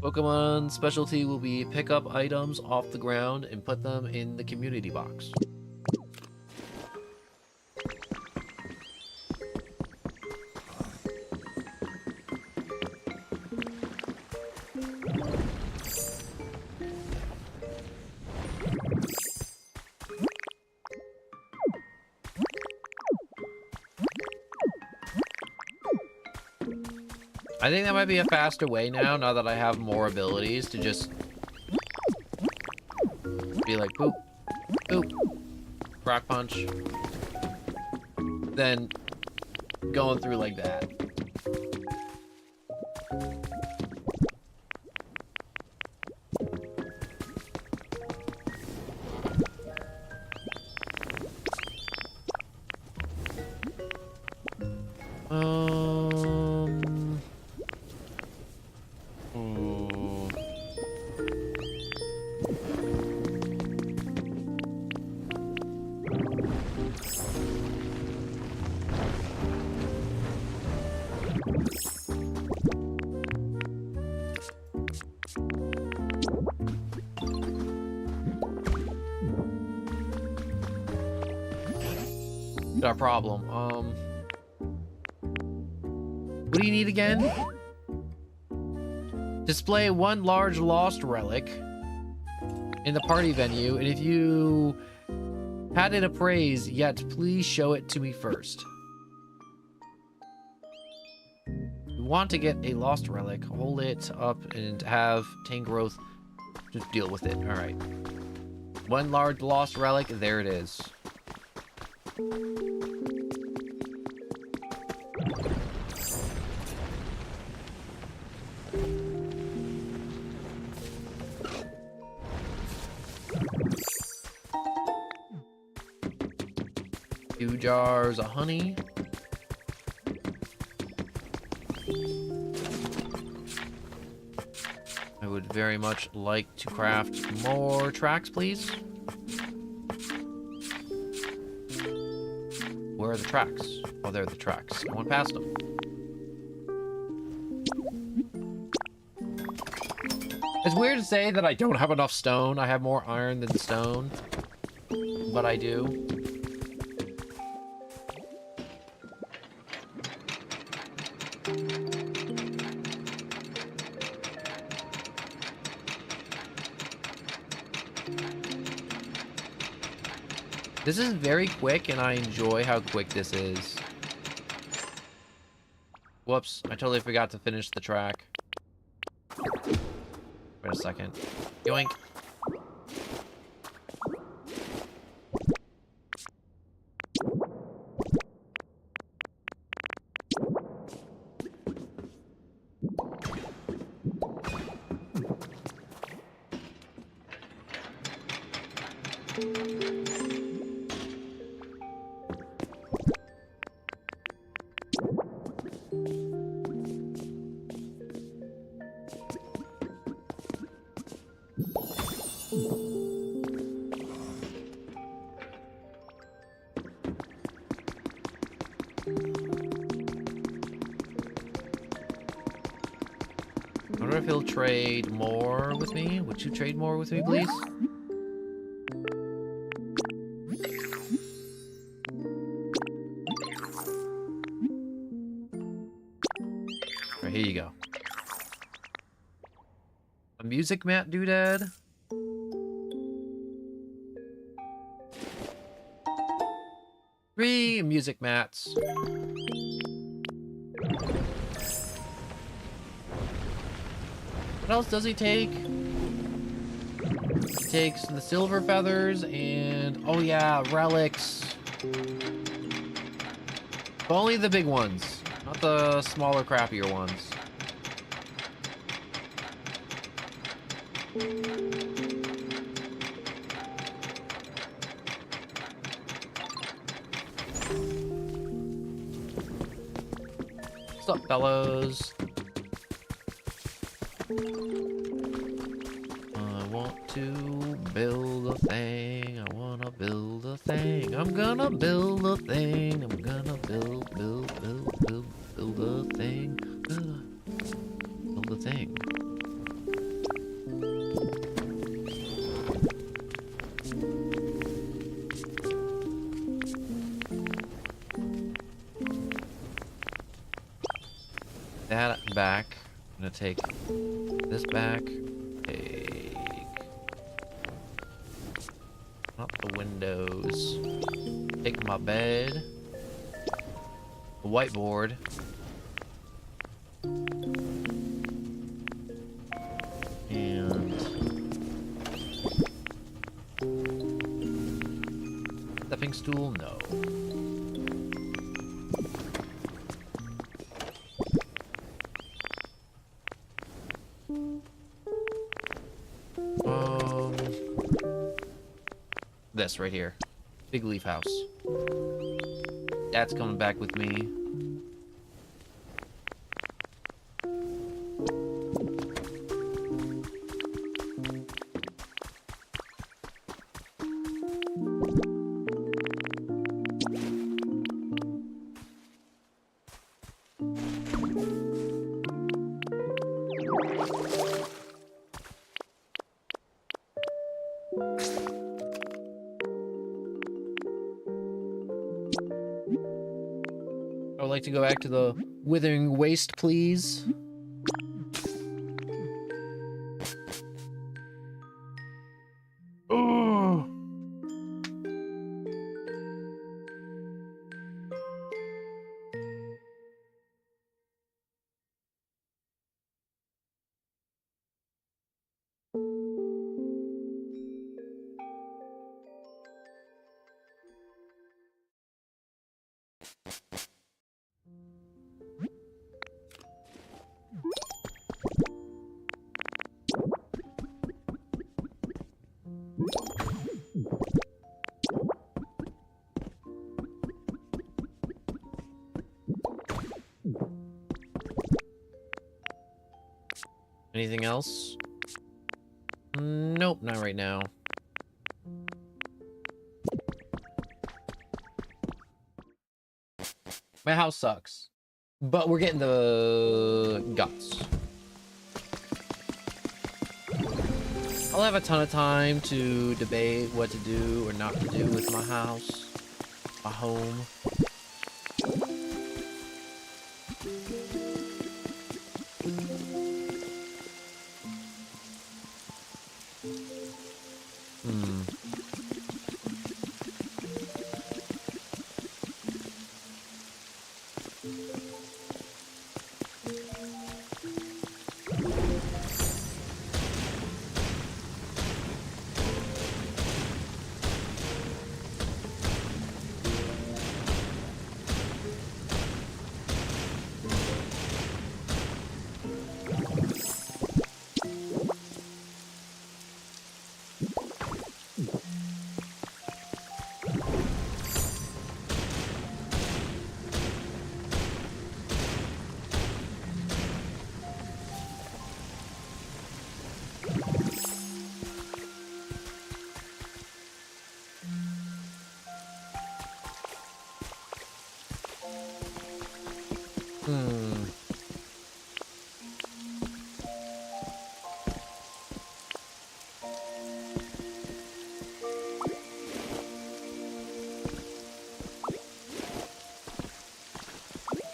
Pokemon specialty will be pick up items off the ground and put them in the community box. I think that might be a faster way now that I have more abilities to just be like, boop, boop, rock punch, then going through like that. Our problem. What do you need again? Display one large lost relic in the party venue, and if you had it appraised yet, please show it to me first. You want to get a lost relic, hold it up and have Tangrowth just deal with it. Alright. One large lost relic, there it is. Two jars of honey. I would very much like to craft more tracks, please. Where are the tracks? Oh, there are the tracks. I went past them. It's weird to say that I don't have enough stone. I have more iron than stone, but I do. This is very quick, and I enjoy how quick this is. Whoops, I totally forgot to finish the track. Wait a second. Yoink. I wonder if he'll trade more with me. Would you trade more with me, please? All right, here you go. A music mat doodad. Three music mats. What else does he take? He takes the silver feathers and, oh yeah, relics. But only the big ones, not the smaller, crappier ones. What's up, fellas? I want to build a thing. I wanna build a thing. I'm gonna build a thing. I'm gonna build a thing. Build a thing. That back. I'm gonna take this back. Take not the windows. Take my bed. The whiteboard. And stepping stool, no. This right here. Big leaf house. That's coming back with me. I would like to go back to the withering waste, please. Oh. Anything else? Nope, not right now. My house sucks, but we're getting the guts. I'll have a ton of time to debate what to do or not to do with my house, my home.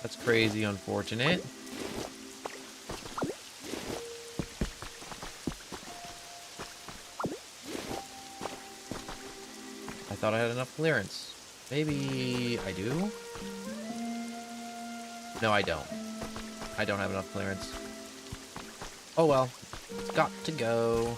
That's crazy unfortunate. I thought I had enough clearance. Maybe I do? No, I don't. I don't have enough clearance. Oh well. It's got to go.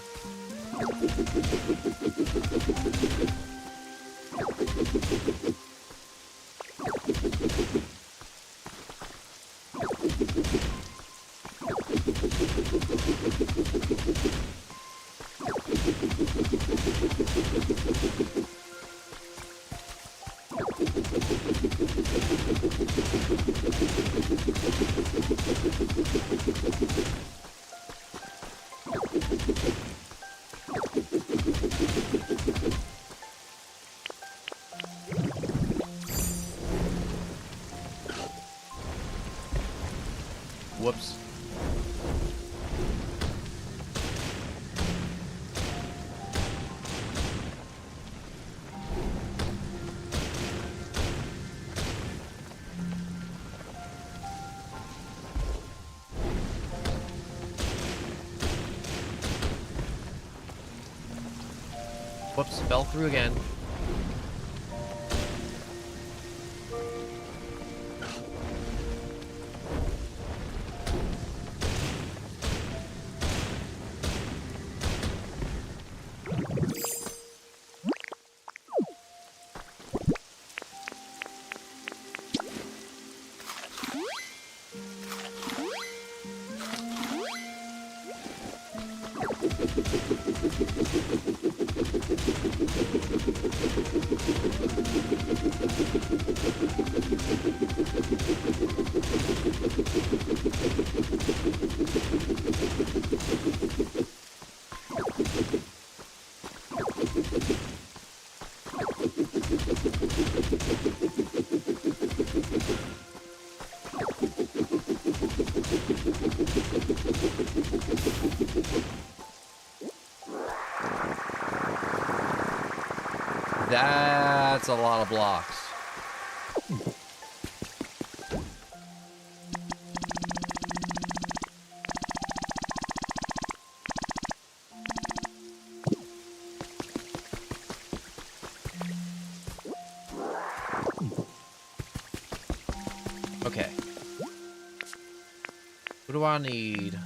Whoops. Whoops, fell through again. That's a lot of blocks. Okay. What do I need?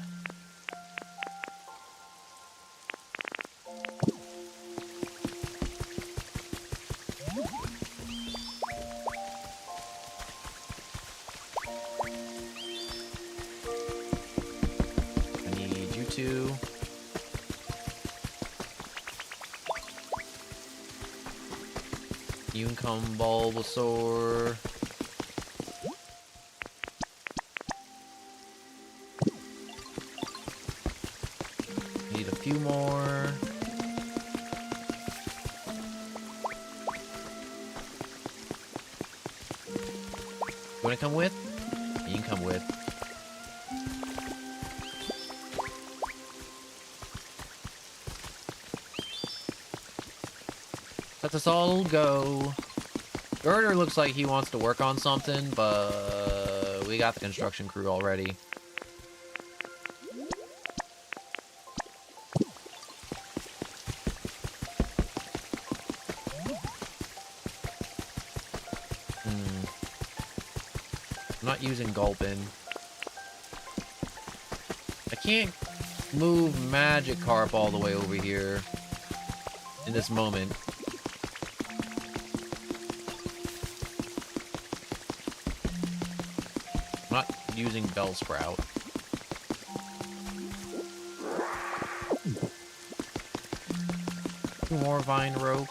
You can come, Bulbasaur. Need a few more. You wanna come with? You can come with. Let us all go. Girder looks like he wants to work on something, but we got the construction crew already. I'm not using gulpin. I can't move Magikarp all the way over here in this moment. I'm not using Bellsprout. More vine rope.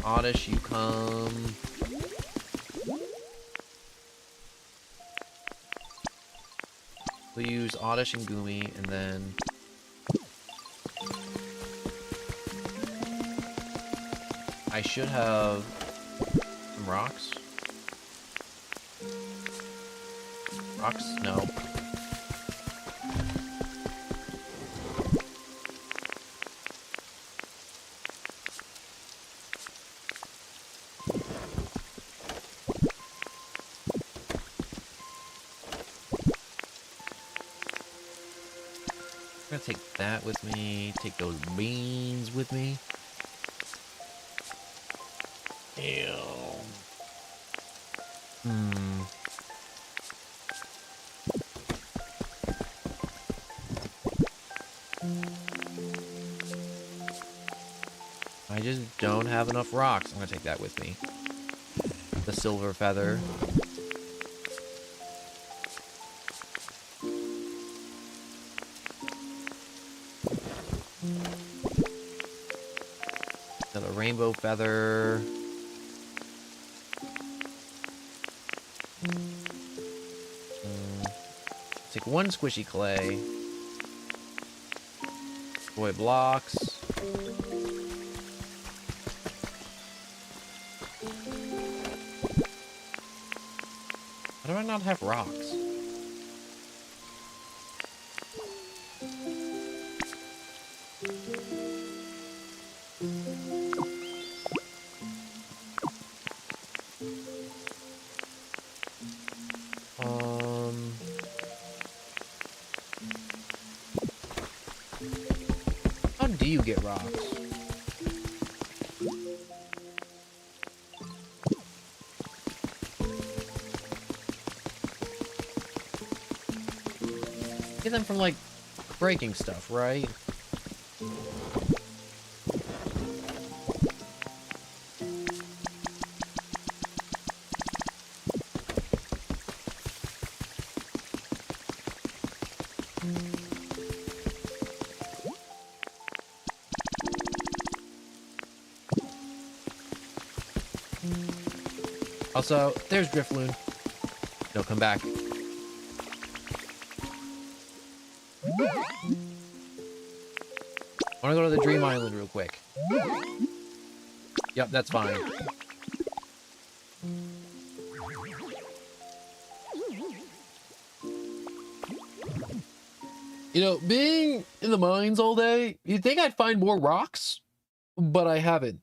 Oddish, you come. We'll use Oddish and Gumi, and then I should have some rocks. Rocks? No. I'm gonna take that with me, take those beans with me. Ew. I just don't have enough rocks. I'm gonna take that with me. The silver feather. Another rainbow feather. Take one squishy clay. Boy blocks. How do I not have rocks? How do you get rocks? Get them from, like, breaking stuff, right? Also, there's Drifloon. No, come back. I want to go to the Dream Island real quick. Yep, that's fine. You know, being in the mines all day, you'd think I'd find more rocks, but I haven't.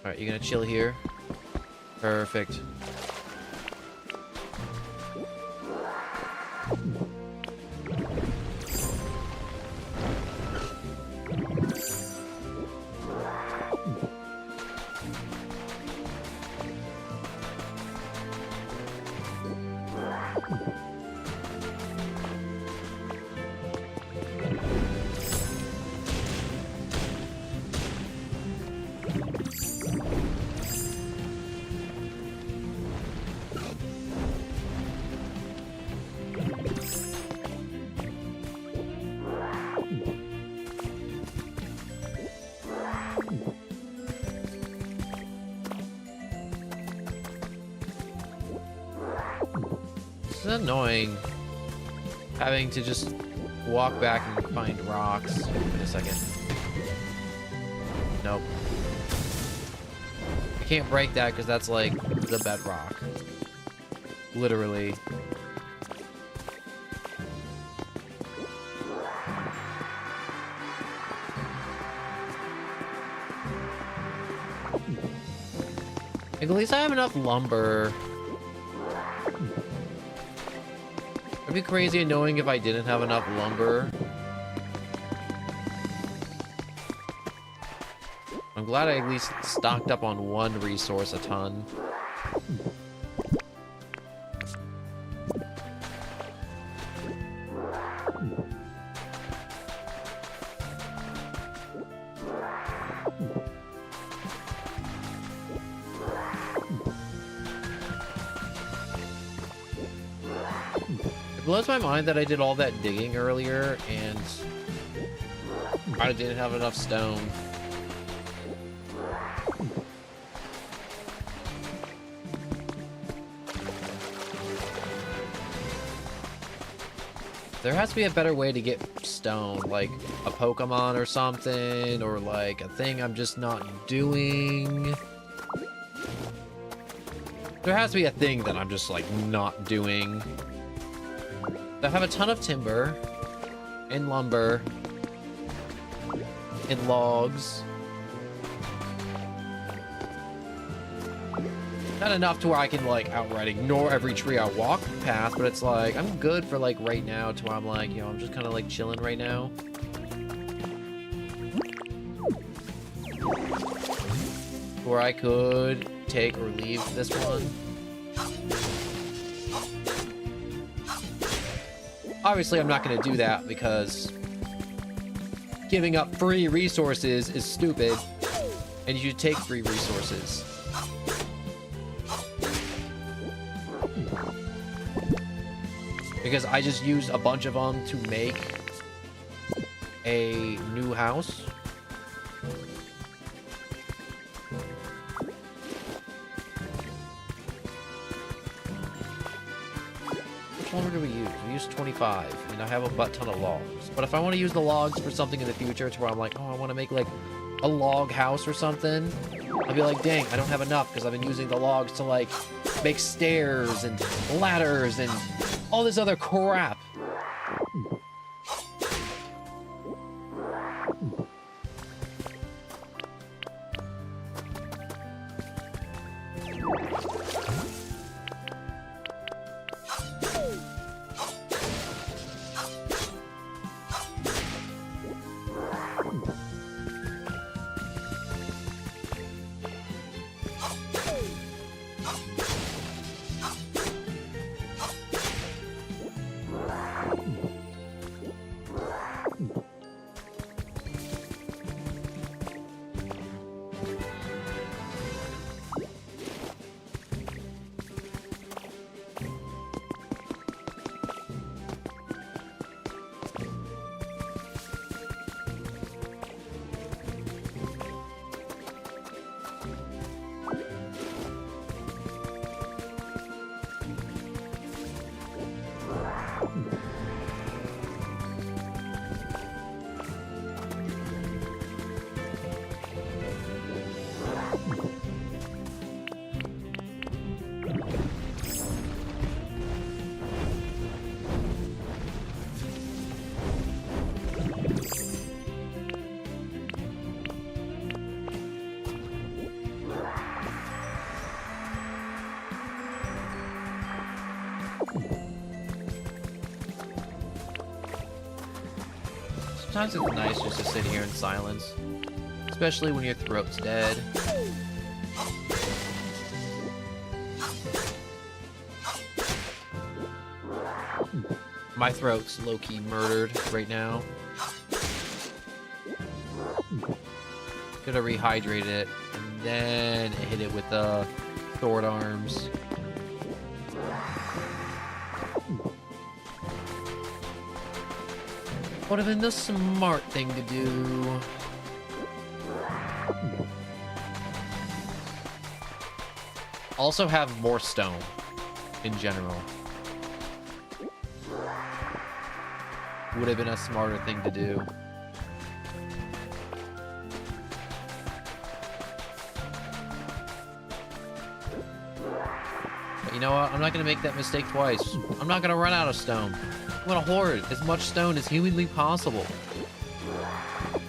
Alright, you're gonna chill here. Perfect. It's annoying having to just walk back and find rocks. Wait a second. Nope. I can't break that because that's like the bedrock. Literally. Like, at least I have enough lumber. It'd be crazy annoying if I didn't have enough lumber. I'm glad I at least stocked up on one resource a ton. It blows my mind that I did all that digging earlier and I didn't have enough stone. There has to be a better way to get stone, like a Pokemon or something, or like a thing I'm just not doing. There has to be a thing that I'm just like not doing. I have a ton of timber and lumber and logs. Not enough to where I can like outright ignore every tree I walk past, but it's like I'm good for like right now to where I'm like, you know, I'm just kind of like chilling right now. Where I could take or leave this one. Obviously, I'm not going to do that because giving up free resources is stupid, and you should take free resources. Because I just used a bunch of them to make a new house. Which lumber do we use? We use 25, and I have a butt ton of logs. But if I want to use the logs for something in the future to where I'm like, oh, I want to make like a log house or something, I'd be like, dang, I don't have enough because I've been using the logs to like make stairs and ladders and all this other crap. Sometimes it's nice just to sit here in silence, especially when your throat's dead. My throat's low-key murdered right now. Gonna rehydrate it and then hit it with the sword arms. Would have been the smart thing to do. Also have more stone in general. would have been a smarter thing to do. But you know what? I'm not going to make that mistake twice. I'm not going to run out of stone. I'm going to hoard as much stone as humanly possible. I'm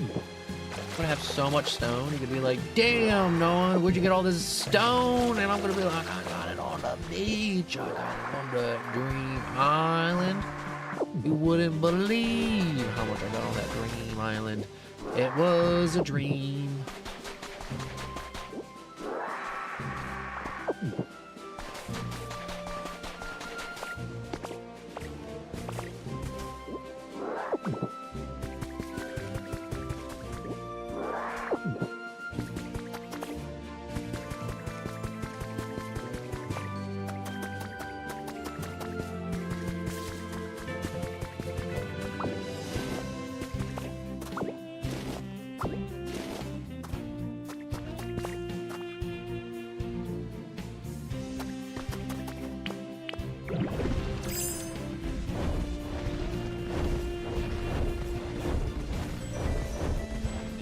going to have so much stone. You're going to be like, damn, Noah, where'd you get all this stone? And I'm going to be like, I got it on the beach. I got it on the Dream Island. You wouldn't believe how much I got on that Dream Island. It was a dream.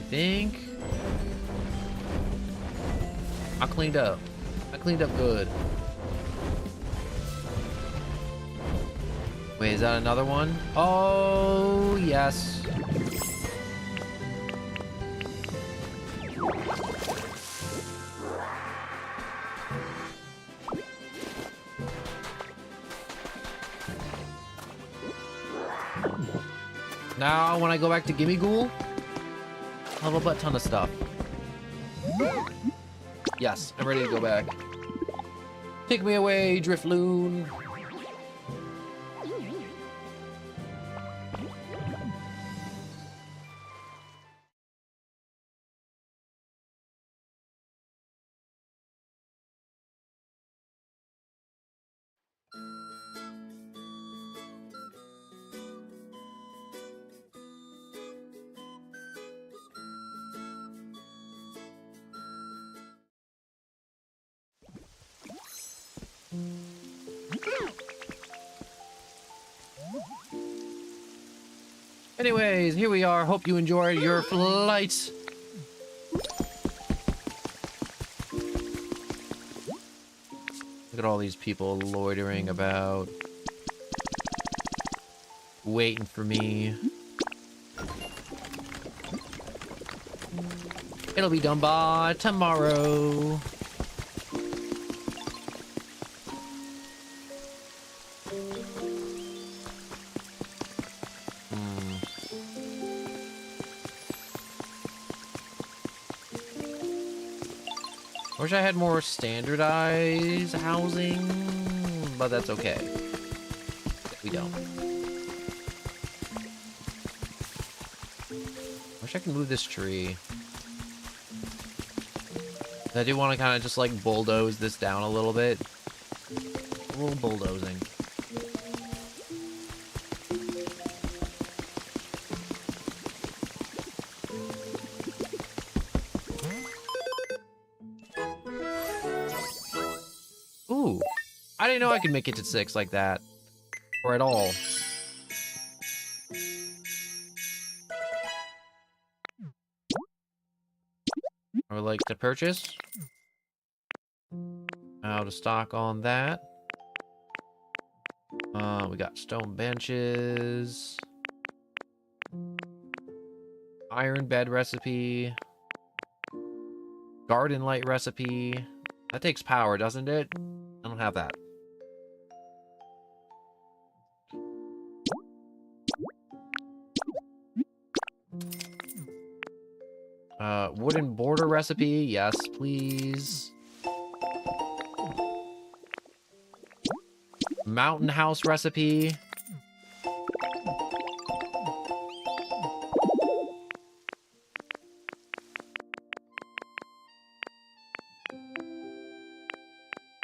Think I cleaned up. I cleaned up good. Wait, is that another one? Oh, yes. Now, when I go back to Gimme Ghoul, I have a butt ton of stuff. Yes, I'm ready to go back. Take me away, Drifloon. Anyways, here we are. Hope you enjoyed your flight. Look at all these people loitering about, waiting for me. It'll be done by tomorrow. Wish I had more standardized housing, but that's okay. We don't. Wish I could move this tree. I do want to kind of just like bulldoze this down a little bit. A little bulldozing. Ooh, I didn't know I could make it to 6 like that, or at all. I would like to purchase. Out of stock on that. We got stone benches. Iron bed recipe. Garden light recipe. That takes power, doesn't it? I don't have that. Wooden border recipe. Yes, please. Mountain house recipe.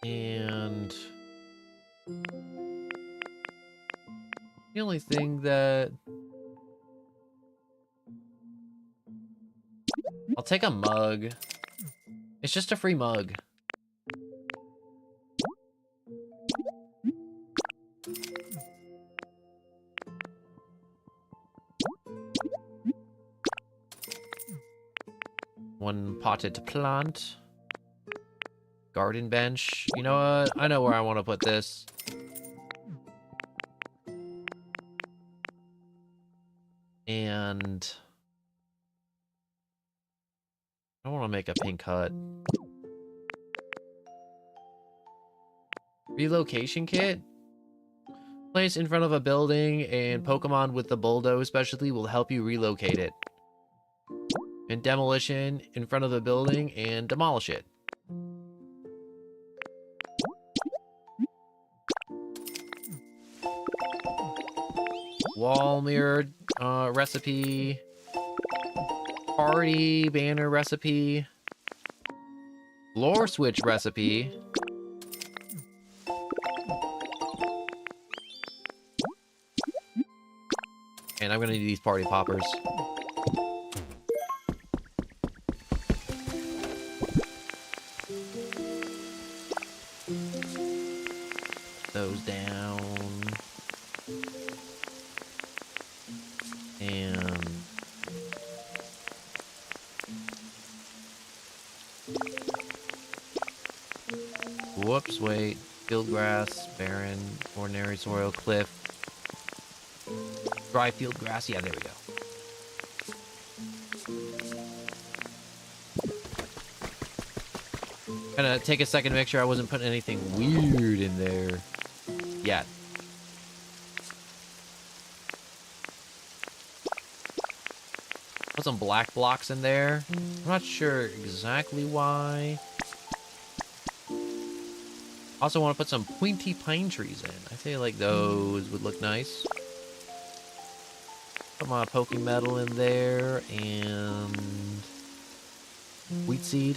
And the only thing that I'll take a mug. It's just a free mug. One potted plant. Garden bench. You know what? I know where I want to put this. And I want to make a pink hut. Relocation kit. Place in front of a building, and Pokemon with the bulldoze specialty will help you relocate it. And demolition in front of the building and demolish it. Wall mirror recipe. Party banner recipe. Floor switch recipe. And I'm gonna need these party poppers. Those down. And whoops, wait. Field grass, barren, ordinary soil, cliff. Dry field grass, yeah, there we go. Gonna take a second to make sure I wasn't putting anything weird in there yet. Put some black blocks in there. I'm not sure exactly why. Also want to put some pointy pine trees in. I feel like those would look nice. Put my poking metal in there and wheat seed.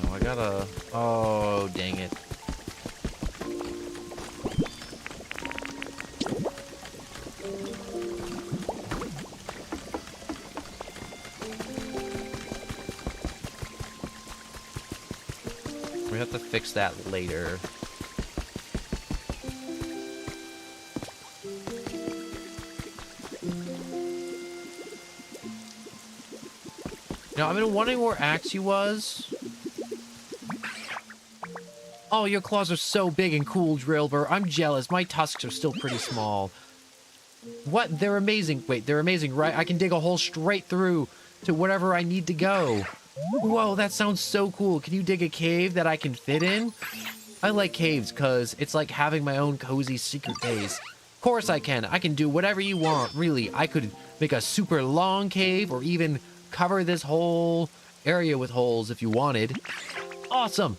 Oh, I gotta... Oh, dang it. We have to fix that later. You know, I've been wondering where Axie was. Oh, your claws are so big and cool, Drillbur. I'm jealous. My tusks are still pretty small. What? They're amazing. Wait, they're amazing, right? I can dig a hole straight through to wherever I need to go. Whoa, that sounds so cool. Can you dig a cave that I can fit in? I like caves because it's like having my own cozy secret base. Of course I can. I can do whatever you want, really. I could make a super long cave or even cover this whole area with holes if you wanted. Awesome.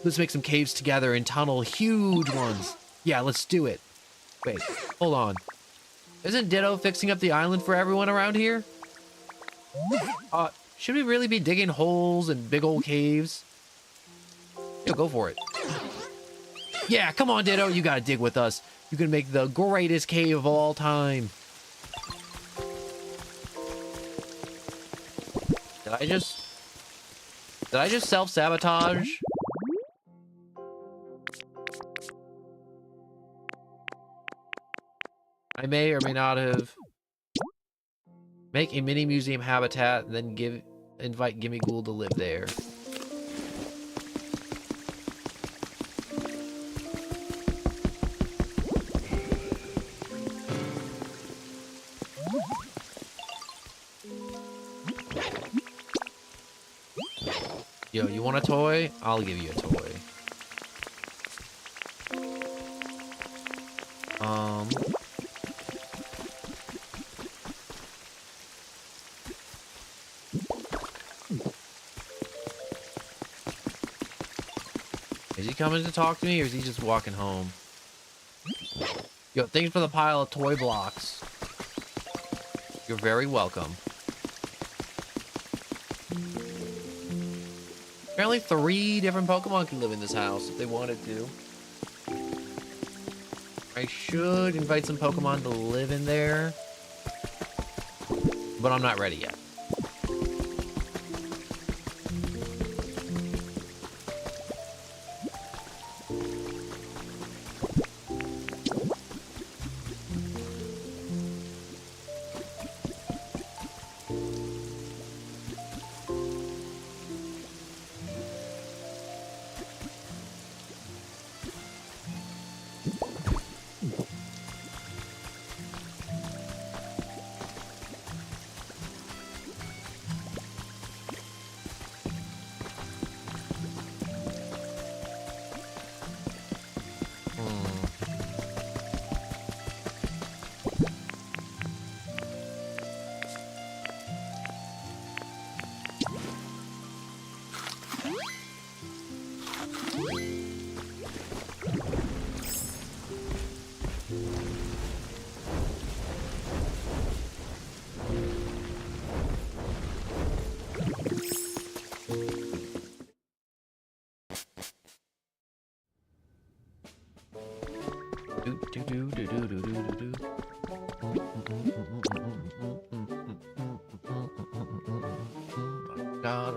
Let's make some caves together and tunnel huge ones. Yeah, let's do it. Wait, hold on. Isn't Ditto fixing up the island for everyone around here? Should we really be digging holes and big old caves? Yeah, go for it. Yeah, come on, Ditto. You gotta dig with us. You can make the greatest cave of all time. Did I just self-sabotage? I may or may not have. Make a mini museum habitat, and then invite Gimme Ghoul to live there. Yo, you want a toy? I'll give you a toy. Is he coming to talk to me, or is he just walking home? Yo, thanks for the pile of toy blocks. You're very welcome. Apparently 3 different Pokemon can live in this house if they wanted to. I should invite some Pokemon to live in there, but I'm not ready yet.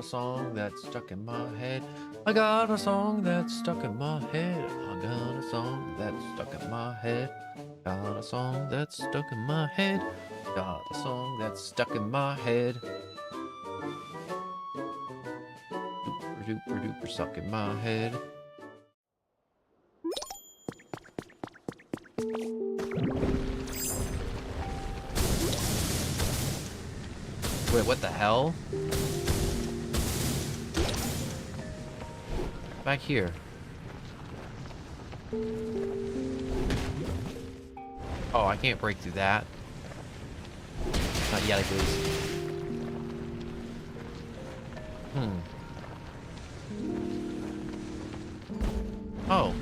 a song that's stuck in my head. I got a song that's stuck in my head. I got a song that's stuck in my head. Got a song that's stuck in my head. Got a song that's stuck in my head. Duper duper duper stuck in my head. Wait, what the hell? Back here. Oh, I can't break through that. Not yet, at least. Oh.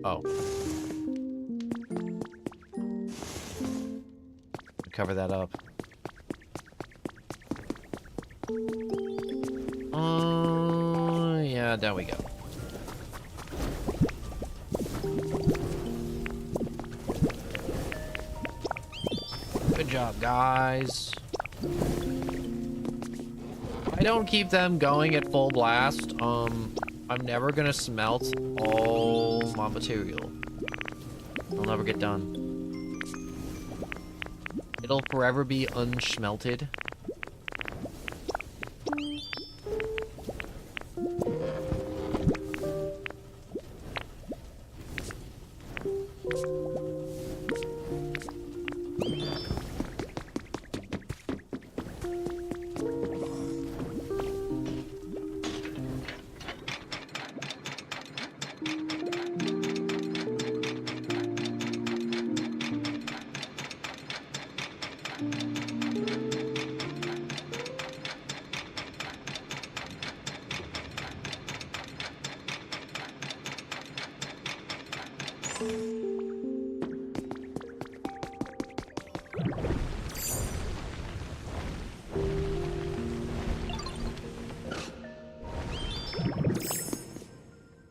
Oh. Cover that up. Yeah, down we go. Good job, guys. I don't keep them going at full blast. I'm never gonna smelt all my material. I'll never get done. It'll forever be unschmelted.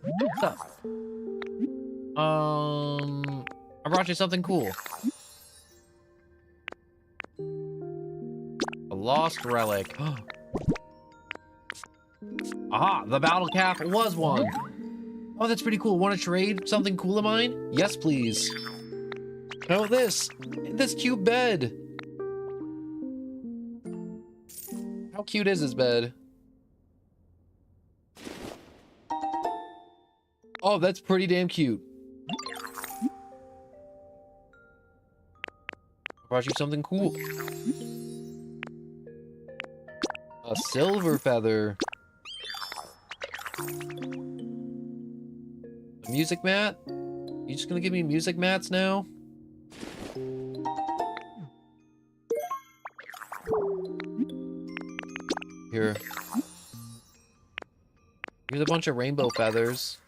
What's up? I brought you something cool. A lost relic. Aha, the battle cap was one. Oh, that's pretty cool. Want to trade something cool of mine? Yes, please. How about this? This cute bed. How cute is this bed? Oh, that's pretty damn cute. I brought you something cool. A silver feather. A music mat? You just gonna give me music mats now? Here. Here's a bunch of rainbow feathers.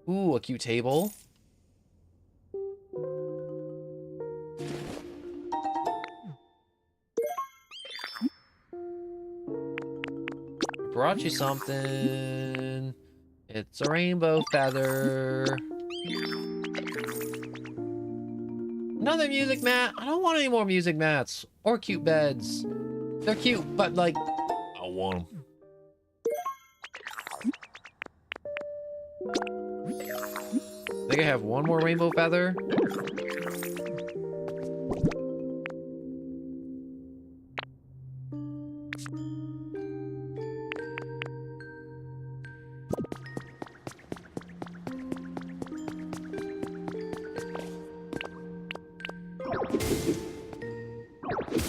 Ooh, a cute table. Brought you something. It's a rainbow feather. Another music mat. I don't want any more music mats or cute beds. They're cute, but like, I don't want them. I think I have one more rainbow feather.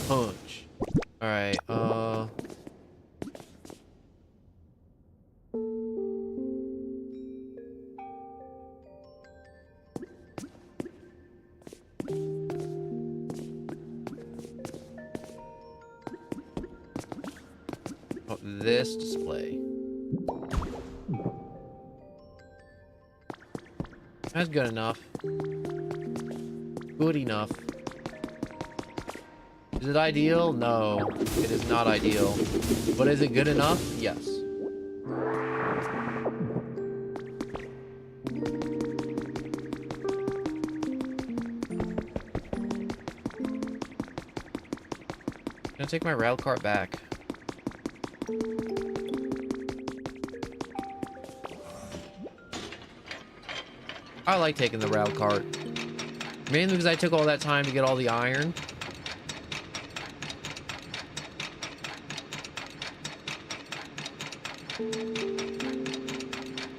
Punch. All right. Oh, this display. That's good enough. Good enough. Is it ideal? No, it is not ideal. But is it good enough? Yes. take my rail cart back. I like taking the rail cart. Mainly because I took all that time to get all the iron.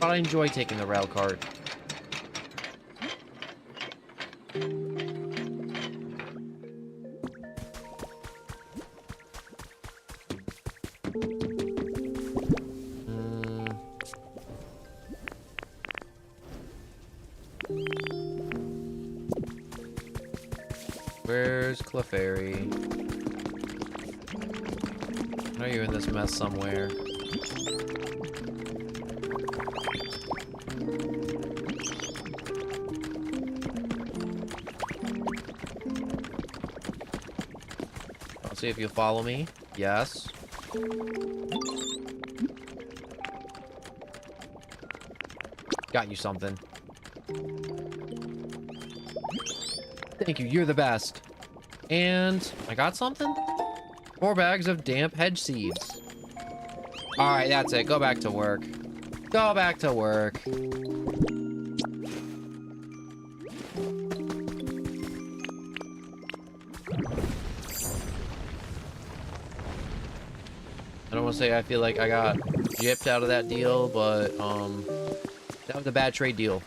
But I enjoy taking the rail cart. Where's Clefairy? I know you're in this mess somewhere. I'll see if you'll follow me. Yes. Got you something. Thank you, you're the best. And I got something? 4 bags of damp hedge seeds. Alright, that's it. Go back to work. Go back to work. I don't want to say I feel like I got gypped out of that deal, but that was a bad trade deal.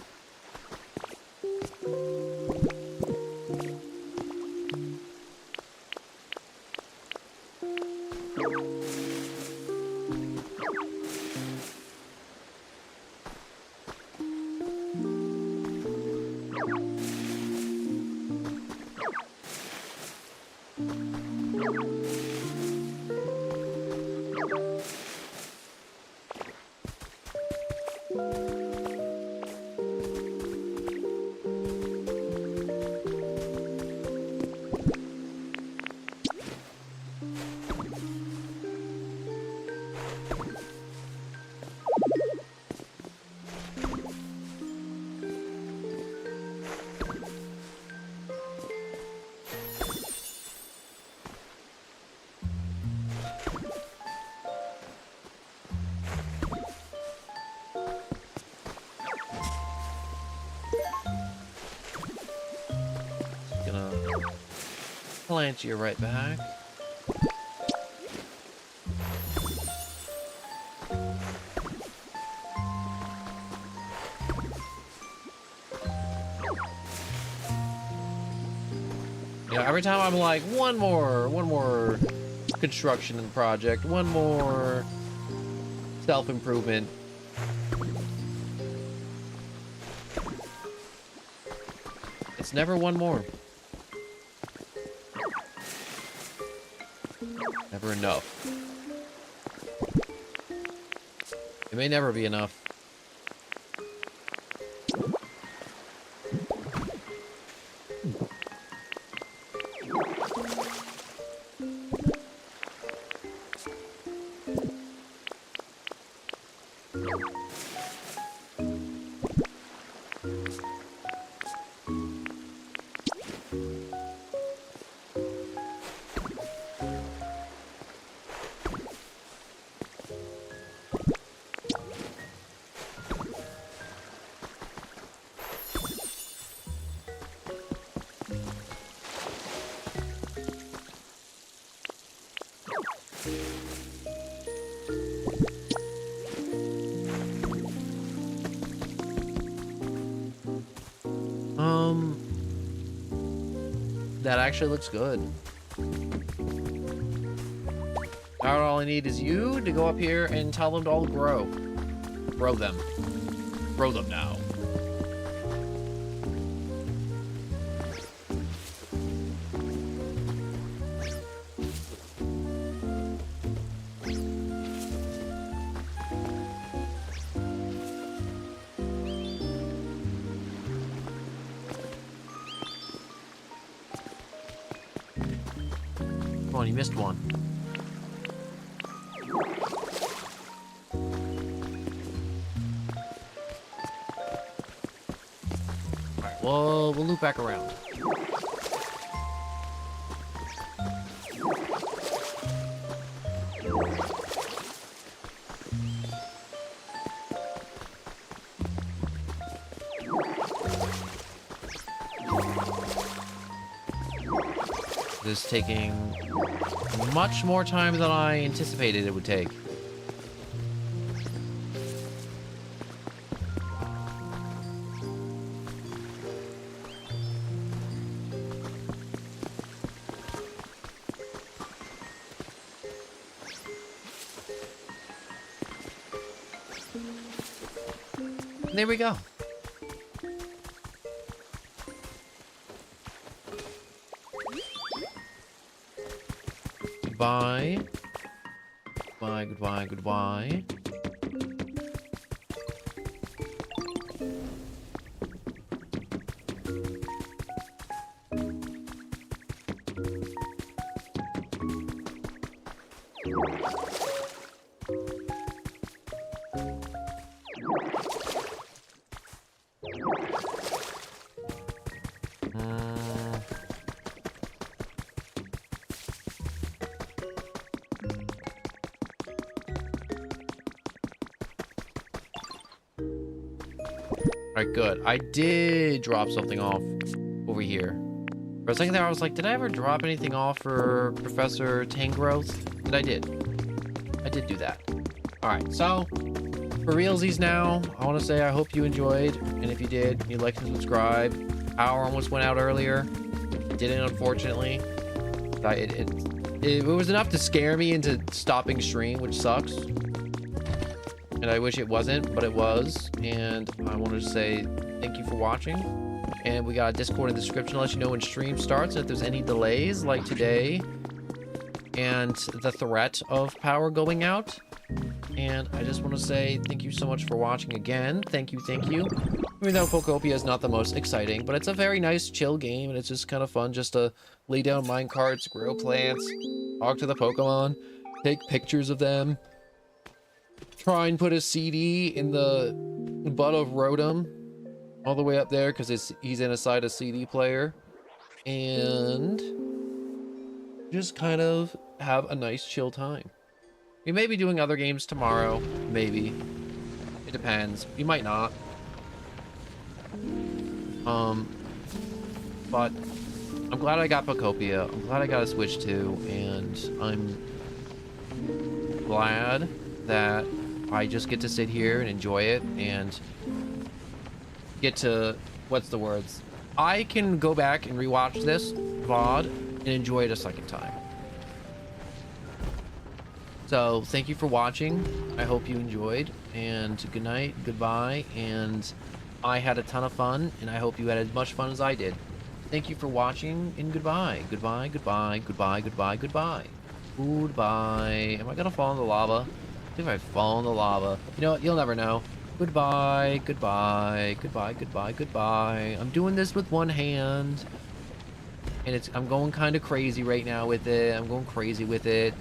Plant you right back. You know, every time I'm like, one more construction project, one more self-improvement. It's never one more. Never enough. It may never be enough. That actually looks good. Now all I need is you to go up here and tell them to all grow. Grow them. Grow them now. Come on, you missed one. Alright, well, we'll loop back around. This is taking much more time than I anticipated it would take. There we go. Goodbye. Goodbye, goodbye, goodbye. Alright, good. I did drop something off over here. For a second there, I was like, did I ever drop anything off for Professor Tangrowth? And I did. I did do that. Alright, so, for realsies now, I want to say I hope you enjoyed. And if you did, you'd like to subscribe. Power almost went out earlier. It didn't, unfortunately. It was enough to scare me into stopping stream, which sucks. And I wish it wasn't, but it was. And I wanted to say thank you for watching. And we got a Discord in the description to let you know when stream starts, if there's any delays like today. And the threat of power going out. And I just want to say thank you so much for watching again. Thank you, thank you. Even though Pokopia is not the most exciting, but it's a very nice, chill game. And it's just kind of fun just to lay down minecarts, grow plants, talk to the Pokemon, take pictures of them. Try and put a CD in the butt of Rotom all the way up there because he's inside a CD player, and just kind of have a nice chill time. We may be doing other games tomorrow, maybe. It depends. We might not. But I'm glad I got Pokopia. I'm glad I got a Switch too, and I'm glad that I just get to sit here and enjoy it and get to, what's the words? I can go back and rewatch this VOD and enjoy it a second time. So thank you for watching. I hope you enjoyed, and good night, goodbye, and I had a ton of fun, and I hope you had as much fun as I did. Thank you for watching, and goodbye. Goodbye, goodbye, goodbye, goodbye, goodbye. Goodbye. Am I gonna fall in the lava? I think I fall in the lava. You know what? You'll never know. Goodbye, goodbye, goodbye, goodbye, goodbye. I'm doing this with one hand. And I'm going kind of crazy right now with it. I'm going crazy with it.